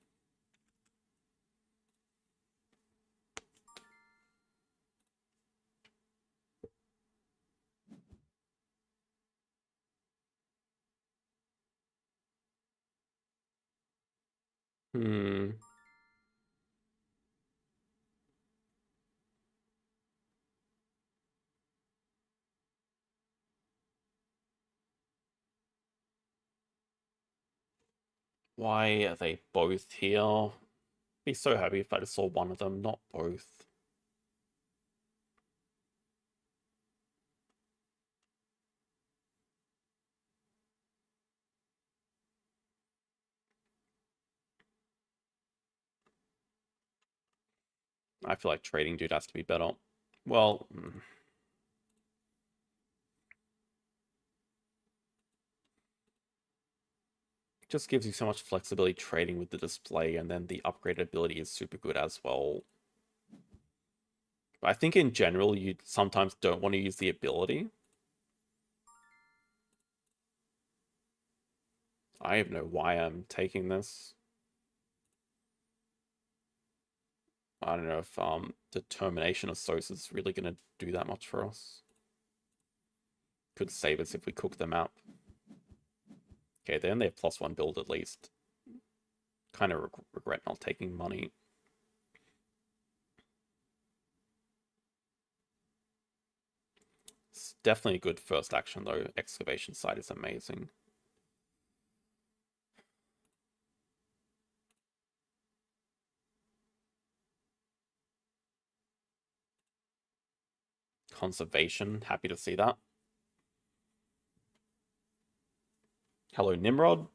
Why are they both here? Be so happy if I just saw one of them, not both. I feel like trading dude has to be better. Well, just gives you so much flexibility trading with the display, and then the upgraded ability is super good as well. But I think in general, you sometimes don't want to use the ability. I don't know why I'm taking this. I don't know if Determination of Sos is really going to do that much for us. Could save us if we cook them out. Okay, then they have +1 build at least. Kind of regret not taking money. It's definitely a good first action though. Excavation site is amazing. Conservation, happy to see that. Hello, Nimrod.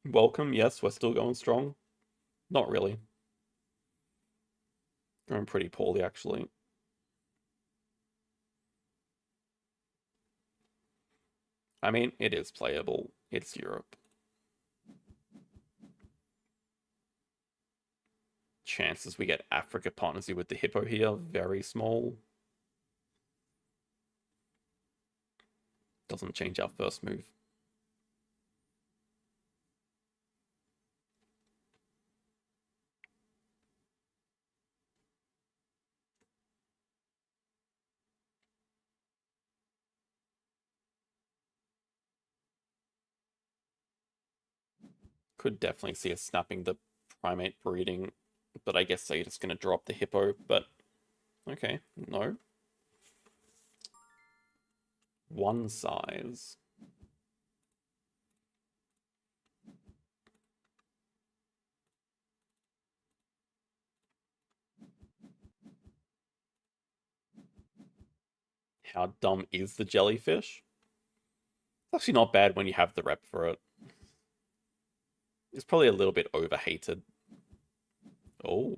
Welcome. Yes, we're still going strong. Not really. Going pretty poorly, actually. I mean, it is playable. It's Europe. Chances we get Africa partnership with the Hippo here, very small. Doesn't change our first move. Could definitely see us snapping the primate breeding, but I guess they're just going to drop the Hippo, but okay, no. One size. How dumb is the jellyfish? It's actually not bad when you have the rep for it. It's probably a little bit overhated. Oh.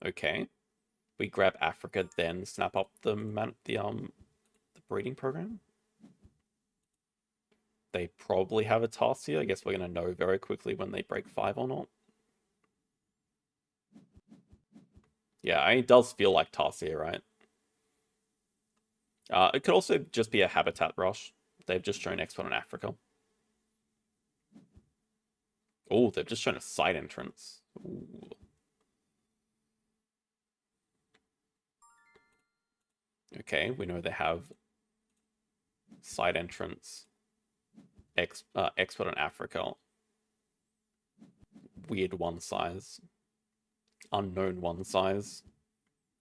Okay. We grab Africa, then snap up the breeding program. They probably have a Tarsier. I guess we're going to know very quickly when they break 5 or not. Yeah, it does feel like Tarsier, right? It could also just be a habitat rush. They've just shown export on Africa. Oh, they've just shown a side entrance. Ooh. Okay, we know they have side entrance, export on Africa. Weird one size. Unknown one size.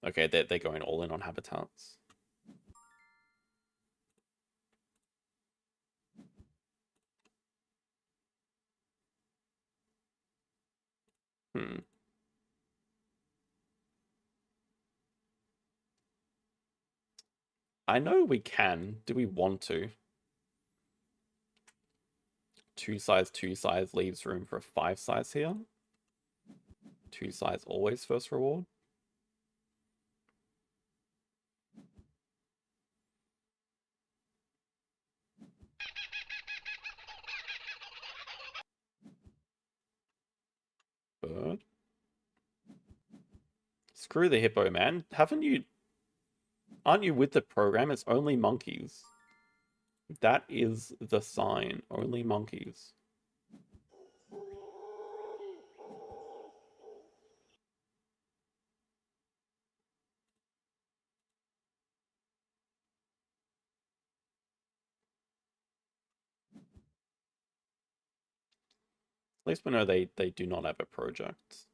Okay, they're going all in on habitats. Hmm. I know we can. Do we want to? 2 size leaves room for a 5 size here. 2 size always first reward. Bird. Screw the hippo, man. Aren't you with the program? It's only monkeys. That is the sign. Only monkeys. At least we know they do not have a project.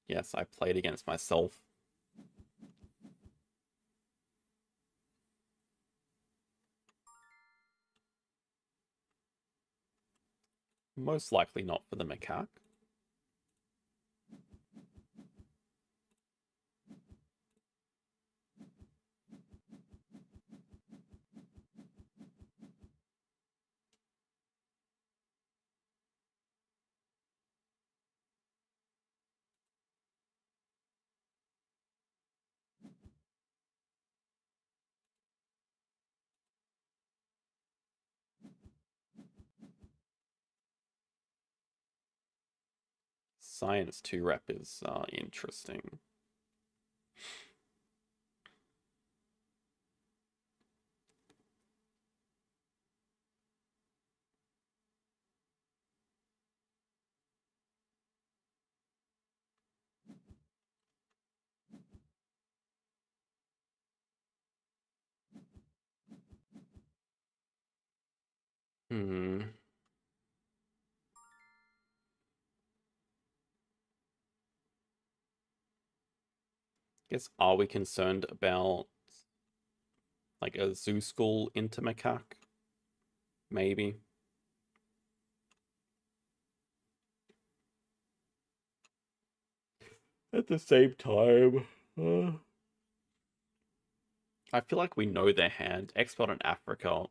Yes, I played against myself. Most likely not for the macaque. Science 2 rep is interesting. Hmm. Guess, are we concerned about like a zoo school into macaque? Maybe. At the same time, I feel like we know their hand. Expert in Africa,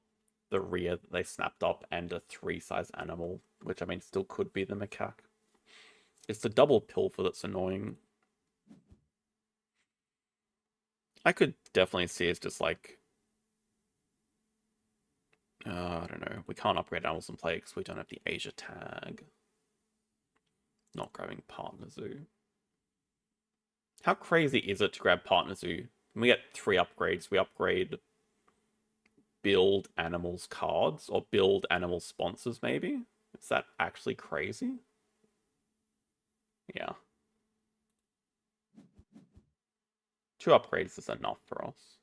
the rear that they snapped up, and a 3 size animal, which I mean still could be the macaque. It's the double pilfer that's annoying. I could definitely see it's just like, I don't know. We can't upgrade animals in play because we don't have the Asia tag. Not grabbing Partner Zoo. How crazy is it to grab Partner Zoo? When we get 3 upgrades, we upgrade build animals cards or build animal sponsors, maybe? Is that actually crazy? Yeah. 2 upgrades is enough for us.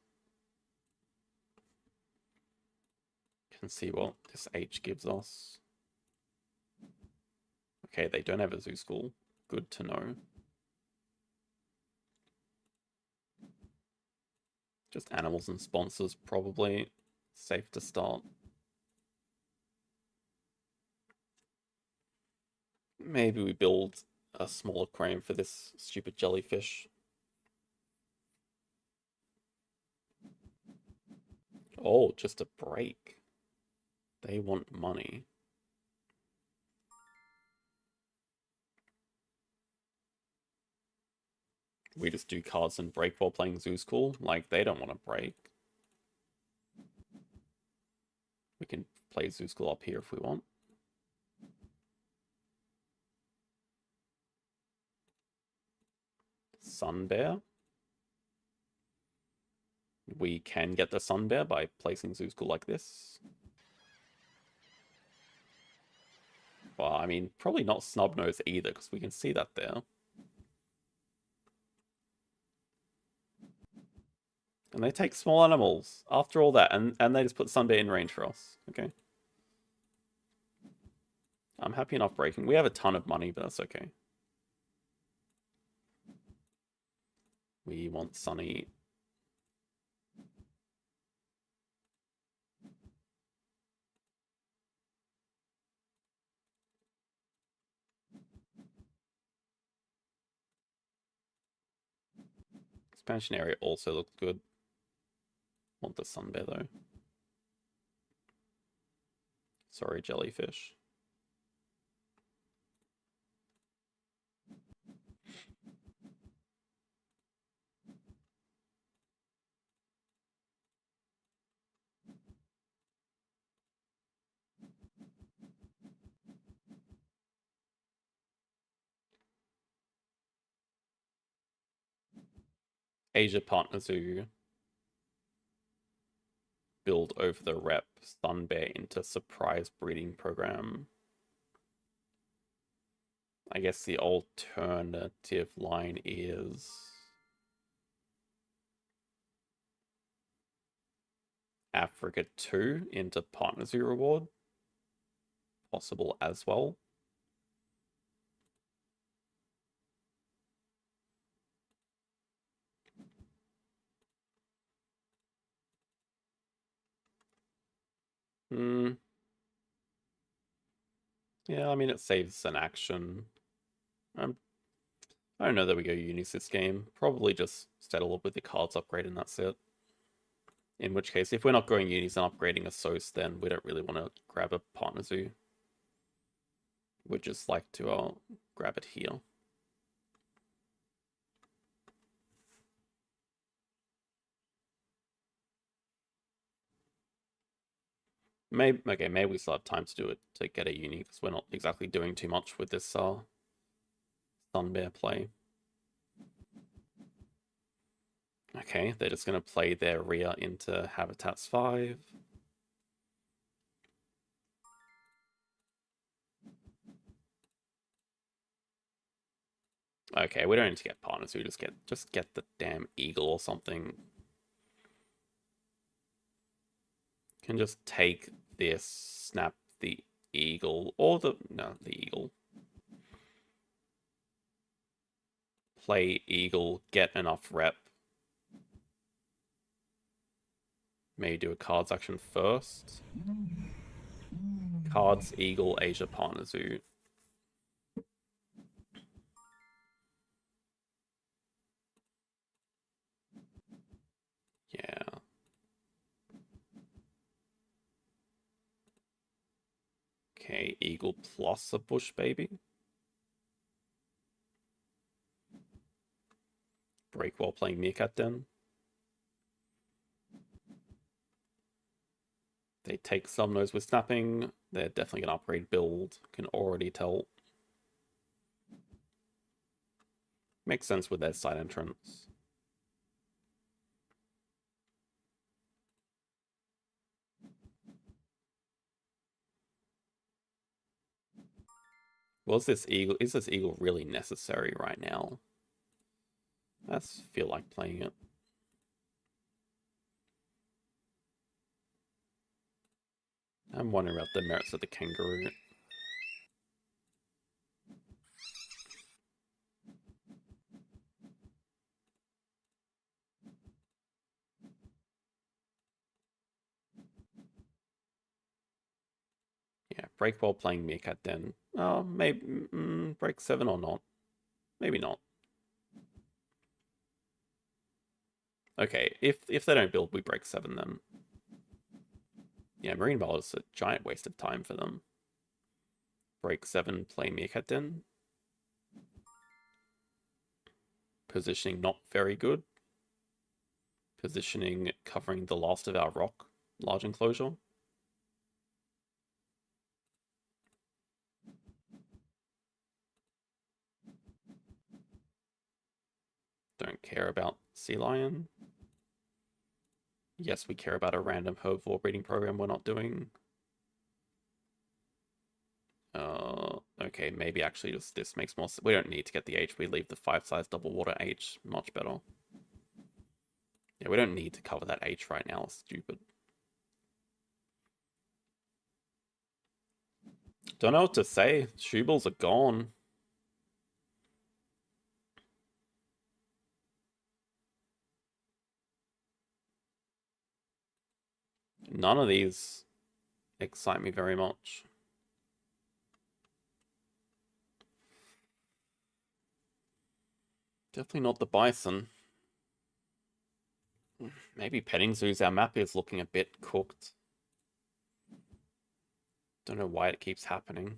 Can see what this H gives us. Okay, they don't have a zoo school. Good to know. Just animals and sponsors, probably. Safe to start. Maybe we build a small aquarium for this stupid jellyfish. Oh, just a break. They want money. We just do cards and break while playing Zoo School. Like, they don't want to break. We can play Zoo School up here if we want. Sun Bear. We can get the Sun Bear by placing Zoo School like this. Well, I mean, probably not Snubnose either, because we can see that there. And they take small animals after all that, and they just put Sun Bear in range for us. Okay. I'm happy enough breaking. We have a ton of money, but that's okay. We want Sunny. Expansion area also looks good. Want the Sun Bear though. Sorry, jellyfish. Asia partners who build over the rep Sun Bear into surprise breeding program. I guess the alternative line is Africa 2 into Partner Zoo reward. Possible as well. Hmm. Yeah, I mean, it saves an action. I don't know that we go unis this game. Probably just settle up with the cards upgrade and that's it. In which case, if we're not going unis and upgrading a SOS, then we don't really want to grab a Partner Zoo. We'd just like to grab it here. Maybe we still have time to do it to get a uni because we're not exactly doing too much with this Sun Bear play? Okay, they're just going to play their rear into Habitats 5. Okay, we don't need to get partners, we just get the damn eagle or something. Can just take this, snap the eagle, or the eagle. Play eagle, get enough rep. Maybe do a cards action first. Cards, eagle, Asia, partner zoo. Yeah. Okay, eagle plus a bush baby. Break while playing meerkat den. They take some nose with snapping. They're definitely gonna upgrade build. Can already tell. Makes sense with their side entrance. Was this eagle? Is this eagle really necessary right now? I feel like playing it. I'm wondering about the merits of the kangaroo. Yeah, break while playing meerkat den. Oh, maybe break 7 or not. Maybe not. Okay, if they don't build, we break 7 then. Yeah, Marine Ball is a giant waste of time for them. Break 7, play meerkat den. Positioning not very good. Positioning covering the last of our rock large enclosure. Don't care about sea lion. Yes, we care about a random herbivore breeding program we're not doing. Okay, maybe actually just this makes more sense. We don't need to get the H. We leave the 5-size double water H much better. Yeah, we don't need to cover that H right now. It's stupid. Don't know what to say. Shoebills are gone. None of these excite me very much. Definitely not the bison. Maybe petting zoos. Our map is looking a bit cooked. Don't know why it keeps happening.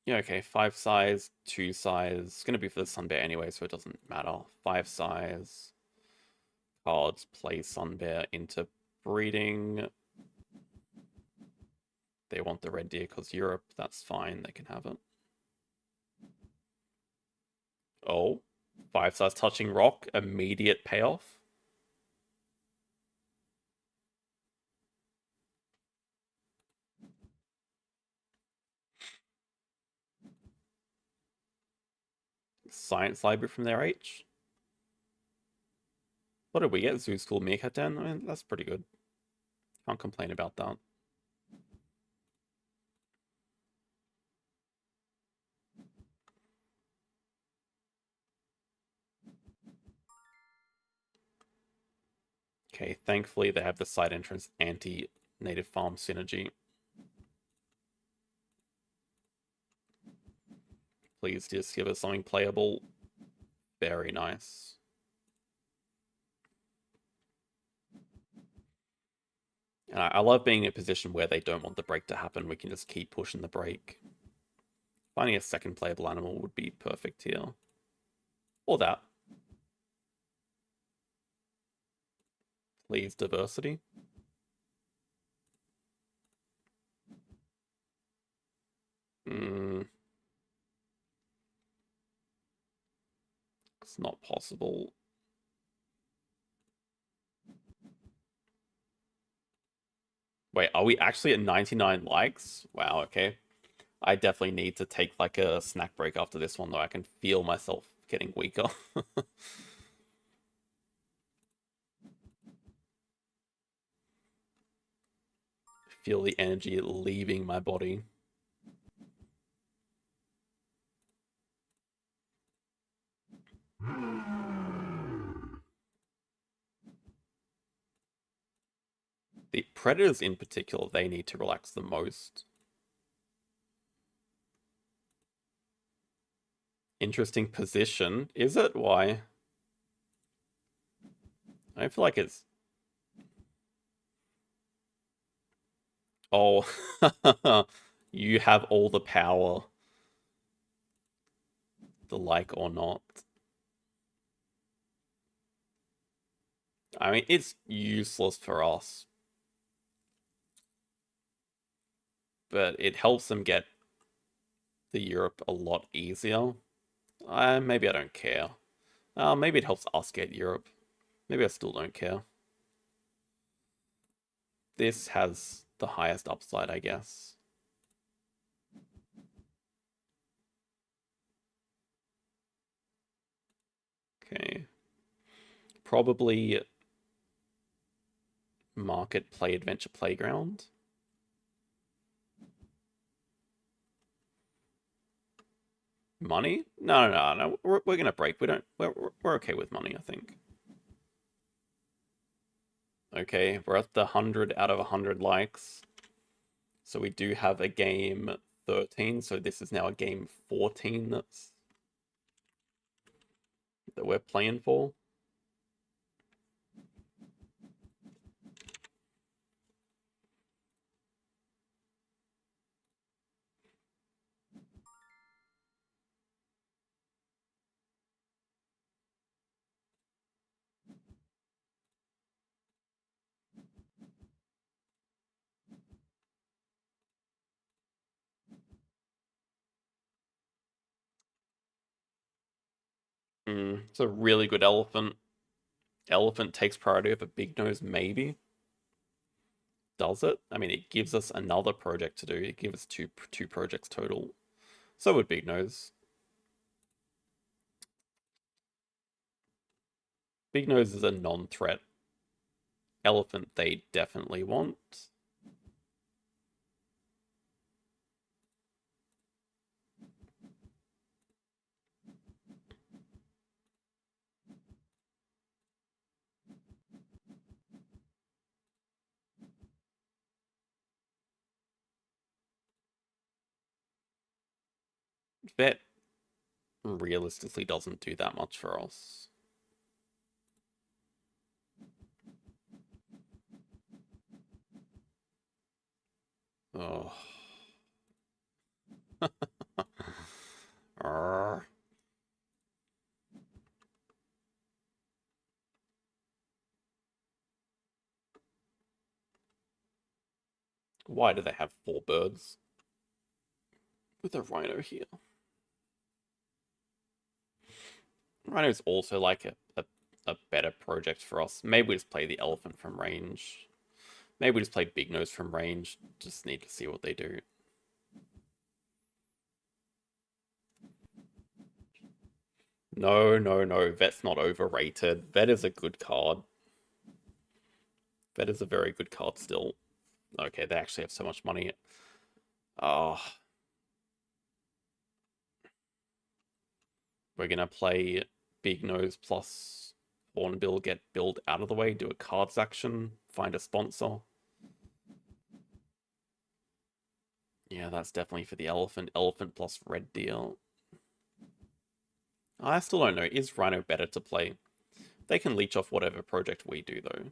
Yeah, okay. 5-size, 2-size. It's going to be for the Sun Bear anyway, so it doesn't matter. 5-size. Cards play Sun Bear into breeding. They want the red deer because Europe. That's fine. They can have it. Oh. 5-size touching rock. Immediate payoff. Science library from their H. What did we get? Zoo School Meerkat Den? I mean, that's pretty good. Can't complain about that. Okay, thankfully they have the side entrance anti-native farm synergy. Please just give us something playable. Very nice. And I love being in a position where they don't want the break to happen. We can just keep pushing the break. Finding a second playable animal would be perfect here. Or that. Please, diversity. It's not possible. Wait, are we actually at 99 likes? Wow, okay. I definitely need to take like a snack break after this one, though. I can feel myself getting weaker. Feel the energy leaving my body. The predators in particular, they need to relax the most. Interesting position. Is it? Why? I feel like it's... Oh, you have all the power. The like or not. I mean, it's useless for us. But it helps them get the Europe a lot easier. Maybe I don't care. Maybe it helps us get Europe. Maybe I still don't care. This has the highest upside, I guess. Okay. Probably Market Play Adventure Playground. Money? No. We're gonna break. We're okay with money, I think. Okay, we're at the 100 out of 100 likes. So we do have a game 13. So this is now a game 14 that we're playing for. It's a really good elephant. Elephant takes priority over Big Nose, maybe. Does it? I mean, it gives us another project to do. It gives us two projects total. So would Big Nose. Big Nose is a non-threat. Elephant they definitely want. Vet realistically doesn't do that much for us. Oh. Why do they have 4 birds? With a rhino here. Rhino's also like a better project for us. Maybe we just play the elephant from range. Maybe we just play Big Nose from range. Just need to see what they do. No. Vet's not overrated. Vet is a good card. Vet is a very good card still. Okay, they actually have so much money. Oh, we're gonna play Big Nose plus Hornbill, get build out of the way, do a cards action, find a sponsor. Yeah, that's definitely for the elephant. Elephant plus red deal. I still don't know. Is Rhino better to play? They can leech off whatever project we do, though.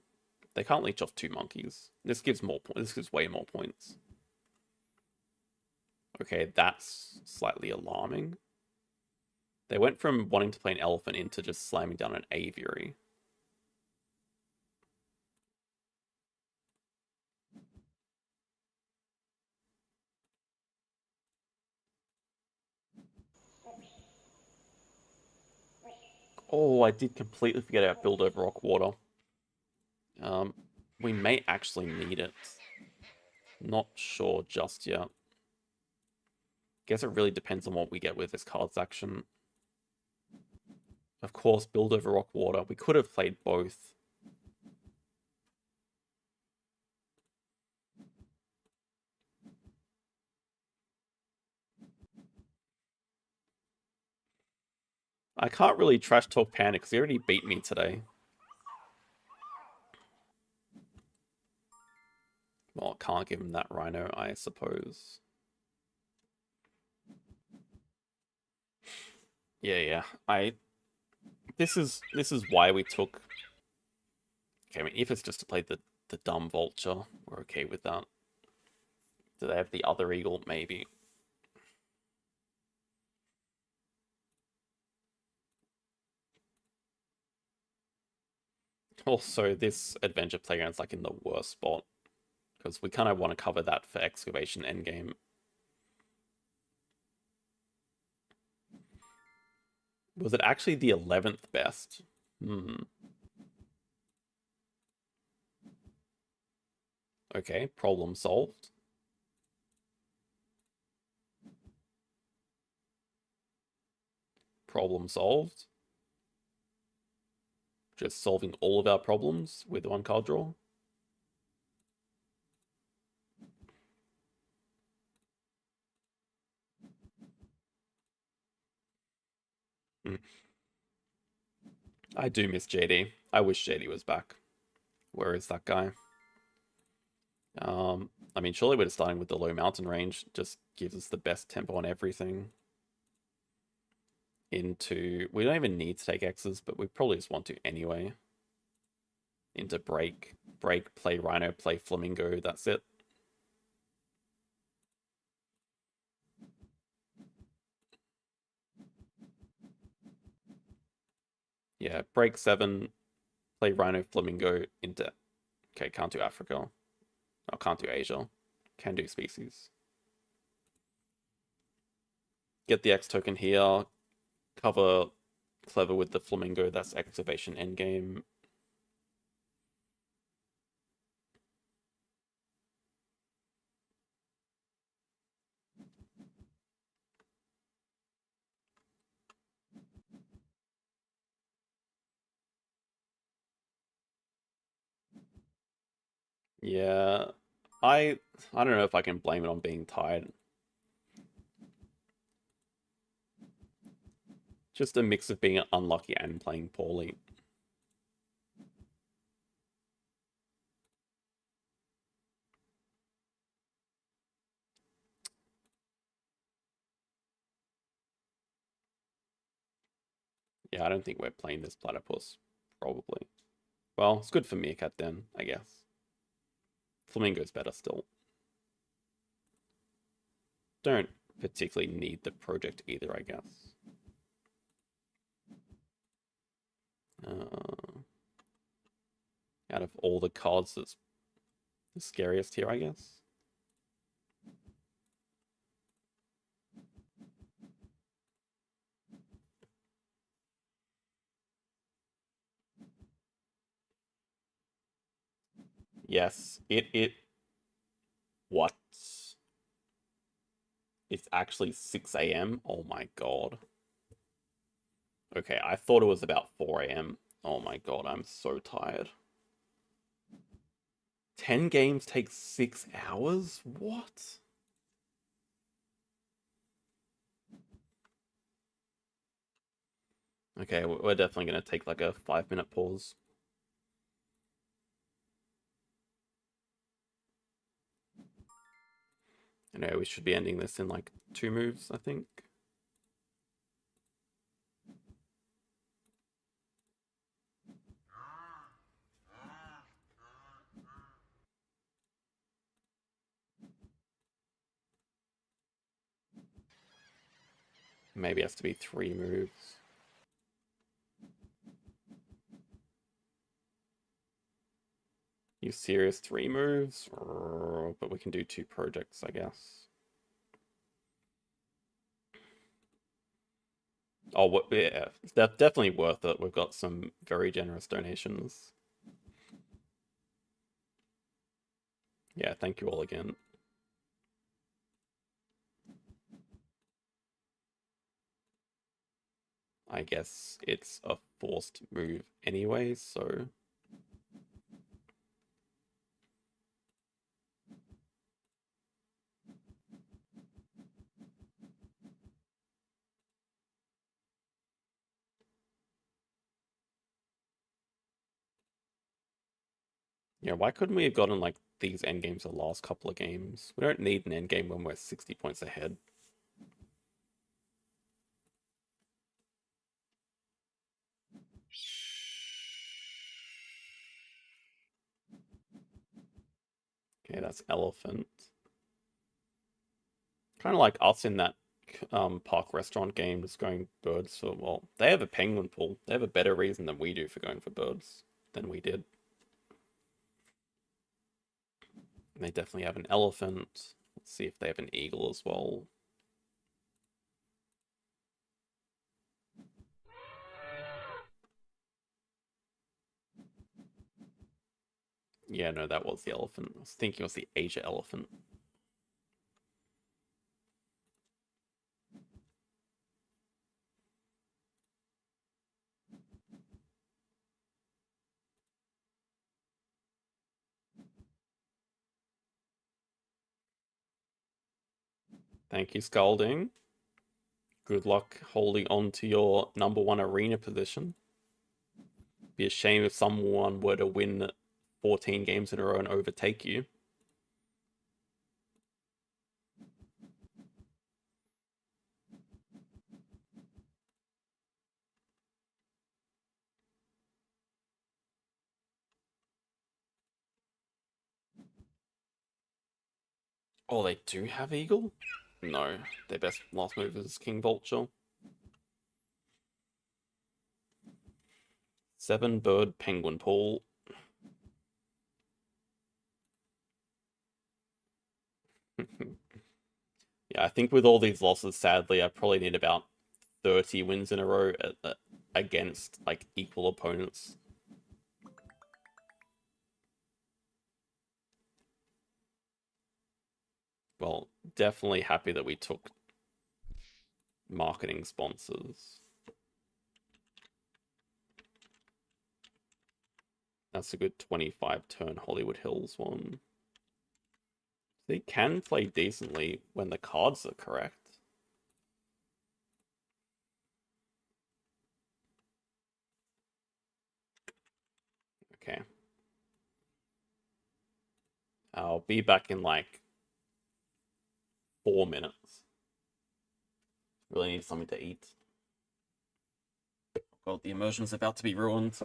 They can't leech off 2 monkeys. This gives more points. This gives way more points. Okay, that's slightly alarming. They went from wanting to play an elephant into just slamming down an aviary. Oh, I did completely forget about build over rock water. We may actually need it. Not sure just yet. Guess it really depends on what we get with this card's action. Of course, build over rock water. We could have played both. I can't really trash talk Panic because he already beat me today. Well, can't give him that Rhino, I suppose. Yeah. This is why we took. Okay, I mean, if it's just to play the dumb vulture, we're okay with that. Do they have the other eagle? Maybe. Also, this adventure playground's like in the worst spot because we kind of want to cover that for excavation endgame. Was it actually the 11th best? Okay, problem solved. Problem solved. Just solving all of our problems with one card draw. I do miss JD. I wish JD was back. Where is that guy? I mean, surely we're just starting with the low mountain range. Just gives us the best tempo on everything. We don't even need to take X's, but we probably just want to anyway. Into break, play Rhino, play Flamingo. That's it. Yeah, break 7, play Rhino, Flamingo into. Okay, can't do Africa. Oh, can't do Asia. Can do species. Get the X token here. Cover Clever with the Flamingo. That's activation endgame. Yeah, I don't know if I can blame it on being tired. Just a mix of being unlucky and playing poorly. Yeah, I don't think we're playing this platypus, probably. Well, it's good for Meerkat then, I guess. Flamingo's better still. Don't particularly need the project either, I guess. Out of all the cards, that's the scariest here, I guess. Yes, what? It's actually 6 a.m. Oh my god. Okay, I thought it was about 4 a.m. Oh my god, I'm so tired. 10 games take 6 hours? What? Okay, we're definitely going to take like a 5-minute pause. I know we should be ending this in like 2 moves, I think. Maybe it has to be 3 moves. You serious? 3 moves? But we can do 2 projects, I guess. Oh, yeah, that's definitely worth it. We've got some very generous donations. Yeah, thank you all again. I guess it's a forced move anyway, so yeah, why couldn't we have gotten like these end games the last couple of games? We don't need an end game when we're 60 points ahead. Okay, that's elephant. Kind of like us in that park restaurant game, just going birds for, well, they have a penguin pool. They have a better reason than we do for going for birds than we did. And they definitely have an elephant. Let's see if they have an eagle as well. Yeah, no, that was the elephant. I was thinking it was the Asia elephant. Thank you, Scalding. Good luck holding on to your number one arena position. Be a shame if someone were to win 14 games in a row and overtake you. Oh, they do have Eagle? No, their best last move is King Vulture. 7 bird penguin pool. Yeah, I think with all these losses, sadly, I probably need about 30 wins in a row against like equal opponents. Well, definitely happy that we took marketing sponsors. That's a good 25 turn Hollywood Hills one. They can play decently when the cards are correct. Okay. I'll be back in like 4 minutes. Really need something to eat. God, the immersion's about to be ruined.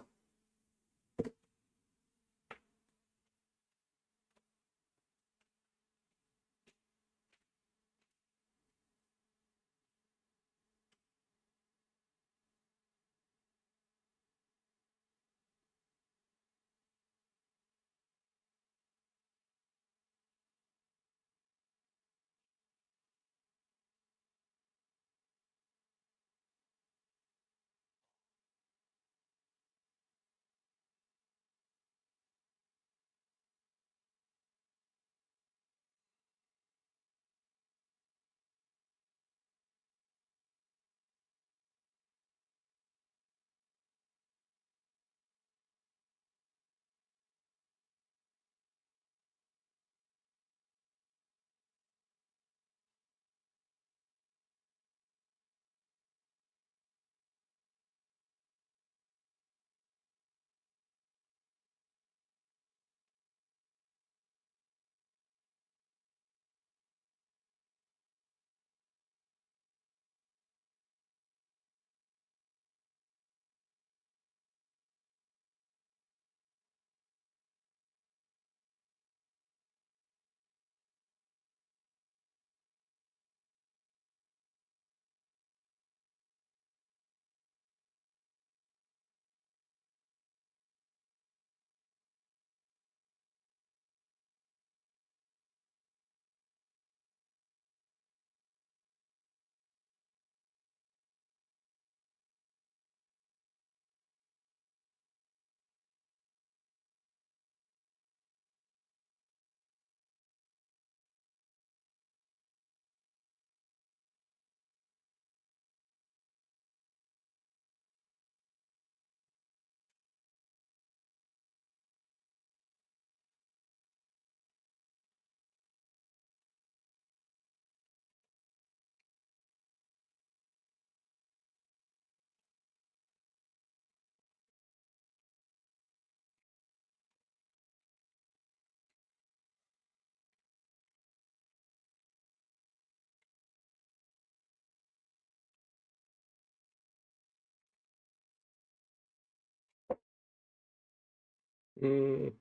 Mm,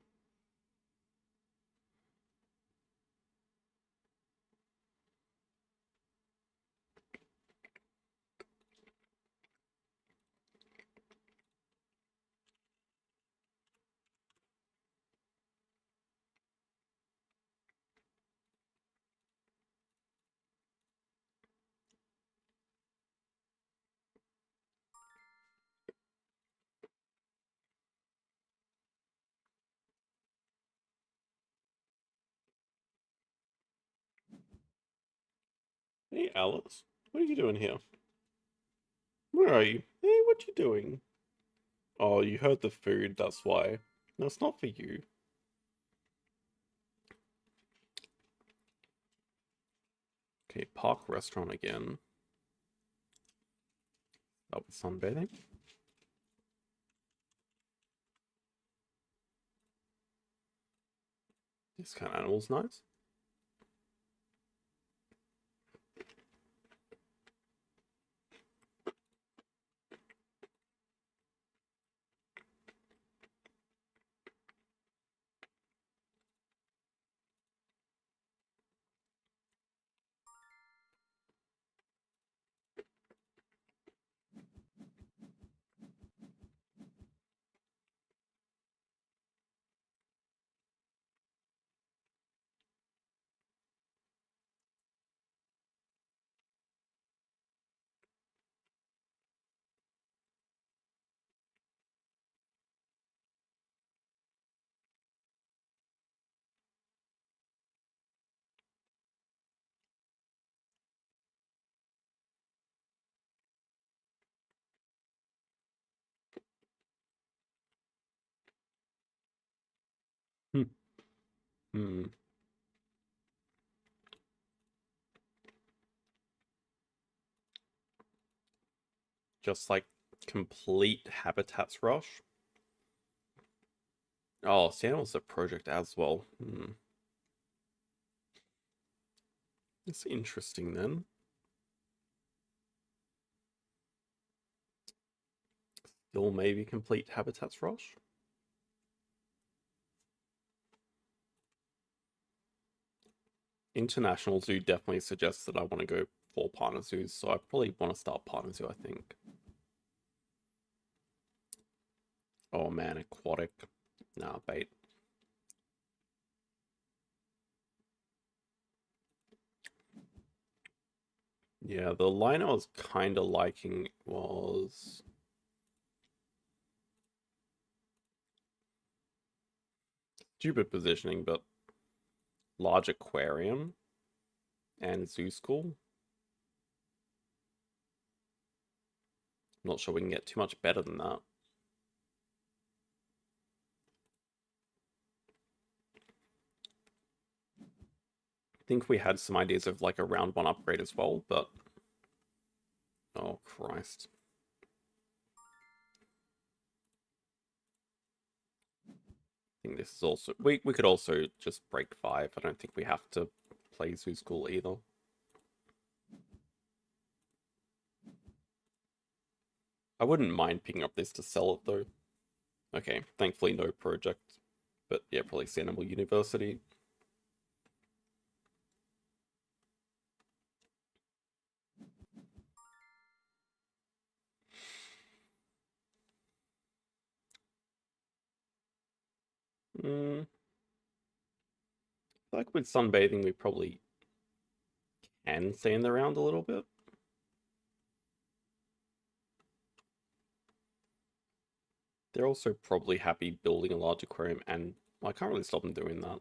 hey, Alice. What are you doing here? Where are you? Hey, what you doing? Oh, you heard the food, that's why. No, it's not for you. Okay, park restaurant again. Start with sunbathing. This kind of animal's nice. Hmm. Hmm. Just like complete habitats rush. Oh, Sandal's a project as well. Hmm. It's interesting then. Still maybe complete habitats rush. International Zoo definitely suggests that I want to go for partner zoos, so I probably want to start partner zoo, I think. Oh man, aquatic. Nah, bait. Yeah, the line I was kind of liking was stupid positioning, but large aquarium and zoo school. Not sure we can get too much better than that. I think we had some ideas of like a round one upgrade as well, but oh Christ. I think this is also we could also just break 5. I don't think we have to play zoo school either. I wouldn't mind picking up this to sell it though. Okay, thankfully no project. But yeah, probably Animal University. Mm, like with sunbathing, we probably can stay in the round a little bit. They're also probably happy building a large aquarium, and well, I can't really stop them doing that.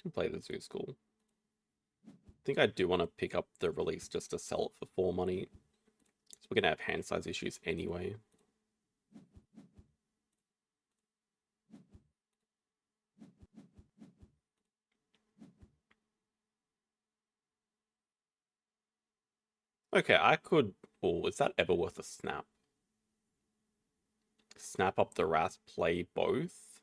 Can play the zoo school. I think I do want to pick up the release just to sell it for 4 money. So we're gonna have hand size issues anyway. Okay, I could. Oh, is that ever worth a snap? Snap up the RAS, play both.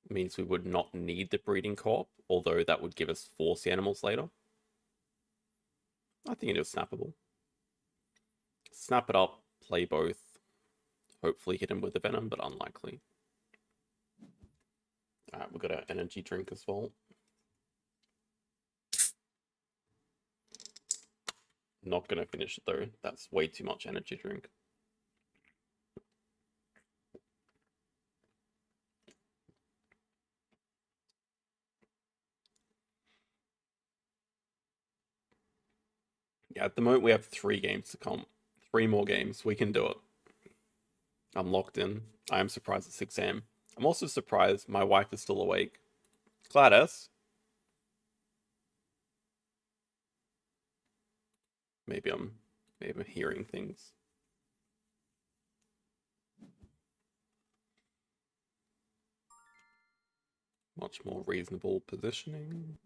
Means we would not need the breeding co-op, although that would give us 4 sea animals later. I think it is snappable. Snap it up, play both. hopefully hit him with the Venom, but unlikely. Alright, we've got our energy drink as well. Not gonna finish it though. That's way too much energy drink. Yeah, at the moment we have 3 games to come. 3 more games. We can do it. I'm locked in. I am surprised at 6 a.m. I'm also surprised my wife is still awake. Gladys? Maybe I'm hearing things. Much more reasonable positioning.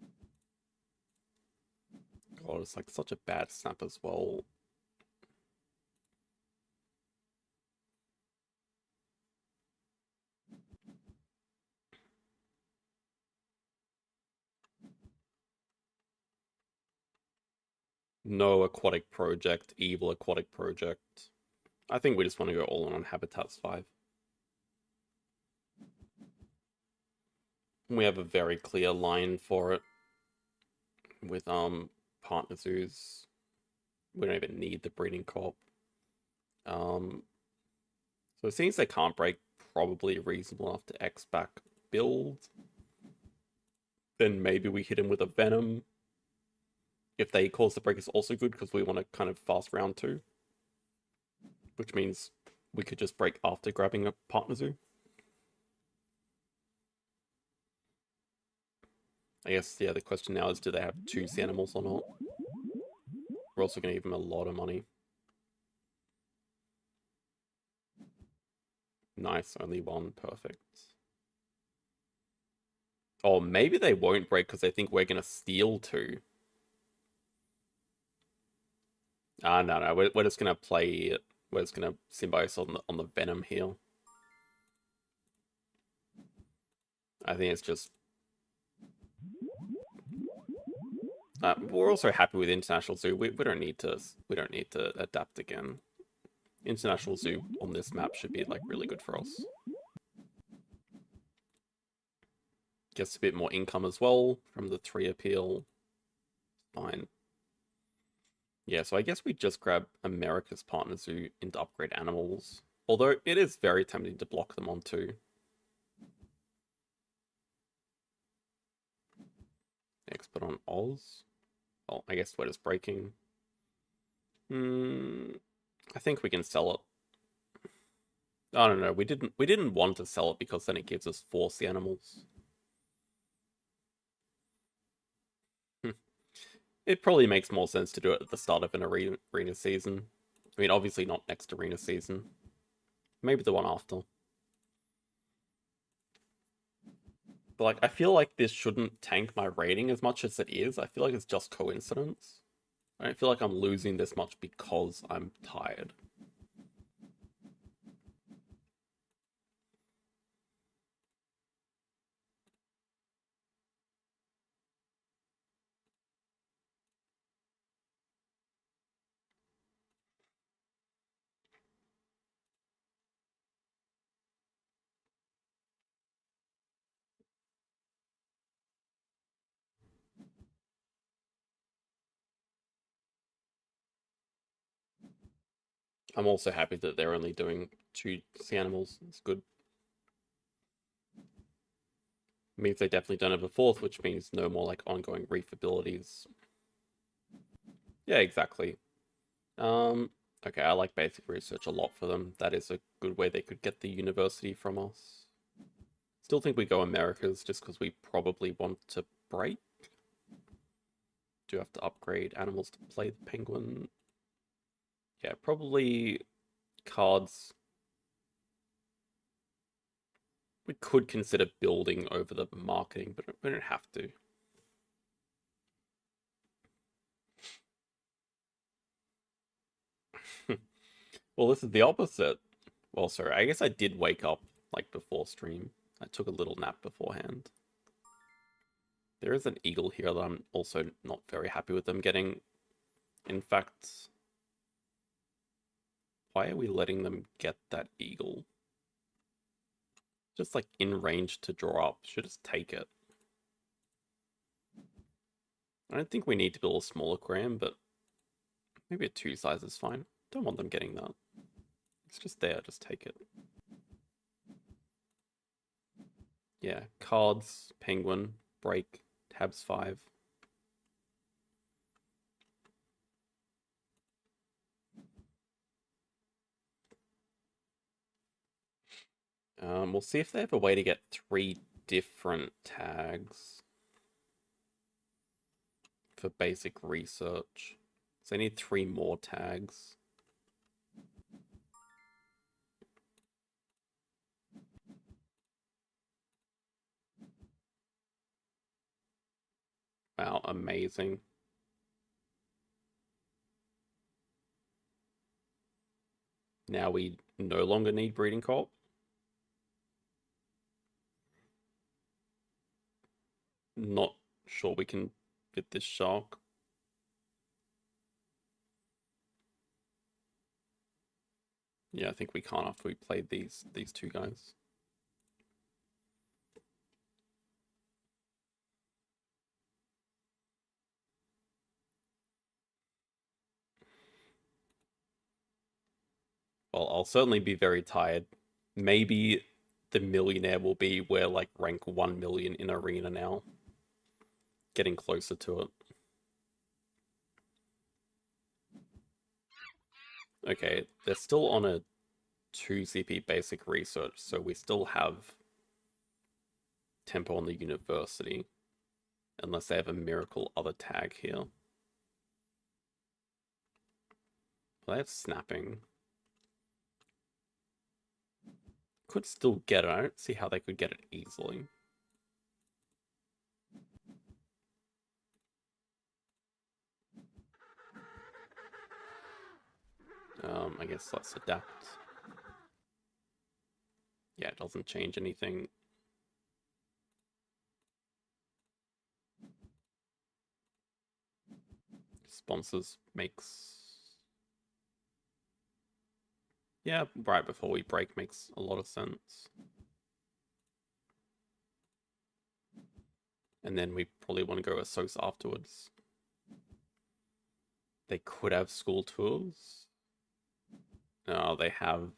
God, it's like such a bad snap as well. No aquatic project, evil aquatic project. I think we just want to go all in on Habitats 5. We have a very clear line for it with partner zoos. We don't even need the breeding co-op. So it seems they can't break, probably reasonable enough to X back build. Then maybe we hit him with a Venom. If they cause the break is also good because we want to kind of fast round 2. Which means we could just break after grabbing a partner zoo. I guess, yeah, the question now is do they have 2 sea animals or not? We're also going to give them a lot of money. Nice, only 1, perfect. Oh, maybe they won't break because they think we're going to steal 2. No, we're just going to play it. We're just going to symbiosis on the Venom here. I think it's just... we're also happy with International Zoo. We don't need to adapt again. International Zoo on this map should be like really good for us. Gets a bit more income as well from the 3 appeal. Fine. Yeah, so I guess we just grab America's Partner Zoo into upgrade animals. Although it is very tempting to block them on 2. Expert on Oz. Well, I guess we're just breaking. I think we can sell it. I don't know. We didn't want to sell it because then it gives us 4 sea animals. It probably makes more sense to do it at the start of an arena season. I mean, obviously not next arena season. Maybe the one after. But like, I feel like this shouldn't tank my rating as much as it is. I feel like it's just coincidence. I don't feel like I'm losing this much because I'm tired. I'm also happy that they're only doing 2 sea animals. It's good. It means they definitely don't have a 4th, which means no more like ongoing reef abilities. Yeah, exactly. Okay, I like basic research a lot for them. That is a good way they could get the university from us. Still think we go Americas just because we probably want to break. Do have to upgrade animals to play the penguin. Yeah, probably cards. We could consider building over the marketing, but we don't have to. Well, this is the opposite. Well, sorry, I guess I did wake up like before stream. I took a little nap beforehand. There is an eagle here that I'm also not very happy with them getting. In fact, Why are we letting them get that eagle? Just like in range to draw up. Should just take it. I don't think we need to build a smaller aquarium, but maybe a 2 size is fine. Don't want them getting that. It's just there, just take it. Yeah, cards, penguin, break, tabs 5. We'll see if they have a way to get 3 different tags for basic research. So they need 3 more tags. Wow, amazing. Now we no longer need breeding co-op. Not sure we can fit this shark. Yeah, I think we can't after we played these 2 guys. Well, I'll certainly be very tired. Maybe the millionaire will be where like rank 1 million in arena now. Getting closer to it. Okay, they're still on a 2 CP basic research, so we still have tempo on the university. Unless they have a miracle other tag here. Well, they have snapping. Could still get it. I don't see how they could get it easily. I guess let's adapt. Yeah, it doesn't change anything. Sponsors makes... Yeah, right before we break makes a lot of sense. And then we probably want to go Assos afterwards. They could have school tours. No, they have...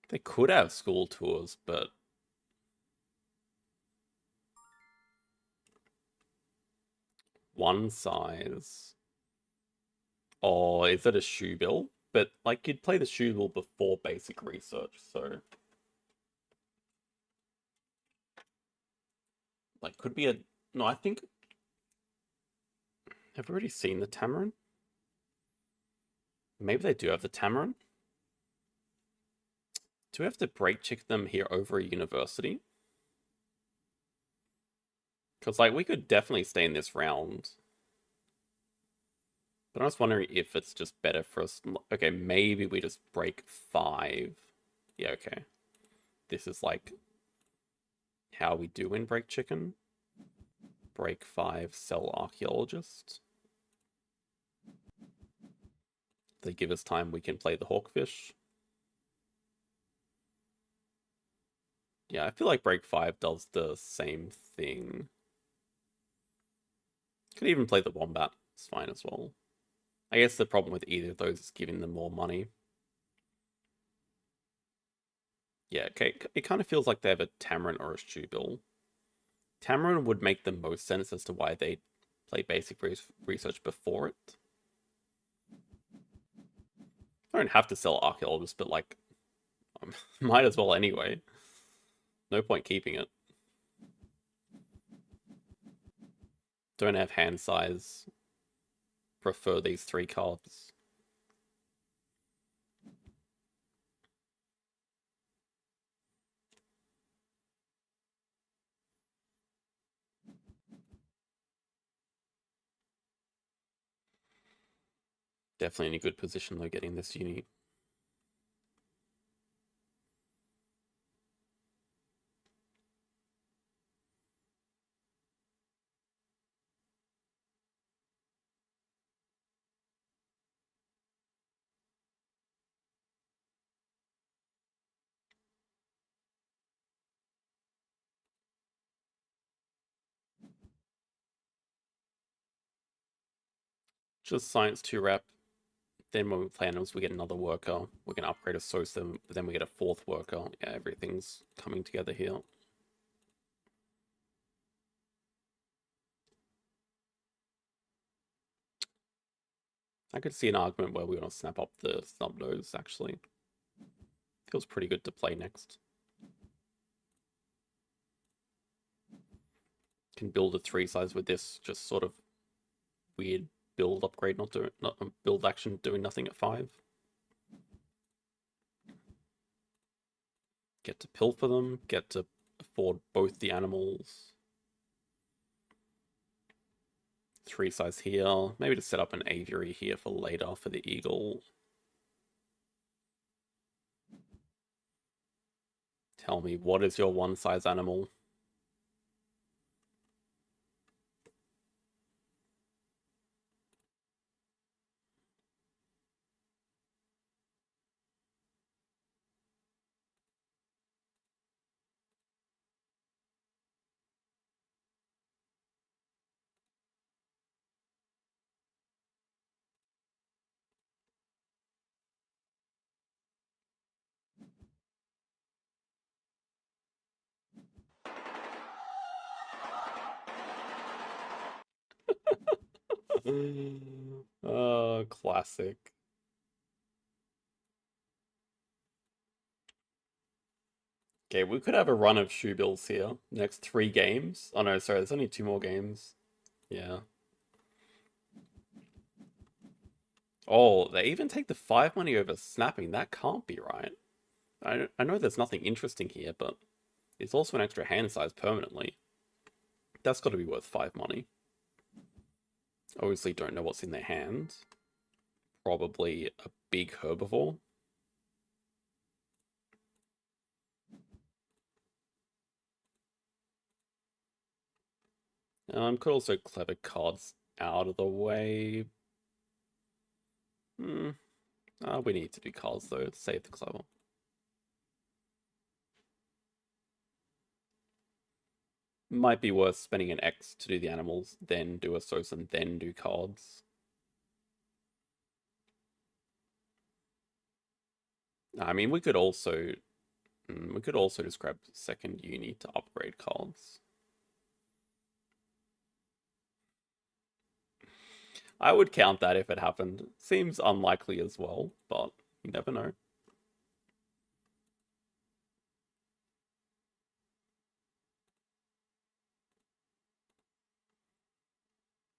They could have school tours, but... One size... Or is it a shoe bill? But, like, you'd play the shoe bill before basic research, so... Like, could be a... No, I think... Have we already seen the Tamarin? Maybe they do have the Tamarin? Do we have to break check them here over a university? Because, like, we could definitely stay in this round. But I was wondering if it's just better for us... Okay, maybe we just break 5. Yeah, okay. This is, like, how we do in break chicken. Break 5, sell archaeologist. They give us time, we can play the hawkfish. Yeah, I feel like break 5 does the same thing. Could even play the wombat, it's fine as well. I guess the problem with either of those is giving them more money. Yeah, okay, it kind of feels like they have a Tamarin or a Stew Bill. Tamarin would make the most sense as to why they play basic research before it. I don't have to sell archaeologists, but like, might as well anyway. No point keeping it. Don't have hand size. Prefer these 3 cards. Definitely in a good position though, getting this uni. Just science 2 rep. Then when we play animals, we get another worker. We're going to upgrade a Sosa, then we get a fourth worker. Yeah, everything's coming together here. I could see an argument where we want to snap up the snub nose, actually. Feels pretty good to play next. Can build a 3 size with this, just sort of weird build upgrade, not build action doing nothing at 5. Get to pilfer them, get to afford both the animals. 3 size here, maybe to set up an aviary here for later for the eagle. Tell me, what is your 1 size animal? Oh, classic. Okay, we could have a run of shoe bills here. Next 3 games. Oh no, sorry, there's only 2 more games. Yeah. Oh, they even take the 5 money over snapping. That can't be right. I know there's nothing interesting here, but it's also an extra hand size permanently. That's got to be worth 5 money. Obviously don't know what's in their hand. Probably a big herbivore. Could also clever cards out of the way. We need to do cards though to save the clever. Might be worth spending an X to do the animals, then do a Sos, and then do cards. I mean, we could also just grab second uni to upgrade cards. I would count that if it happened. Seems unlikely as well, but you never know.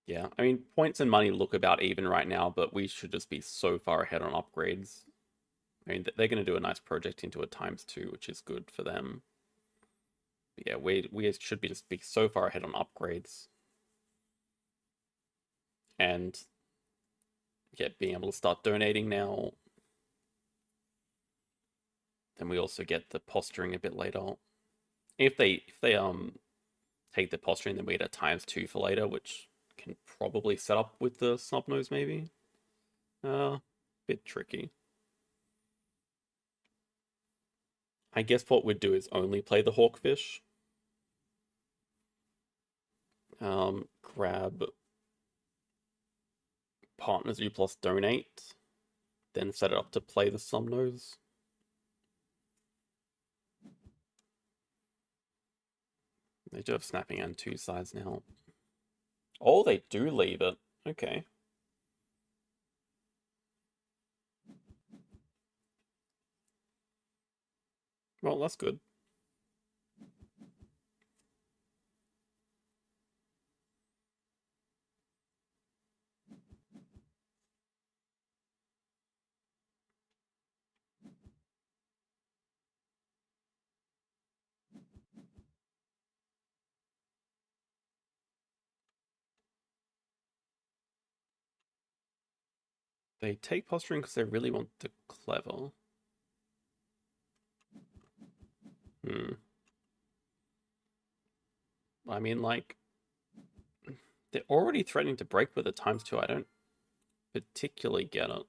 Yeah, I mean, points and money look about even right now, but we should just be so far ahead on upgrades. I mean, they're going to do a nice project into a ×2, which is good for them. But yeah, we should be just be so far ahead on upgrades. And yeah, being able to start donating now. Then we also get the posturing a bit later. If they take the posturing, then we get a ×2 for later, which can probably set up with the snub nose maybe. Bit tricky. I guess what we'd do is only play the hawkfish. Grab partners U plus donate, then set it up to play the snub nose. They do have snapping and 2 sides now. Oh, they do leave it. Okay. Well, that's good. They take posturing because they really want the clever. I mean, like, they're already threatening to break with a ×2. I don't particularly get it.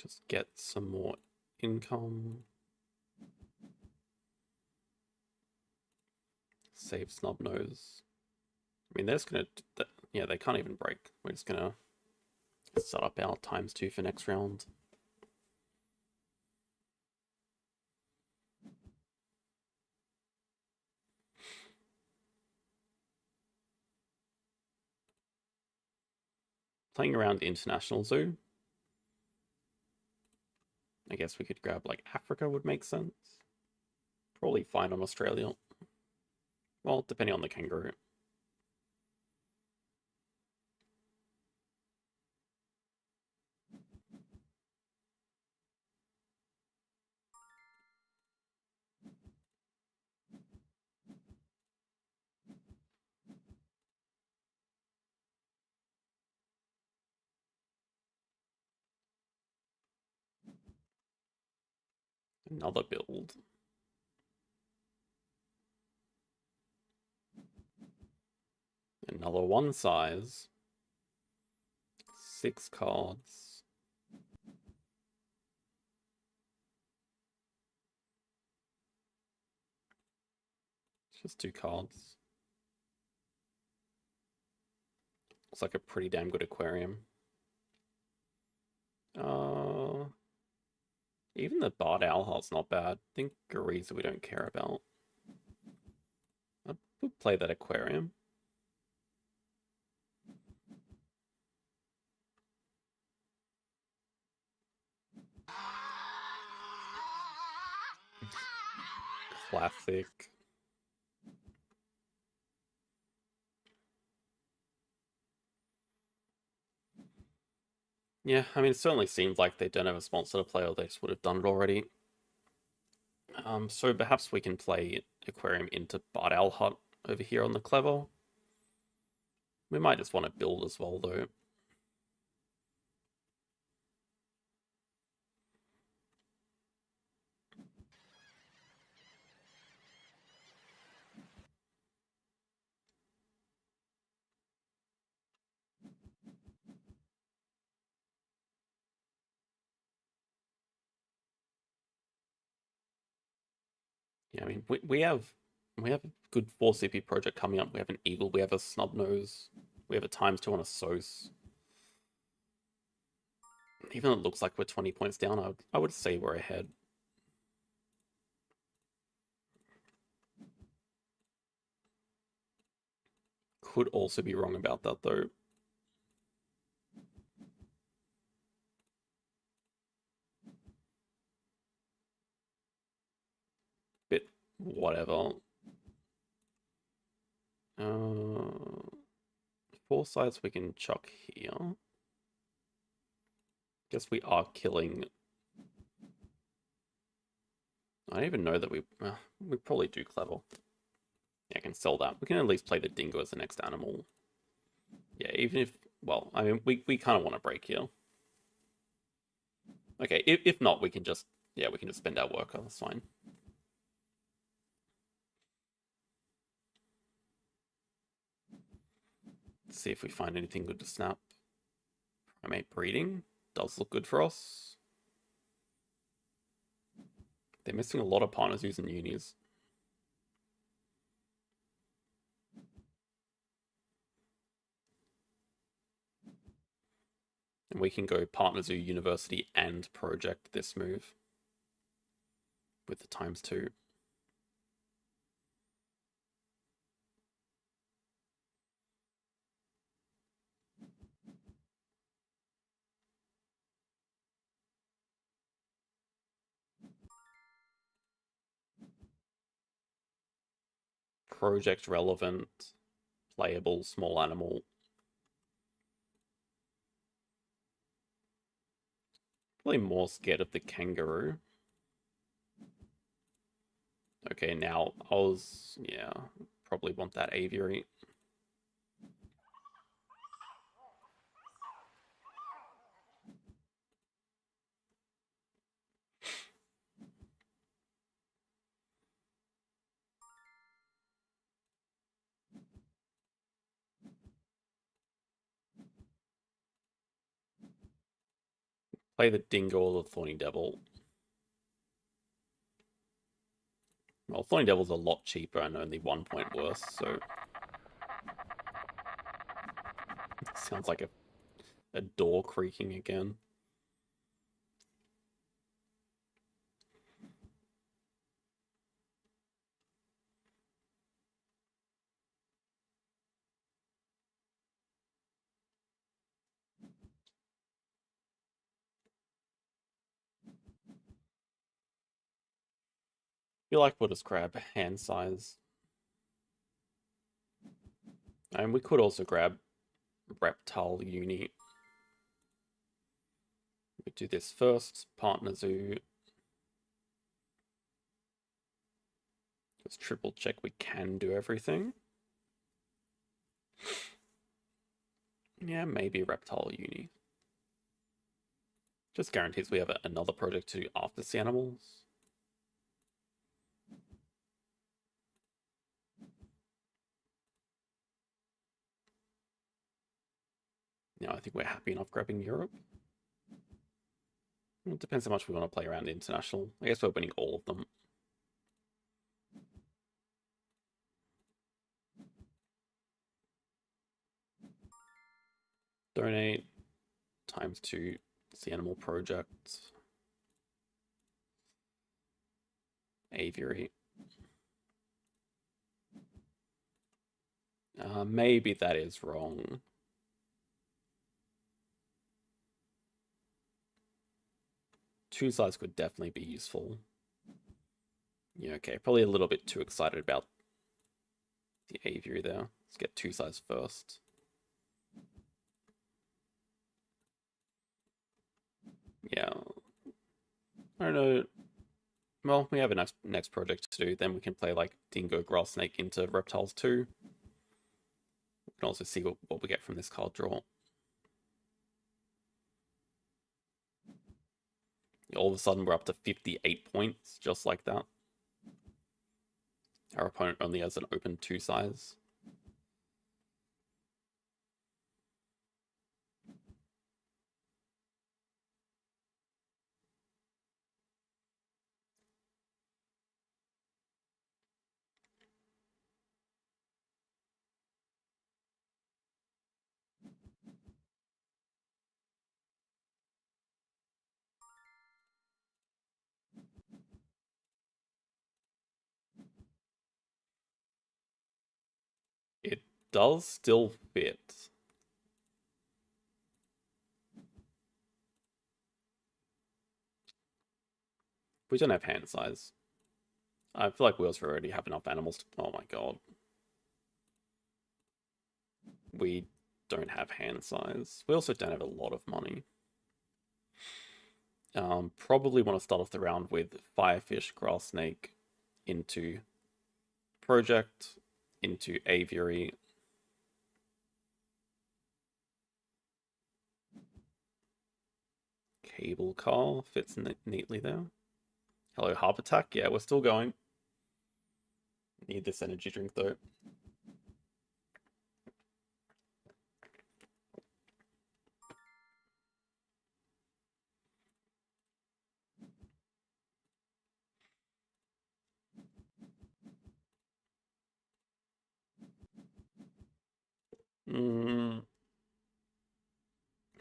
Just get some more income. Save Snubnose. I mean, they're just gonna... Yeah, they can't even break. We're just gonna set up our ×2 for next round. Playing around International Zoo. I guess we could grab, like, Africa would make sense. Probably fine on Australia. Well, depending on the kangaroo. Another build. Another one size. 6 cards. Just 2 cards. Looks like a pretty damn good aquarium. Even the Bard Owl Heart's not bad. I think Gariza we don't care about. I would play that aquarium. Classic. Yeah, I mean, it certainly seems like they don't have a sponsor to play, or they just would have done it already. So perhaps we can play Aquarium into Bard Owl Hut over here on the Clever. We might just want to build as well, though. Yeah, I mean, we have a good 4 CP project coming up. We have an Eagle, we have a Snubnose, we have a ×2 on a Sos. Even though it looks like we're 20 points down, I would say we're ahead. Could also be wrong about that, though. Bit whatever. 4 sides we can chuck here. Guess we are killing. I don't even know that we probably do Clever. Yeah, I can sell that. We can at least play the Dingo as the next animal. Yeah, even if, well, I mean, we kind of want to break here. Okay, if not, we can just, yeah, we can just spend our worker. That's fine. Let's see if we find anything good to snap. Primate breeding does look good for us. They're missing a lot of partners using unis. And we can go Partner Zoo University and Project this move with the ×2. Project relevant, playable, small animal. Probably more scared of the kangaroo. Okay, now yeah, probably want that aviary. Play the Dingo or the Thorny Devil. Well, Thorny Devil's a lot cheaper and only 1 point worse, so... Sounds like a door creaking again. Feel like we'll just grab hand size. And we could also grab Reptile Uni. We do this first, Partner Zoo. Just triple check we can do everything. Yeah, maybe Reptile Uni. Just guarantees we have another project to do after Sea Animals. Yeah, I think we're happy enough grabbing Europe. It depends how much we want to play around international. I guess we're winning all of them. Donate ×2 Sea Animal Project. Aviary. Maybe that is wrong. Two sides could definitely be useful. Yeah, okay. Probably a little bit too excited about the aviary there. Let's get two sides first. Yeah. I don't know. Well, we have a next project to do. Then we can play like Dingo Grass Snake into Reptiles 2. We can also see what we get from this card draw. All of a sudden, we're up to 58 points, just like that. Our opponent only has an open 2 size. It does still fit. We don't have hand size. I feel like we also already have enough animals to... Oh my god. We don't have hand size. We also don't have a lot of money. Probably want to start off the round with Firefish, Grass Snake into Project, into Aviary. Cable car fits neatly there. Hello, Harp Attack. Yeah, we're still going. Need this energy drink though.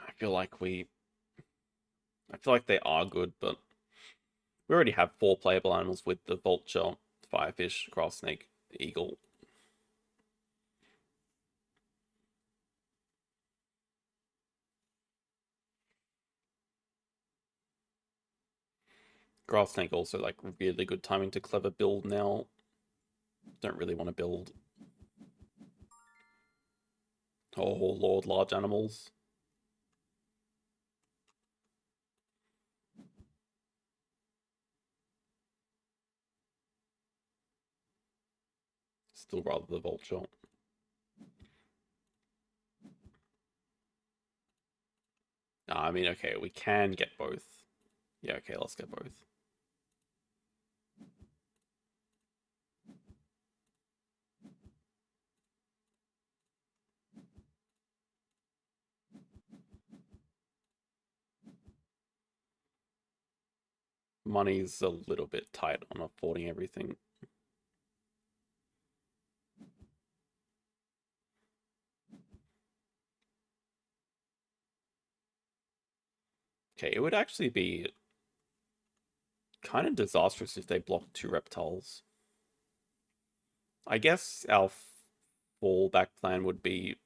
I feel like they are good, but we already have 4 playable animals with the Vulture, Firefish, Grass Snake, Eagle. Grass Snake also like really good timing to clever build now. Don't really want to build. Oh lord, large animals. Still rather the Vulture. I mean, okay, we can get both. Yeah, okay, let's get both. Money's a little bit tight on affording everything. Okay, it would actually be kind of disastrous if they blocked 2 reptiles. I guess our fallback plan would be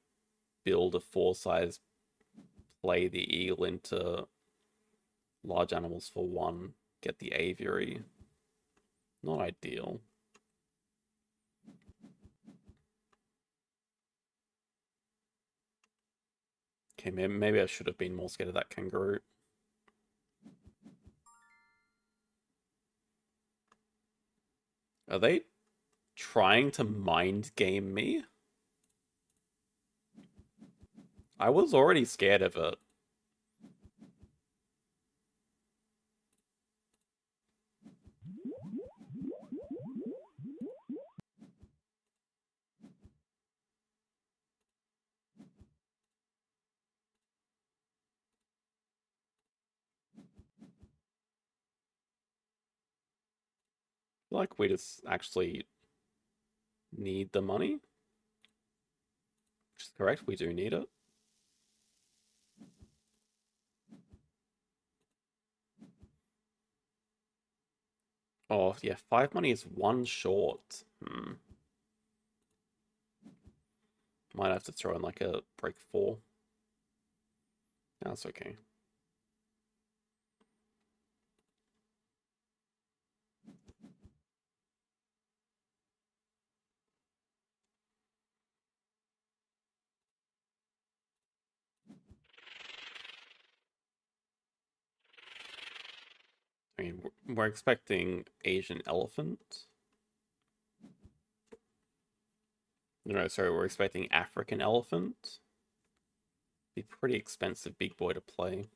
build a 4 size, play the eagle into large animals for 1, get the aviary. Not ideal. Okay, maybe I should have been more scared of that kangaroo. Are they trying to mind game me? I was already scared of it. Like, we just actually need the money. Which is correct, we do need it. Oh, yeah, 5 money is 1 short. Might have to throw in like a break 4. That's okay. I mean, we're expecting Asian elephant. No, sorry, we're expecting African elephant. Be pretty expensive big boy to play.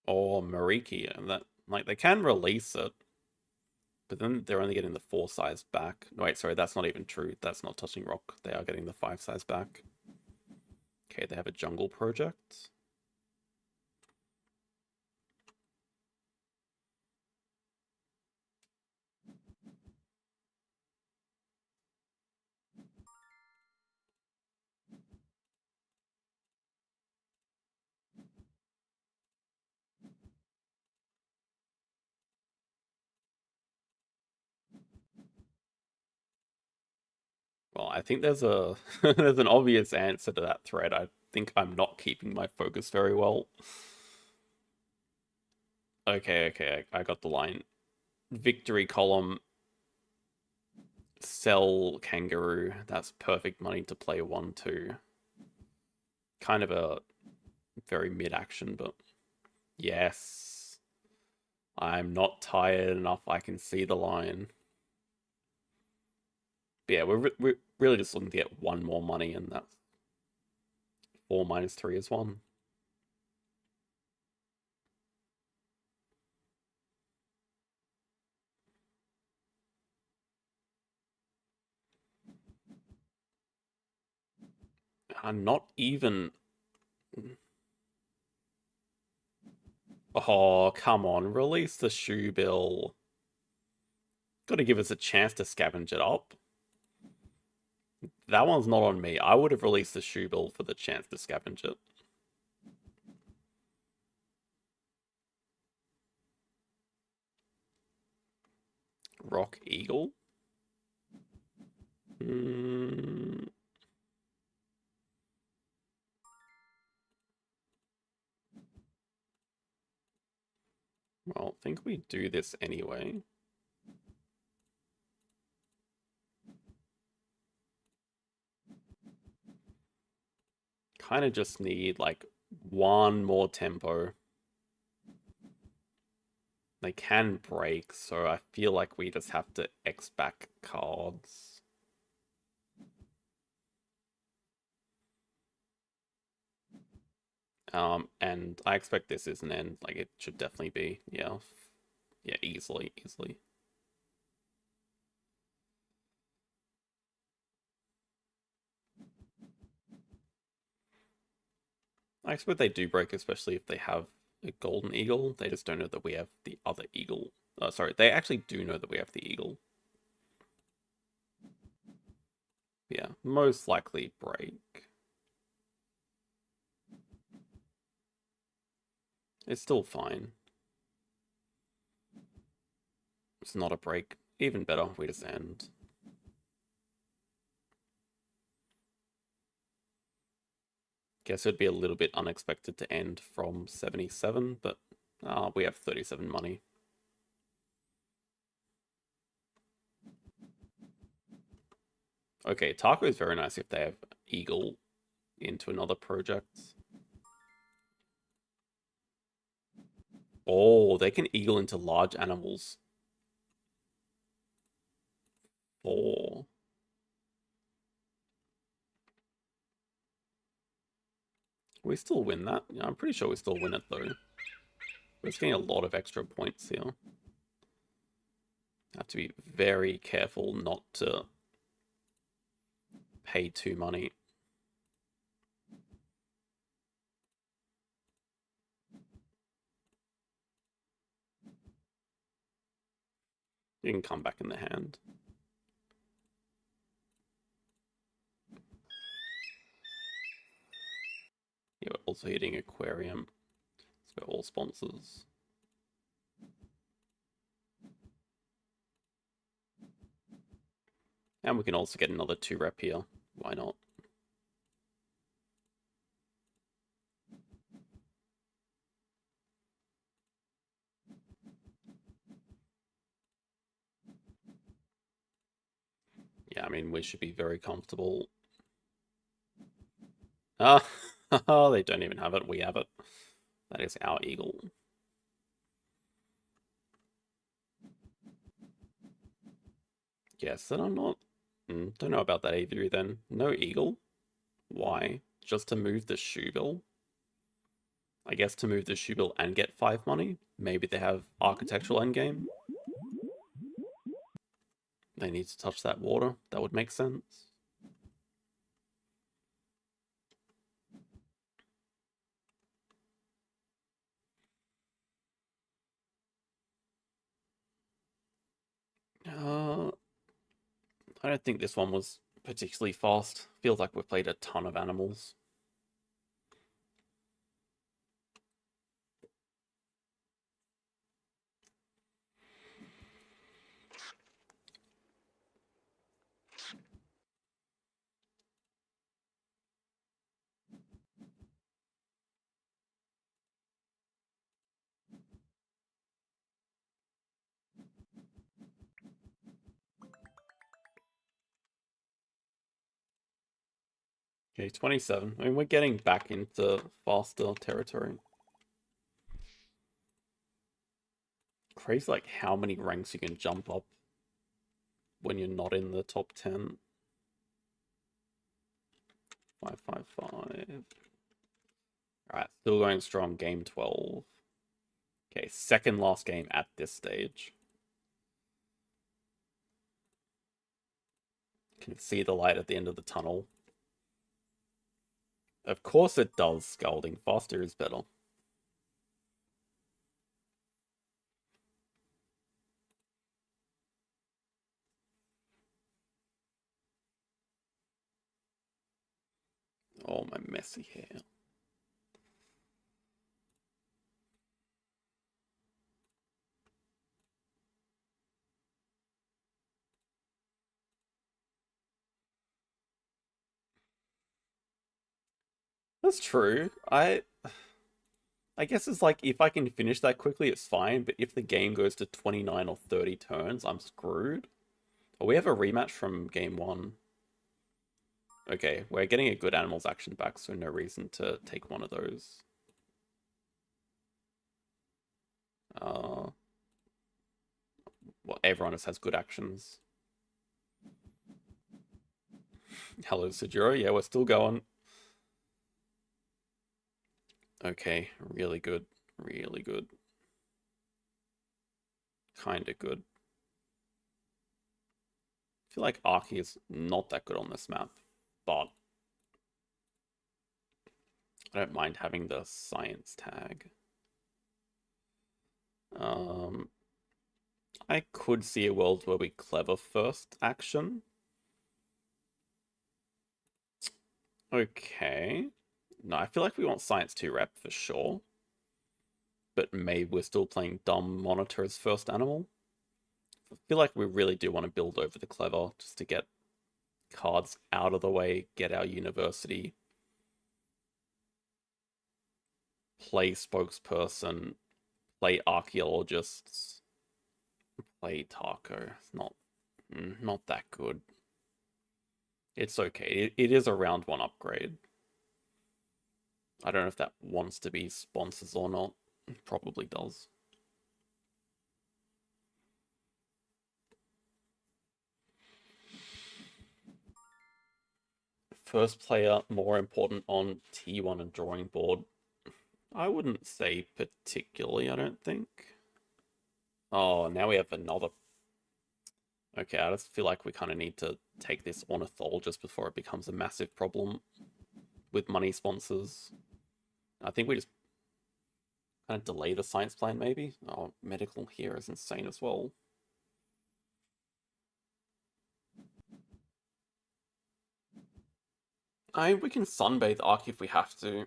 Or Mariki, and that, like, they can release it, but then they're only getting the 4 size back. No, wait, sorry, that's not even true. That's not touching rock. They are getting the 5 size back. Okay, they have a jungle project. Well, I think there's a there's an obvious answer to that thread. I think I'm not keeping my focus very well. Okay, I got the line. Victory column, sell kangaroo. That's perfect money to play 1-2. Kind of a very mid action, but yes. I'm not tired enough. I can see the line. But yeah, we're really just looking to get 1 more money, and that's 4 minus 3 is 1. Not even. Oh, come on. Release the shoe bill. Gotta give us a chance to scavenge it up. That one's not on me. I would have released the shoe bill for the chance to scavenge it. Rock Eagle? Well, I think we do this anyway. Kind of just need like 1 more tempo. They can break, so I feel like we just have to X back cards. And I expect this is an end. Like, it should definitely be. Yeah. Yeah, easily, easily. I expect they do break, especially if they have a golden eagle. They just don't know that we have the other eagle. Sorry, they actually do know that we have the eagle. Yeah, most likely break. It's still fine. It's not a break. Even better, we just end. Guess it'd be a little bit unexpected to end from 77, but we have 37 money. Okay, Taco is very nice if they have Eagle into another project. Oh, they can Eagle into large animals. 4. We still win that. Yeah, I'm pretty sure we still win it though. We're just getting a lot of extra points here. Have to be very careful not to pay too money. You can come back in the hand. Yeah, we're also hitting aquarium. So all sponsors. And we can also get another 2 rep here. Why not? Yeah, I mean, we should be very comfortable. Ah, oh, they don't even have it. We have it. That is our eagle. Yes, then I'm not. Don't know about that aviary then. No eagle? Why? Just to move the shoe bill? I guess to move the shoe bill and get 5 money? Maybe they have architectural endgame? They need to touch that water. That would make sense. I don't think this one was particularly fast. Feels like we've played a ton of animals. Okay, 27. I mean, we're getting back into faster territory. Crazy, like, how many ranks you can jump up when you're not in the top 10. 555. Alright, still going strong. Game 12. Okay, second last game at this stage. Can see the light at the end of the tunnel. Of course it does, Scalding. Faster is better. Oh, my messy hair. That's true. I guess it's like, if I can finish that quickly, it's fine, but if the game goes to 29 or 30 turns, I'm screwed. Oh, we have a rematch from game 1. Okay, we're getting a good animals action back, so no reason to take one of those. Well, everyone just has good actions. Hello, Sajuro. Yeah, we're still going. Okay, really good. Really good. Kinda good. I feel like Arky is not that good on this map, but I don't mind having the science tag. Um, I could see a world where we clever first action. Okay. No, I feel like we want science 2 rep for sure. But maybe we're still playing dumb monitor as first animal. I feel like we really do want to build over the clever just to get cards out of the way, get our university, play spokesperson, play archaeologists, play taco. It's not that good. It's okay. It is a round one upgrade. I don't know if that wants to be sponsors or not. It probably does. First player more important on T1 and drawing board. I wouldn't say particularly, I don't think. Oh, now we have another. Okay, I just feel like we kind of need to take this ornithologist before it becomes a massive problem with money sponsors. I think we just kind of delay the science plan, maybe. Oh, medical here is insane as well. We can sunbathe Ark if we have to.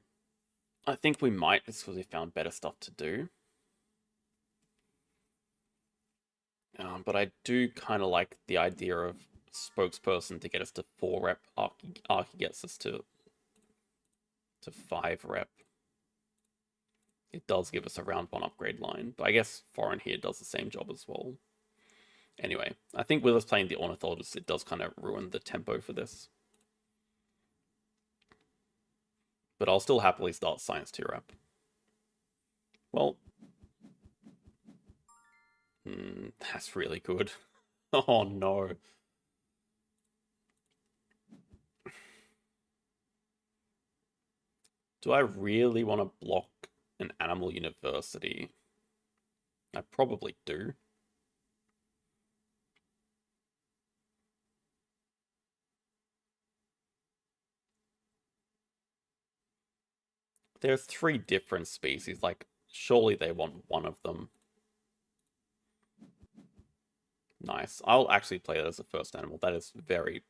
I think we might just because we found better stuff to do. But I do kind of like the idea of spokesperson to get us to 4 rep. Arky gets us to 5 rep. It does give us a round 1 upgrade line, but I guess foreign here does the same job as well. Anyway, I think with us playing the ornithologist, it does kind of ruin the tempo for this. But I'll still happily start science 2 rep. Well, that's really good. Oh no. Do I really want to block an animal university? I probably do. There's 3 different species, like, surely they want one of them. Nice. I'll actually play that as a first animal. That is very,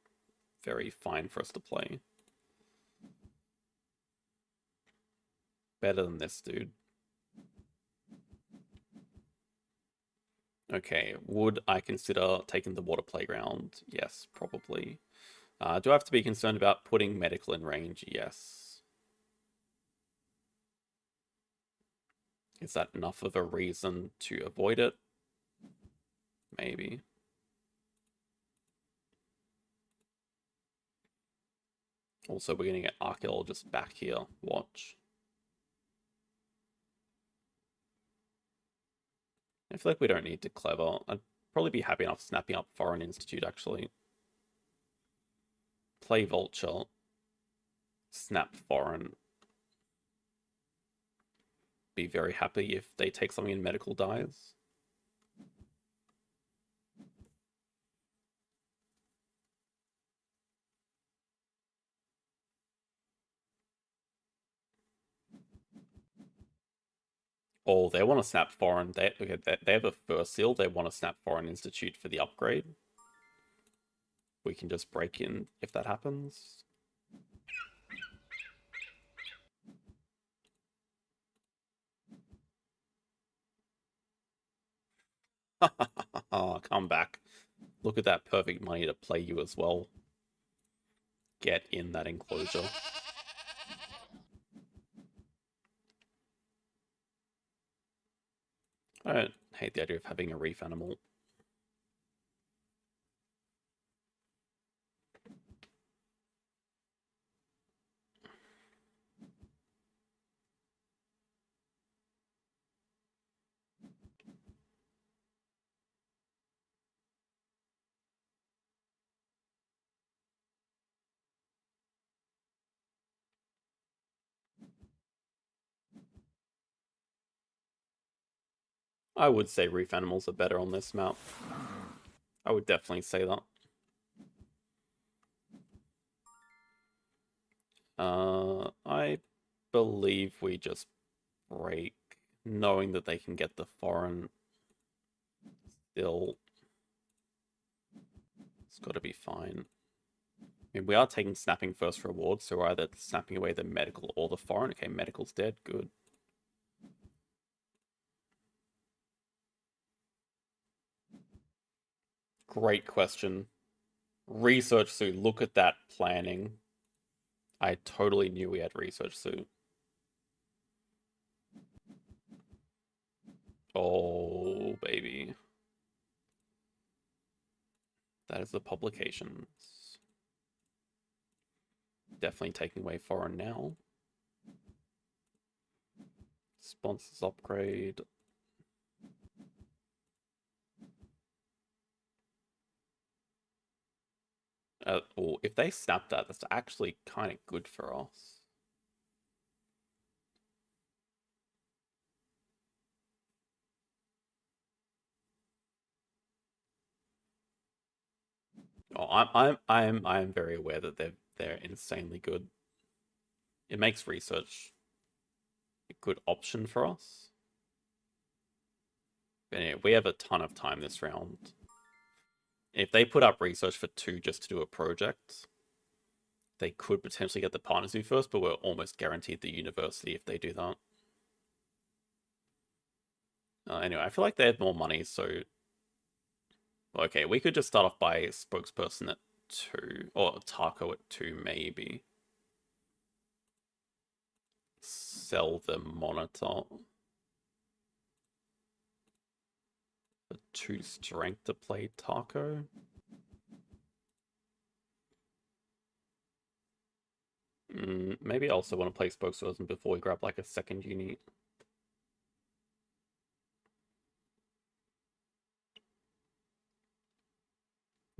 very fine for us to play. Better than this, dude. Okay, would I consider taking the water playground? Yes, probably. Do I have to be concerned about putting medical in range? Yes. Is that enough of a reason to avoid it? Maybe. Also, we're going to get archaeologists back here. Watch. I feel like we don't need to clever. I'd probably be happy enough snapping up Foreign Institute, actually. Play Vulture. Snap Foreign. Be very happy if they take something in medical dies. Oh, they want to snap Foreign. They have a first seal. They want to snap Foreign Institute for the upgrade. We can just break in if that happens. Oh, come back. Look at that perfect money to play you as well. Get in that enclosure. I don't hate the idea of having a reef animal. I would say reef animals are better on this map. I would definitely say that. I believe we just break, knowing that they can get the foreign. Still, it's got to be fine. I mean, we are taking snapping first reward, so we're either snapping away the medical or the foreign. Okay, medical's dead. Good. Great question. Research suit. Look at that planning. I totally knew we had research suit. Oh, baby. That is the publications. Definitely taking away foreign now. Sponsors upgrade. Oh, if they snap that, that's actually kind of good for us. Oh, I'm very aware that they're insanely good. It makes research a good option for us. But anyway, we have a ton of time this round. If they put up research for 2 just to do a project, they could potentially get the partners do first, but we're almost guaranteed the university if they do that. Anyway, I feel like they have more money, so... Okay, we could just start off by spokesperson at 2, or Taco at 2, maybe. Sell the monitor. For 2 strength to play Taco. Maybe I also want to play spokesperson before we grab like a second unit.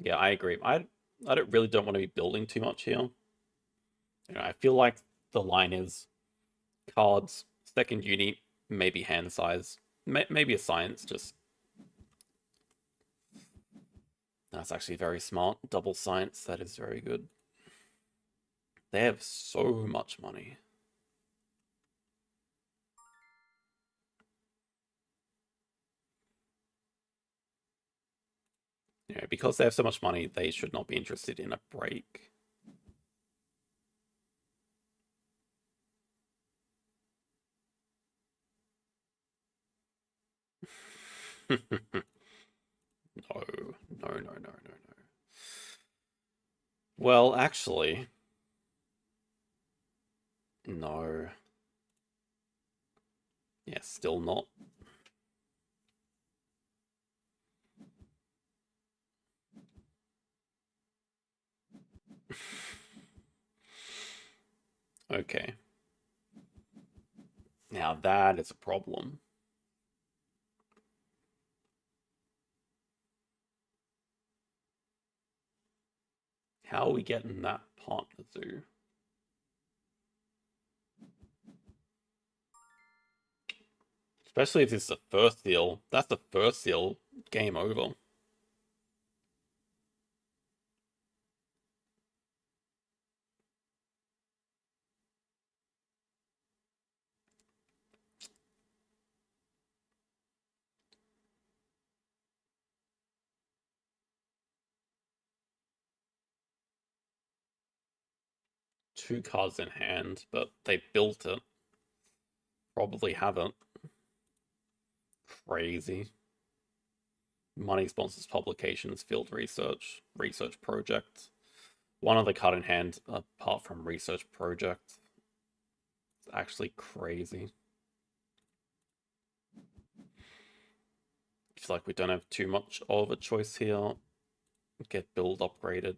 Yeah, I agree. I don't want to be building too much here. I feel like the line is cards, second unit, maybe hand size, maybe a science. Just that's actually very smart. Double science. That is very good. They have so much money. Because they have so much money, they should not be interested in a break. No, no, no, no, no, no. Well, actually, no. Yeah, still not. Okay. Now that is a problem. How are we getting that partner to? Especially if it's the first deal. That's the first deal. Game over. Two cards in hand, but they built it. Probably haven't. Crazy. Money sponsors publications, field research, research project. One other card in hand apart from research project. It's actually crazy. It's like we don't have too much of a choice here. Get build upgraded.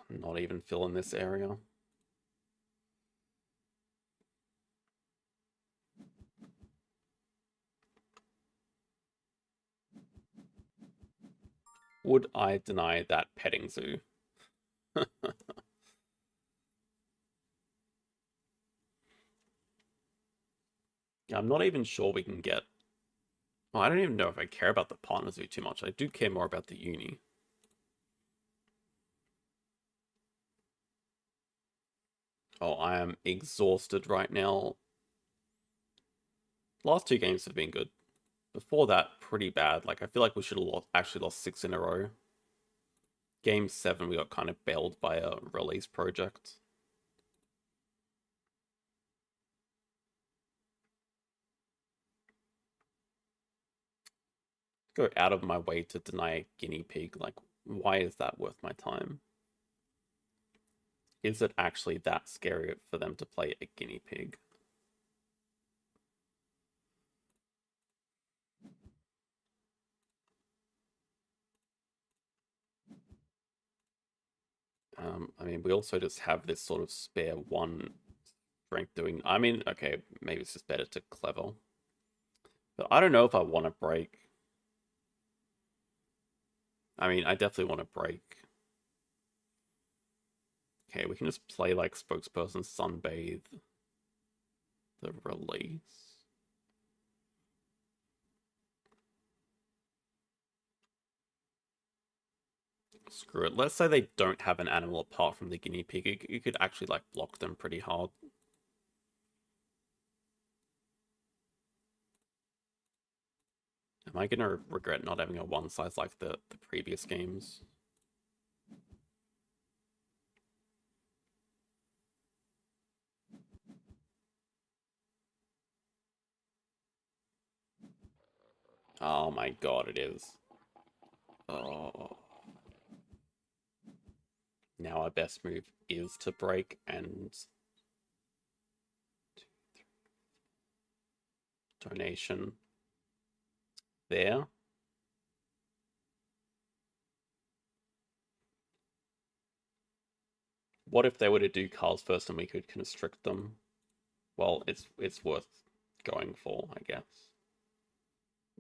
Not even fill in this area. Would I deny that petting zoo? I'm not even sure we can get. Well, I don't even know if I care about the partner zoo too much. I do care more about the uni. Oh, I am exhausted right now. Last two games have been good. Before that, pretty bad. Like, I feel like we should have actually lost 6 in a row. Game 7, we got kind of bailed by a release project. Go out of my way to deny a guinea pig. Like, why is that worth my time? Is it actually that scary for them to play a guinea pig? I mean, we also just have this sort of spare one strength doing. I mean, okay, maybe it's just better to clever. But I don't know if I want to break. I mean, I definitely want to break. Okay, we can just play like spokesperson sunbathe the release. Screw it. Let's say they don't have an animal apart from the guinea pig. You could actually like block them pretty hard. Am I gonna regret not having a one size like the previous games? Oh my god, it is. Oh. Now our best move is to break and donation there. What if they were to do cards first and we could constrict them? Well, it's worth going for, I guess.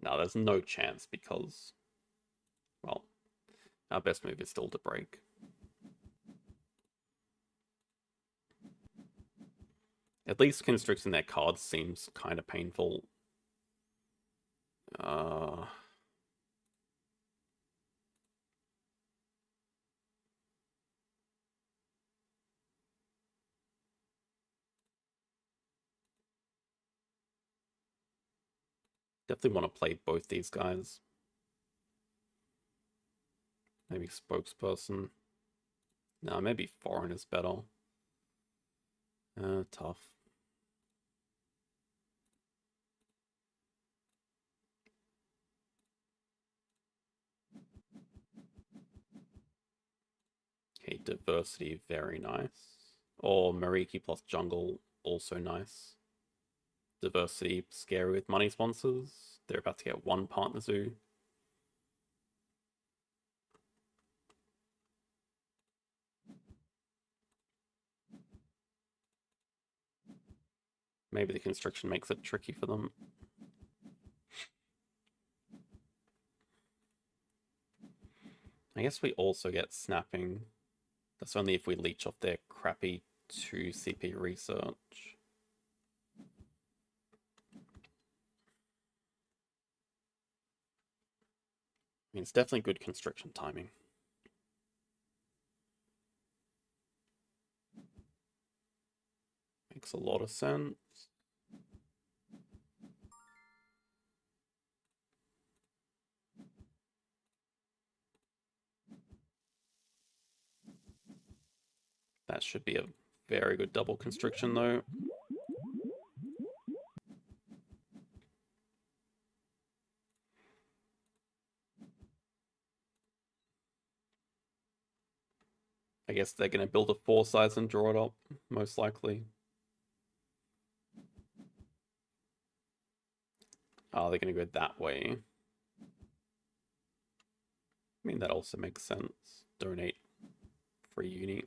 No, there's no chance because, well, our best move is still to break. At least constricting their cards seems kind of painful. Uh, Definitely want to play both these guys. Maybe spokesperson. No, maybe foreign is better. Tough. Okay, diversity, very nice. Or Mariki plus jungle, also nice. Diversity, scary with money sponsors. They're about to get one partner zoo. Maybe the constriction makes it tricky for them. I guess we also get snapping. That's only if we leech off their crappy 2 CP research. I mean, it's definitely good constriction timing. Makes a lot of sense. That should be a very good double constriction, though. I guess they're going to build a 4 size and draw it up, most likely. Oh, they're going to go that way. I mean, that also makes sense. Donate free uni.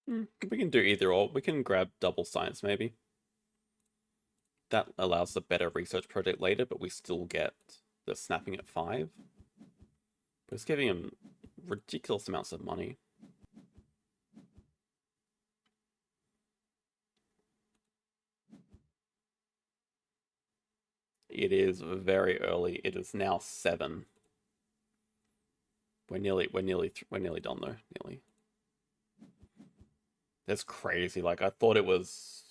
We can do either or. We can grab double science maybe. That allows a better research project later, but we still get the snapping at 5. But it's giving him ridiculous amounts of money. It is very early. It is now 7. We're nearly done though. Nearly. That's crazy. Like I thought it was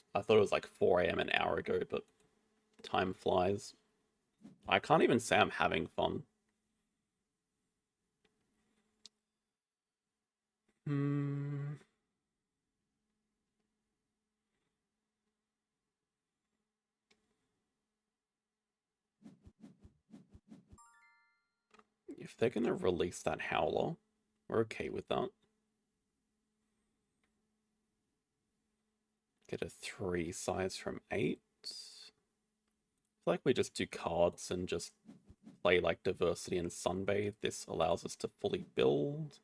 like 4 a.m. an hour ago, but time flies. I can't even say I'm having fun. Hmm. If they're gonna release that howler, we're okay with that. Get a 3 size from 8. I feel like we just do cards and just play like diversity and sunbathe. This allows us to fully build.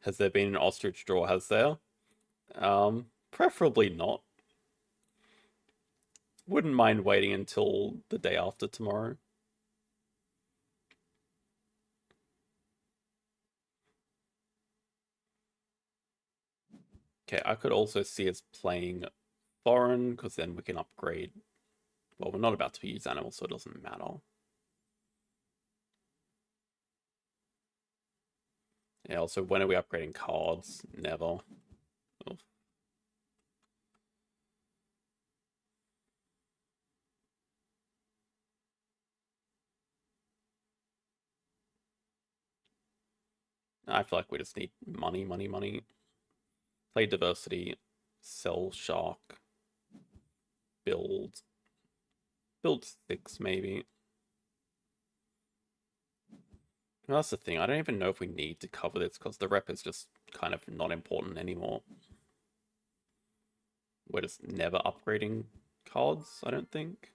Has there been an ostrich draw? Has there? Preferably not. Wouldn't mind waiting until the day after tomorrow. Okay, I could also see us playing foreign, because then we can upgrade. Well, we're not about to use animals, so it doesn't matter. Yeah, also, when are we upgrading cards? Never. Oh. I feel like we just need money, money, money. Play diversity, sell shark, build. Build 6, maybe. Well, that's the thing. I don't even know if we need to cover this because the rep is just kind of not important anymore. We're just never upgrading cards, I don't think.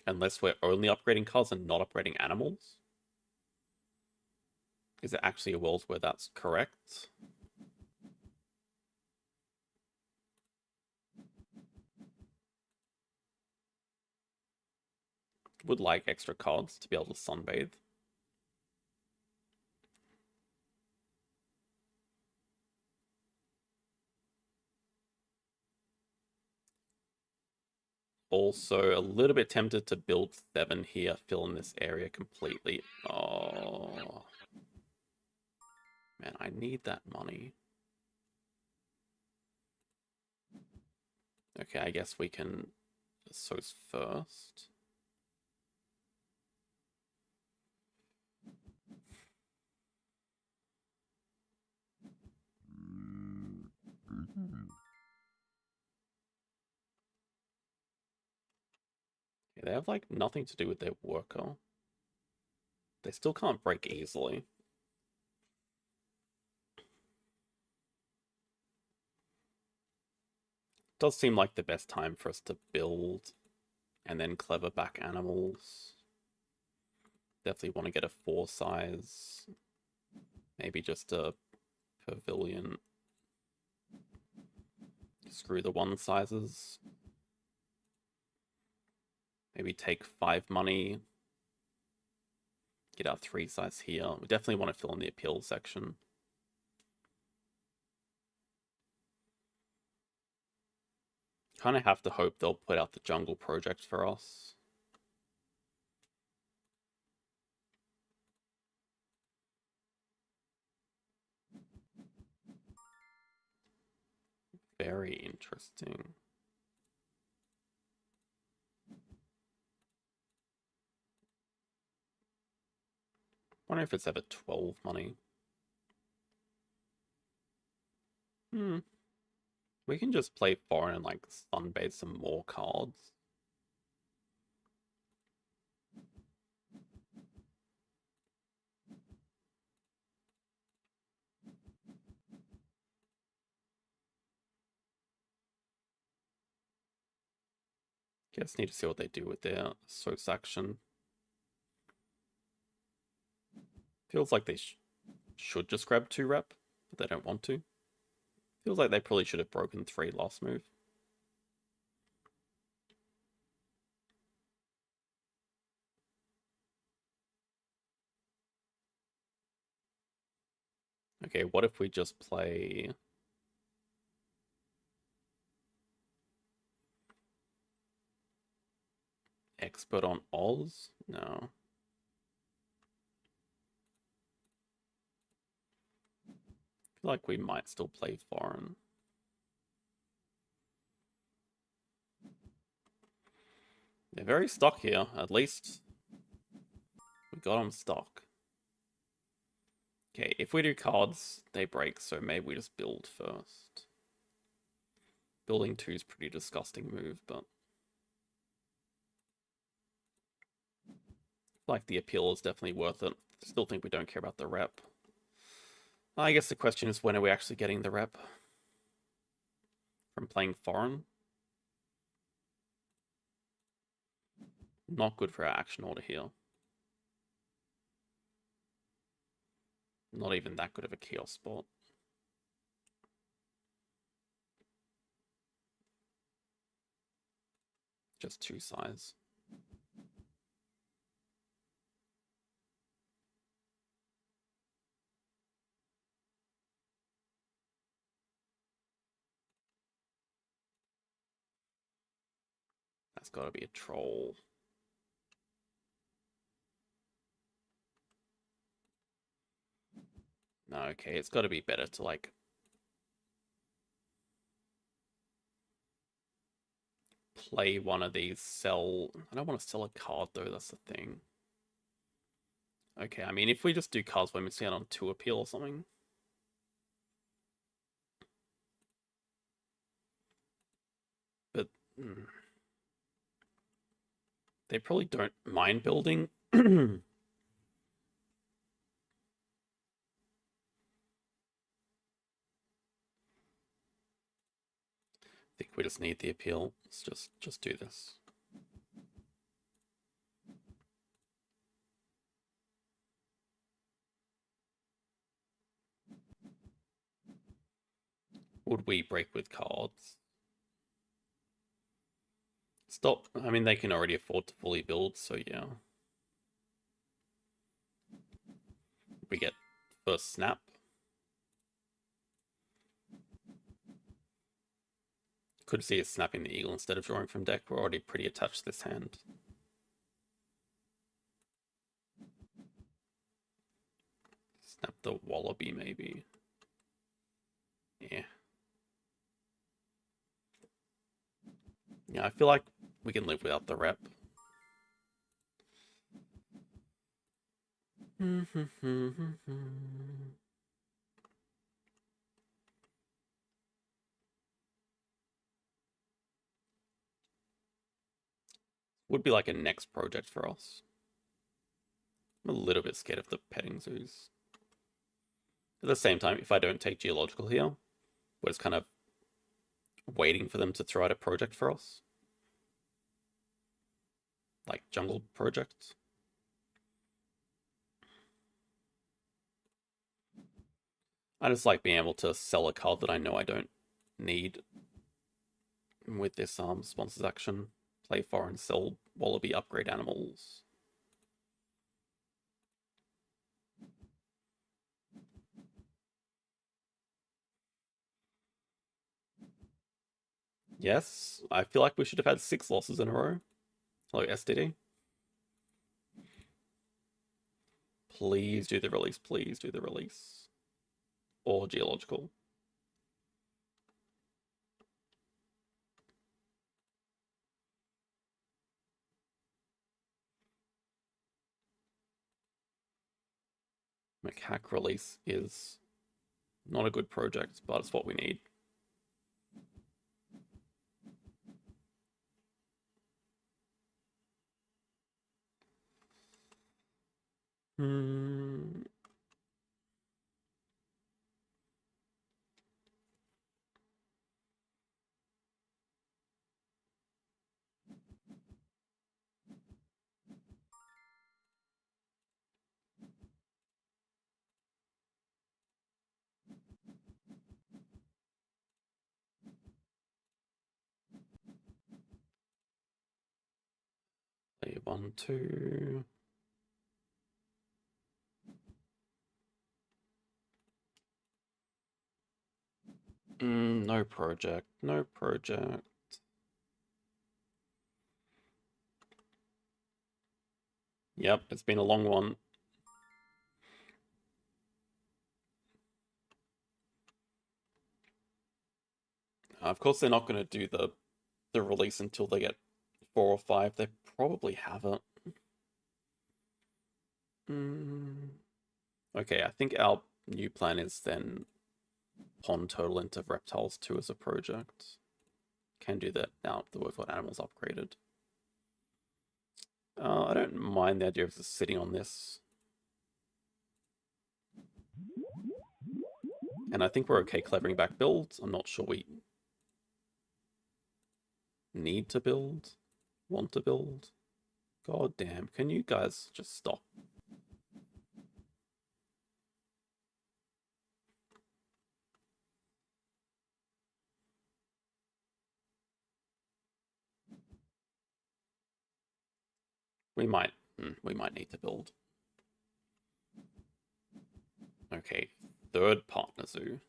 Unless we're only upgrading cards and not upgrading animals. Is there actually a world where that's correct? Would like extra cards to be able to sunbathe. Also, a little bit tempted to build 7 here, fill in this area completely. Oh. Man, I need that money. Okay, I guess we can source first. Yeah, they have like nothing to do with their worker. They still can't break easily. Does seem like the best time for us to build and then clever back animals. Definitely want to get a 4 size. Maybe just a pavilion. Screw the 1 sizes. Maybe take 5 money. Get our 3 size here. We definitely want to fill in the appeal section. Kind of have to hope they'll put out the jungle project for us. Very interesting. Wonder if it's ever 12 money. We can just play foreign and like sunbathe some more cards. Guess need to see what they do with their source action. Feels like they should just grab 2 rep, but they don't want to. Feels like they probably should have broken 3 last move. Okay, what if we just play... Expert on Oz? No. I feel like we might still play foreign. They're very stuck here. At least we got them stuck. Okay, if we do cards, they break, so maybe we just build first. Building 2 is a pretty disgusting move, but... like the appeal is definitely worth it. Still think we don't care about the rep. I guess the question is, when are we actually getting the rep? From playing foreign? Not good for our action order here. Not even that good of a chaos spot. Just 2 size. That's got to be a troll. No, okay, it's got to be better to, like... play one of these, sell... I don't want to sell a card, though, that's the thing. Okay, I mean, if we just do cards we're missing out on 2 appeal or something... but... they probably don't mind building. I think we just need the appeal. Let's just do this. Would we break with cards? Stop. I mean, they can already afford to fully build, so yeah. We get first snap. Could see us snapping the eagle instead of drawing from deck. We're already pretty attached to this hand. Snap the wallaby, maybe. Yeah. Yeah, I feel like we can live without the rep. Would be like a next project for us. I'm a little bit scared of the petting zoos. At the same time, if I don't take geological here, we're just kind of waiting for them to throw out a project for us. Like jungle projects. I just like being able to sell a card that I know I don't need with this sponsors action. Play foreign, sell wallaby, upgrade animals. Yes, I feel like we should have had 6 losses in a row. Hello, SDD. Please do the release, please do the release. Or geological. Hack release is not a good project, but it's what we need. 1, 2. No project. No project. Yep, it's been a long one. Of course, they're not going to do the release until they get 4 or 5. They probably haven't. Okay, I think our new plan is then pond total into reptiles 2 as a project. Can do that now that we've got animals upgraded. I don't mind the idea of just sitting on this. And I think we're okay clevering back builds. I'm not sure we need to build, want to build. God damn, can you guys just stop? We might need to build. Okay, 3rd partner zoo.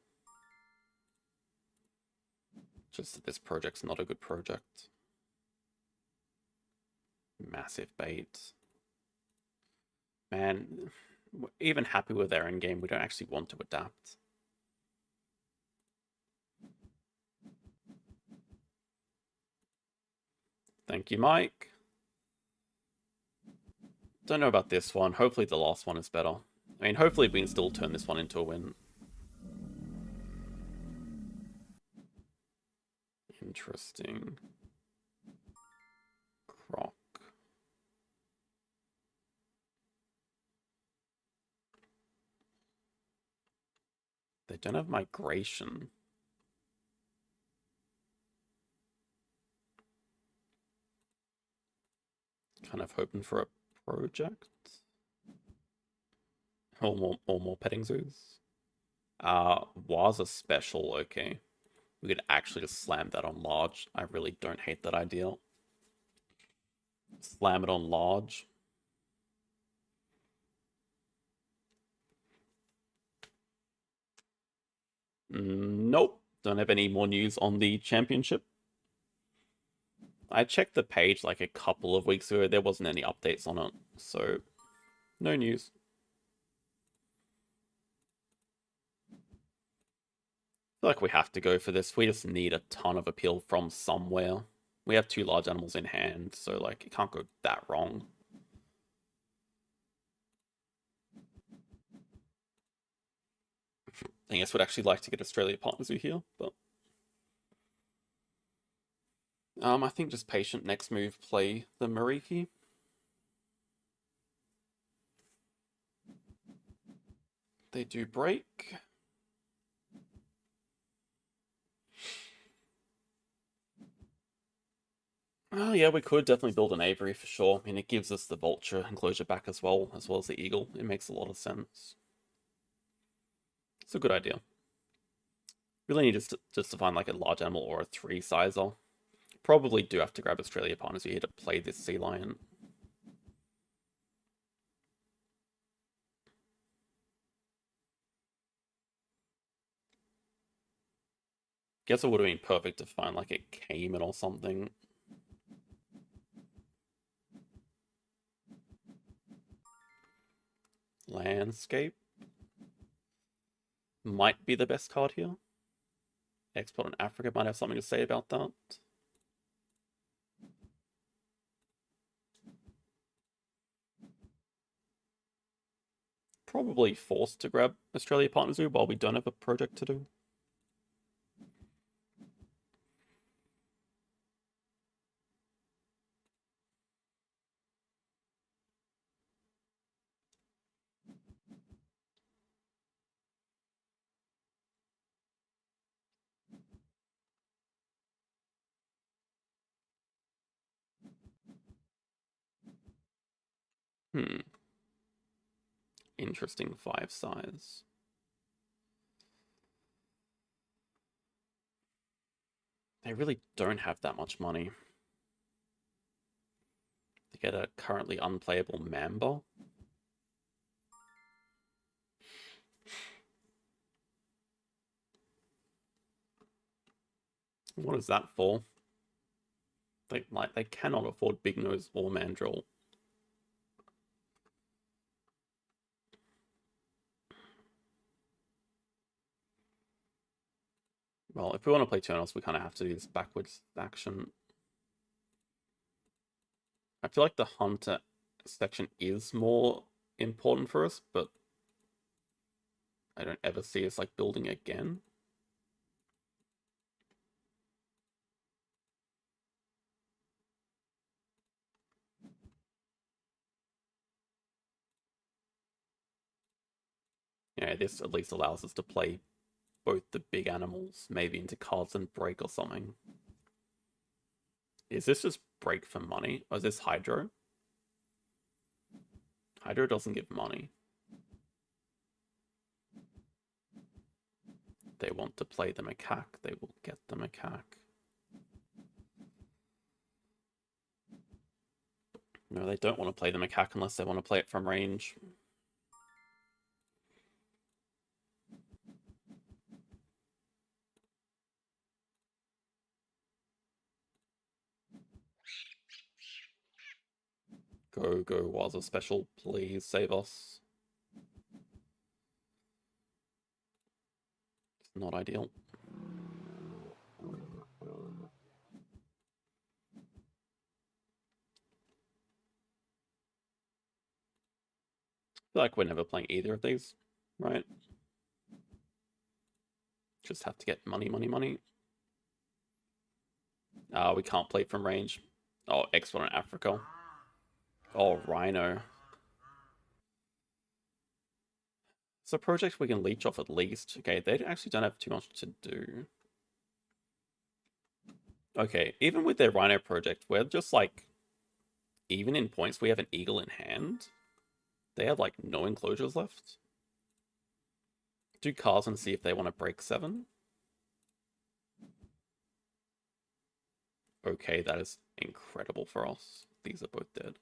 Just that this project's not a good project. Massive bait. Man, we're even happy with our endgame, we don't actually want to adapt. Thank you, Mike. Don't know about this one. Hopefully the last one is better. I mean, hopefully we can still turn this one into a win. Interesting. Croc. They don't have migration. Kind of hoping for a project. Or more petting zoos. Was a special, okay. We could actually just slam that on large. I really don't hate that idea. Slam it on large. Nope. Don't have any more news on the championship. I checked the page like a couple of weeks ago. There wasn't any updates on it. So, no news. I feel like we have to go for this. We just need a ton of appeal from somewhere. We have 2 large animals in hand, so like it can't go that wrong. I guess would actually like to get Australia Partner Zoo here, but I think just patient. Next move, play the Mariki. They do break. Oh yeah, we could definitely build an aviary for sure. I mean, it gives us the vulture enclosure back as well as the eagle. It makes a lot of sense. It's a good idea. Really need just to find like a large animal or a 3 sizer. Probably do have to grab Australia Partners here to play this sea lion. Guess it would have been perfect to find like a caiman or something. Landscape might be the best card here. Export in Africa might have something to say about that. Probably forced to grab Australia Partner Zoo while we don't have a project to do. Interesting 5 size. They really don't have that much money. get a currently unplayable member. What is that for? They cannot afford Big Nose or Mandrill. Well, if we want to play Turnos, we kind of have to do this backwards action. I feel like the Hunter section is more important for us, but I don't ever see us like building again. Yeah, this at least allows us to play both the big animals, maybe into cards and break or something. Is this just break for money? Or is this Hydro? Hydro doesn't give money. They want to play the macaque. They will get the macaque. No, they don't want to play the macaque unless they want to play it from range. Go, go, was a special. Please save us. It's not ideal. I feel like we're never playing either of these, right? Just have to get money, money, money. We can't play from range. Oh, Exponent Africa. Oh, Rhino. It's a project we can leech off at least. Okay, they actually don't have too much to do. Okay, even with their Rhino project, we're just like, even in points, we have an Eagle in hand. They have like no enclosures left. Do cards and see if they want to break 7. Okay, that is incredible for us. These are both dead.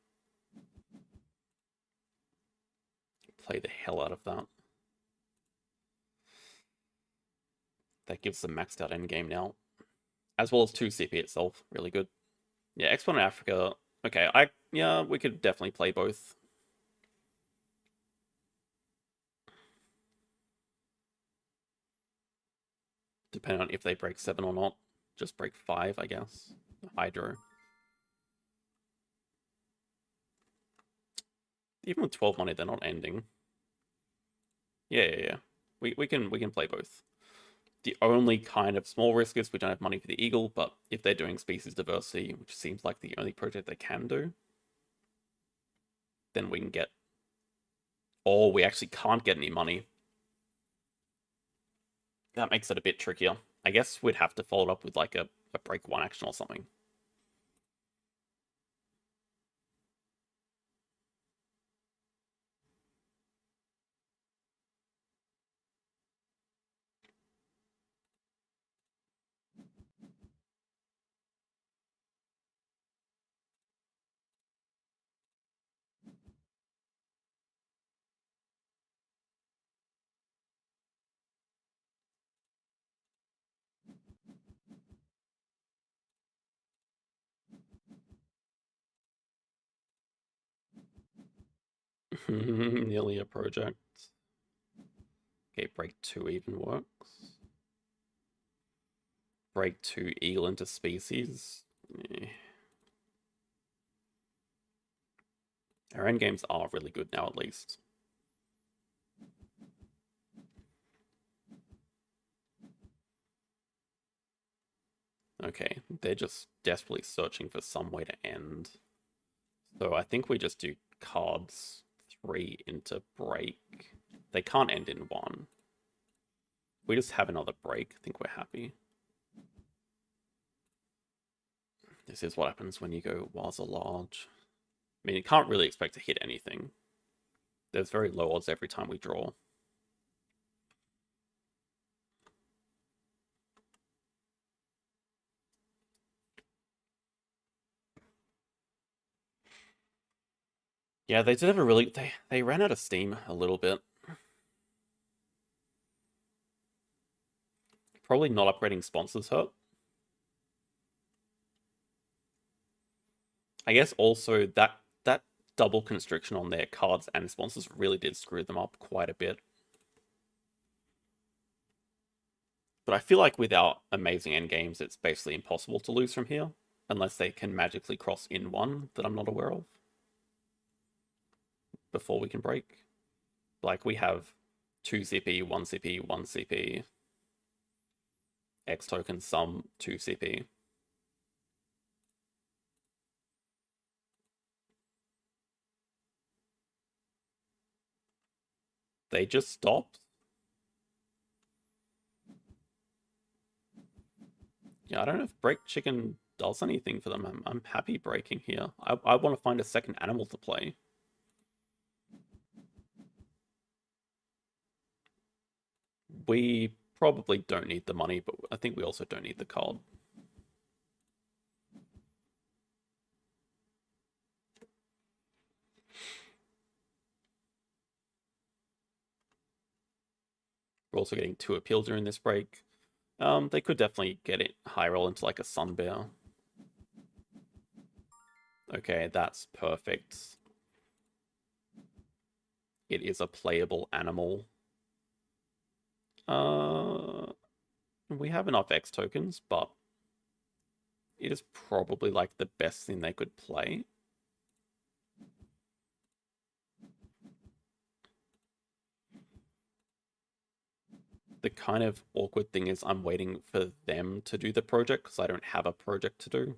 Play the hell out of that. That gives them maxed out endgame now. As well as 2 CP itself. Really good. Yeah, Exponent Africa. Okay, yeah, we could definitely play both. Depending on if they break 7 or not. Just break 5, I guess. Hydro. Even with 12 money, they're not ending. Yeah. We can play both. The only kind of small risk is we don't have money for the Eagle, but if they're doing species diversity, which seems like the only project they can do, then we can get... Oh, we actually can't get any money. That makes it a bit trickier. I guess we'd have to follow it up with like a break 1 action or something. Nearly a project. Okay, break 2 even works. Break 2 Eagle into species. Eh. Our endgames are really good now, at least. Okay, they're just desperately searching for some way to end. So I think we just do cards 3 into break. They can't end in 1. We just have another break. I think we're happy. This is what happens when you go Waza large. I mean, you can't really expect to hit anything. There's very low odds every time we draw. Yeah, they did have a really they ran out of steam a little bit. Probably not upgrading sponsors hurt. I guess also that double constriction on their cards and sponsors really did screw them up quite a bit. But I feel like without amazing end games, it's basically impossible to lose from here, unless they can magically cross in one that I'm not aware of before we can break. Like we have 2 CP, 1 CP, 1 CP, X token, some 2 CP. They just stopped. Yeah, I don't know if Break Chicken does anything for them. I'm happy breaking here. I want to find a second animal to play. We probably don't need the money, but I think we also don't need the card. We're also getting 2 appeal during this break. They could definitely get it high roll into like a Sun Bear. Okay, that's perfect. It is a playable animal. We have enough X tokens, but it is probably like the best thing they could play. The kind of awkward thing is I'm waiting for them to do the project because I don't have a project to do.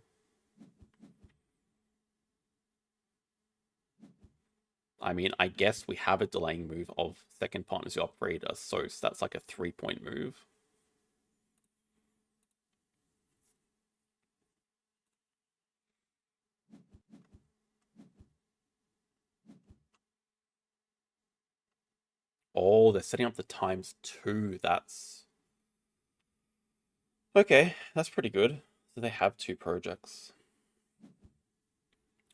I mean, I guess we have a delaying move of second partners who upgrade us, so that's like a 3-point move. Oh, they're setting up the ×2. That's... Okay, that's pretty good. So they have 2 projects.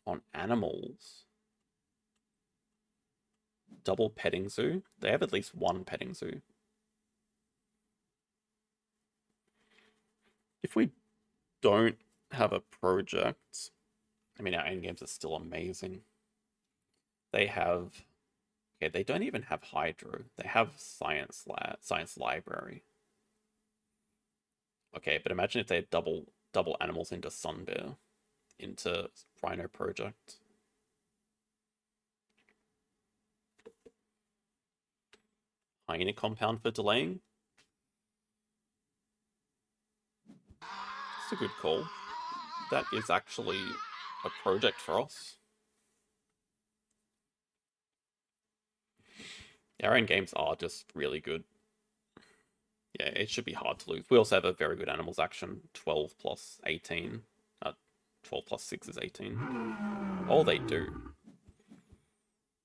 On animals. Double petting zoo? They have at least 1 petting zoo. If we don't have a project... I mean, our endgames are still amazing. They have... Okay, they don't even have Hydro. They have Science Library. Okay, but imagine if they had double animals into Sunbear, into Rhino Project. Hyena Compound for delaying. That's a good call. That is actually a project for us. Our end games are just really good. Yeah, it should be hard to lose. We also have a very good animals action. 12 plus 18. 12 plus 6 is 18. Oh, they do.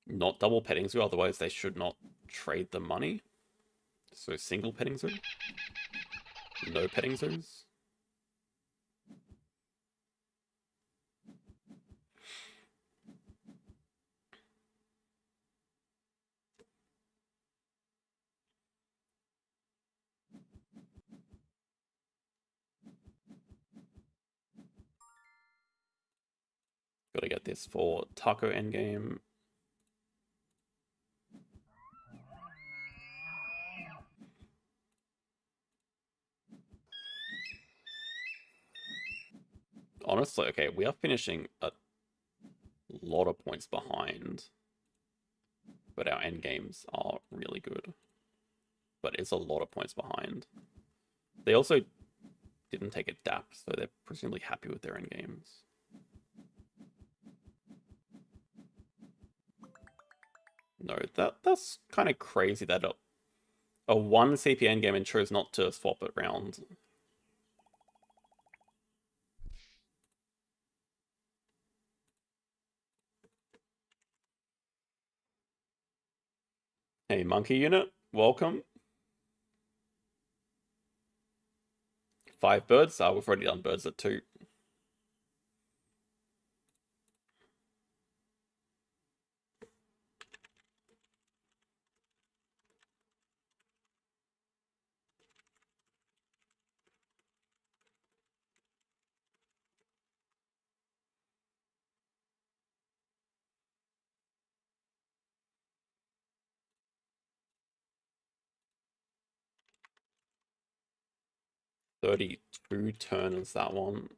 Not double petting zoo, otherwise they should not trade the money. So single petting zoo? No petting zoos? Gotta get this for Taco Endgame. Honestly, okay, we are finishing a lot of points behind. But our end games are really good. But it's a lot of points behind. They also didn't take a DAP, so they're presumably happy with their end games. No, that's kind of crazy that a 1 CP end game and chose not to swap it around. Hey, Monkey Unit, welcome. 5 birds? We've already done birds at 2. 32 turn is that one.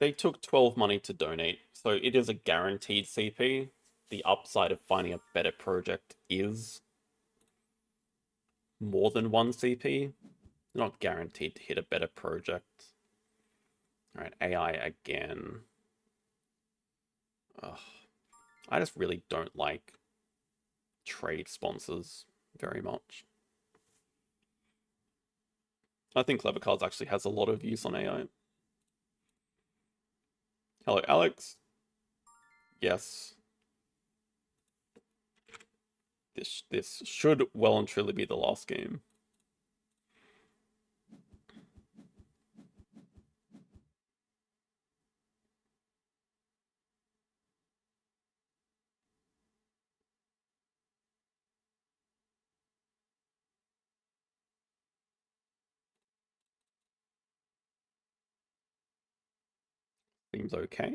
They took 12 money to donate, so it is a guaranteed CP. The upside of finding a better project is more than one CP. You're not guaranteed to hit a better project. Alright, AI again. Ugh. I just really don't like trade sponsors very much. I think Clever Cards actually has a lot of use on AI. Hello, Alex. Yes. This should well and truly be the last game. Seems okay.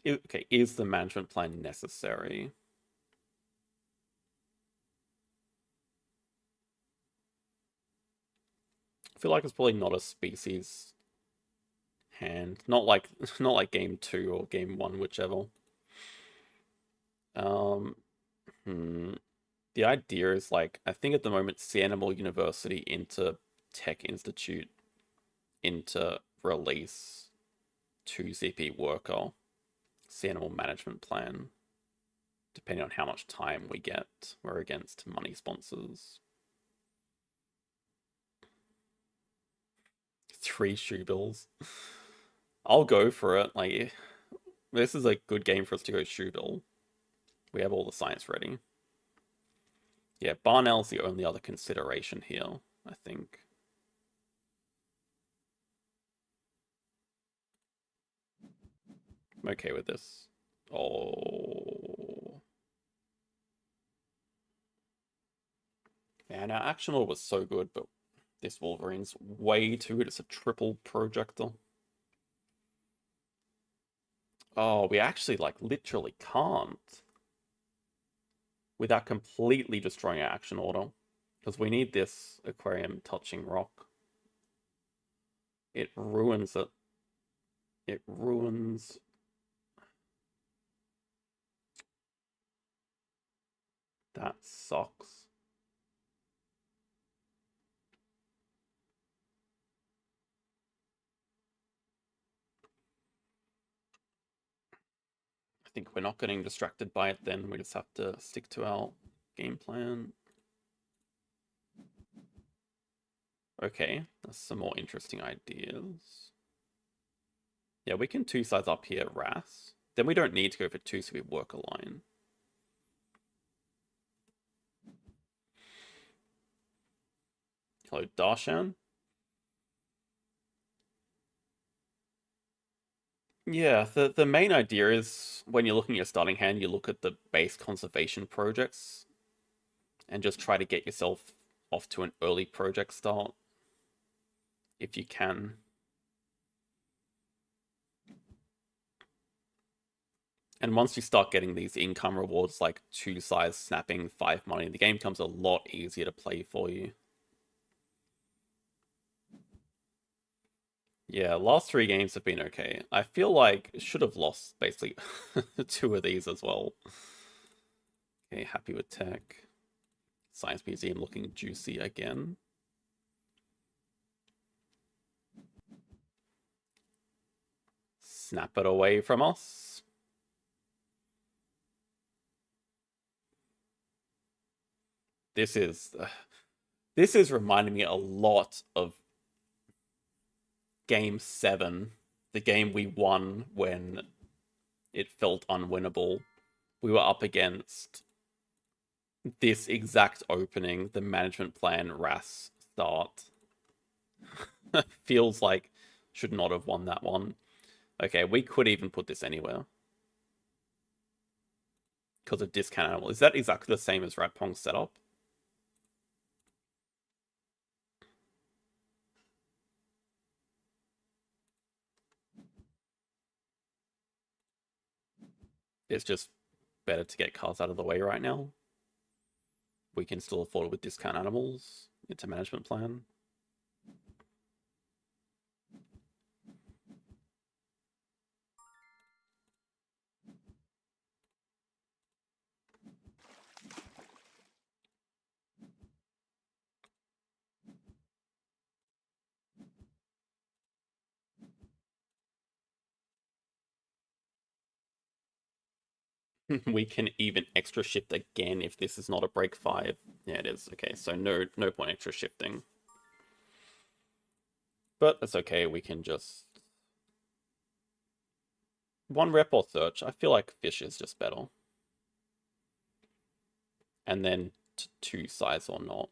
Okay, is the management plan necessary? I feel like it's probably not a species hand. Not like game 2 or game 1, whichever. The idea is like, I think at the moment Animal University into Tech Institute into release 2 CP worker Animal management plan. Depending on how much time we get, we're against money sponsors. 3 shoe bills. I'll go for it. Like, this is a good game for us to go shoe bill. We have all the science ready. Yeah, Barnell's the only other consideration here, I think. I'm okay with this. Oh. Man, our action order was so good, but this Wolverine's way too good. It's a triple projector. Oh, we actually, like, literally can't. Without completely destroying our action order. Because we need this aquarium touching rock. It ruins it. It ruins... That sucks. I think we're not getting distracted by it then. We just have to stick to our game plan. Okay, that's some more interesting ideas. Yeah, we can 2 sides up here, Ras. Then we don't need to go for 2, so we work a line. Hello, Darshan. Yeah, the main idea is when you're looking at your starting hand, you look at the base conservation projects and just try to get yourself off to an early project start if you can. And once you start getting these income rewards like 2 size snapping, 5 money, the game becomes a lot easier to play for you. Yeah, last 3 games have been okay. I feel like should have lost basically 2 of these as well. Okay, happy with tech. Science Museum looking juicy again. Snap it away from us. This is reminding me a lot of Game 7, the game we won when it felt unwinnable. We were up against this exact opening, the management plan RAS start. Feels like should not have won that one. Okay, we could even put this anywhere. Because of discount animal. Is that exactly the same as Ratpong's setup? It's just better to get cards out of the way right now. We can still afford it with discount animals into management plan. We can even extra shift again if this is not a break 5. Yeah, it is. Okay, so no point extra shifting. But it's okay, we can just... one rep or search. I feel like fish is just better. And then 2 size or not.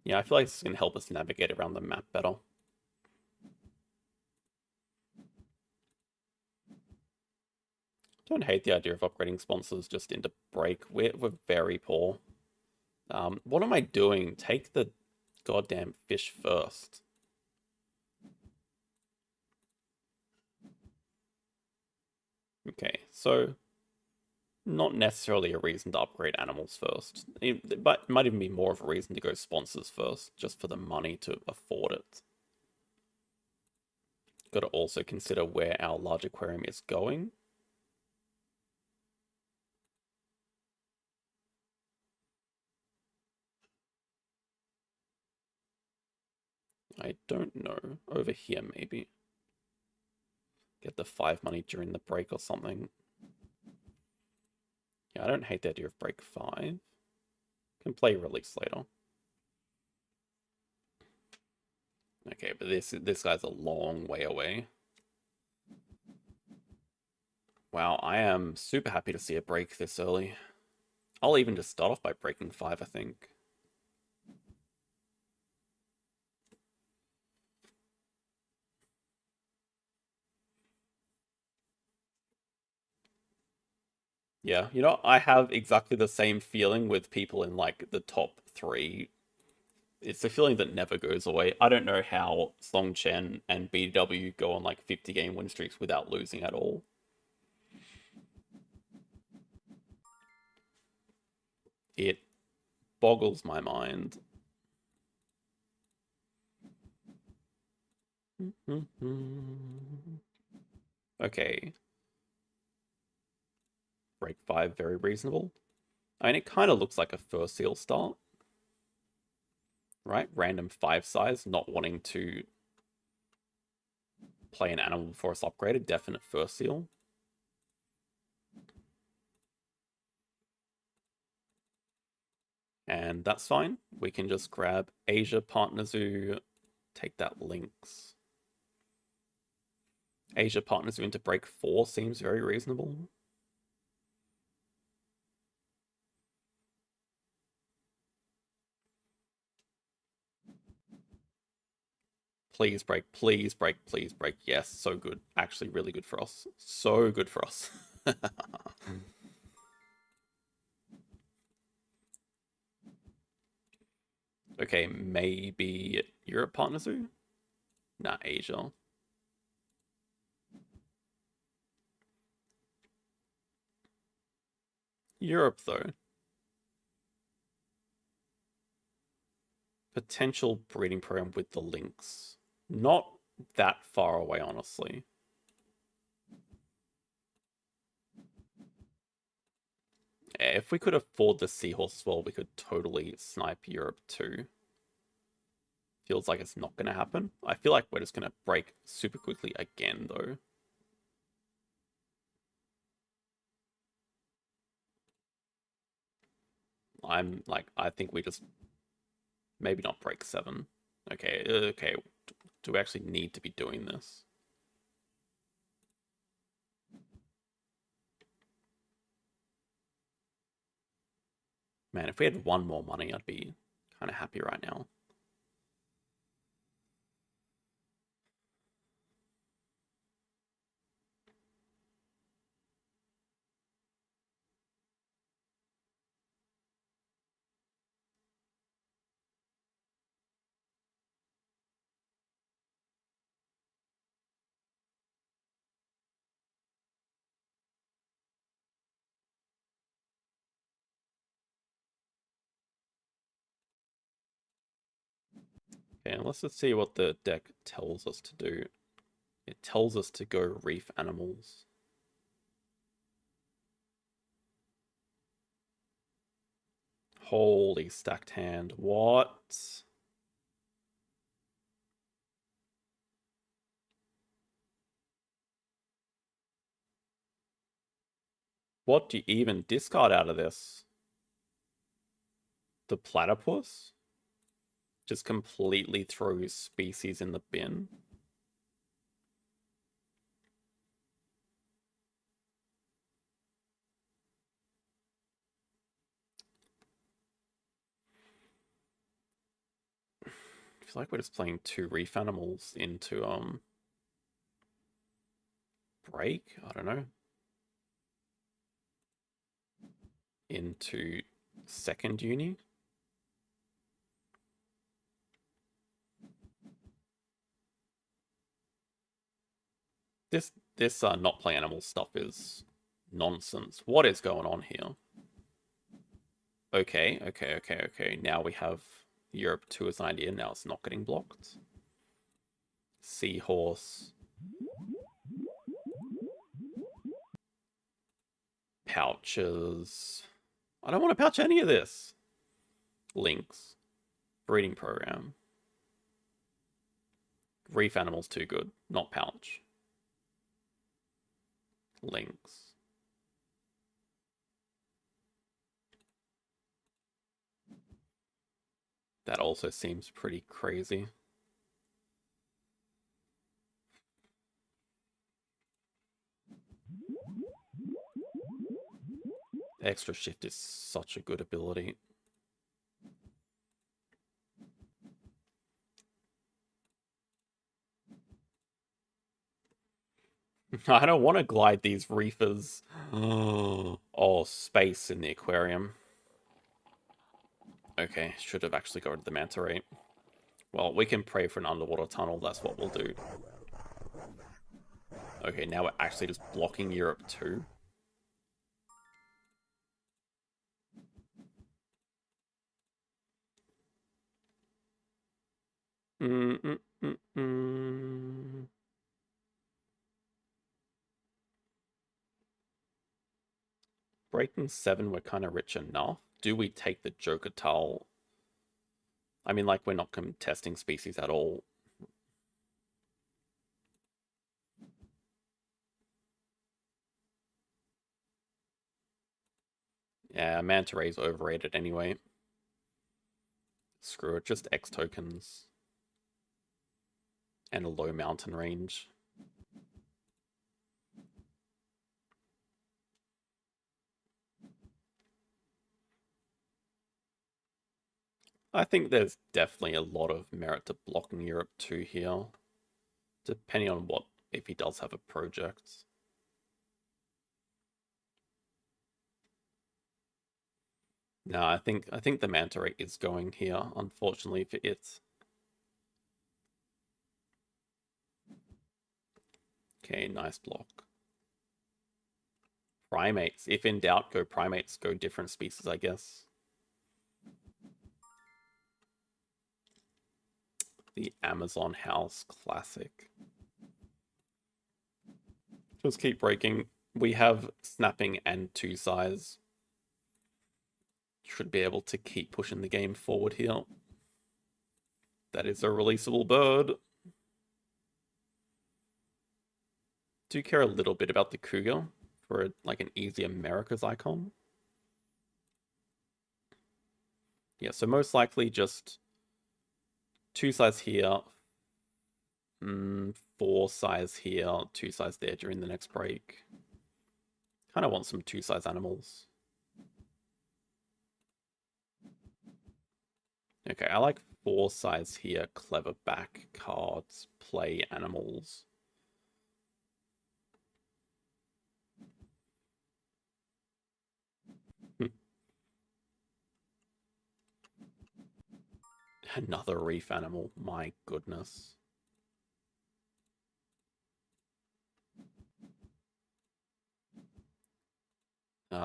Yeah, I feel like this is going to help us navigate around the map better. Don't hate the idea of upgrading sponsors just into break. We're very poor. What am I doing? Take the goddamn fish first. Okay, so not necessarily a reason to upgrade animals first. It might even be more of a reason to go sponsors first, just for the money to afford it. Got to also consider where our large aquarium is going. I don't know. Over here, maybe. Get the 5 money during the break or something. Yeah, I don't hate the idea of break 5. Can play release later. Okay, but this guy's a long way away. Wow, I am super happy to see a break this early. I'll even just start off by breaking 5, I think. Yeah, you know, I have exactly the same feeling with people in like the top 3. It's a feeling that never goes away. I don't know how Song Chen and BW go on like 50 game win streaks without losing at all. It boggles my mind. Okay. Break 5, very reasonable. I mean, it kind of looks like a first seal start. Right? Random 5 size, not wanting to play an animal before it's upgraded. Definite first seal. And that's fine. We can just grab Asia Partner Zoo, take that links. Asia Partner Zoo into break 4 seems very reasonable. Please break, please break, please break. Yes, so good. Actually, really good for us. So good for us. Okay, maybe Europe Partner Zoo? Nah, Asia. Europe, though. Potential breeding program with the lynx. Not that far away, honestly. If we could afford the seahorse as well, we could totally snipe Europe too. Feels like it's not going to happen. I feel like we're just going to break super quickly again, though. I'm like, I think we just maybe not break 7. Okay, okay. Do we actually need to be doing this? Man, if we had 1 more money, I'd be kind of happy right now. Okay, let's just see what the deck tells us to do. It tells us to go reef animals. Holy stacked hand. What? What do you even discard out of this? The platypus? Just completely throws species in the bin. I feel like we're just playing two reef animals into break. I don't know. Into second uni. This not play animal stuff is nonsense. What is going on here? Okay. Now we have Europe 2 as an idea. Now it's not getting blocked. Seahorse. Pouches. I don't want to pouch any of this. Lynx. Breeding program. Reef animals too good. Not pouch. Lynx. That also seems pretty crazy. Extra shift is such a good ability. I don't want to glide these reefers. Oh, space in the aquarium. Okay, should have actually gone to the manta ray. Well, we can pray for an underwater tunnel. That's what we'll do. Okay, now we're actually just blocking Europe too. Breaking 7, we're kind of rich enough. Do we take the Joker Tull? I mean, like, we're not contesting species at all. Yeah, Manta Ray's overrated anyway. Screw it, just X tokens. And a low mountain range. I think there's definitely a lot of merit to blocking Europe 2 here. Depending on what, if he does have a project. No, I think the Manta Ray is going here, unfortunately for it. Okay, nice block. Primates. If in doubt, go primates. Go different species, I guess. The Amazon House Classic. Just keep breaking. We have snapping and 2 size. Should be able to keep pushing the game forward here. That is a releasable bird. Do care a little bit about the cougar for like an easy America's icon. Yeah, so most likely just 2 size here, 4 size here, 2 size there during the next break. Kind of want some 2 size animals. Okay, I like 4 size here, clever back cards, play animals. Another reef animal, my goodness.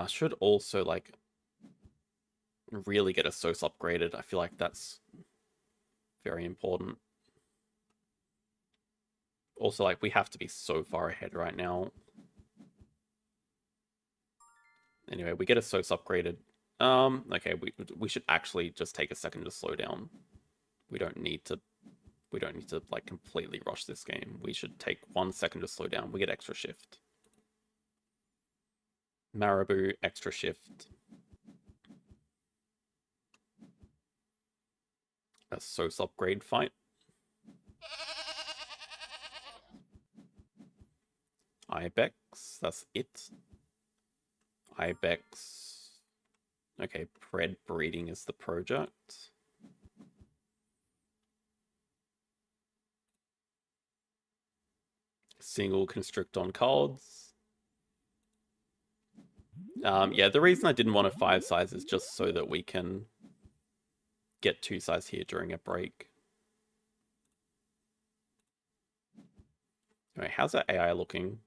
Should also like really get a source upgraded. I feel like that's Very important. Also, like, we have to be so far ahead right now. Anyway, we get a SOS upgraded. Okay, we should actually just take a second to slow down. We don't need to like completely rush this game. We should take 1 second to slow down. We get extra shift. Marabou, extra shift. A SOS upgrade fight. Ibex, that's it. Ibex. Okay, pred breeding is the project. Single constrict on cards. Yeah, the reason I didn't want a 5 size is just so that we can get 2 size here during a break. Anyway, how's that AI looking?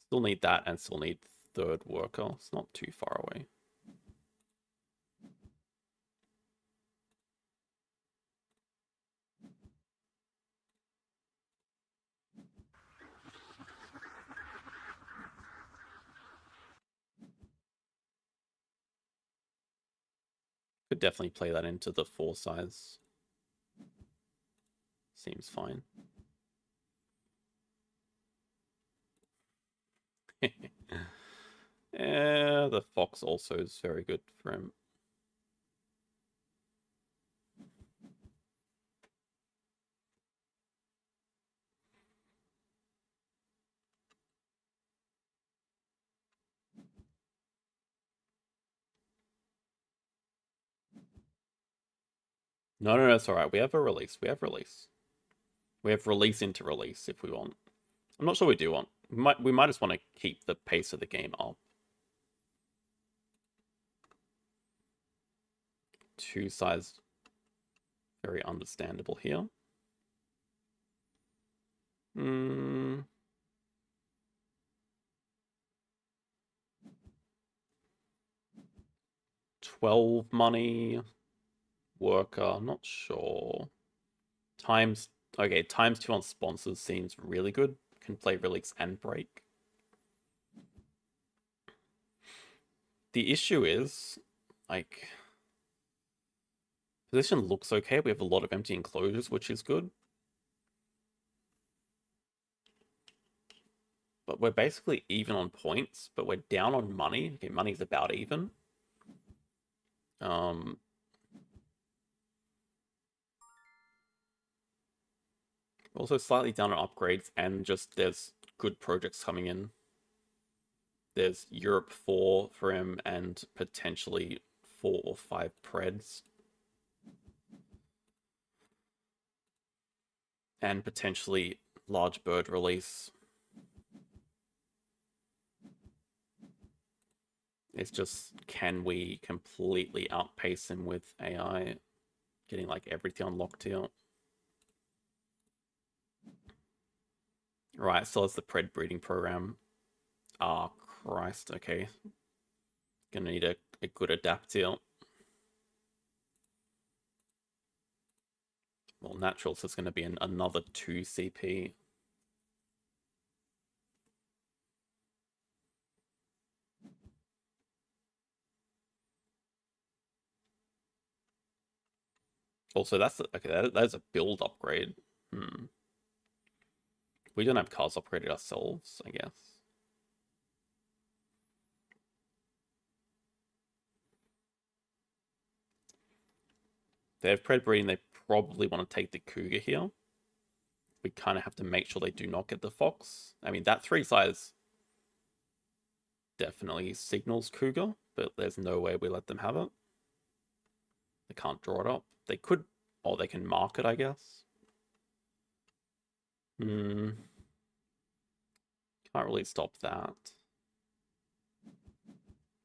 Still need that and still need 3rd worker. It's not too far away. Could definitely play that into the 4 size. Seems fine. Yeah, the fox also is very good for him. No, it's alright. We have a release. We have release. We have release into release if we want. I'm not sure we do want. We might just want to keep the pace of the game up. 2 size, very understandable here. 12 money. Worker, not sure. Okay, ×2 on sponsors seems really good. Can play release and break. The issue is, like, position looks okay. We have a lot of empty enclosures, which is good. But we're basically even on points, but we're down on money. Okay, money's about even. Also slightly down on upgrades, and just there's good projects coming in. There's Europe 4 for him, and potentially 4 or 5 Preds. And potentially large bird release. It's just, can we completely outpace him with AI? Getting like everything unlocked here. Right, so it's the pred breeding program. Ah, Christ, okay. Gonna need a good adapt here. Well, natural, so it's gonna be another 2 CP. Also, that's a build upgrade. We don't have cars upgraded ourselves, I guess. They have pred breeding, they probably want to take the cougar here. We kind of have to make sure they do not get the fox. I mean, that 3 size definitely signals cougar, but there's no way we let them have it. They can't draw it up. They could, or they can mark it, I guess. Can't really stop that.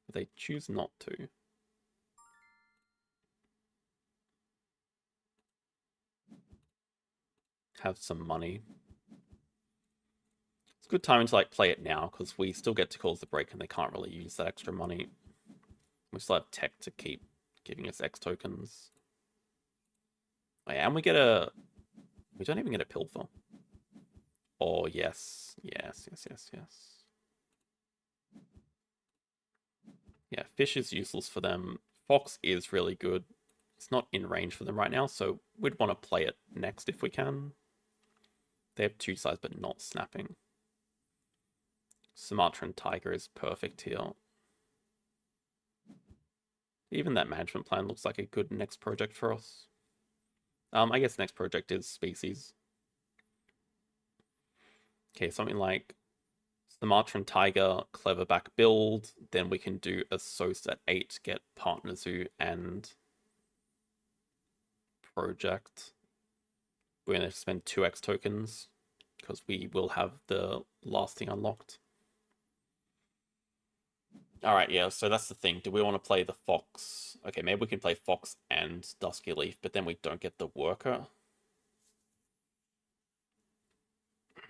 But they choose not to. Have some money. It's a good time to like play it now, because we still get to cause the break and they can't really use that extra money. We still have tech to keep giving us X tokens. And we get a... We don't even get a pilfer. Oh, yes. Yes, yes, yes, yes. Yeah, fish is useless for them. Fox is really good. It's not in range for them right now, so we'd want to play it next if we can. They have 2 sides, but not snapping. Sumatran tiger is perfect here. Even that management plan looks like a good next project for us. I guess next project is species. Okay, something like Sumatran tiger, cleverback build. Then we can do a Sos at 8, get partner zoo and project. We're going to spend 2x tokens because we will have the last thing unlocked. Alright, yeah, so that's the thing. Do we want to play the Fox? Okay, maybe we can play Fox and Dusky Leaf, but then we don't get the worker.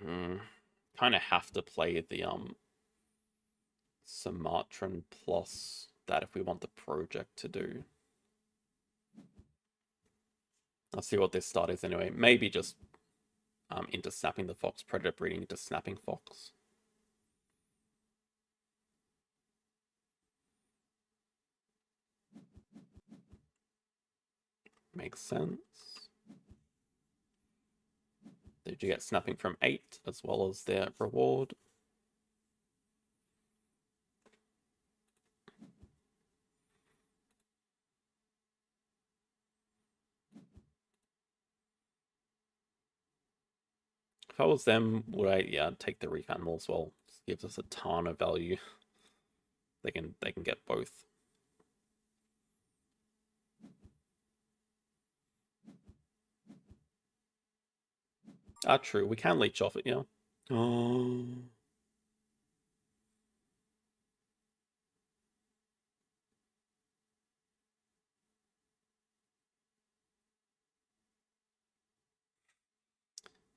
Kind of have to play the Sumatran plus that if we want the project to do. Let's see what this start is anyway. Maybe just into snapping the Fox, predator breeding into snapping Fox. Makes sense. Did you get snapping from 8 as well as their reward? If I was them, would I take the reef animal as well? This gives us a ton of value. They can get both. True. We can leech off it, yeah. Oh.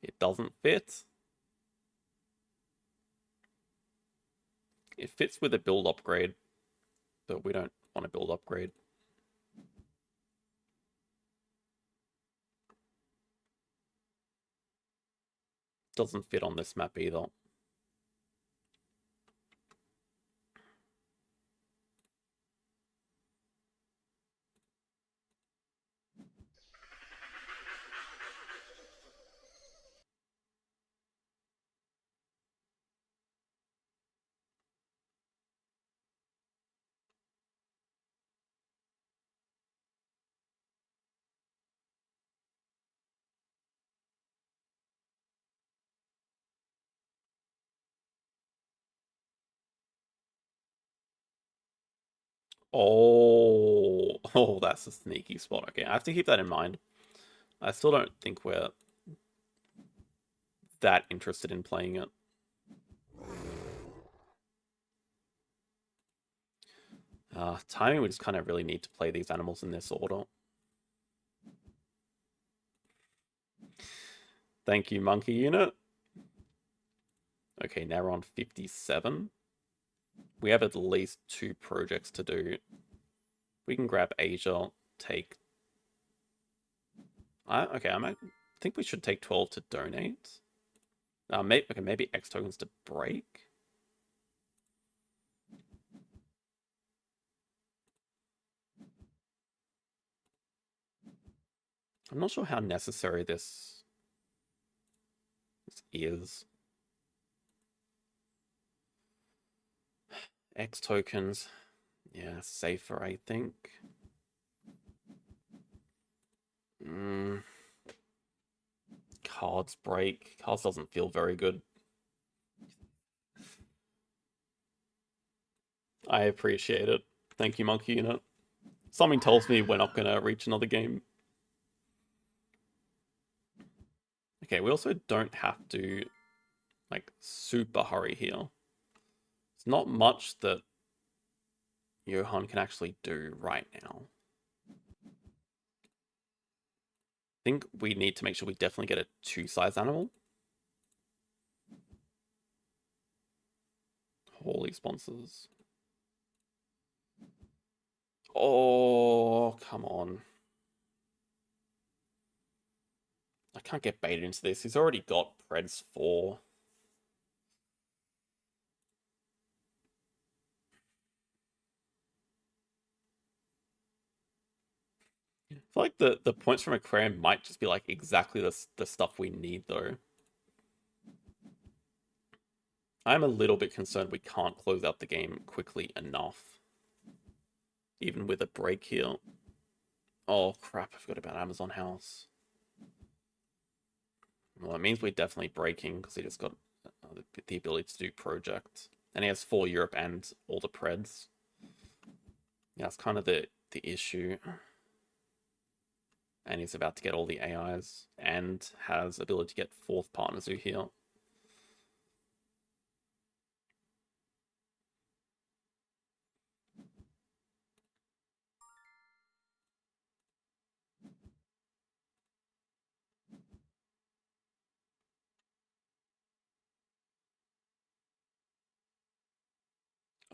It doesn't fit. It fits with a build upgrade, but we don't want a build upgrade. Doesn't fit on this map either. Oh, oh, that's a sneaky spot. Okay, I have to keep that in mind. I still don't think we're that interested in playing it. Timing, we just kind of really need to play these animals in this order. Thank you, monkey unit. Okay, now we're on 57. We have at least 2 projects to do. We can grab Asia, take... okay, I think we should take 12 to donate. Maybe X tokens to break. I'm not sure how necessary this is. X tokens. Yeah, safer, I think. Cards break. Cards doesn't feel very good. I appreciate it. Thank you, monkey unit. Something tells me we're not going to reach another game. Okay, we also don't have to, like, super hurry here. It's not much that Johan can actually do right now. I think we need to make sure we definitely get a 2-size animal. Holy sponsors. Oh, come on. I can't get baited into this. He's already got Preds 4. I feel like the points from Aquarium might just be like exactly the stuff we need though. I'm a little bit concerned we can't close out the game quickly enough. Even with a break here. Oh crap, I forgot about Amazon House. Well, it means we're definitely breaking because he just got the ability to do project. And he has 4 Europe and all the Preds. Yeah, that's kind of the issue. And he's about to get all the AIs and has ability to get 4th partner zoo here.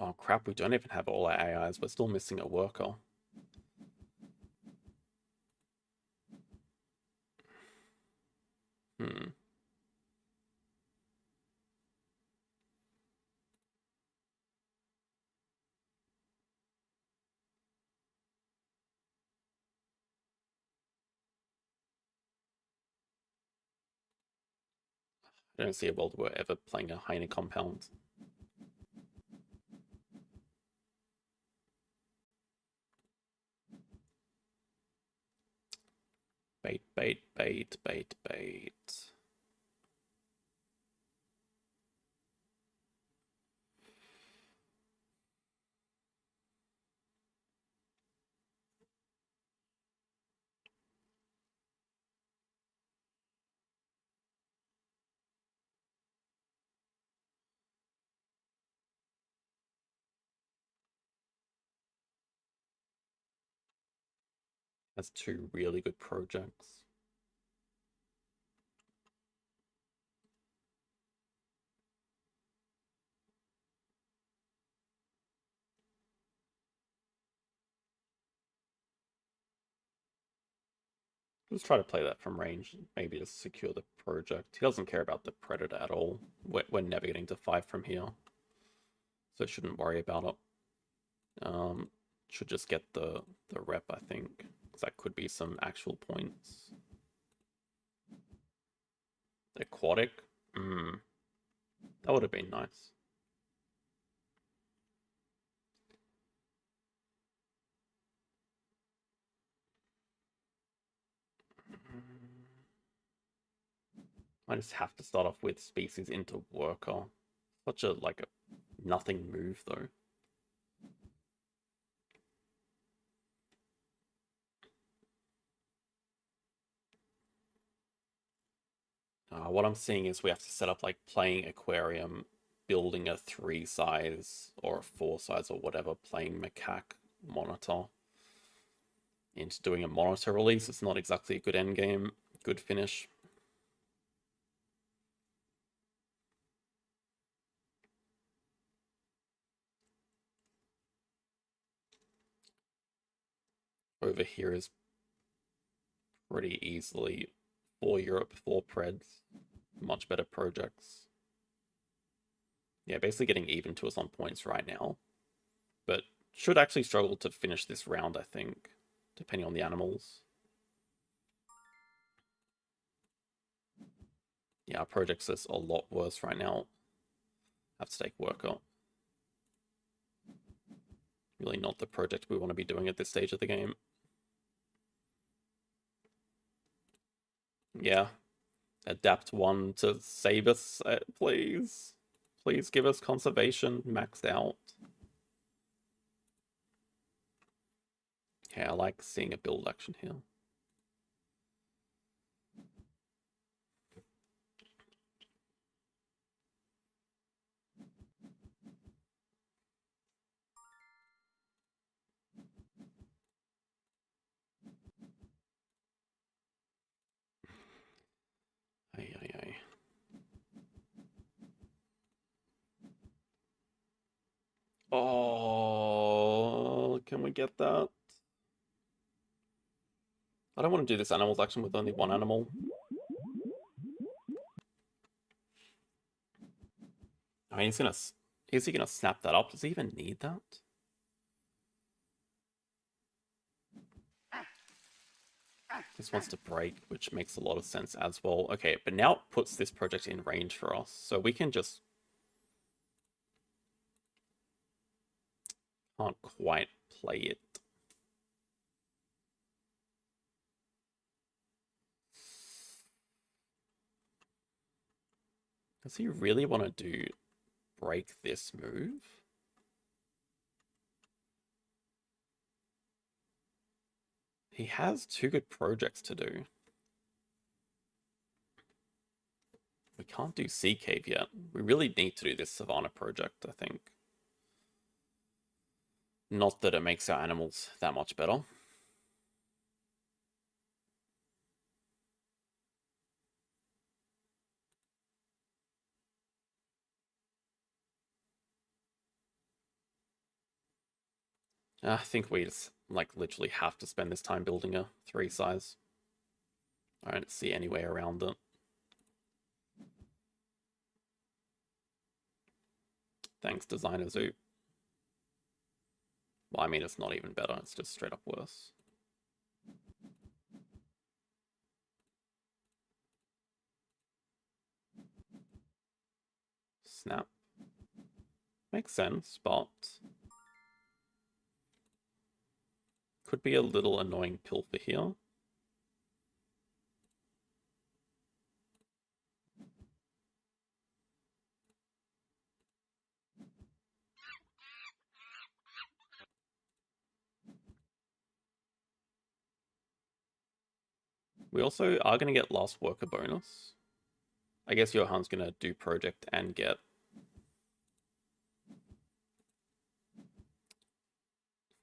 Oh crap, we don't even have all our AIs. We're still missing a worker. Hmm. I don't see a world where we're ever playing a Heine compound. Bait, bait, bait, bait, bait. That's 2 really good projects. Let's try to play that from range, maybe to secure the project. He doesn't care about the Predator at all. We're never getting to 5 from here, so shouldn't worry about it. Should just get the rep, I think, because that could be some actual points. Aquatic? That would have been nice. I just have to start off with species into worker. Such a like a nothing move though. What I'm seeing is we have to set up like playing aquarium, building a 3 size or a 4 size or whatever, playing macaque monitor into doing a monitor release. It's not exactly a good end game, good finish. Over here is pretty easily 4 Europe, 4 Preds, much better projects. Yeah, basically getting even to us on points right now, but should actually struggle to finish this round, I think, depending on the animals. Yeah, our projects is a lot worse right now. Have to take worker. Really not the project we want to be doing at this stage of the game. Yeah. Adapt 1 to save us, please. Please give us conservation maxed out. Okay, I like seeing a build action here. Ay, ay, ay. Oh, can we get that? I don't want to do this animals action with only 1 animal. I mean, is he gonna snap that up? Does he even need that? Just wants to break, which makes a lot of sense as well. Okay, but now it puts this project in range for us, so we can just... Can't quite play it. Does he really want to break this move? He has two good projects to do. We can't do Sea Cave yet. We really need to do this Savannah project, I think. Not that it makes our animals that much better. I think we just, like, literally have to spend this time building a 3 size. I don't see any way around it. Thanks, Designer Zoo. Well, I mean, it's not even better. It's just straight up worse. Snap. Makes sense, but... could be a little annoying pilfer here. We also are going to get last worker bonus. I guess Johan's going to do project and get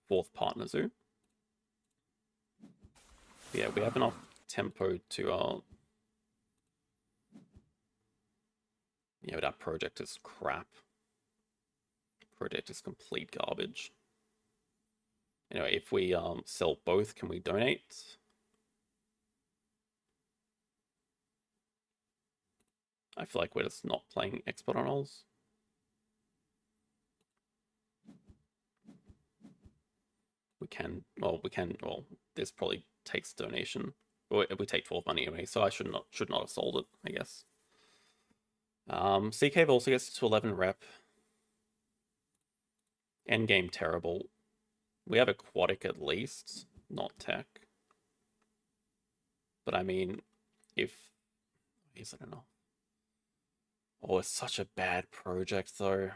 fourth partner zoo. But yeah, we have enough tempo to yeah, that project is crap. Project is complete garbage. Anyway, if we sell both, can we donate? I feel like we're just not playing expert on rolls. Well, this probably takes donation. Or we take 12 money anyway, so I should not have sold it, I guess. Sea Cave also gets to 11 rep. Endgame terrible. We have aquatic at least, not tech. But I mean, is it enough? Oh, it's such a bad project though.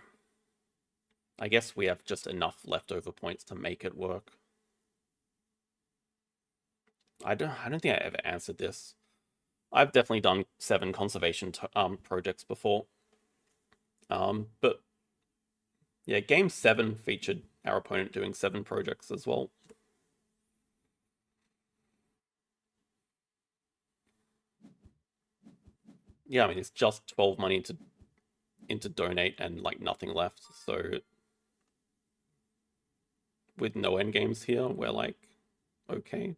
I guess we have just enough leftover points to make it work. I don't think I ever answered this. I've definitely done 7 conservation projects before. But yeah, game 7 featured our opponent doing 7 projects as well. Yeah, I mean, it's just 12 money into donate and like nothing left. So with no end games here, we're like, okay.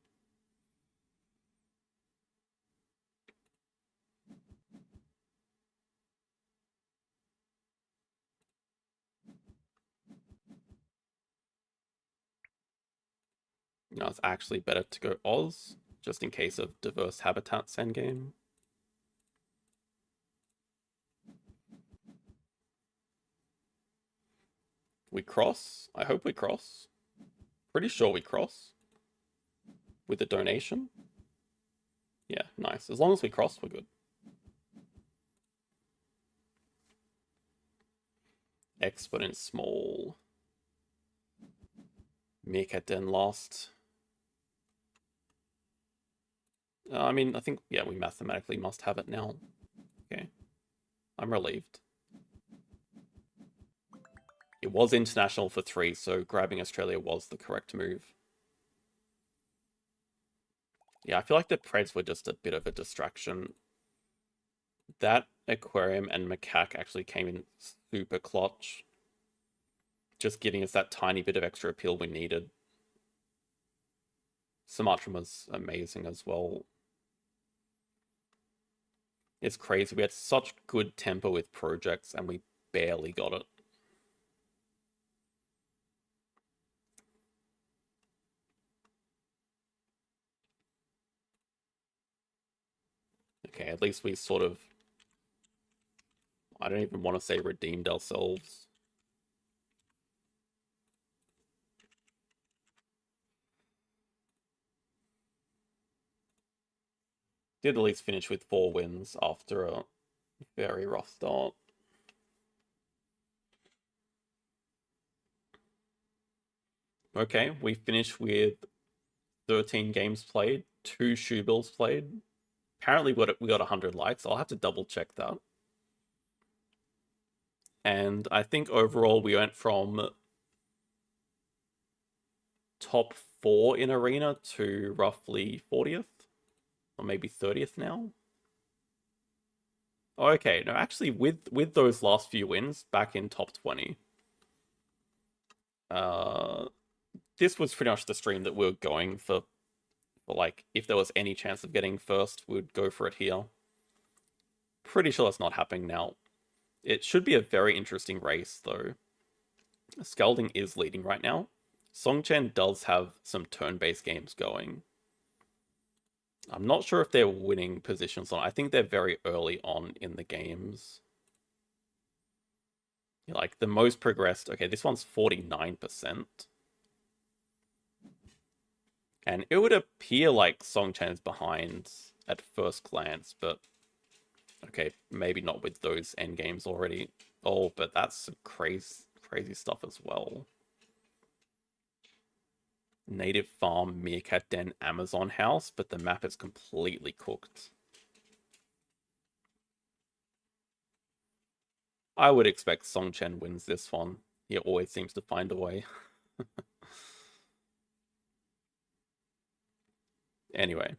It's actually better to go Oz, just in case of diverse habitats endgame. We cross? I hope we cross. Pretty sure we cross. With a donation. Yeah, nice. As long as we cross, we're good. Exponent small. Meerkat Den lost. I mean, I think, yeah, we mathematically must have it now. Okay. I'm relieved. It was international for 3, so grabbing Australia was the correct move. Yeah, I feel like the Preds were just a bit of a distraction. That aquarium and macaque actually came in super clutch. Just giving us that tiny bit of extra appeal we needed. Sumatran was amazing as well. It's crazy. We had such good tempo with projects, and we barely got it. Okay, at least we sort of... I don't even want to say redeemed ourselves. Did at least finish with 4 wins after a very rough start. Okay, we finished with 13 games played, 2 shoe bills played. Apparently we got 100 likes. I'll have to double check that. And I think overall we went from top 4 in Arena to roughly 40th. Or maybe 30th now. Okay, no, actually with those last few wins, back in top 20. This was pretty much the stream that we were going for. Like, if there was any chance of getting first, we'd go for it here. Pretty sure that's not happening now. It should be a very interesting race, though. Scalding is leading right now. Songchen does have some turn-based games going. I'm not sure if they're winning positions on. I think they're very early on in the games. Like, the most progressed... Okay, this one's 49%. And it would appear like Songchen is behind at first glance, but... Okay, maybe not with those end games already. Oh, but that's crazy stuff as well. Native farm, meerkat den, Amazon house, but the map is completely cooked. I would expect Songchen wins this one. He always seems to find a way. Anyway,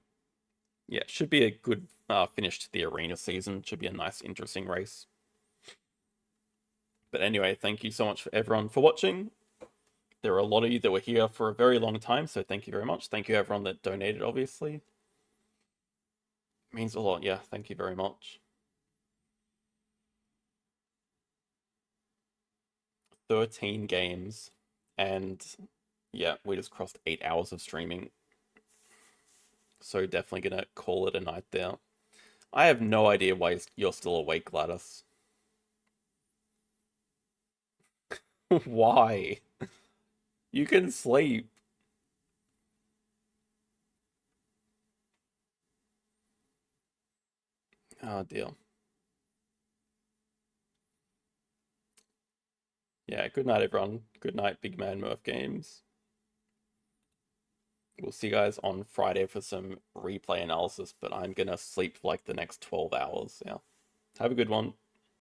yeah, should be a good finish to the arena season. Should be a nice, interesting race. But anyway, thank you so much for everyone for watching. There are a lot of you that were here for a very long time, so thank you very much. Thank you everyone that donated, obviously. It means a lot, yeah, thank you very much. 13 games, and yeah, we just crossed 8 hours of streaming. So definitely gonna call it a night there. I have no idea why you're still awake, Gladys. Why? You can sleep. Oh dear. Yeah, good night everyone. Good night, Big Man Murph Games. We'll see you guys on Friday for some replay analysis, but I'm gonna sleep for like the next 12 hours. Yeah. Have a good one.